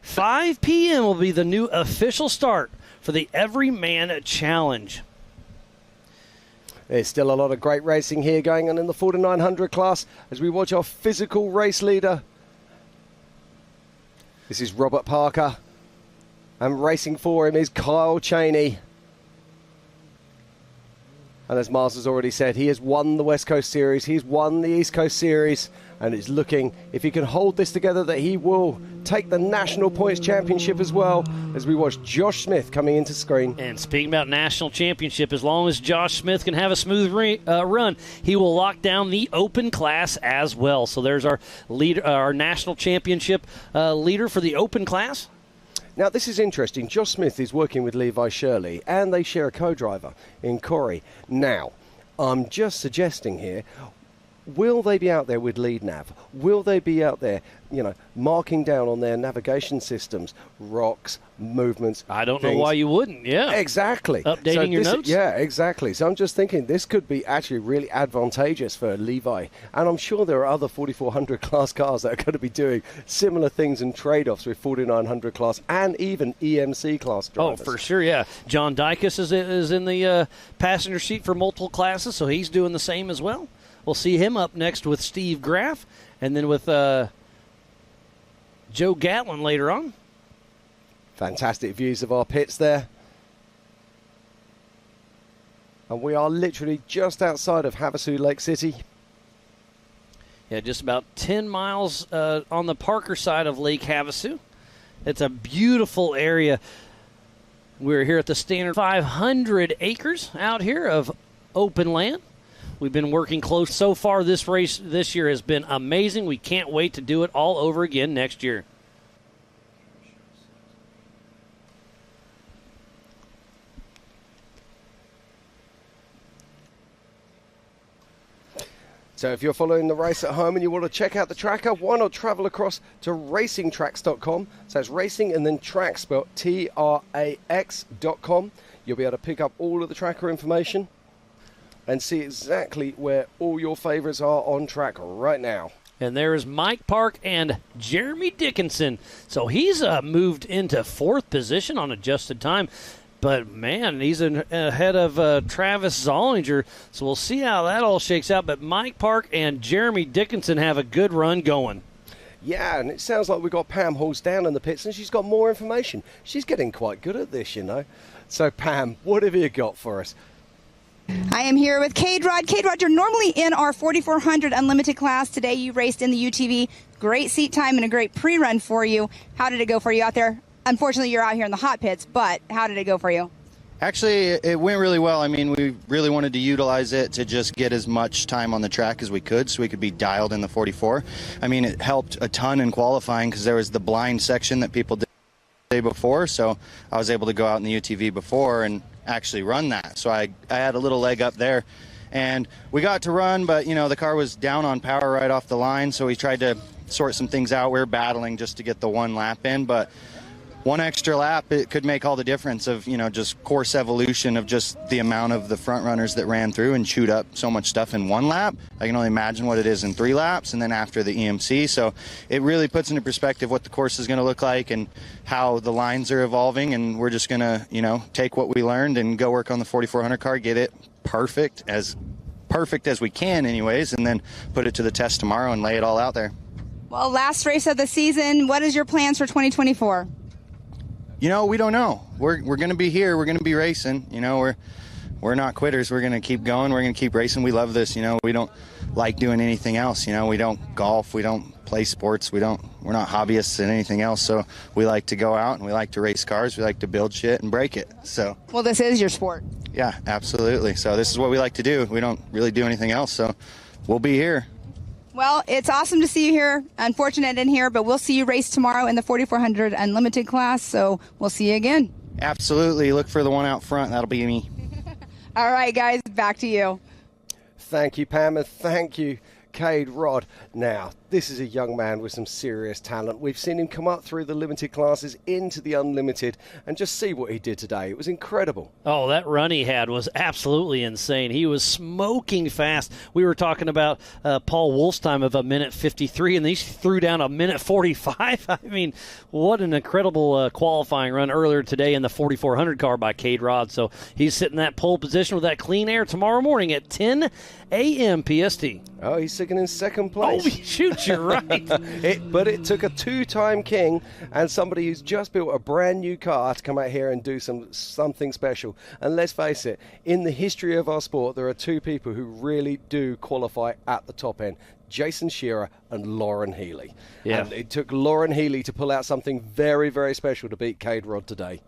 5 p.m. will be the new official start for the Everyman Challenge. There's still a lot of great racing here going on in the 4900 class as we watch our physical race leader. This is Robert Parker. And racing for him is Kyle Cheney. And as Miles has already said, he has won the West Coast Series, he's won the East Coast Series, and it's looking, if he can hold this together, that he will take the National Points Championship as well, as we watch Josh Smith coming into screen. And speaking about National Championship, as long as Josh Smith can have a smooth run, he will lock down the Open class as well. So there's our leader, our National Championship leader for the Open class. Now, this is interesting. Josh Smith is working with Levi Shirley, and they share a co-driver in Corey. Now, I'm just suggesting here, will they be out there with lead nav? Will they be out there, marking down on their navigation systems, rocks, movements? I don't know why you wouldn't, yeah. Exactly. Updating your notes? Yeah, exactly. So I'm just thinking this could be actually really advantageous for Levi. And I'm sure there are other 4400 class cars that are going to be doing similar things and trade-offs with 4900 class and even EMC class drivers. Oh, for sure, yeah. John Dykus is in the passenger seat for multiple classes, so he's doing the same as well. We'll see him up next with Steve Graff, and then with Joe Gatlin later on. Fantastic views of our pits there. And we are literally just outside of Havasu Lake City. Yeah, just about 10 miles on the Parker side of Lake Havasu. It's a beautiful area. We're here at the standard 500 acres out here of open land. We've been working close. So far, this race this year has been amazing. We can't wait to do it all over again next year. So if you're following the race at home and you want to check out the tracker, why not travel across to racingtracks.com. So it's racing and then tracks, spelled TRAX.com. You'll be able to pick up all of the tracker information and see exactly where all your favorites are on track right now. And there is Mike Park and Jeremy Dickinson. So he's moved into 4th position on adjusted time. But, man, he's ahead of Travis Zollinger. So we'll see how that all shakes out. But Mike Park and Jeremy Dickinson have a good run going. Yeah, and it sounds like we've got Pam Halls down in the pits, and she's got more information. She's getting quite good at this, So, Pam, what have you got for us? I am here with K-Rod. K-Rod, you're normally in our 4400 Unlimited class. Today you raced in the UTV. Great seat time and a great pre-run for you. How did it go for you out there? Unfortunately, you're out here in the hot pits, but how did it go for you? Actually, it went really well. I mean, we really wanted to utilize it to just get as much time on the track as we could so we could be dialed in the 44. I mean, it helped a ton in qualifying because there was the blind section that people did the day before, so I was able to go out in the UTV before and actually run that. So I had a little leg up there. And we got to run, but, the car was down on power right off the line, so we tried to sort some things out. We were battling just to get the one lap in, but one extra lap, it could make all the difference of, just course evolution of just the amount of the front runners that ran through and chewed up so much stuff in one lap. I can only imagine what it is in 3 laps and then after the EMC. So it really puts into perspective what the course is going to look like and how the lines are evolving. And we're just going to, take what we learned and go work on the 4400 car, get it perfect as we can anyways, and then put it to the test tomorrow and lay it all out there. Well, last race of the season, what is your plans for 2024? We don't know. We're going to be here. We're going to be racing. We're not quitters. We're going to keep going. We're going to keep racing. We love this. We don't like doing anything else. We don't golf. We don't play sports. We're not hobbyists in anything else. So we like to go out and we like to race cars. We like to build shit and break it. So. Well, this is your sport. Yeah, absolutely. So this is what we like to do. We don't really do anything else. So we'll be here. Well, it's awesome to see you here. Unfortunate in here, but we'll see you race tomorrow in the 4400 Unlimited class, so we'll see you again. Absolutely. Look for the one out front. That'll be me. All right, guys, back to you. Thank you, Pam, and thank you, Cade Rod. Now, this is a young man with some serious talent. We've seen him come up through the limited classes into the unlimited and just see what he did today. It was incredible. Oh, that run he had was absolutely insane. He was smoking fast. We were talking about Paul Wolf's time of 1:53, and he threw down 1:45. I mean, what an incredible qualifying run earlier today in the 4400 car by Cade Rod. So he's sitting in that pole position with that clean air tomorrow morning at 10 a.m. PST. Oh, he's sitting in second place. Oh, shoot, you're right. But it took a 2-time king and somebody who's just built a brand new car to come out here and do something special. And let's face it, in the history of our sport, there are 2 people who really do qualify at the top end. Jason Shearer and Lauren Healy. Yeah. And it took Lauren Healy to pull out something very, very special to beat Cade Rod today.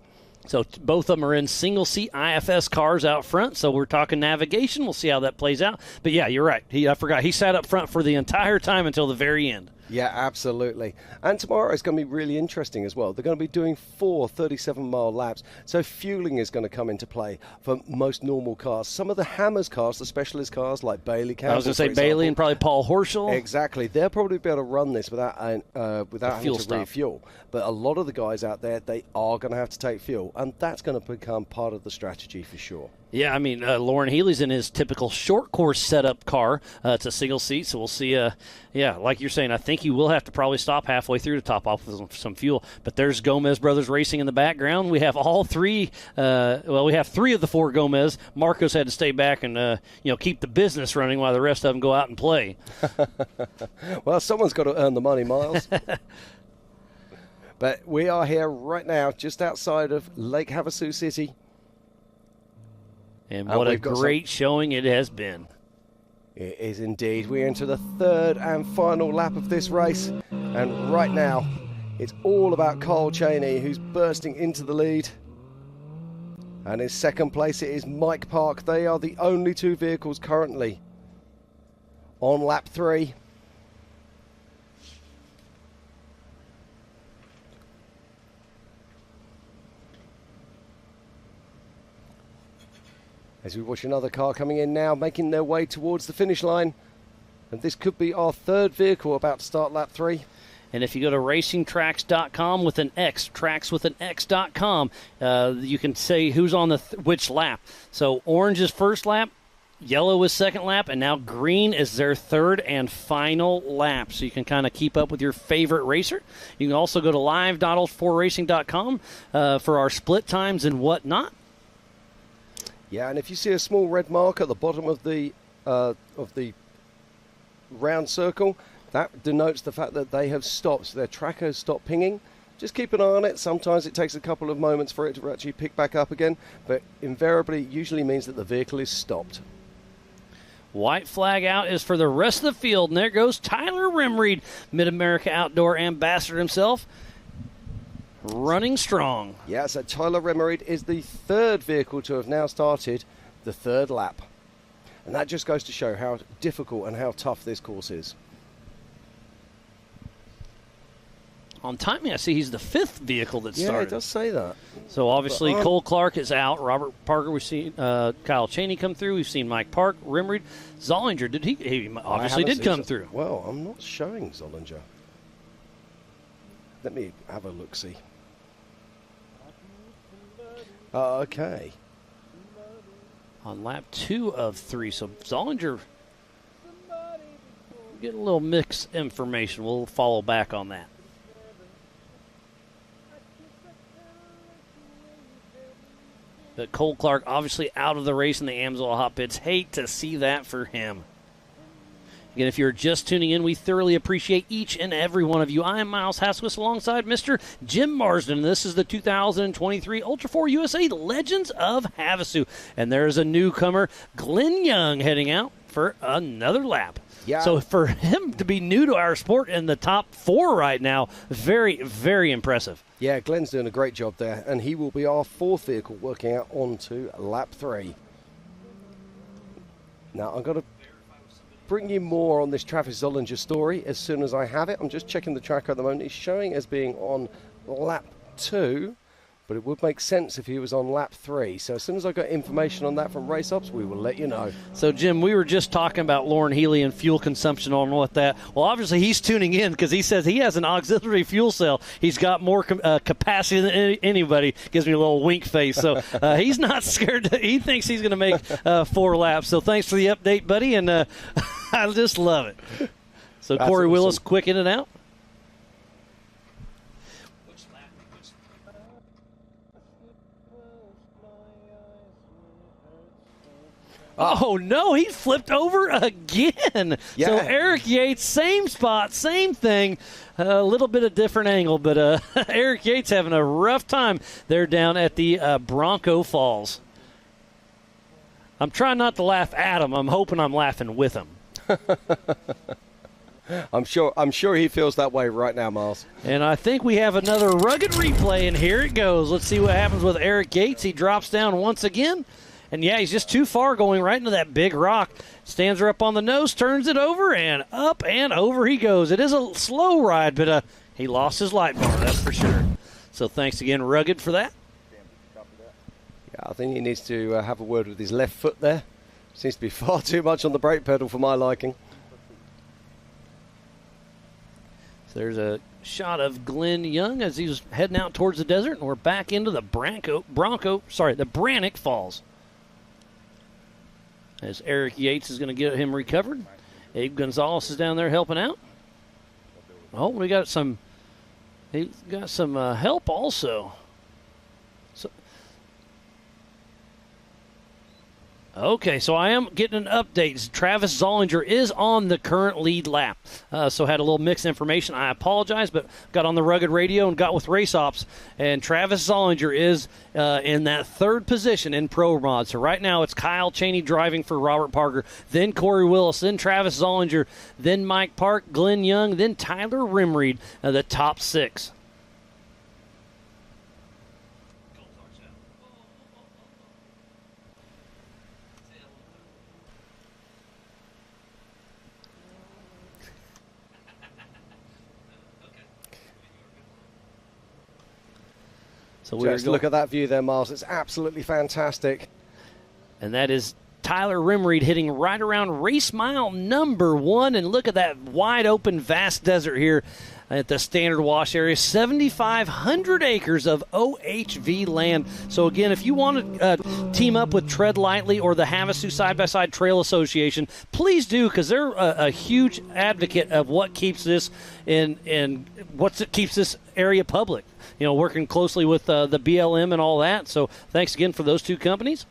So both of them are in single-seat IFS cars out front, so we're talking navigation. We'll see how that plays out. But, yeah, you're right. I forgot. He sat up front for the entire time until the very end. Yeah, absolutely. And tomorrow is going to be really interesting as well. They're going to be doing 4 37-mile laps, so fueling is going to come into play for most normal cars. Some of the Hammers cars, the specialist cars like Bailey Campbell, I was going to say Bailey and probably Paul Horschel. Exactly. They'll probably be able to run this without having to refuel. But a lot of the guys out there, they are going to have to take fuel, and that's going to become part of the strategy for sure. Yeah, I mean, Lauren Healy's in his typical short course setup car. It's a single seat, so we'll see. Like you're saying, I think he will have to probably stop halfway through to top off with some fuel. But there's Gomez Brothers Racing in the background. We have all 3. We have 3 of the 4 Gomez. Marcos had to stay back and keep the business running while the rest of them go out and play. Well, someone's got to earn the money, Miles. But we are here right now, just outside of Lake Havasu City. And what a great showing it has been. It is indeed. We're into the 3rd and final lap of this race. And right now, it's all about Kyle Cheney, who's bursting into the lead. And in second place, it is Mike Park. They are the only 2 vehicles currently on lap 3. As we watch another car coming in now, making their way towards the finish line. And this could be our 3rd vehicle about to start lap 3. And if you go to racingtracks.com with an X, trackswithanx.com, you can say who's on which lap. So orange is first lap, yellow is second lap, and now green is their 3rd and final lap. So you can kind of keep up with your favorite racer. You can also go to live.ultra4racing.com for our split times and whatnot. Yeah, and if you see a small red mark at the bottom of the round circle, that denotes the fact that they have stopped. So their tracker has stopped pinging. Just keep an eye on it. Sometimes it takes a couple of moments for it to actually pick back up again, but invariably usually means that the vehicle is stopped. White flag out is for the rest of the field, and there goes Tyler Rimreed, Mid-America Outdoor Ambassador himself. Running strong. Yeah, so Tyler Rimreed is the 3rd vehicle to have now started the 3rd lap. And that just goes to show how difficult and how tough this course is. On timing, I see he's the 5th vehicle that started. Yeah, it does say that. So obviously But, Cole Clark is out. Robert Parker, we've seen Kyle Cheney come through. We've seen Mike Park, Rimreed. Zollinger, did he obviously did come through. Well, I'm not showing Zollinger. Let me have a look-see. Okay. On lap 2 of 3. So Zollinger getting a little mixed information. We'll follow back on that. But Cole Clark obviously out of the race in the Amsoil hot pits. Hate to see that for him. Again, if you're just tuning in, we thoroughly appreciate each and every one of you. I am Miles Hasquist alongside Mr. Jim Marsden. This is the 2023 Ultra4 USA Legends of Havasu. And there's a newcomer, Glenn Young, heading out for another lap. Yeah. So for him to be new to our sport in the top 4 right now, very, very impressive. Yeah, Glenn's doing a great job there, and he will be our 4th vehicle working out onto lap 3. Now, I'm going to bring you more on this Travis Zollinger story as soon as I have it. I'm just checking the tracker at the moment. He's showing as being on lap 2, but it would make sense if he was on lap 3. So as soon as I got information on that from Race Ops, we will let you know. So, Jim, we were just talking about Lauren Healy and fuel consumption on what that. Well, obviously he's tuning in because he says he has an auxiliary fuel cell. He's got more capacity than anybody. Gives me a little wink face. So he's not scared. He thinks he's going to make 4 laps. So thanks for the update, buddy, and I just love it. So That's Corey awesome. Willis quick in and out. Oh, no, he flipped over again. Yeah. So Eric Yates, same spot, same thing, a little bit of different angle, but Eric Yates having a rough time there down at the Bronco Falls. I'm trying not to laugh at him. I'm hoping I'm laughing with him. I'm sure he feels that way right now, Miles. And I think we have another rugged replay, and here it goes. Let's see what happens with Eric Yates. He drops down once again. And, yeah, he's just too far going right into that big rock. Stands her up on the nose, turns it over, and up and over he goes. It is a slow ride, but he lost his light bar, that's for sure. So thanks again, Rugged, for that. Yeah, I think he needs to have a word with his left foot there. Seems to be far too much on the brake pedal for my liking. So there's a shot of Glenn Young as he's heading out towards the desert, and we're back into the the Brannock Falls. As Eric Yates is going to get him recovered. Abe Gonzalez is down there helping out. Oh, we got some. He got some help also. Okay, so I am getting an update. Travis Zollinger is on the current lead lap. So had a little mixed information. I apologize, but got on the Rugged Radio and got with Race Ops. And Travis Zollinger is in that 3rd position in Pro Mod. So right now it's Kyle Cheney driving for Robert Parker, then Corey Willis, then Travis Zollinger, then Mike Park, Glenn Young, then Tyler Rimreed, the top 6. So Just look at that view there, Miles. It's absolutely fantastic. And that is Tyler Rimreed hitting right around race mile number 1. And look at that wide open, vast desert here at the Standard Wash area. 7,500 acres of OHV land. So again, if you want to team up with Tread Lightly or the Havasu Side-by-Side Trail Association, please do, because they're a huge advocate of what keeps this keeps this area public. You know, working closely with the BLM and all that. So thanks again for those 2 companies.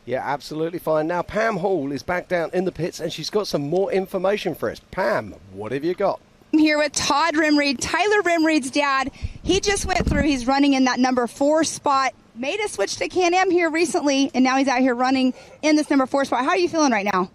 Yeah, absolutely fine. Now, Pam Hall is back down in the pits, and she's got some more information for us. Pam, what have you got? I'm here with Todd Rimreed, Tyler Rimreed's dad. He just went through. He's running in that number 4 spot. Made a switch to Can-Am here recently, and now he's out here running in this number 4 spot. How are you feeling right now?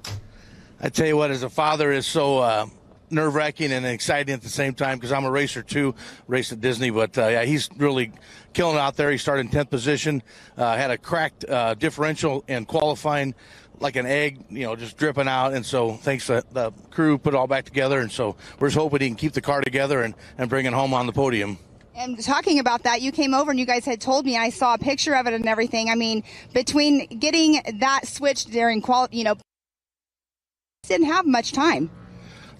I tell you what, as a father, is so nerve-wracking and exciting at the same time because I'm a racer too, raced at Disney. But yeah, he's really killing it out there. He started in 10th position, had a cracked differential in qualifying, like an egg, just dripping out. And so thanks to the crew, put it all back together. And so we're just hoping he can keep the car together and bring it home on the podium. And talking about that, you came over and you guys had told me, I saw a picture of it and everything. I mean, between getting that switched during quality, didn't have much time.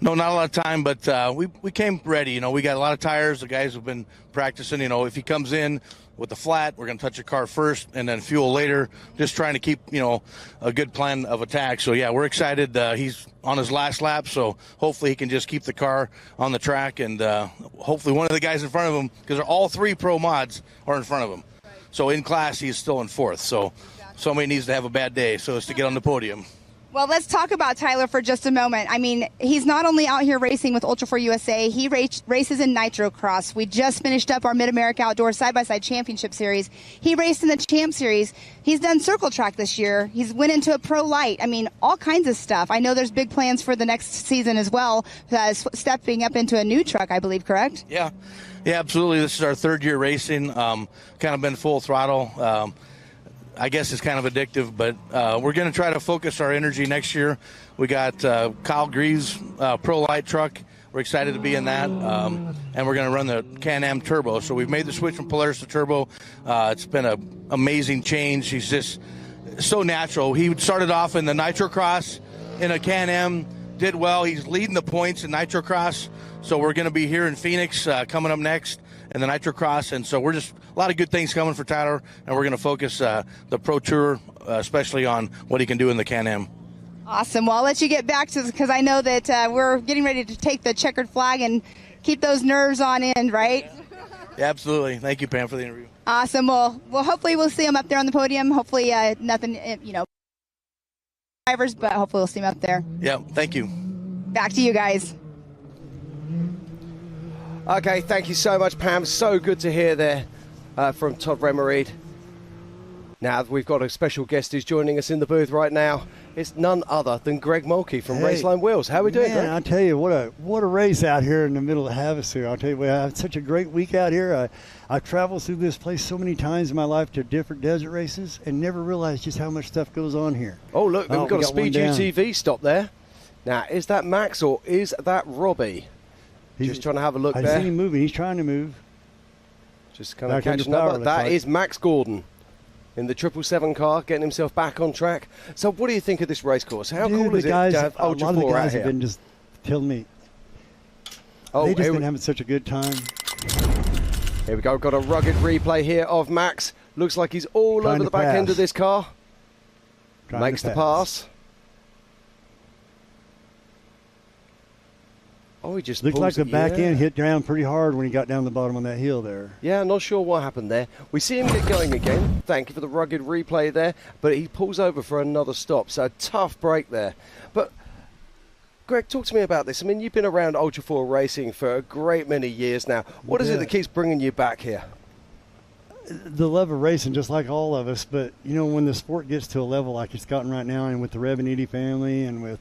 No, not a lot of time, but we came ready. We got a lot of tires. The guys have been practicing. If he comes in with the flat, we're going to touch the car first and then fuel later, just trying to keep, a good plan of attack. So, yeah, we're excited. He's on his last lap, so hopefully he can just keep the car on the track. And hopefully one of the guys in front of him, because all 3 pro mods are in front of him. Right. So in class, he's still in 4th. So somebody needs to have a bad day so as to get on the podium. Well, let's talk about Tyler for just a moment. I mean, he's not only out here racing with Ultra4 USA, he races in Nitro Cross. We just finished up our Mid-America Outdoor Side-by-Side Championship Series. He raced in the Champ Series. He's done Circle Track this year. He's went into a Pro Light. I mean, all kinds of stuff. I know there's big plans for the next season as well, stepping up into a new truck, I believe, correct? Yeah, absolutely. This is our 3rd year racing. Kind of been full throttle. I guess it's kind of addictive, but we're going to try to focus our energy next year. We got Kyle Greaves' Pro Light truck. We're excited to be in that, and we're going to run the Can-Am Turbo. So we've made the switch from Polaris to Turbo. It's been an amazing change. He's just so natural. He started off in the Nitro Cross in a Can-Am, did well. He's leading the points in Nitro Cross. So we're going to be here in Phoenix coming up next in the Nitro Cross, and so we're just a lot of good things coming for Tyler, and we're going to focus the Pro Tour, especially on what he can do in the Can-Am. Awesome. Well, I'll let you get back to, because I know that we're getting ready to take the checkered flag and keep those nerves on end, right? Yeah, absolutely. Thank you, Pam, for the interview. Awesome. Well, hopefully we'll see him up there on the podium. Hopefully nothing, drivers, but hopefully we'll see him up there. Yeah, thank you. Back to you guys. Okay, thank you so much, Pam. So good to hear there from Todd Remereed. Now, we've got a special guest who's joining us in the booth right now. It's none other than Greg Mulkey from Raceline Wheels. How are we doing, Greg? I'll tell you, what a race out here in the middle of Havasu. I'll tell you, we had such a great week out here. I've traveled through this place so many times in my life to different desert races and never realized just how much stuff goes on here. Oh, look, we've got a Speed UTV stop there. Now, is that Max or is that Robbie? He's just trying to have a look there. I've seen him moving. He's trying to move. Just kind of catching up. That is Max Gordon in the 777 car, getting himself back on track. So what do you think of this race course? How cool is it to have Ultra4 out here? A lot of the guys have been just telling me they just been having such a good time. Here we go. Got a rugged replay here of Max. Looks like he's all over the back end of this car. Makes the pass. Oh, he just looked like the back end hit down pretty hard when he got down the bottom on that hill there. Yeah, not sure what happened there. We see him get going again. Thank you for the rugged replay there. But he pulls over for another stop. So tough break there. But Greg, talk to me about this. I mean, you've been around Ultra4 Racing for a great many years now. What is it that keeps bringing you back here? The love of racing, just like all of us. But, when the sport gets to a level like it's gotten right now, and with the Revaniti family and with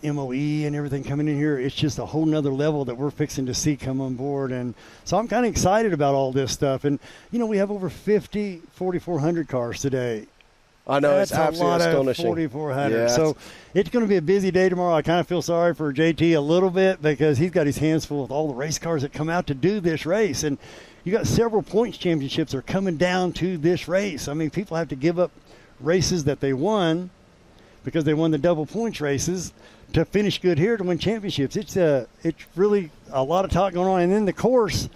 MOE and everything coming in here, it's just a whole nother level that we're fixing to see come on board. And so I'm kind of excited about all this stuff. And, we have over 50 4,400 cars today. I know, that's it's absolutely astonishing. 4,400. Yeah, so it's going to be a busy day tomorrow. I kind of feel sorry for JT a little bit because he's got his hands full with all the race cars that come out to do this race. And you got several points championships that are coming down to this race. I mean, people have to give up races that they won because they won the double points races to finish good here to win championships. It's really a lot of talk going on. And then the course,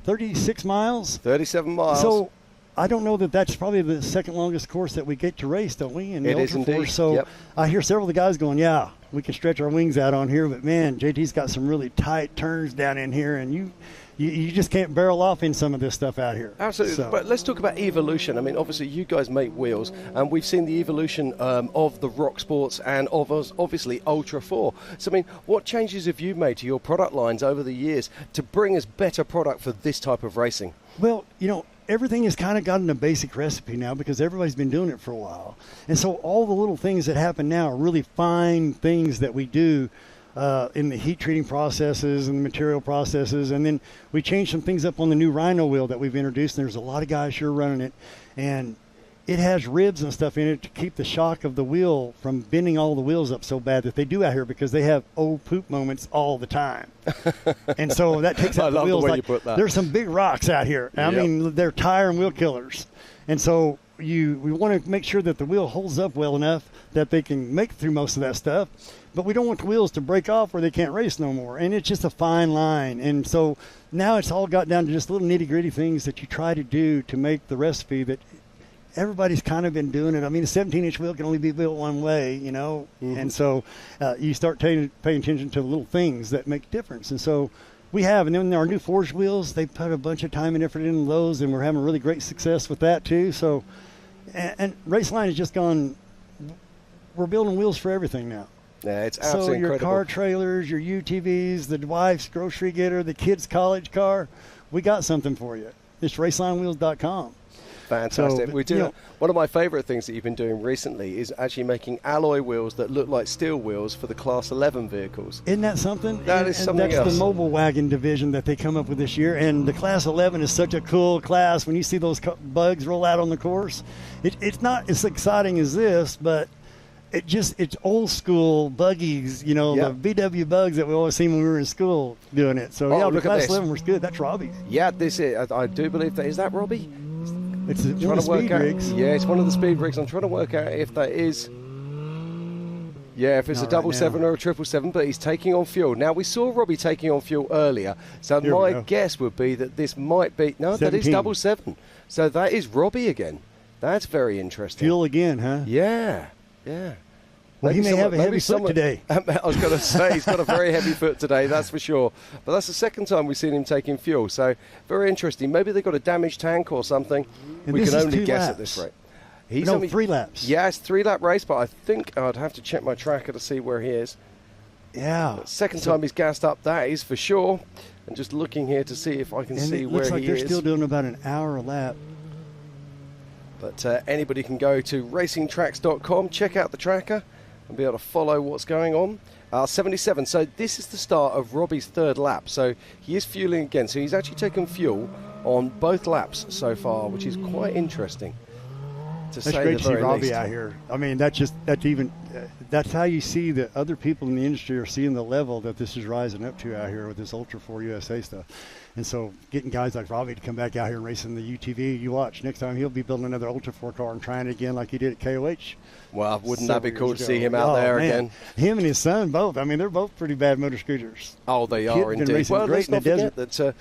36 miles. 37 miles. So I don't know that that's probably the second longest course that we get to race, don't we? In the It is indeed. So I hear several of the guys going, yeah, we can stretch our wings out on here. But, man, JT's got some really tight turns down in here. And you just can't barrel off in some of this stuff out here. Absolutely. So. But let's talk about evolution. I mean, obviously, you guys make wheels, and we've seen the evolution of the Rock Sports and of us, obviously, Ultra4. So, I mean, what changes have you made to your product lines over the years to bring us better product for this type of racing? Well, everything has kind of gotten a basic recipe now because everybody's been doing it for a while. And so all the little things that happen now are really fine things that we do in the heat treating processes and the material processes. And then we changed some things up on the new Rhino wheel that we've introduced. And there's a lot of guys here running it. And it has ribs and stuff in it to keep the shock of the wheel from bending all the wheels up so bad that they do out here, because they have old poop moments all the time. And so that takes out the wheels. Like, there's some big rocks out here. I mean, they're tire and wheel killers. And so we want to make sure that the wheel holds up well enough that they can make it through most of that stuff. But we don't want the wheels to break off where they can't race no more. And it's just a fine line. And so now it's all got down to just little nitty-gritty things that you try to do to make the recipe that everybody's kind of been doing it. I mean, a 17-inch wheel can only be built one way, you know. And so you start paying attention to the little things that make a difference. And so we have. And then our new forged wheels, they put a bunch of time and effort into those, and we're having really great success with that too. So, and Raceline has just gone, we're building wheels for everything now. Yeah, it's absolutely incredible. So your car trailers, your UTVs, the wife's grocery getter, the kid's college car, we got something for you. It's racelinewheels.com. Fantastic. So, we do. One of my favorite things that you've been doing recently is actually making alloy wheels that look like steel wheels for the Class 11 vehicles. Isn't that something? That is something else. That's the mobile wagon division that they come up with this year. And the Class 11 is such a cool class. When you see those bugs roll out on the course, it's not as exciting as this, but it's old school buggies, you know, the VW bugs that we always seen when we were in school doing it. So, the Class 11 was good. That's Robbie's. Yeah, this is. I do believe that. Is that Robbie? It's one of the speed rigs. Yeah, it's one of the speed rigs. I'm trying to work out if that is. Yeah, if it's a 777 or a 777, but he's taking on fuel. Now, we saw Robbie taking on fuel earlier, so my guess would be that this might be. No, 17. That is 777. So that is Robbie again. That's very interesting. Fuel again, huh? Yeah, yeah. Well, he may have a heavy foot today. I was going to say, he's got a very heavy foot today, that's for sure. But that's the second time we've seen him taking fuel. So, very interesting. Maybe they've got a damaged tank or something. And we can only laps. guess at this rate. He's only 3 laps. Yeah, it's 3-lap race, but I think I'd have to check my tracker to see where he is. Yeah. But second time he's gassed up, that is for sure. And just looking here to see if I can see where he is. It looks like they're still doing about an hour a lap. But anybody can go to racingtracks.com, check out the tracker, and be able to follow what's going on. 77. So this is the start of Robbie's 3rd lap. So he is fueling again. So he's actually taken fuel on both laps so far, which is quite interesting. That's great to see Robbie out here. I mean, that's how you see that other people in the industry are seeing the level that this is rising up to out here with this Ultra4 USA stuff. And so getting guys like Robbie to come back out here and racing the UTV, you watch. Next time he'll be building another Ultra4 car and trying it again like he did at KOH. Well, wouldn't that be cool to see him out there again? Him and his son both. I mean, they're both pretty bad motor scooters. Oh, they are indeed. Well, let's not forget that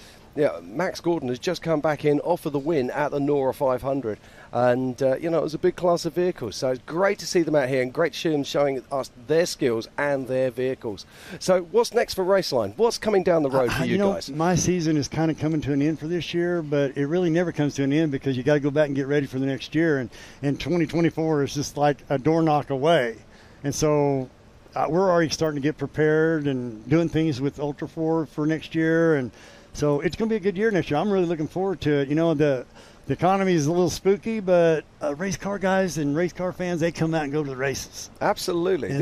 Max Gordon has just come back in off of the win at the Nora 500. And, it was a big class of vehicles. So it's great to see them out here and great to see them showing us their skills and their vehicles. So what's next for Raceline? What's coming down the road for you guys? My season is kind of coming to an end for this year, but it really never comes to an end because you got to go back and get ready for the next year. And 2024 is just like a door knock away. And so we're already starting to get prepared and doing things with Ultra4 for next year. And so it's going to be a good year next year. I'm really looking forward to it. You know, the economy is a little spooky, but race car guys and race car fans, they come out and go to the races. Absolutely. And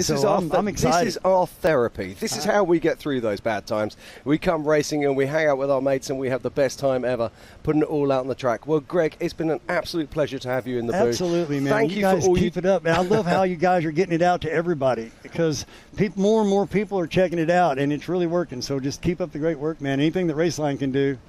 I'm excited. This is our therapy. This is how we get through those bad times. We come racing and we hang out with our mates and we have the best time ever, putting it all out on the track. Well, Greg, it's been an absolute pleasure to have you in the booth. Absolutely, man. Thank you guys for all keep it up. And I love how you guys are getting it out to everybody because more and more people are checking it out, and it's really working. So just keep up the great work, man. Anything that Raceline can do,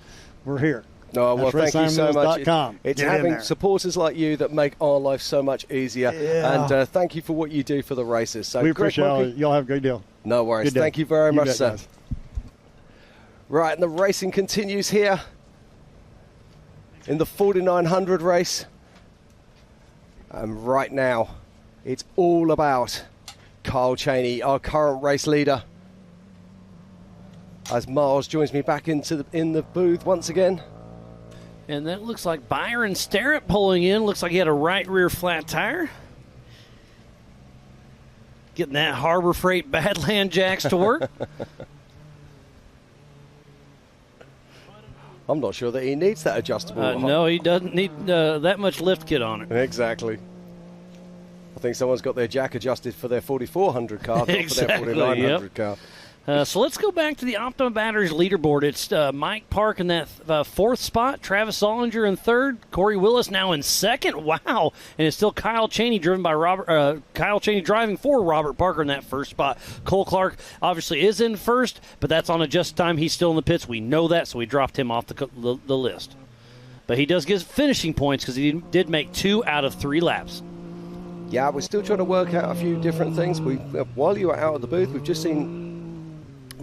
we're here. Oh, well, thank you so much. It's Get having supporters like you that make our life so much easier. Yeah. And thank you for what you do for the races. So we appreciate y'all have a great deal. No worries. Thank you very much, sir. Guys. Right, and the racing continues here in the 4900 race. And right now, it's all about Kyle Cheney, our current race leader. As Miles joins me back in the booth once again. And that looks like Byron Starrett pulling in. Looks like he had a right rear flat tire. Getting that Harbor Freight Badland Jacks to work. I'm not sure that he needs that adjustable. No, he doesn't need that much lift kit on it. Exactly. I think someone's got their jack adjusted for their 4400 car, not exactly, for their 4900 car. So let's go back to the Optima Batteries leaderboard. It's Mike Park in that fourth spot, Travis Zollinger in third, Corey Willis now in second. Wow! And it's still Kyle Chaney driving for Robert Parker in that first spot. Cole Clark obviously is in first, but that's on adjust time. He's still in the pits. We know that, so we dropped him off the list. But he does get finishing points because he did make 2 out of 3 laps. Yeah, we're still trying to work out a few different things. While you were out of the booth, we've just seen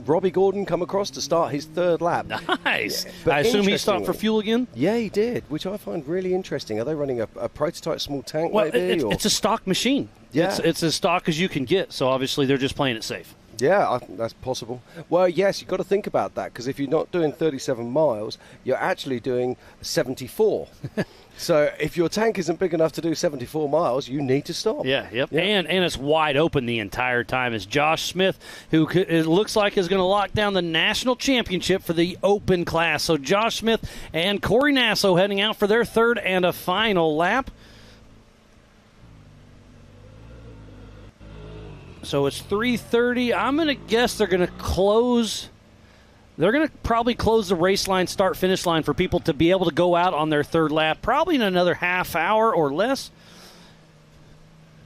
Robbie Gordon come across to start his third lap. Nice. But I assume he stopped for fuel again? Yeah, he did, which I find really interesting. Are they running a prototype small tank, Well, maybe? it's a stock machine. Yeah. It's as stock as you can get, so obviously they're just playing it safe. Yeah, that's possible. Well, yes, you've got to think about that, because if you're not doing 37 miles, you're actually doing 74. So if your tank isn't big enough to do 74 miles, you need to stop. Yeah. And it's wide open the entire time. It's Josh Smith, who it looks like is going to lock down the national championship for the open class. So Josh Smith and Corey Nasso heading out for their third and a final lap. So it's 3:30. I'm going to guess they're going to close. They're going to probably close the race line, start-finish line for people to be able to go out on their third lap, probably in another half hour or less.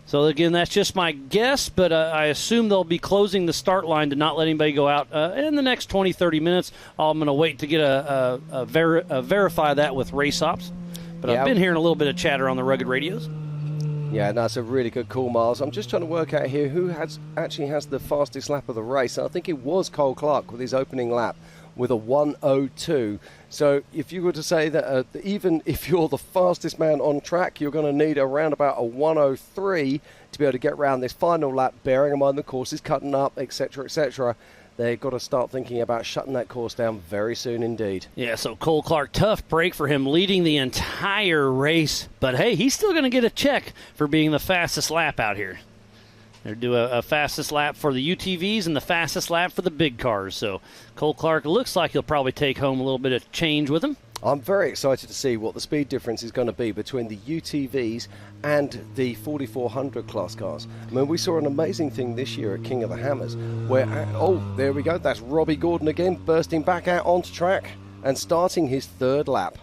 So, again, that's just my guess, but I assume they'll be closing the start line to not let anybody go out in the next 20, 30 minutes. I'm going to wait to get verify that with race ops. But I've been hearing a little bit of chatter on the rugged radios. Yeah, that's a really good call, Miles. I'm just trying to work out here who actually has the fastest lap of the race. I think it was Cole Clark with his opening lap with a 1:02. So if you were to say that even if you're the fastest man on track, you're going to need around about a 1:03 to be able to get around this final lap, bearing in mind the course is cutting up, etc., etc. They've got to start thinking about shutting that course down very soon indeed. Yeah, so Cole Clark, tough break for him, leading the entire race. But, hey, he's still going to get a check for being the fastest lap out here. They're doing a fastest lap for the UTVs and the fastest lap for the big cars. So Cole Clark looks like he'll probably take home a little bit of change with him. I'm very excited to see what the speed difference is going to be between the UTVs and the 4400 class cars. I mean, we saw an amazing thing this year at King of the Hammers where, there we go, that's Robbie Gordon again, bursting back out onto track and starting his third lap.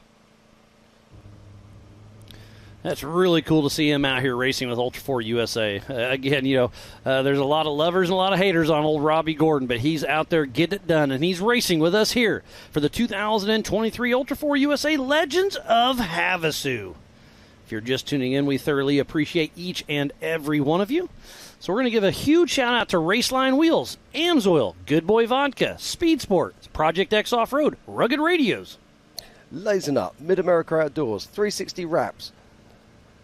That's really cool to see him out here racing with Ultra4 USA. Again, there's a lot of lovers and a lot of haters on old Robbie Gordon, but he's out there getting it done, and he's racing with us here for the 2023 Ultra4 USA Legends of Havasu. If you're just tuning in, we thoroughly appreciate each and every one of you. So we're going to give a huge shout-out to Raceline Wheels, Amsoil, Good Boy Vodka, Speed Sport, Project X Off-Road, Rugged Radios, Laser Nut, Mid-America Outdoors, 360 Wraps,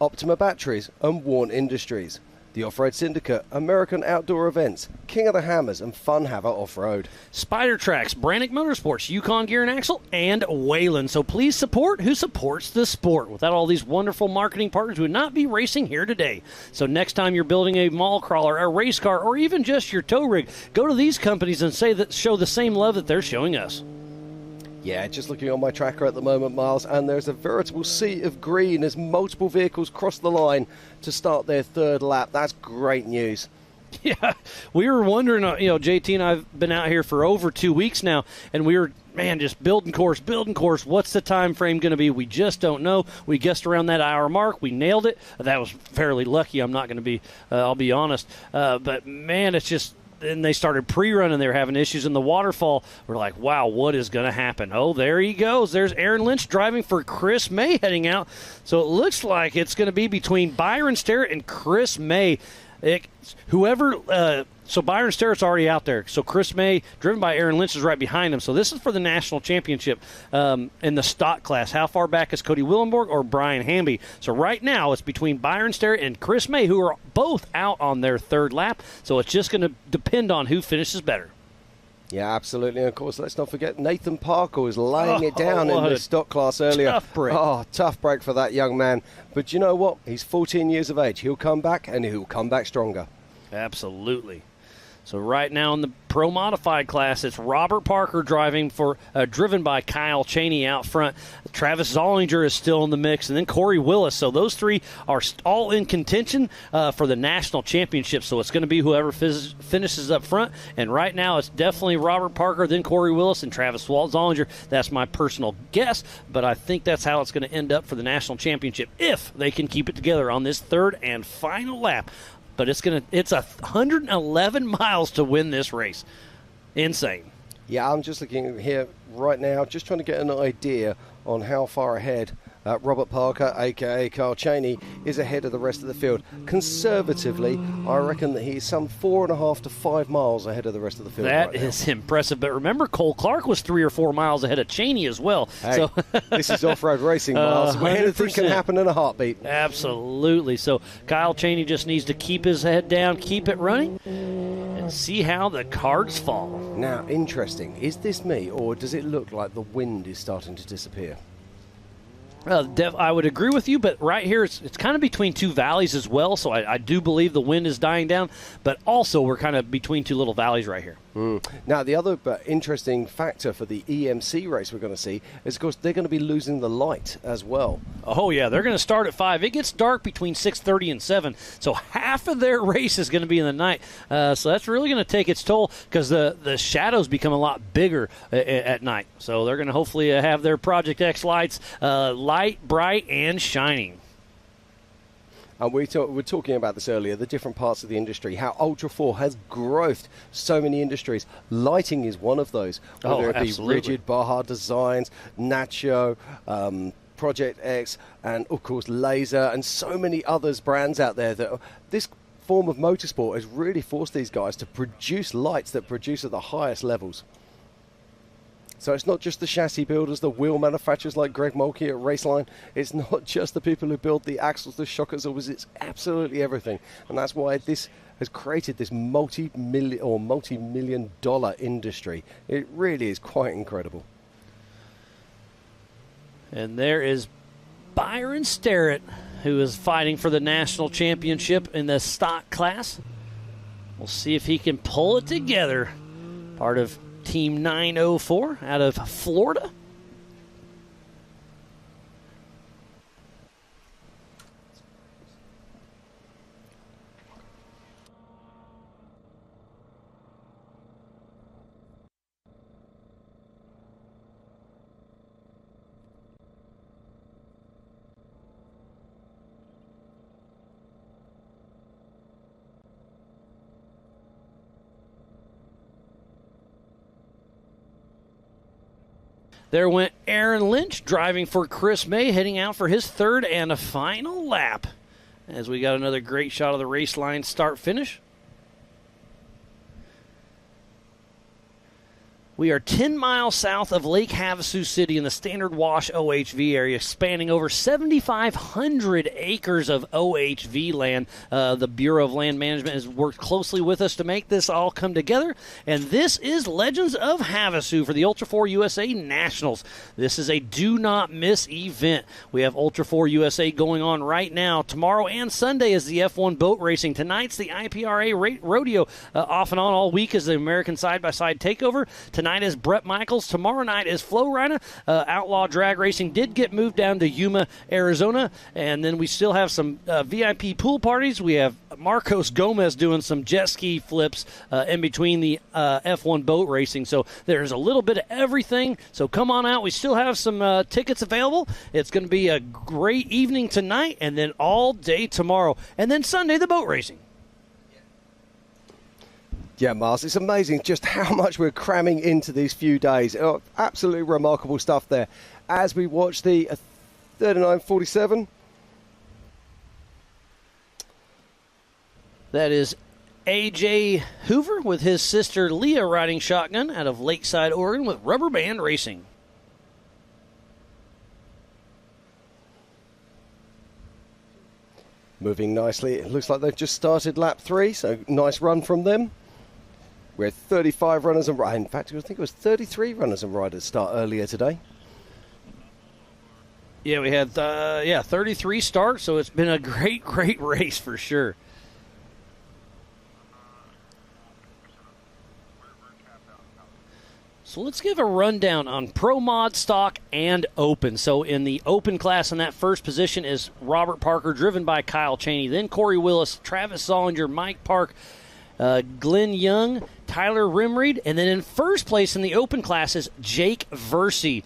Optima Batteries, and Warn Industries. The Off-Road Syndicate, American Outdoor Events, King of the Hammers, and Fun Hava Off-Road. Spider Tracks, Brannick Motorsports, Yukon Gear and Axle, and Wayland. So please support who supports the sport. Without all these wonderful marketing partners, we would not be racing here today. So next time you're building a mall crawler, a race car, or even just your tow rig, go to these companies and show the same love that they're showing us. Yeah, just looking on my tracker at the moment, Miles, and there's a veritable sea of green as multiple vehicles cross the line to start their third lap. That's great news. Yeah, we were wondering, JT and I've been out here for over 2 weeks now, and we were, just building course. What's the time frame going to be? We just don't know. We guessed around that hour mark. We nailed it. That was fairly lucky. I'm not going to be, I'll be honest. But, man, it's just... And they started pre-running. They were having issues in the waterfall. We're like, wow, what is going to happen? Oh, there he goes. There's Aaron Lynch driving for Chris May heading out. So it looks like it's going to be between Byron Sterrett and Chris May. So Byron Sterrett's already out there. So Chris May, driven by Aaron Lynch, is right behind him. So this is for the national championship in the stock class. How far back is Cody Willenborg or Brian Hamby? So right now it's between Byron Sterrett and Chris May, who are both out on their third lap. So it's just going to depend on who finishes better. Yeah, absolutely. And of course, let's not forget Nathan Parker was laying it down in the stock class earlier. Tough break. Oh, tough break for that young man. But you know what? He's 14 years of age. He'll come back, and he'll come back stronger. Absolutely. So right now in the Pro Modified class, it's Robert Parker driven by Kyle Cheney out front. Travis Zollinger is still in the mix, and then Corey Willis. So those three are all in contention for the national championship. So it's going to be whoever finishes up front. And right now it's definitely Robert Parker, then Corey Willis, and Travis Zollinger. That's my personal guess, but I think that's how it's going to end up for the national championship if they can keep it together on this third and final lap. But it's 111 miles to win this race. Insane. Yeah, I'm just looking here right now, just trying to get an idea on how far ahead Robert Parker, a.k.a. Kyle Cheney, is ahead of the rest of the field. Conservatively, I reckon that he's some 4.5 to 5 miles ahead of the rest of the field. That is impressive. But remember, Cole Clark was 3 or 4 miles ahead of Cheney as well. Hey, so this is off-road racing, Miles. Anything can happen in a heartbeat. Absolutely. So Kyle Cheney just needs to keep his head down, keep it running, and see how the cards fall. Now, interesting. Is this me, or does it look like the wind is starting to disappear? I would agree with you, but right here it's kind of between two valleys as well, so I do believe the wind is dying down, but also we're kind of between two little valleys right here. Now, the other interesting factor for the EMC race we're going to see is, of course, they're going to be losing the light as well. Oh, yeah, they're going to start at 5. It gets dark between 6:30 and 7, so half of their race is going to be in the night. So that's really going to take its toll because the shadows become a lot bigger at night. So they're going to hopefully have their Project X lights light, bright, and shining. And we were talking about this earlier, the different parts of the industry, how Ultra4 has growthed so many industries. Lighting is one of those, whether it be Rigid, Baja Designs, Nacho, Project X, and, of course, Laser, and so many others brands out there. That this form of motorsport has really forced these guys to produce lights that produce at the highest levels. So it's not just the chassis builders, the wheel manufacturers like Greg Mulkey at Raceline. It's not just the people who build the axles, the shock absorbers. It's absolutely everything. And that's why this has created this multi-million dollar industry. It really is quite incredible. And there is Byron Starrett, who is fighting for the national championship in the stock class. We'll see if he can pull it together. Part of Team 904 out of Florida. There went Aaron Lynch driving for Chris May, heading out for his third and a final lap. As we got another great shot of the race line start-finish. We are 10 miles south of Lake Havasu City in the Standard Wash OHV area, spanning over 7,500 acres of OHV land. The Bureau of Land Management has worked closely with us to make this all come together. And this is Legends of Havasu for the Ultra4 USA Nationals. This is a do-not-miss event. We have Ultra4 USA going on right now. Tomorrow and Sunday is the F1 boat racing. Tonight's the IPRA rodeo. Off and on all week is the American Side-by-Side Takeover. Tonight is Brett Michaels. Tomorrow night is Flo Rida. Outlaw Drag Racing did get moved down to Yuma, Arizona. And then we still have some VIP pool parties. We have Marcos Gomez doing some jet ski flips in between the F1 boat racing. So there's a little bit of everything. So come on out. We still have some tickets available. It's going to be a great evening tonight and then all day tomorrow. And then Sunday, the boat racing. Yeah, Miles, it's amazing just how much we're cramming into these few days. Oh, absolutely remarkable stuff there. As we watch the 39.47. That is A.J. Hoover with his sister Leah riding shotgun out of Lakeside, Oregon with Rubber Band Racing. Moving nicely. It looks like they've just started lap 3, so nice run from them. We had 35 runners and riders. In fact, I think it was 33 runners and riders start earlier today. Yeah, we had 33 starts, so it's been a great race for sure. So let's give a rundown on Pro Mod, Stock, and Open. So in the Open class, in that first position is Robert Parker, driven by Kyle Chaney. Then Corey Willis, Travis Zollinger, Mike Park, Glenn Young, Tyler Rimreed. And then in first place in the Open class is Jake Versey.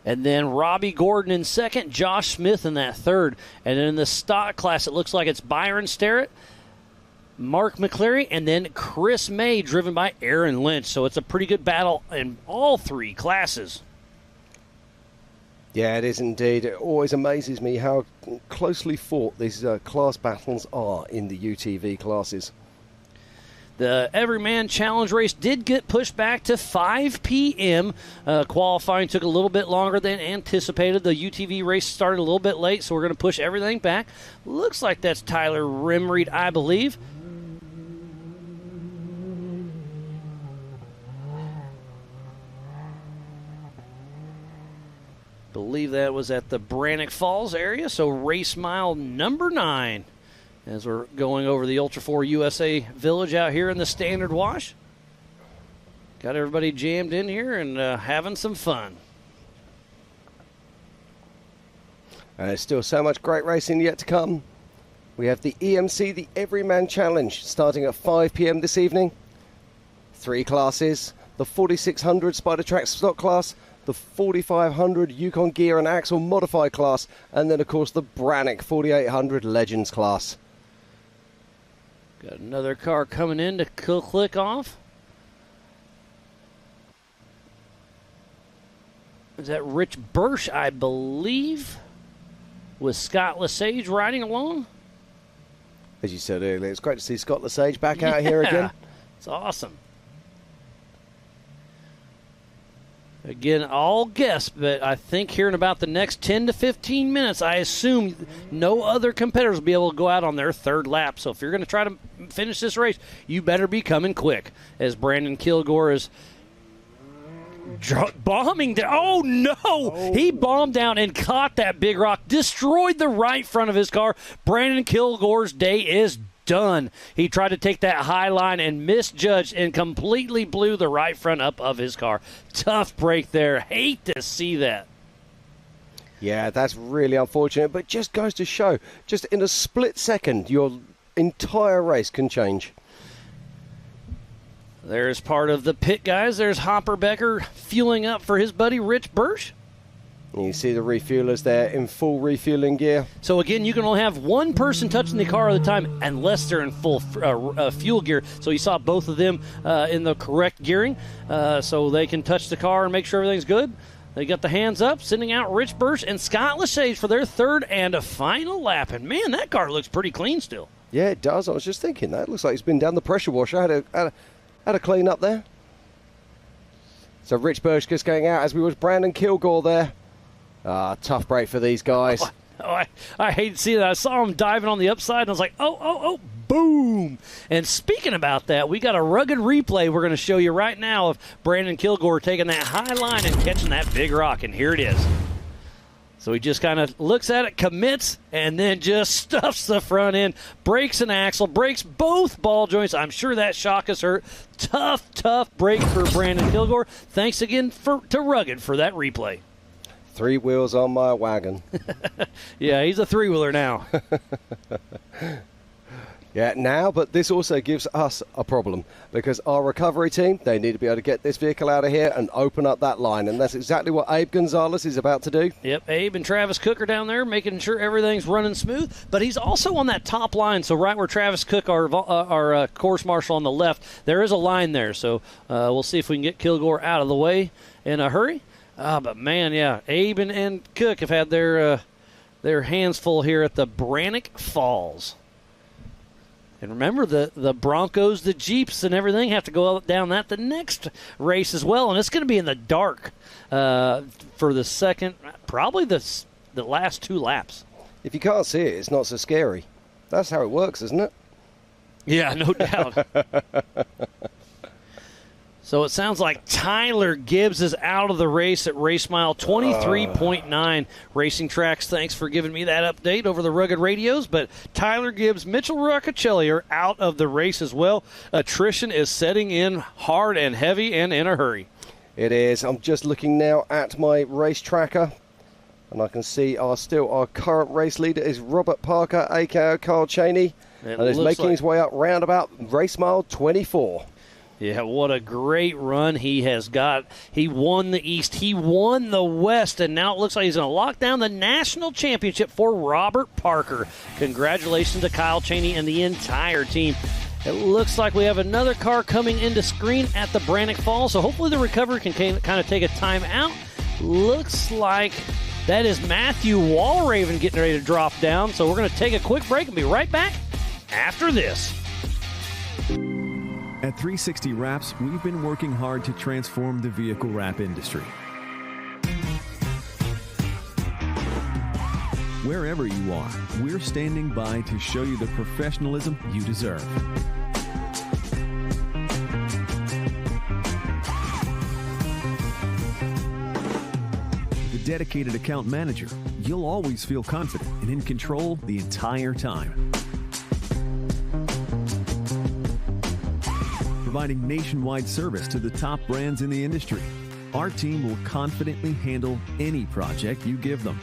And then Robbie Gordon in second, Josh Smith in that third. And then in the Stock class, it looks like it's Byron Starrett, Mark McCleary, and then Chris May, driven by Aaron Lynch. So it's a pretty good battle in all three classes. Yeah, it is indeed. It always amazes me how closely fought these class battles are in the UTV classes. The Everyman Challenge race did get pushed back to 5 p.m. Qualifying took a little bit longer than anticipated. The UTV race started a little bit late, so we're going to push everything back. Looks like that's Tyler Rimreed, I believe. Believe that was at the Brannock Falls area, so race mile number 9 as we're going over the Ultra4 USA Village out here in the Standard Wash. Got everybody jammed in here and having some fun. And there's still so much great racing yet to come. We have the EMC, the Everyman Challenge, starting at 5 p.m. this evening. 3 classes, the 4600 Spider Track stock class, the 4500 Yukon Gear and Axle modified class, and then of course the Brannock 4800 Legends class. Got another car coming in to click off. Is that Rich Bursch, I believe, with Scott Lesage riding along? As you said earlier, it's great to see Scott Lesage back out here again. It's awesome. Again, all guess, but I think here in about the next 10 to 15 minutes, I assume no other competitors will be able to go out on their third lap. So if you're going to try to finish this race, you better be coming quick, as Brandon Kilgore is bombing down. Oh, no! He bombed down and caught that big rock, destroyed the right front of his car. Brandon Kilgore's day is done. He tried to take that high line and misjudged and completely blew the right front up of his car. Tough break there. Hate to see that. Yeah, that's really unfortunate, but just goes to show, just in a split second, your entire race can change. There's part of the pit guys. There's Hopper Becker fueling up for his buddy Rich Bursch. You see the refuelers there in full refueling gear. So again, you can only have one person touching the car at a time unless they're in full fuel gear. So you saw both of them in the correct gearing, so they can touch the car and make sure everything's good. They got the hands up, sending out Rich Bursch and Scott Lesage for their third and a final lap. And man, that car looks pretty clean still. Yeah, it does. I was just thinking that. It looks like it's been down the pressure washer. Had a clean up there. So Rich Bursch just going out as we was Brandon Kilgore there. Tough break for these guys. I hate to see that. I saw him diving on the upside, and I was like, oh, boom. And speaking about that, we got a rugged replay we're going to show you right now of Brandon Kilgore taking that high line and catching that big rock, and here it is. So he just kind of looks at it, commits, and then just stuffs the front end, breaks an axle, breaks both ball joints. I'm sure that shock has hurt. Tough break for Brandon Kilgore. Thanks again to Rugged for that replay. 3 wheels on my wagon. Yeah, he's a 3-wheeler now. Yeah, now, but this also gives us a problem because our recovery team, they need to be able to get this vehicle out of here and open up that line, and that's exactly what Abe Gonzalez is about to do. Yep, Abe and Travis Cook are down there making sure everything's running smooth, but he's also on that top line, so right where Travis Cook, our course marshal on the left, there is a line there, so we'll see if we can get Kilgore out of the way in a hurry. But man, yeah, Abe and Cook have had their hands full here at the Brannock Falls. And remember, the Broncos, the Jeeps, and everything have to go down the next race as well, and it's going to be in the dark for the second, probably the last 2 laps. If you can't see it, it's not so scary. That's how it works, isn't it? Yeah, no doubt. So it sounds like Tyler Gibbs is out of the race at race mile 23.9. Racing Tracks, thanks for giving me that update over the Rugged Radios. But Tyler Gibbs, Mitchell Roccacelli are out of the race as well. Attrition is setting in hard and heavy and in a hurry. It is. I'm just looking now at my race tracker, and I can see our current race leader is Robert Parker, aka Carl Cheney, and is making his way up round about race mile 24. Yeah, what a great run he has got. He won the East, he won the West, and now it looks like he's going to lock down the national championship for Robert Parker. Congratulations to Kyle Cheney and the entire team. It looks like we have another car coming into screen at the Brannock Falls, so hopefully the recovery can kind of take a time out. Looks like that is Matthew Walraven getting ready to drop down, so we're going to take a quick break and be right back after this. At 360 Wraps, we've been working hard to transform the vehicle wrap industry. Wherever you are, we're standing by to show you the professionalism you deserve. With a dedicated account manager, you'll always feel confident and in control the entire time. Providing nationwide service to the top brands in the industry, our team will confidently handle any project you give them.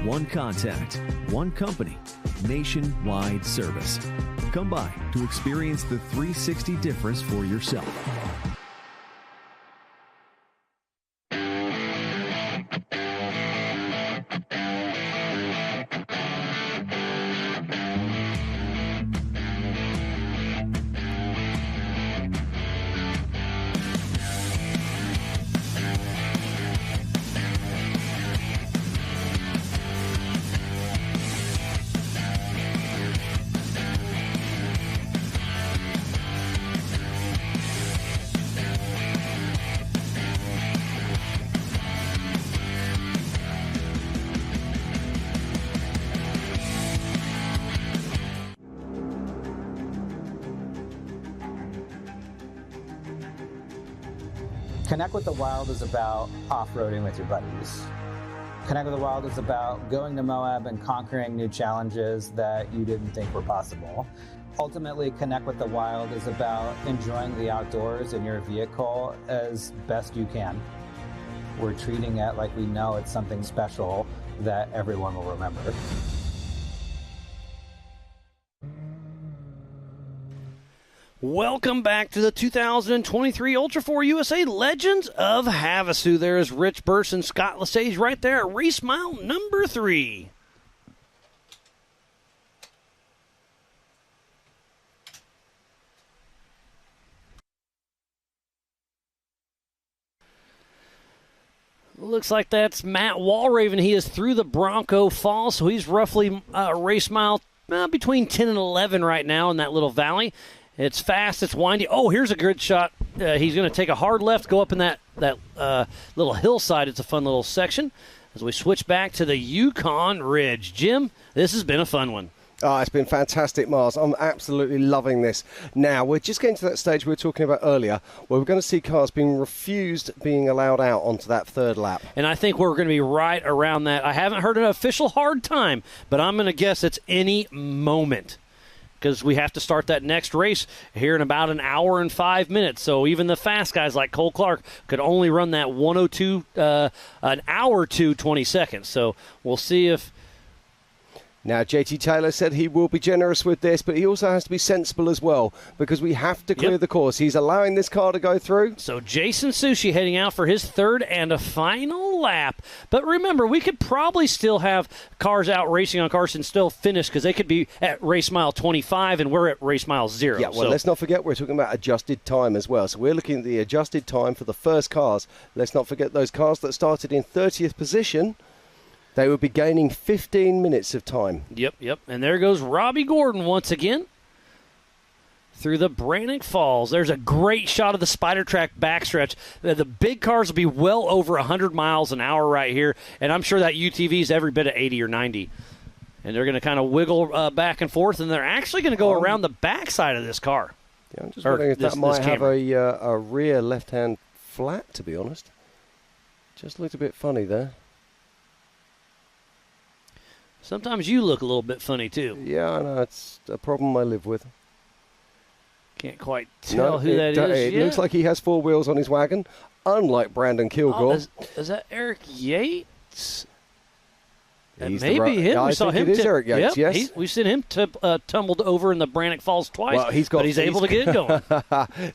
One contact, one company, nationwide service. Come by to experience the 360 difference for yourself. Connect with the Wild is about off-roading with your buddies. Connect with the Wild is about going to Moab and conquering new challenges that you didn't think were possible. Ultimately, Connect with the Wild is about enjoying the outdoors in your vehicle as best you can. We're treating it like we know it's something special that everyone will remember. Welcome back to the 2023 Ultra4 USA Legends of Havasu. There is Rich Burse and Scott Lesage right there at race mile number 3. Looks like that's Matt Walraven. He is through the Bronco Fall, so he's roughly race mile between 10 and 11 right now in that little valley. It's fast, it's windy. Oh, here's a good shot. He's going to take a hard left, go up in that little hillside. It's a fun little section. As we switch back to the Yukon Ridge. Jim, this has been a fun one. Oh, it's been fantastic, Miles. I'm absolutely loving this. Now, we're just getting to that stage we were talking about earlier, where we're going to see cars being refused being allowed out onto that third lap. And I think we're going to be right around that. I haven't heard an official hard time, but I'm going to guess it's any moment, because we have to start that next race here in about an hour and 5 minutes. So even the fast guys like Cole Clark could only run that 102, an hour to 20 seconds. So we'll see if... Now, JT Taylor said he will be generous with this, but he also has to be sensible as well, because we have to clear the course. He's allowing this car to go through. So Jason Sushi heading out for his third and a final lap. But remember, we could probably still have cars out racing on cars and still finish, because they could be at race mile 25 and we're at race mile 0. Yeah, well, let's not forget we're talking about adjusted time as well. So we're looking at the adjusted time for the first cars. Let's not forget those cars that started in 30th position. They would be gaining 15 minutes of time. Yep. And there goes Robbie Gordon once again through the Brannock Falls. There's a great shot of the Spider Track backstretch. The big cars will be well over 100 miles an hour right here, and I'm sure that UTV is every bit of 80 or 90. And they're going to kind of wiggle back and forth, and they're actually going to go around the backside of this car. Yeah, I'm just wondering if that might have a rear left-hand flat, to be honest. Just looked a bit funny there. Sometimes you look a little bit funny, too. Yeah, I know. It's a problem I live with. Can't quite tell who that is. It looks like he has 4 wheels on his wagon, unlike Brandon Kilgore. Is that Eric Yates? He's Maybe him. Yeah, we I saw think him. it is Eric Yates, yes. We've seen him tumbled over in the Brannock Falls twice, Well, but he's able to get it going.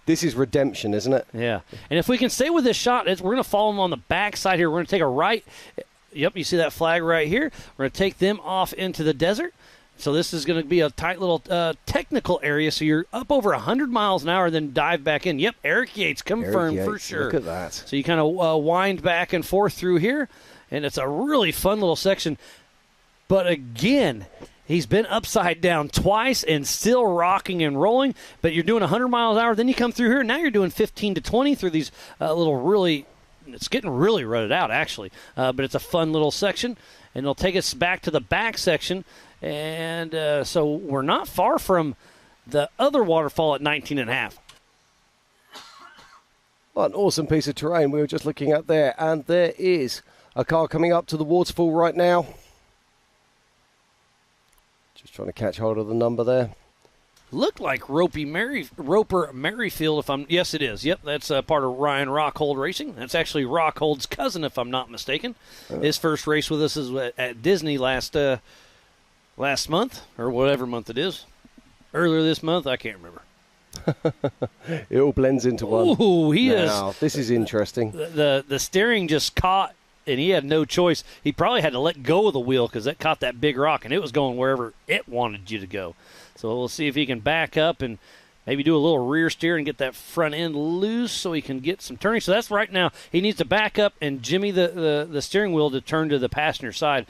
This is redemption, isn't it? Yeah. And if we can stay with this shot, we're going to follow him on the backside here. We're going to take a right. Yep, you see that flag right here. We're going to take them off into the desert. So this is going to be a tight little technical area. So you're up over 100 miles an hour, then dive back in. Yep, Eric Yates confirmed for sure. Look at that. So you kind of wind back and forth through here, and it's a really fun little section. But again, he's been upside down twice and still rocking and rolling. But you're doing 100 miles an hour. Then you come through here, and now you're doing 15 to 20 through these little really – it's getting really rutted out, actually. But it's a fun little section. And it'll take us back to the back section. And so we're not far from the other waterfall at 19.5. What an awesome piece of terrain we were just looking at there. And there is a car coming up to the waterfall right now. Just trying to catch hold of the number there. Looked like Roper Merrifield. Yes, it is. Yep, that's part of Ryan Rockhold Racing. That's actually Rockhold's cousin, if I'm not mistaken. His first race with us is at Disney last month, or whatever month it is. Earlier this month, I can't remember. It all blends into one. Ooh, This is interesting. The steering just caught, and he had no choice. He probably had to let go of the wheel because that caught that big rock, and it was going wherever it wanted you to go. So we'll see if he can back up and maybe do a little rear steer and get that front end loose so he can get some turning. So that's right now. He needs to back up and jimmy the steering wheel to turn to the passenger side.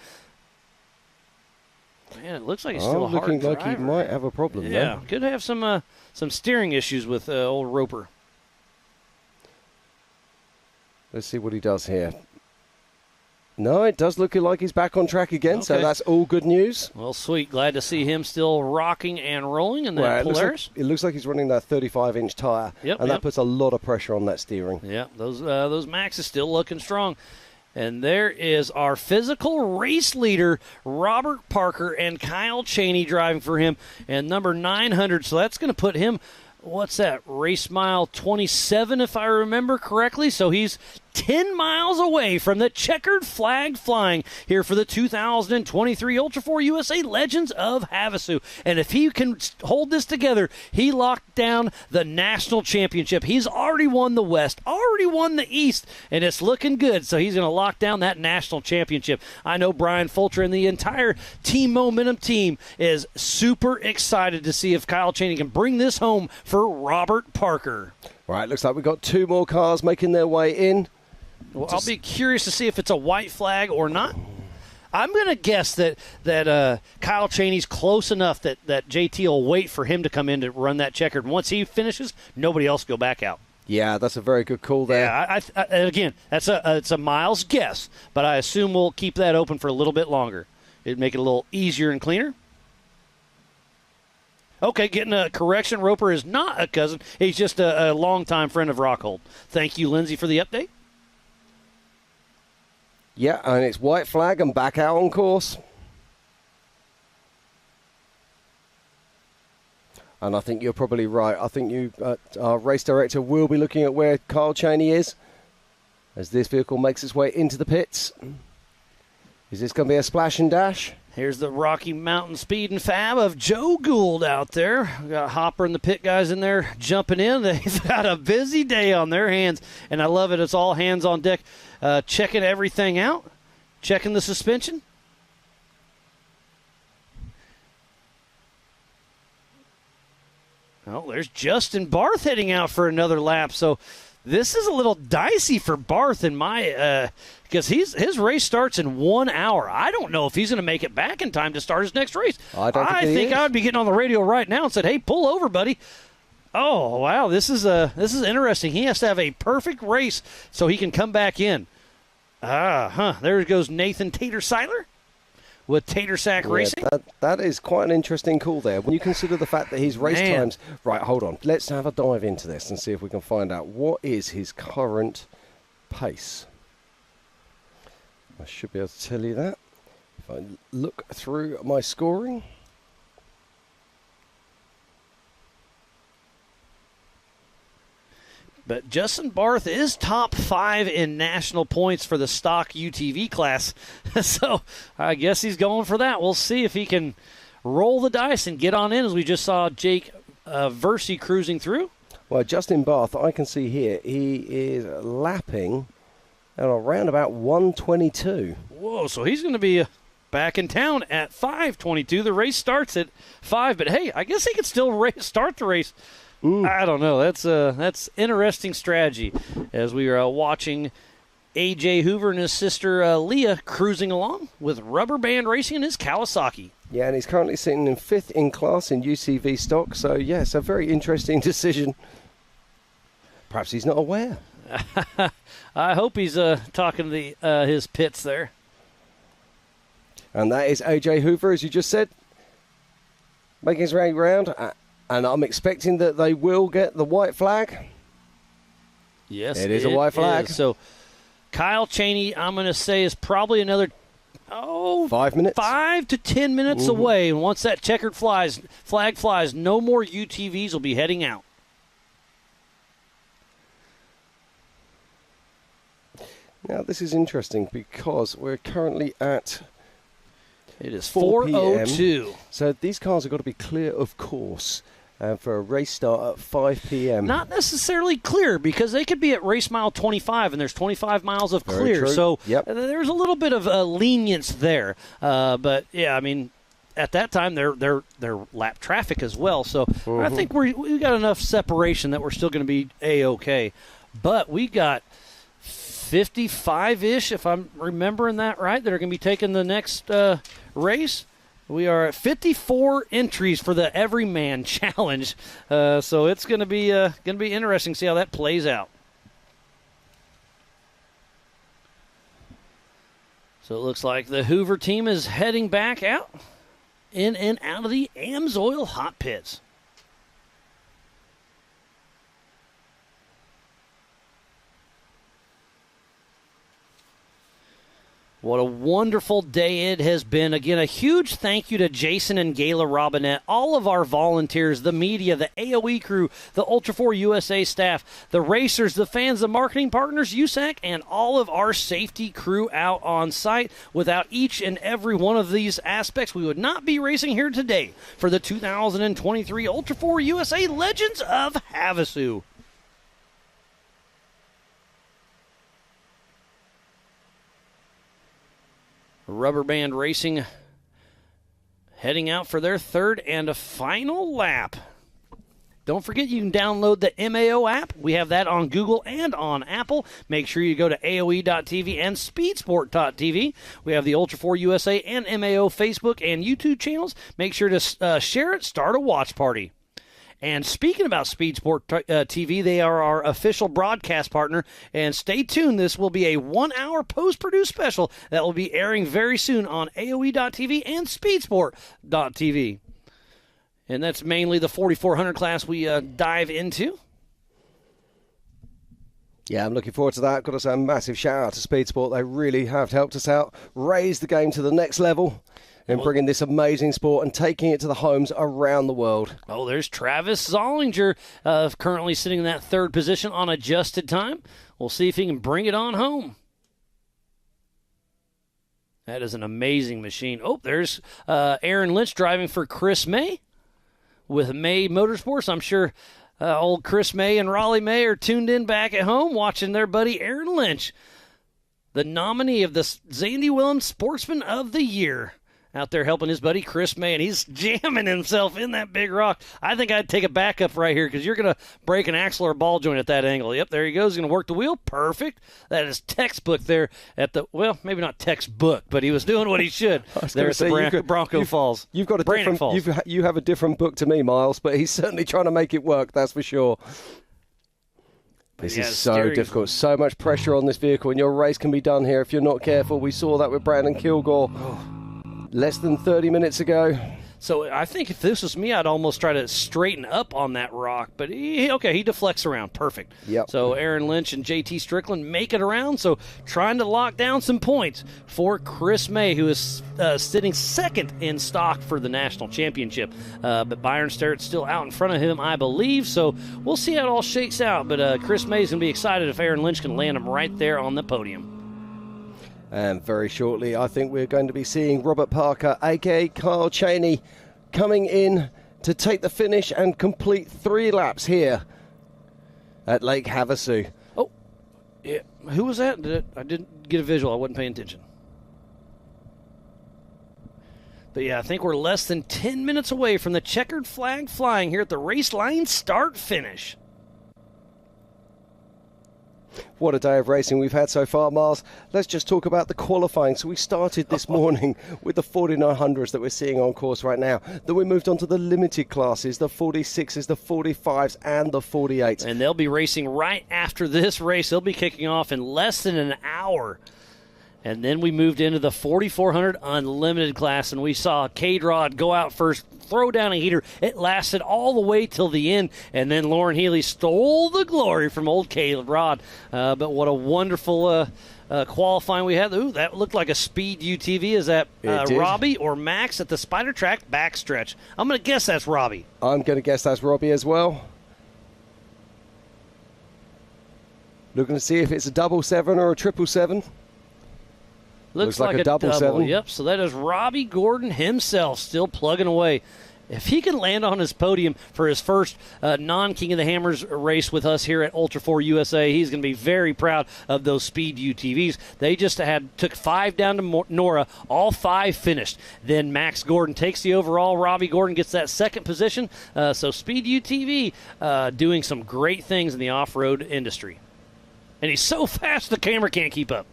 Man, it looks like he's still a hard looking driver. like he might have a problem Yeah, there. could have some steering issues with old Roper. Let's see what he does here. No, it does look like he's back on track again, so that's all good news. Well, sweet. Glad to see him still rocking and rolling in that Polaris. It looks like he's running that 35-inch tire, and that puts a lot of pressure on that steering. Yeah, those Maxes still looking strong. And there is our physical race leader, Robert Parker, and Kyle Cheney driving for him, and number 900. So that's going to put him, what's that, race mile 27, if I remember correctly. So he's 10 miles away from the checkered flag flying here for the 2023 Ultra4 USA Legends of Havasu. And if he can hold this together, he locked down the national championship. He's already won the West, already won the East, and it's looking good. So he's going to lock down that national championship. I know Brian Fulcher and the entire Team Momentum team is super excited to see if Kyle Cheney can bring this home for Robert Parker. Right, looks like we've got 2 more cars making their way in. Well, I'll be curious to see if it's a white flag or not. I'm going to guess that Kyle Cheney's close enough that JT will wait for him to come in to run that checkered. Once he finishes, nobody else go back out. Yeah, that's a very good call there. Yeah, again, it's a Miles guess, but I assume we'll keep that open for a little bit longer. It'd make it a little easier and cleaner. Okay, getting a correction. Roper is not a cousin. He's just a longtime friend of Rockhold. Thank you, Lindsay, for the update. Yeah, and it's white flag and back out on course. And I think you're probably right. I think our race director will be looking at where Kyle Cheney is as this vehicle makes its way into the pits. Is this going to be a splash and dash? Here's the Rocky Mountain Speed and Fab of Joe Gould out there. We got Hopper and the pit guys in there jumping in. They've got a busy day on their hands, and I love it. It's all hands on deck, checking everything out, checking the suspension. Oh, there's Justin Barth heading out for another lap. So this is a little dicey for Barth in my because his race starts in 1 hour. I don't know if he's going to make it back in time to start his next race. I think I would be getting on the radio right now and said, "Hey, pull over, buddy." Oh, wow, this is interesting. He has to have a perfect race so he can come back in. There goes Nathan Tater-Seiler with Tater Sack Racing. That is quite an interesting call there. When you consider the fact that his race times... Right, hold on. Let's have a dive into this and see if we can find out what is his current pace. I should be able to tell you that. If I look through my scoring. But Justin Barth is top 5 in national points for the stock UTV class. So I guess he's going for that. We'll see if he can roll the dice and get on in, as we just saw Jake Versey cruising through. Well, Justin Barth, I can see here, he is lapping at around about 122. Whoa, so he's going to be back in town at 5:22. The race starts at 5, but hey, I guess he could still start the race. I don't know. That's interesting strategy as we are watching A.J. Hoover and his sister Leah cruising along with Rubber Band Racing and his Kawasaki. Yeah, and he's currently sitting in 5th in class in UCV stock. So, yes, a very interesting decision. Perhaps he's not aware. I hope he's talking to his pits there. And that is A.J. Hoover, as you just said, making his way round. And I'm expecting that they will get the white flag. Yes, it is a white flag. So Kyle Cheney, I'm going to say, is probably another 5 minutes, 5 to 10 minutes away. And once that checkered flag flies, no more UTVs will be heading out. Now this is interesting because we're currently at. It is 4:02. So these cars have got to be clear of course for a race start at 5 p.m. Not necessarily clear, because they could be at race mile 25, and there's 25 miles of Very clear. true. So Yep. there's a little bit of lenience there. But, yeah, I mean, at that time, they're lap traffic as well. So I think we got enough separation that we're still going to be A-OK. But we got 55-ish, if I'm remembering that right, that are going to be taking the next race. We are at 54 entries for the Everyman Challenge, so it's going to be interesting to see how that plays out. So it looks like the Hoover team is heading back out, in and out of the Amsoil hot pits. What a wonderful day it has been. Again, a huge thank you to Jason and Gayla Robinette, all of our volunteers, the media, the AOE crew, the Ultra4 USA staff, the racers, the fans, the marketing partners, USAC, and all of our safety crew out on site. Without each and every one of these aspects, we would not be racing here today for the 2023 Ultra4 USA Legends of HAVASU. Rubber Band Racing heading out for their third and a final lap. Don't forget, you can download the MAO app. We have that on Google and on Apple. Make sure you go to AOE.tv and Speedsport.tv. We have the Ultra4 USA and MAO Facebook and YouTube channels. Make sure to share it, start a watch party. And speaking about Speed Sport TV, they are our official broadcast partner. And stay tuned. This will be a 1-hour post-produced special that will be airing very soon on AOE.tv and Speedsport.tv. And that's mainly the 4400 class we dive into. Yeah, I'm looking forward to that. Got to say a massive shout out to Speed Sport. They really have helped us out, raised the game to the next level, and bringing this amazing sport and taking it to the homes around the world. Oh, there's Travis Zollinger currently sitting in that third position on adjusted time. We'll see if he can bring it on home. That is an amazing machine. Oh, there's Aaron Lynch driving for Chris May with May Motorsports. I'm sure old Chris May and Raleigh May are tuned in back at home watching their buddy Aaron Lynch, the nominee of the Zandy Willems Sportsman of the Year, out there helping his buddy Chris May, and he's jamming himself in that big rock. I think I'd take a backup right here because you're going to break an axle or ball joint at that angle. Yep, there he goes. He's going to work the wheel. Perfect. That is textbook there at the, well, maybe not textbook, but he was doing what he should there at the Bronco Falls. You've got a different, you have a different book to me, Miles, but he's certainly trying to make it work, that's for sure. This is so difficult. So much pressure on this vehicle, and your race can be done here if you're not careful. We saw that with Brandon Kilgore less than 30 minutes ago. So I think if this was me, I'd almost try to straighten up on that rock. But he deflects around. Perfect. Yep. So Aaron Lynch and JT Strickland make it around. So trying to lock down some points for Chris May, who is sitting second in stock for the national championship. But Byron Sterrett's still out in front of him, I believe. So we'll see how it all shakes out. But Chris May's going to be excited if Aaron Lynch can land him right there on the podium. And very shortly, I think we're going to be seeing Robert Parker, a.k.a. Kyle Cheney, coming in to take the finish and complete 3 laps here at Lake Havasu. Oh, yeah. Who was that? I didn't get a visual. I wasn't paying attention. But, yeah, I think we're less than 10 minutes away from the checkered flag flying here at the race line start-finish. What a day of racing we've had so far, Miles. Let's just talk about the qualifying. So we started this morning with the 4900s that we're seeing on course right now. Then we moved on to the limited classes, the 46s, the 45s, and the 48s. And they'll be racing right after this race. They'll be kicking off in less than an hour. And then we moved into the 4400 unlimited class, and we saw K-Rod go out first, throw down a heater. It lasted all the way till the end, and then Lauren Healy stole the glory from old K-Rod. But what a wonderful qualifying we had. Ooh, that looked like a speed UTV. Is that Robbie or Max at the Spider Track backstretch? I'm going to guess that's Robbie. I'm going to guess that's Robbie as well. Looking to see if it's a 777 or a 777. Looks like a double 7. Yep, so that is Robbie Gordon himself still plugging away. If he can land on his podium for his first non-King of the Hammers race with us here at Ultra4 USA, he's going to be very proud of those speed UTVs. They just took 5 down to Nora. All 5 finished. Then Max Gordon takes the overall. Robbie Gordon gets that second position. So speed UTV doing some great things in the off-road industry. And he's so fast the camera can't keep up.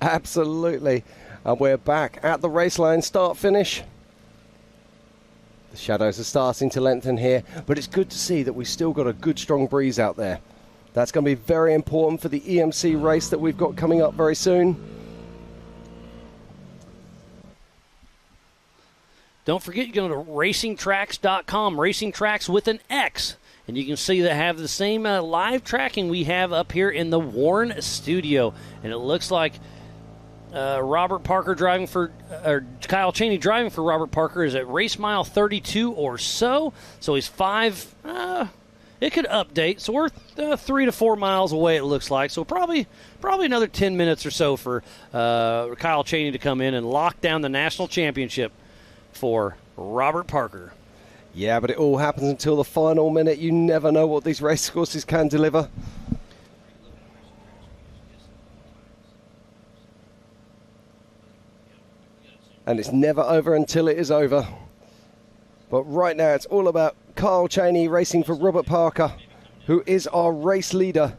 Absolutely. And we're back at the race line start-finish. The shadows are starting to lengthen here, but it's good to see that we've still got a good, strong breeze out there. That's going to be very important for the EMC race that we've got coming up very soon. Don't forget, you go to racingtracks.com, Racing Tracks with an X. And you can see they have the same live tracking we have up here in the Warren studio. And it looks like Robert Parker Kyle Cheney driving for Robert Parker is at race mile 32 or so. So he's 5, it could update. So we're 3 to 4 miles away, it looks like. So probably another 10 minutes or so for Kyle Cheney to come in and lock down the national championship for Robert Parker. Yeah, but it all happens until the final minute. You never know what these race courses can deliver. And it's never over until it is over. But right now it's all about Kyle Cheney racing for Robert Parker, who is our race leader.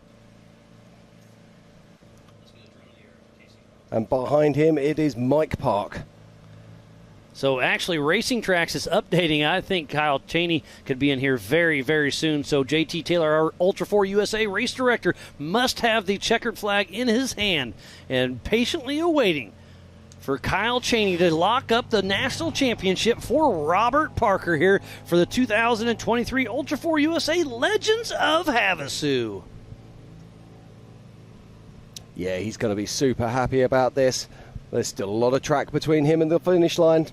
And behind him it is Mike Park. So actually, Racing Tracks is updating. I think Kyle Cheney could be in here very, very soon. So JT Taylor, our Ultra4 USA race director, must have the checkered flag in his hand and patiently awaiting for Kyle Cheney to lock up the national championship for Robert Parker here for the 2023 Ultra4 USA Legends of Havasu. Yeah, he's going to be super happy about this. There's still a lot of track between him and the finish line.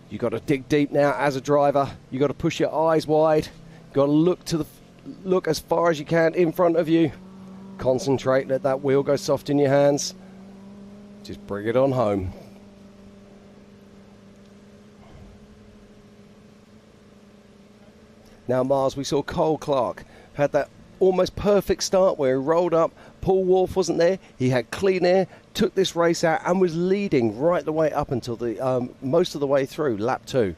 You've got to dig deep now as a driver. You've got to push your eyes wide. You've got to look as far as you can in front of you. Concentrate, let that wheel go soft in your hands. Just bring it on home. Now, Mars, we saw Cole Clark had that almost perfect start where he rolled up. Paul Wolf wasn't there. He had clean air, took this race out and was leading right the way up until the most of the way through, lap 2.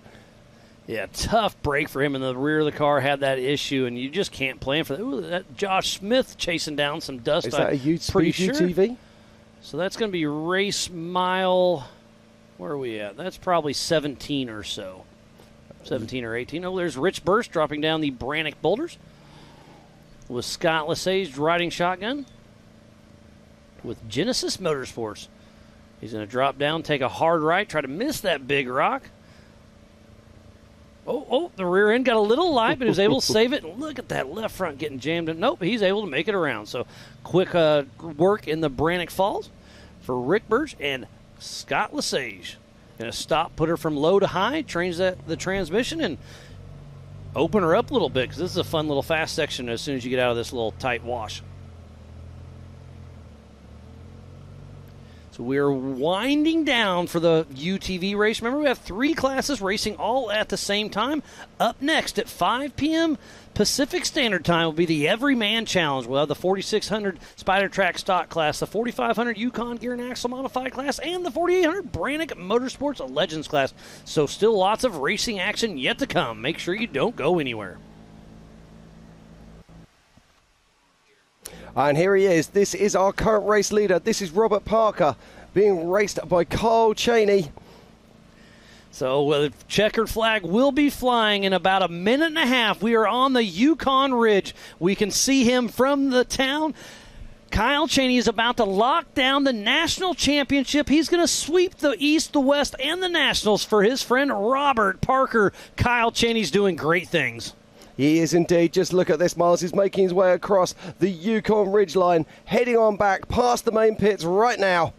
Yeah, tough break for him in the rear of the car, had that issue, and you just can't plan for that. Ooh, that Josh Smith chasing down some dust. Is that a pretty speed sure. UTV? So that's going to be race mile, where are we at? That's probably 17 or so. 17 or 18. Oh, there's Rich Burst dropping down the Brannock boulders with Scott Lesage riding shotgun with Genesis Motorsports. He's going to drop down, take a hard right, try to miss that big rock. Oh, the rear end got a little light, but he was able to save it. And look at that left front getting jammed in. Nope, he's able to make it around. So quick work in the Brannock Falls for Rick Birch and Scott Lesage. Going to stop, put her from low to high, change the transmission, and open her up a little bit because this is a fun little fast section as soon as you get out of this little tight wash. So we're winding down for the UTV race. Remember, we have 3 classes racing all at the same time. Up next at 5 p.m. Pacific Standard Time will be the Everyman Challenge. We'll have the 4600 Spider Track Stock class, the 4500 Yukon Gear and Axle Modified class, and the 4800 Brannock Motorsports Legends class. So still lots of racing action yet to come. Make sure you don't go anywhere. And here he is. This is our current race leader. This is Robert Parker being raced by Kyle Cheney. So the checkered flag will be flying in about a minute and a half. We are on the Yukon Ridge. We can see him from the town. Kyle Cheney is about to lock down the national championship. He's going to sweep the East, the West, and the Nationals for his friend Robert Parker. Kyle Cheney's doing great things. He is indeed. Just look at this, Miles. He's making his way across the Yukon Ridgeline, heading on back past the main pits right now.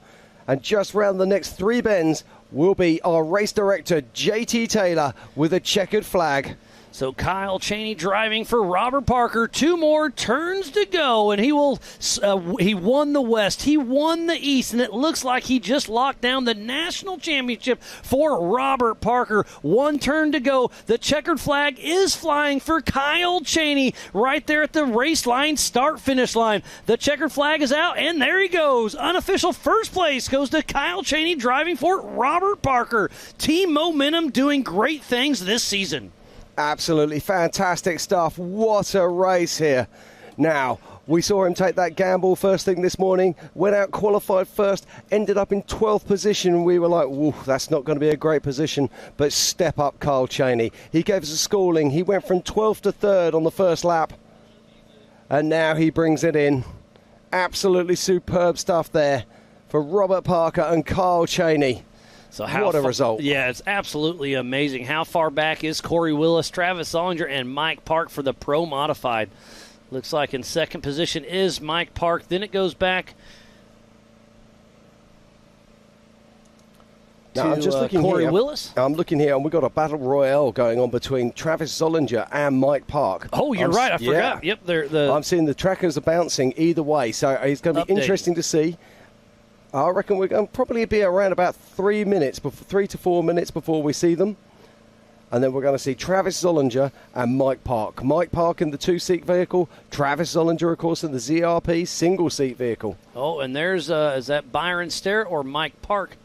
And just round the next 3 bends will be our race director, JT Taylor, with a checkered flag. So Kyle Cheney driving for Robert Parker. 2 more turns to go, and he will. He won the West. He won the East, and it looks like he just locked down the national championship for Robert Parker. 1 turn to go. The checkered flag is flying for Kyle Cheney right there at the race line, start-finish line. The checkered flag is out, and there he goes. Unofficial first place goes to Kyle Cheney driving for Robert Parker. Team Momentum doing great things this season. Absolutely fantastic stuff. What a race here. Now, we saw him take that gamble first thing this morning, went out, qualified first, ended up in 12th position. We were like, whoa, that's not going to be a great position, but step up Kyle Cheney. He gave us a schooling. He went from 12th to 3rd on the first lap, and now he brings it in. Absolutely superb stuff there for Robert Parker and Kyle Cheney. So what a result. Yeah, it's absolutely amazing. How far back is Corey Willis, Travis Zollinger, and Mike Park for the Pro Modified? Looks like in second position is Mike Park. Then it goes back now, I'm just looking Corey here. Willis. I'm looking here, and we've got a battle royale going on between Travis Zollinger and Mike Park. Oh, you're right. I forgot. Yep, I'm seeing the trackers are bouncing either way, so it's going to be interesting to see. I reckon we're going to probably be around about 3 to 4 minutes before we see them. And then we're going to see Travis Zollinger and Mike Park. Mike Park in the 2-seat vehicle. Travis Zollinger, of course, in the ZRP single-seat vehicle. Oh, and there's, is that Byron Starrett or Mike Park?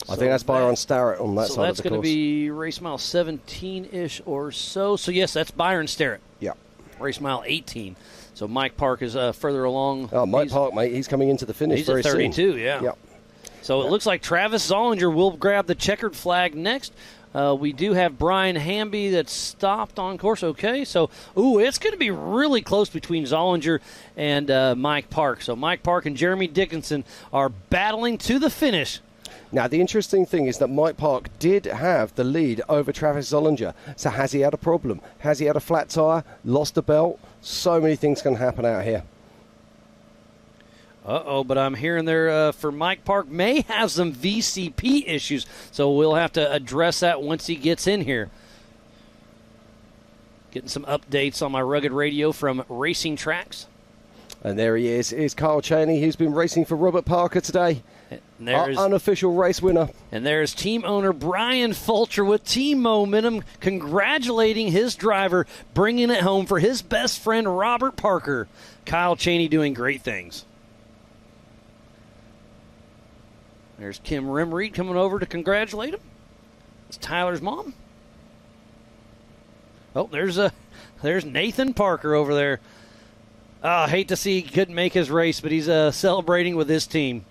I think that's Byron Starrett on that side of the course. So that's going to be race mile 17-ish or so. So, yes, that's Byron Starrett. Yeah. Race mile 18. So Mike Park is further along. Oh, Mike Park, mate, he's coming into the finish very soon. He's at 32, yeah. Yep. So it looks like Travis Zollinger will grab the checkered flag next. We do have Brian Hamby that's stopped on course. Okay, so, it's going to be really close between Zollinger and Mike Park. So Mike Park and Jeremy Dickinson are battling to the finish. Now, the interesting thing is that Mike Park did have the lead over Travis Zollinger. So has he had a problem? Has he had a flat tyre? Lost a belt? So many things can happen out here. But I'm hearing there for Mike Park may have some VCP issues. So we'll have to address that once he gets in here. Getting some updates on my rugged radio from Racing Tracks. And there he is Kyle Cheney, who's been racing for Robert Parker today. Our unofficial race winner. And there's team owner Brian Fulcher with Team Momentum congratulating his driver, bringing it home for his best friend Robert Parker. Kyle Cheney doing great things. There's Kim Rimreed coming over to congratulate him. It's Tyler's mom. Oh, there's Nathan Parker over there. I hate to see he couldn't make his race, but he's celebrating with his team.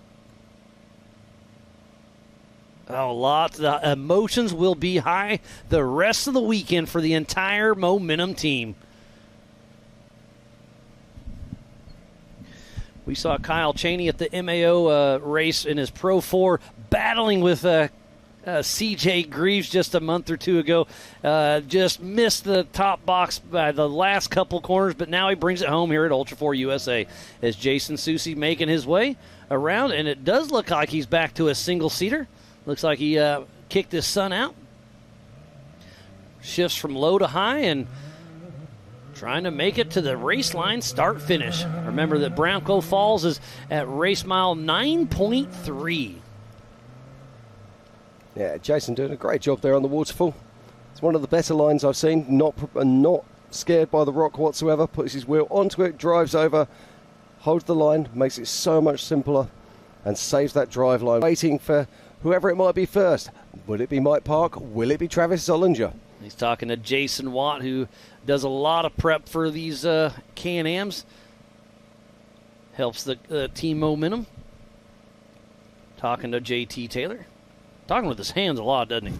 Oh, lots. The emotions will be high the rest of the weekend for the entire Momentum team. We saw Kyle Chaney at the MAO race in his Pro 4 battling with CJ Greaves just a month or two ago. Just missed the top box by the last couple corners, but now he brings it home here at Ultra4 USA as Jason Susie making his way around, and it does look like he's back to a single-seater. Looks like he kicked his son out. Shifts from low to high and trying to make it to the race line start-finish. Remember that Bronco Falls is at race mile 9.3. Yeah, Jason doing a great job there on the waterfall. It's one of the better lines I've seen. Not scared by the rock whatsoever. Puts his wheel onto it, drives over, holds the line, makes it so much simpler, and saves that drive line. Waiting for whoever it might be first. Will it be Mike Park? Will it be Travis Zollinger? He's talking to Jason Watt, who does a lot of prep for these Can-Ams. Helps the team momentum. Talking to JT Taylor. Talking with his hands a lot, doesn't he?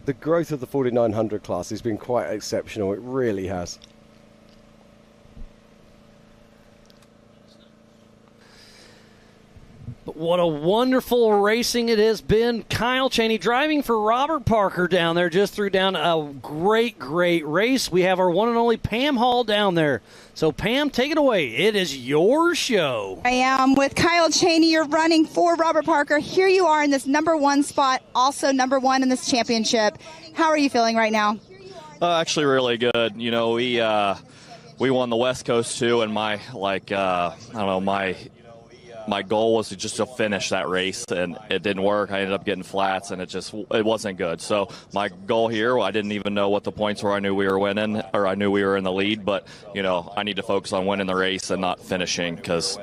The growth of the 4900 class has been quite exceptional. It really has. But what a wonderful racing it has been. Kyle Chaney driving for Robert Parker down there. Just threw down a great, great race. We have our one and only Pam Hall down there. So, Pam, take it away. It is your show. I am with Kyle Chaney. You're running for Robert Parker. Here you are in this number one spot, also number one in this championship. How are you feeling right now? Actually, really good. You know, we won the West Coast too, and my goal was to finish that race, and it didn't work. I ended up getting flats, and it wasn't good. So my goal here, I didn't even know what the points were. I knew we were winning, or I knew we were in the lead, but I need to focus on winning the race and not finishing, because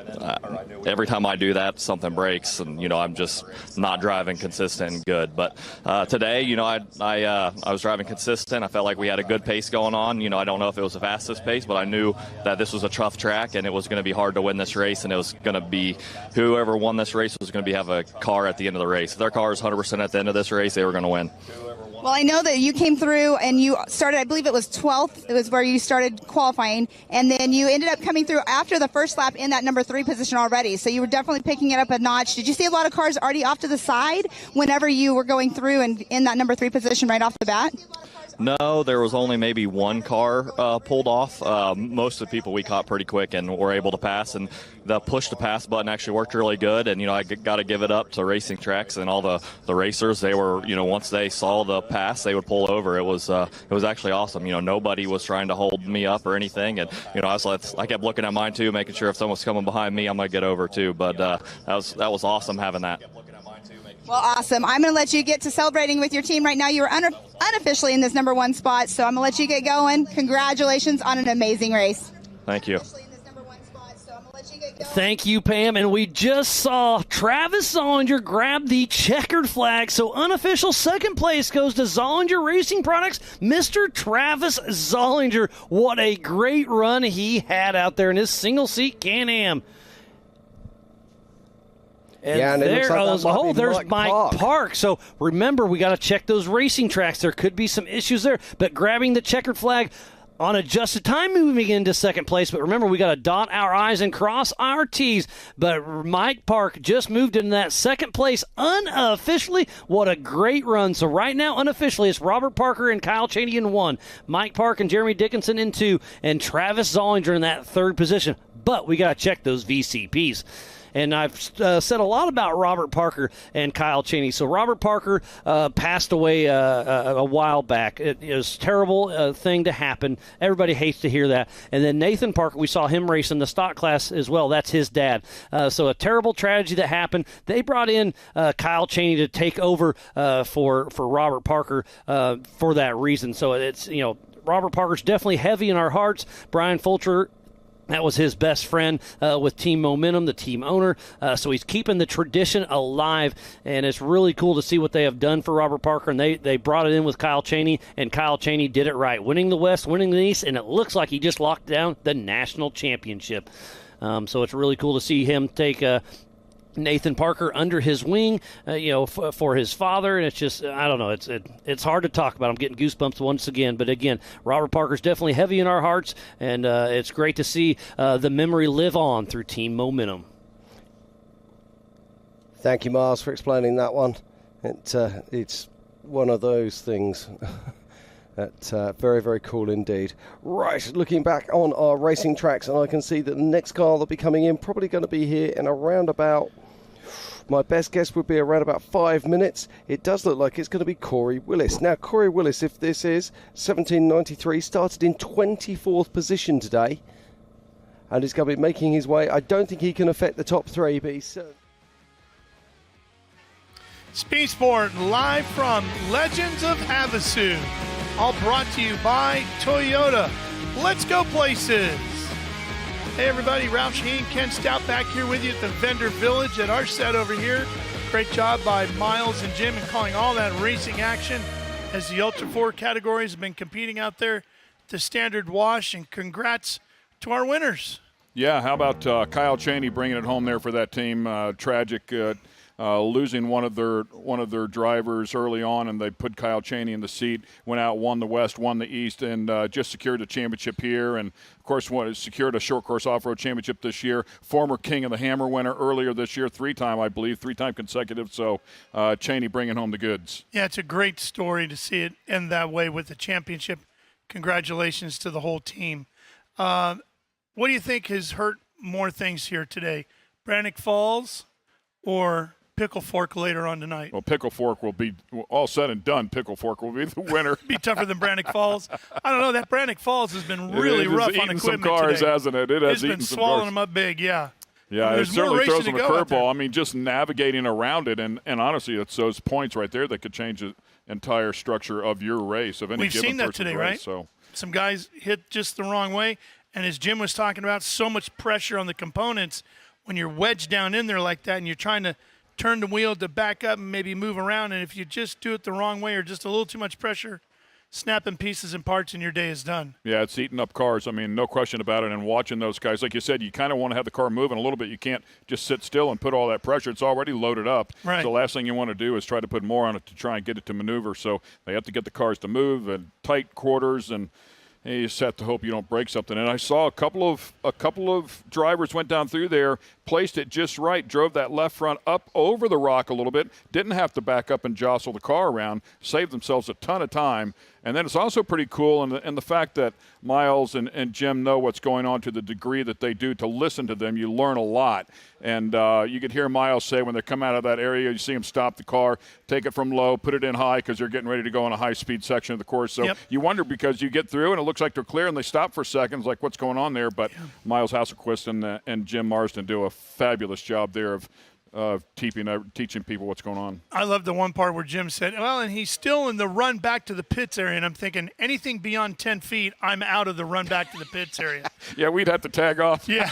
every time I do that, something breaks, and I'm just not driving consistent and good. But today, I was driving consistent. I felt like we had a good pace going on. I don't know if it was the fastest pace, but I knew that this was a tough track, and it was going to be hard to win this race, and it was going to be whoever won this race was going to have a car at the end of the race. If their car is 100% at the end of this race, they were going to win. Well, I know that you came through and you started, I believe it was 12th. It was where you started qualifying. And then you ended up coming through after the first lap in that number 3 position already. So you were definitely picking it up a notch. Did you see a lot of cars already off to the side whenever you were going through and in that number 3 position right off the bat? No, there was only maybe one car pulled off. Most of the people we caught pretty quick and were able to pass, and the push to pass button actually worked really good. And I got to give it up to Racing Tracks and all the racers. They were, once they saw the pass, they would pull over. It was actually awesome. Nobody was trying to hold me up or anything, and I kept looking at mine too, making sure if someone's coming behind me, I'm gonna get over too. But that was awesome having that. Well, awesome. I'm going to let you get to celebrating with your team right now. You were unofficially in this number 1 spot, so I'm going to let you get going. Congratulations on an amazing race. Thank you. Thank you, Pam. And we just saw Travis Zollinger grab the checkered flag. So unofficial second place goes to Zollinger Racing Products, Mr. Travis Zollinger. What a great run he had out there in his single-seat Can-Am. And there's Mike Park. So remember, we got to check those racing tracks. There could be some issues there. But grabbing the checkered flag on adjusted time, moving into second place. But remember, we got to dot our I's and cross our T's. But Mike Park just moved into that second place unofficially. What a great run. So right now, unofficially, it's Robert Parker and Kyle Chaney in 1. Mike Park and Jeremy Dickinson in 2. And Travis Zollinger in that 3rd position. But we got to check those VCPs. And I've said a lot about Robert Parker and Kyle Chaney. So Robert Parker passed away a while back. It was a terrible thing to happen. Everybody hates to hear that. And then Nathan Parker, we saw him race in the stock class as well. That's his dad. So a terrible tragedy that happened. They brought in Kyle Chaney to take over for Robert Parker for that reason. So it's, Robert Parker's definitely heavy in our hearts. Brian Fulcher, that was his best friend with Team Momentum, the team owner. So he's keeping the tradition alive, and it's really cool to see what they have done for Robert Parker. And they brought it in with Kyle Chaney, and Kyle Chaney did it right, winning the West, winning the East, and it looks like he just locked down the national championship. So it's really cool to see him take Nathan Parker under his wing, for his father, and it's just, I don't know, it's hard to talk about. I'm getting goosebumps once again, but again, Robert Parker's definitely heavy in our hearts, and it's great to see the memory live on through Team Momentum. Thank you, Miles, for explaining that one. It's one of those things. That's very, very cool indeed. Right, looking back on our racing tracks, and I can see that the next car that'll be coming in probably going to be here in around about, my best guess would be around about 5 minutes. It does look like it's going to be Corey Willis. Now, Corey Willis, if this is 1793, started in 24th position today, and he's going to be making his way. I don't think he can affect the top three, but he's... Speed Sport live from Legends of Havasu. All brought to you by Toyota. Let's go places. Hey everybody, Ralph Shaheen, Ken Stout back here with you at the Vendor Village at our set over here. Great job by Miles and Jim in calling all that racing action as the Ultra 4 categories have been competing out there to standard wash, and congrats to our winners. Yeah, how about Kyle Chaney bringing it home there for that team? Tragic. Losing one of their drivers early on, and they put Kyle Chaney in the seat, went out, won the West, won the East, and just secured a championship here. And, of course, secured a short course off-road championship this year. Former King of the Hammer winner earlier this year, three-time consecutive. So Chaney bringing home the goods. Yeah, it's a great story to see it end that way with the championship. Congratulations to the whole team. What do you think has hurt more things here today? Brannock Falls or Pickle Fork later on tonight? Well, Pickle Fork will be, all said and done, Pickle Fork will be the winner. Be tougher than Brannock Falls. I don't know. That Brannock Falls has been really rough on equipment some cars, today. Hasn't it? It has been swallowing them up big, yeah. Yeah, There's it certainly throws them a curveball. I mean, just navigating around it, and honestly, it's those points right there that could change the entire structure of your race, of any We've given seen that person's today, race. right? So some guys hit just the wrong way, and as Jim was talking about, so much pressure on the components when you're wedged down in there like that and you're trying to turn the wheel to back up and maybe move around, and if you just do it the wrong way or just a little too much pressure, snapping pieces and parts and your day is done. Yeah, it's eating up cars. I mean, no question about it. And watching those guys, like you said, you kind of want to have the car moving a little bit. You can't just sit still and put all that pressure. It's already loaded up. Right. So the last thing you want to do is try to put more on it to try and get it to maneuver. So they have to get the cars to move in tight quarters, and you just have to hope you don't break something. And I saw a couple of drivers went down through there, placed it just right, drove that left front up over the rock a little bit, didn't have to back up and jostle the car around, saved themselves a ton of time. And then it's also pretty cool in the fact that Miles and Jim know what's going on to the degree that they do. To listen to them, you learn a lot. And you could hear Miles say when they come out of that area, you see them stop the car, take it from low, put it in high because they're getting ready to go on a high-speed section of the course. So you wonder, because you get through and it looks like they're clear and they stop for seconds, like what's going on there. But Miles Hasselquist and Jim Marsden do a fabulous job there of teaching people what's going on. I love the one part where Jim said, well, and he's still in the run back to the pits area, and I'm thinking anything beyond 10 feet, I'm out of the run back to the pits area. Yeah, we'd have to tag off. Yeah.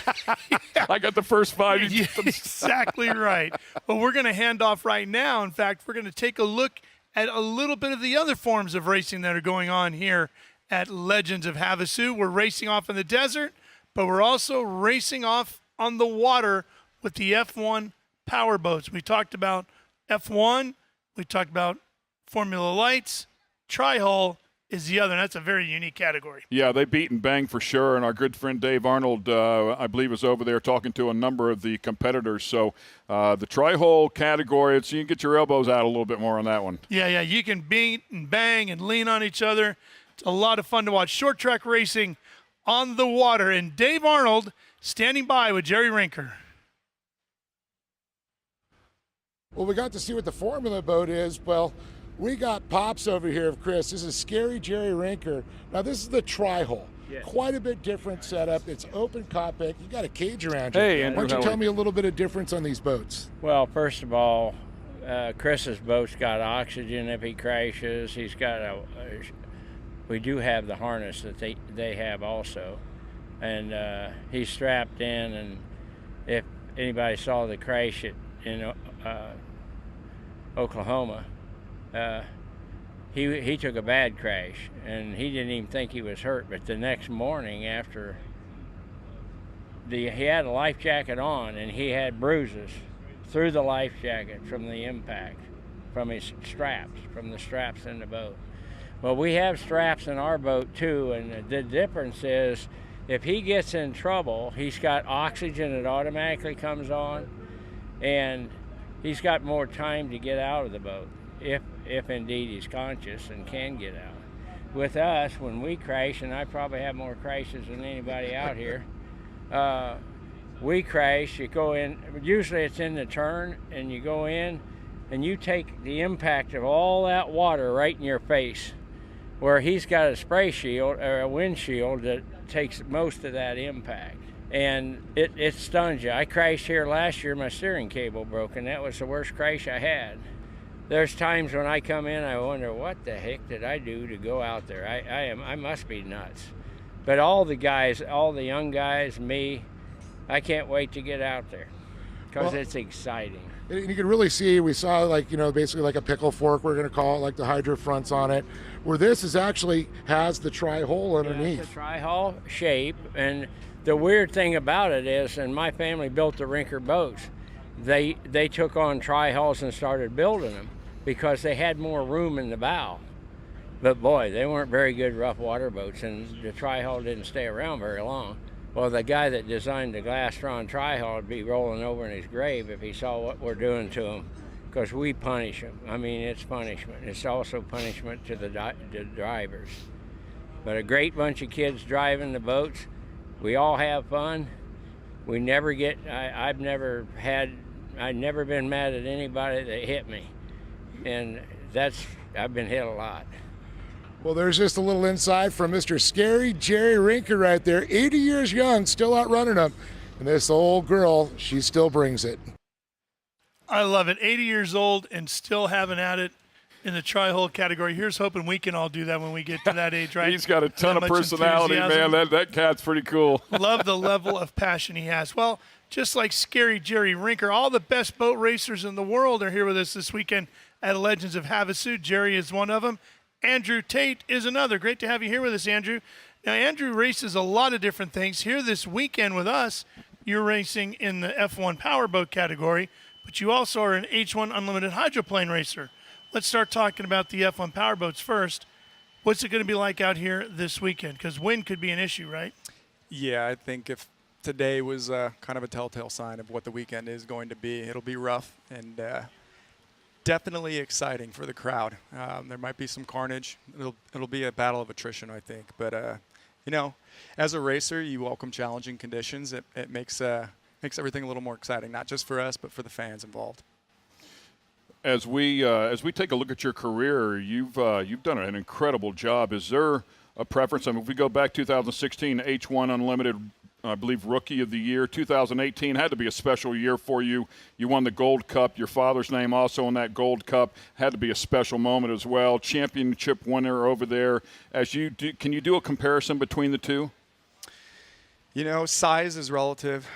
I got the first 5. Yeah, exactly right. Well, we're going to hand off right now. In fact, we're going to take a look at a little bit of the other forms of racing that are going on here at Legends of Havasu. We're racing off in the desert, but we're also racing off on the water with the F1 Powerboats. We talked about F1. We talked about Formula Lights. Tri-Hull is the other, and that's a very unique category. Yeah, they beat and bang for sure, and our good friend Dave Arnold, I believe, is over there talking to a number of the competitors. So the Tri-Hull category, you can get your elbows out a little bit more on that one. Yeah, you can beat and bang and lean on each other. It's a lot of fun to watch. Short track racing on the water, and Dave Arnold standing by with Jerry Rinker. Well, we got to see what the formula boat is. Well, we got Pops over here of Chris. This is Scary Jerry Rinker. Now, this is the Tri-Hull. Yes. Quite a bit different setup. It's open cockpit. You got a cage around you. Hey, Andrew, why don't you tell me a little bit of difference on these boats? Well, first of all, Chris's boat's got oxygen if he crashes. He's got we do have the harness that they have also. And he's strapped in, and if anybody saw the crash in Oklahoma, he took a bad crash, and he didn't even think he was hurt. But the next morning, after he had a life jacket on, and he had bruises through the life jacket from the impact, from his straps, from the straps in the boat. Well, we have straps in our boat too, and the difference is if he gets in trouble, he's got oxygen that automatically comes on, and he's got more time to get out of the boat, if indeed he's conscious and can get out. With us, when we crash, and I probably have more crashes than anybody out here, we crash, you go in, usually it's in the turn, and you go in, and you take the impact of all that water right in your face, where he's got a spray shield or a windshield that takes most of that impact. And it stuns you. I crashed here last year, my steering cable broke, and that was the worst crash I had. There's times when I come in, I wonder, what the heck did I do to go out there? I must be nuts. But all the guys, all the young guys, me, I can't wait to get out there because it's exciting. And you can really see, we saw like, basically like a pickle fork, we're going to call it, like the hydro fronts on it, where this is actually has the tri-hull underneath. It's a tri-hull shape, and the weird thing about it is, and my family built the Rinker boats, they took on tri-hulls and started building them because they had more room in the bow. But boy, they weren't very good rough water boats, and the tri-hull didn't stay around very long. Well, the guy that designed the glass-drawn tri-hull would be rolling over in his grave if he saw what we're doing to him, because we punish them. I mean, it's punishment. It's also punishment to the drivers. But a great bunch of kids driving the boats. We all have fun. We never get, I've never been mad at anybody that hit me. And I've been hit a lot. Well, there's just a little insight from Mr. Scary Jerry Rinker right there, 80 years young, still outrunning them. And this old girl, she still brings it. I love it. 80 years old and still having at it in the tri-hull category. Here's hoping we can all do that when we get to that age, right? He's got a ton of personality, enthusiasm. man. That cat's pretty cool. Love the level of passion he has. Well, just like Scary Jerry Rinker, all the best boat racers in the world are here with us this weekend at Legends of Havasu. Jerry is one of them. Andrew Tate is another. Great to have you here with us, Andrew. Now, Andrew races a lot of different things. Here this weekend with us, you're racing in the F1 Powerboat category, but you also are an H1 Unlimited hydroplane racer. Let's start talking about the F1 Powerboats first. What's it going to be like out here this weekend? Because wind could be an issue, right? Yeah, I think if today was kind of a telltale sign of what the weekend is going to be, it'll be rough and definitely exciting for the crowd. There might be some carnage. It'll be a battle of attrition, I think. But as a racer, you welcome challenging conditions. It makes everything a little more exciting, not just for us, but for the fans involved. As we take a look at your career, you've done an incredible job. Is there a preference? I mean, if we go back 2016, H1 Unlimited, I believe, Rookie of the Year. 2018 had to be a special year for you. You won the Gold Cup. Your father's name also in that Gold Cup. Had to be a special moment as well. Championship winner over there. Can you do a comparison between the two? Size is relative.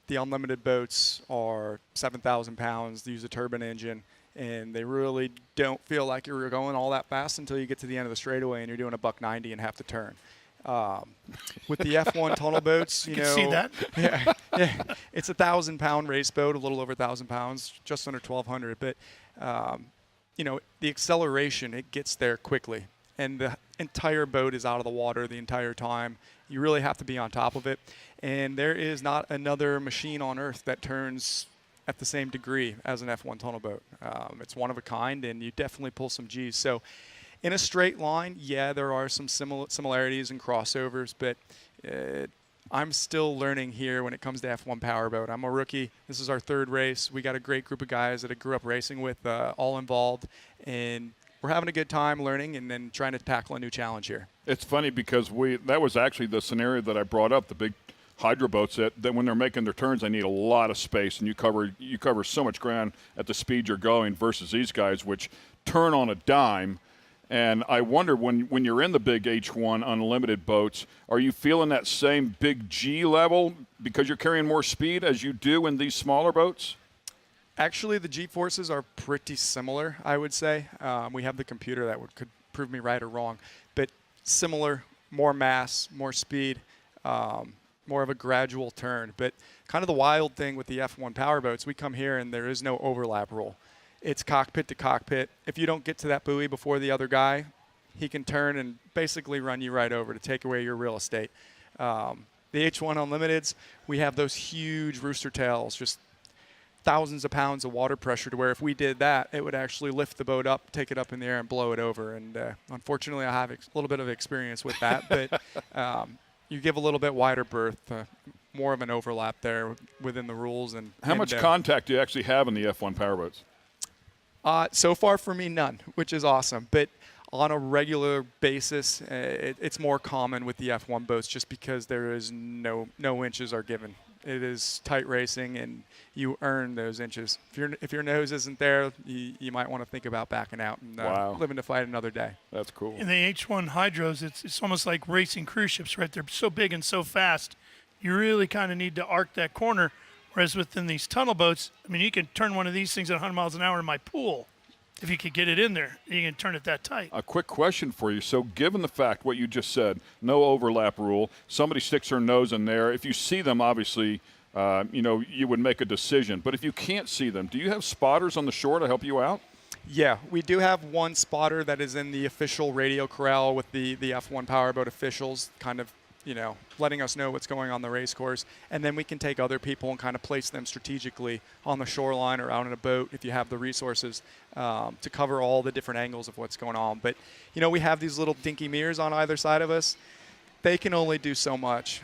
The unlimited boats are 7,000 pounds. They use a turbine engine, and they really don't feel like you're going all that fast until you get to the end of the straightaway and you're doing a $190 and half the turn. With the F1 tunnel boats, you can see that. Yeah, it's a 1,000-pound race boat, a little over 1,000 pounds, just under 1,200. But the acceleration, it gets there quickly, and the entire boat is out of the water the entire time. You really have to be on top of it, and there is not another machine on Earth that turns at the same degree as an F1 tunnel boat. It's one of a kind, and you definitely pull some G's. So in a straight line, yeah, there are some similarities and crossovers, but I'm still learning here when it comes to F1 Powerboat. I'm a rookie. This is our third race. We got a great group of guys that I grew up racing with, all involved, and we're having a good time learning and then trying to tackle a new challenge here. It's funny because that was actually the scenario that I brought up, the big hydro boats that when they're making their turns, they need a lot of space, and you cover so much ground at the speed you're going versus these guys, which turn on a dime. And I wonder, when you're in the big H1 Unlimited boats, are you feeling that same big G level because you're carrying more speed as you do in these smaller boats? Actually, the G-forces are pretty similar, I would say. We have the computer that could prove me right or wrong. But similar, more mass, more speed. more of a gradual turn. But kind of the wild thing with the F1 Powerboats, we come here and there is no overlap rule. It's cockpit to cockpit. If you don't get to that buoy before the other guy, he can turn and basically run you right over to take away your real estate. The H1 Unlimiteds, we have those huge rooster tails, just thousands of pounds of water pressure, to where if we did that, it would actually lift the boat up, take it up in the air, and blow it over. And unfortunately, I have a little bit of experience with that. But you give a little bit wider berth, more of an overlap there within the rules. And how much contact do you actually have in the F1 Powerboats? So far for me, none, which is awesome. But on a regular basis, it's more common with the F1 boats, just because there is no inches are given. It is tight racing, and you earn those inches. If your nose isn't there, you might want to think about backing out and living to fight another day. That's cool. In the H1 hydros, it's almost like racing cruise ships, right? They're so big and so fast, you really kind of need to arc that corner. Whereas within these tunnel boats, I mean, you can turn one of these things at 100 miles an hour in my pool. If you could get it in there, you can turn it that tight. A quick question for you. So given the fact what you just said, no overlap rule, somebody sticks their nose in there. If you see them, obviously, you would make a decision. But if you can't see them, do you have spotters on the shore to help you out? Yeah, we do have one spotter that is in the official radio corral with the F1 Powerboat officials, kind of, letting us know what's going on the race course. And then we can take other people and kind of place them strategically on the shoreline or out in a boat if you have the resources to cover all the different angles of what's going on. But, we have these little dinky mirrors on either side of us. They can only do so much.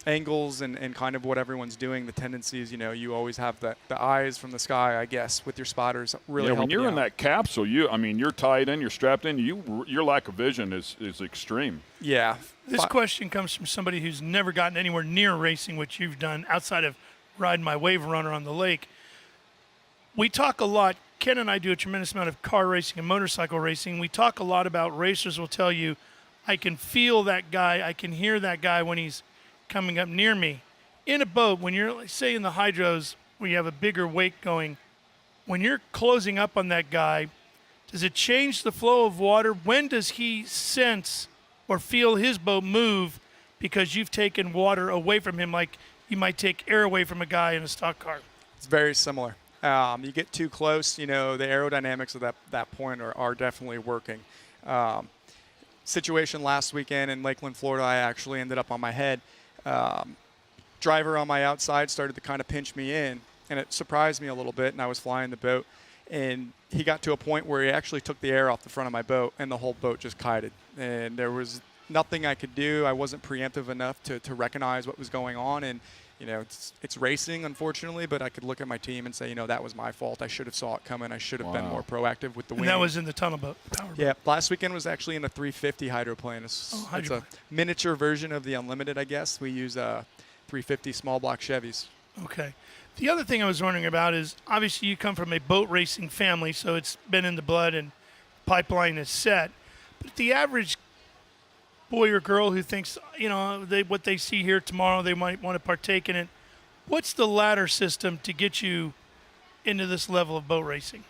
Angles and kind of what everyone's doing, the tendencies, you always have the eyes from the sky, I guess, with your spotters really helping when you're you in out. that capsule, you're tied in, you're strapped in, your lack of vision is extreme. Yeah. This question comes from somebody who's never gotten anywhere near racing, which you've done outside of riding my wave runner on the lake. We talk a lot. Ken and I do a tremendous amount of car racing and motorcycle racing. We talk a lot about racers will tell you, I can feel that guy, I can hear that guy when he's coming up near me. In a boat, when you're, say, in the hydros where you have a bigger wake going, when you're closing up on that guy, does it change the flow of water? When does he sense or feel his boat move because you've taken water away from him, like you might take air away from a guy in a stock car? It's very similar. You get too close, the aerodynamics of that point are definitely working. Situation last weekend in Lakeland, Florida, I actually ended up on my head. Driver on my outside started to kind of pinch me in, and it surprised me a little bit, and I was flying the boat, and he got to a point where he actually took the air off the front of my boat, and the whole boat just kited, and there was nothing I could do. I wasn't preemptive enough to recognize what was going on, and it's racing, unfortunately, but I could look at my team and say, that was my fault. I should have saw it coming. I should have been more proactive with the wind. And that was in the tunnel boat. Yeah, last weekend was actually in a 350 hydroplane. It's a miniature version of the Unlimited, I guess. We use 350 small block Chevys. Okay. The other thing I was wondering about is, obviously you come from a boat racing family, so it's been in the blood and pipeline is set. But the average boy or girl who thinks, what they see here tomorrow, they might want to partake in it. What's the ladder system to get you into this level of boat racing?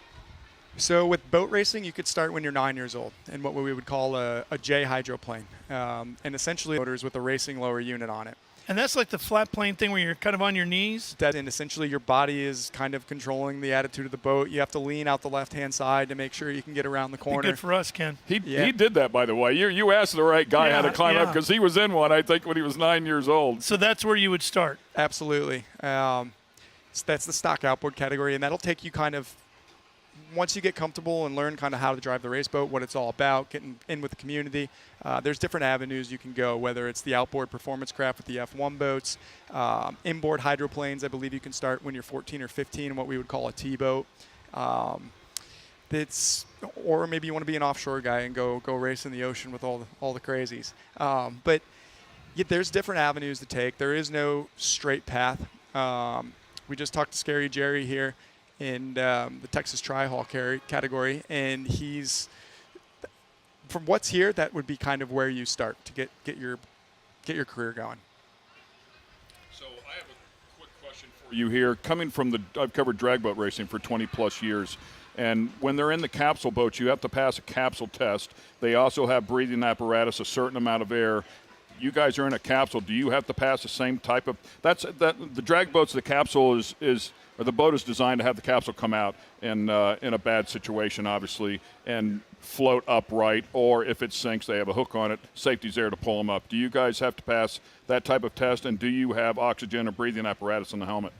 So with boat racing, you could start when you're 9 years old in what we would call a J hydroplane, and essentially motors with a racing lower unit on it. And that's like the flat plane thing where you're kind of on your knees? And essentially your body is kind of controlling the attitude of the boat. You have to lean out the left-hand side to make sure you can get around the corner. Be good for us, Ken. He did that, by the way. You asked the right guy how to climb up, because he was in one, I think, when he was 9 years old. So that's where you would start? Absolutely. So that's the stock outboard category, and that'll take you kind of, once you get comfortable and learn kind of how to drive the race boat, what it's all about, getting in with the community, there's different avenues you can go, whether it's the outboard performance craft with the F1 boats, inboard hydroplanes. I believe you can start when you're 14 or 15, what we would call a T-boat. Or maybe you want to be an offshore guy and go race in the ocean with all the crazies. But there's different avenues to take. There is no straight path. We just talked to Scary Jerry here in the Texas Tri-Haul category, and he's, from what's here, that would be kind of where you start to get your career going. So I have a quick question for you here. Coming from I've covered drag boat racing for 20 plus years, and when they're in the capsule boats, you have to pass a capsule test. They also have breathing apparatus, a certain amount of air. you guys are in a capsule. Do you have to pass the same type of the drag boats? The capsule or the boat is designed to have the capsule come out in a bad situation, obviously, and float upright, or if it sinks, they have a hook on it. Safety's there to pull them up. Do you guys have to pass that type of test, and do you have oxygen or breathing apparatus in the helmet?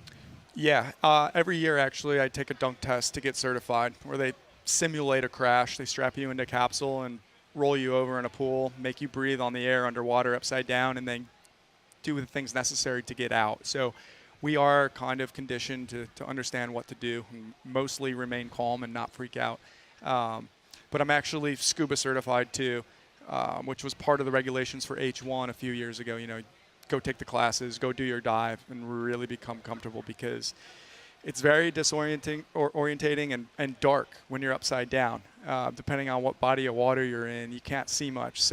Yeah, every year actually I take a dunk test to get certified, where they simulate a crash. They strap you into a capsule and roll you over in a pool, make you breathe on the air underwater upside down, and then do the things necessary to get out. So we are kind of conditioned to understand what to do, and mostly remain calm and not freak out. But I'm actually scuba certified too, which was part of the regulations for H1 a few years ago. You know, go take the classes, go do your dive, and really become comfortable, because it's very orientating and dark when you're upside down. Depending on what body of water you're in, you can't see much.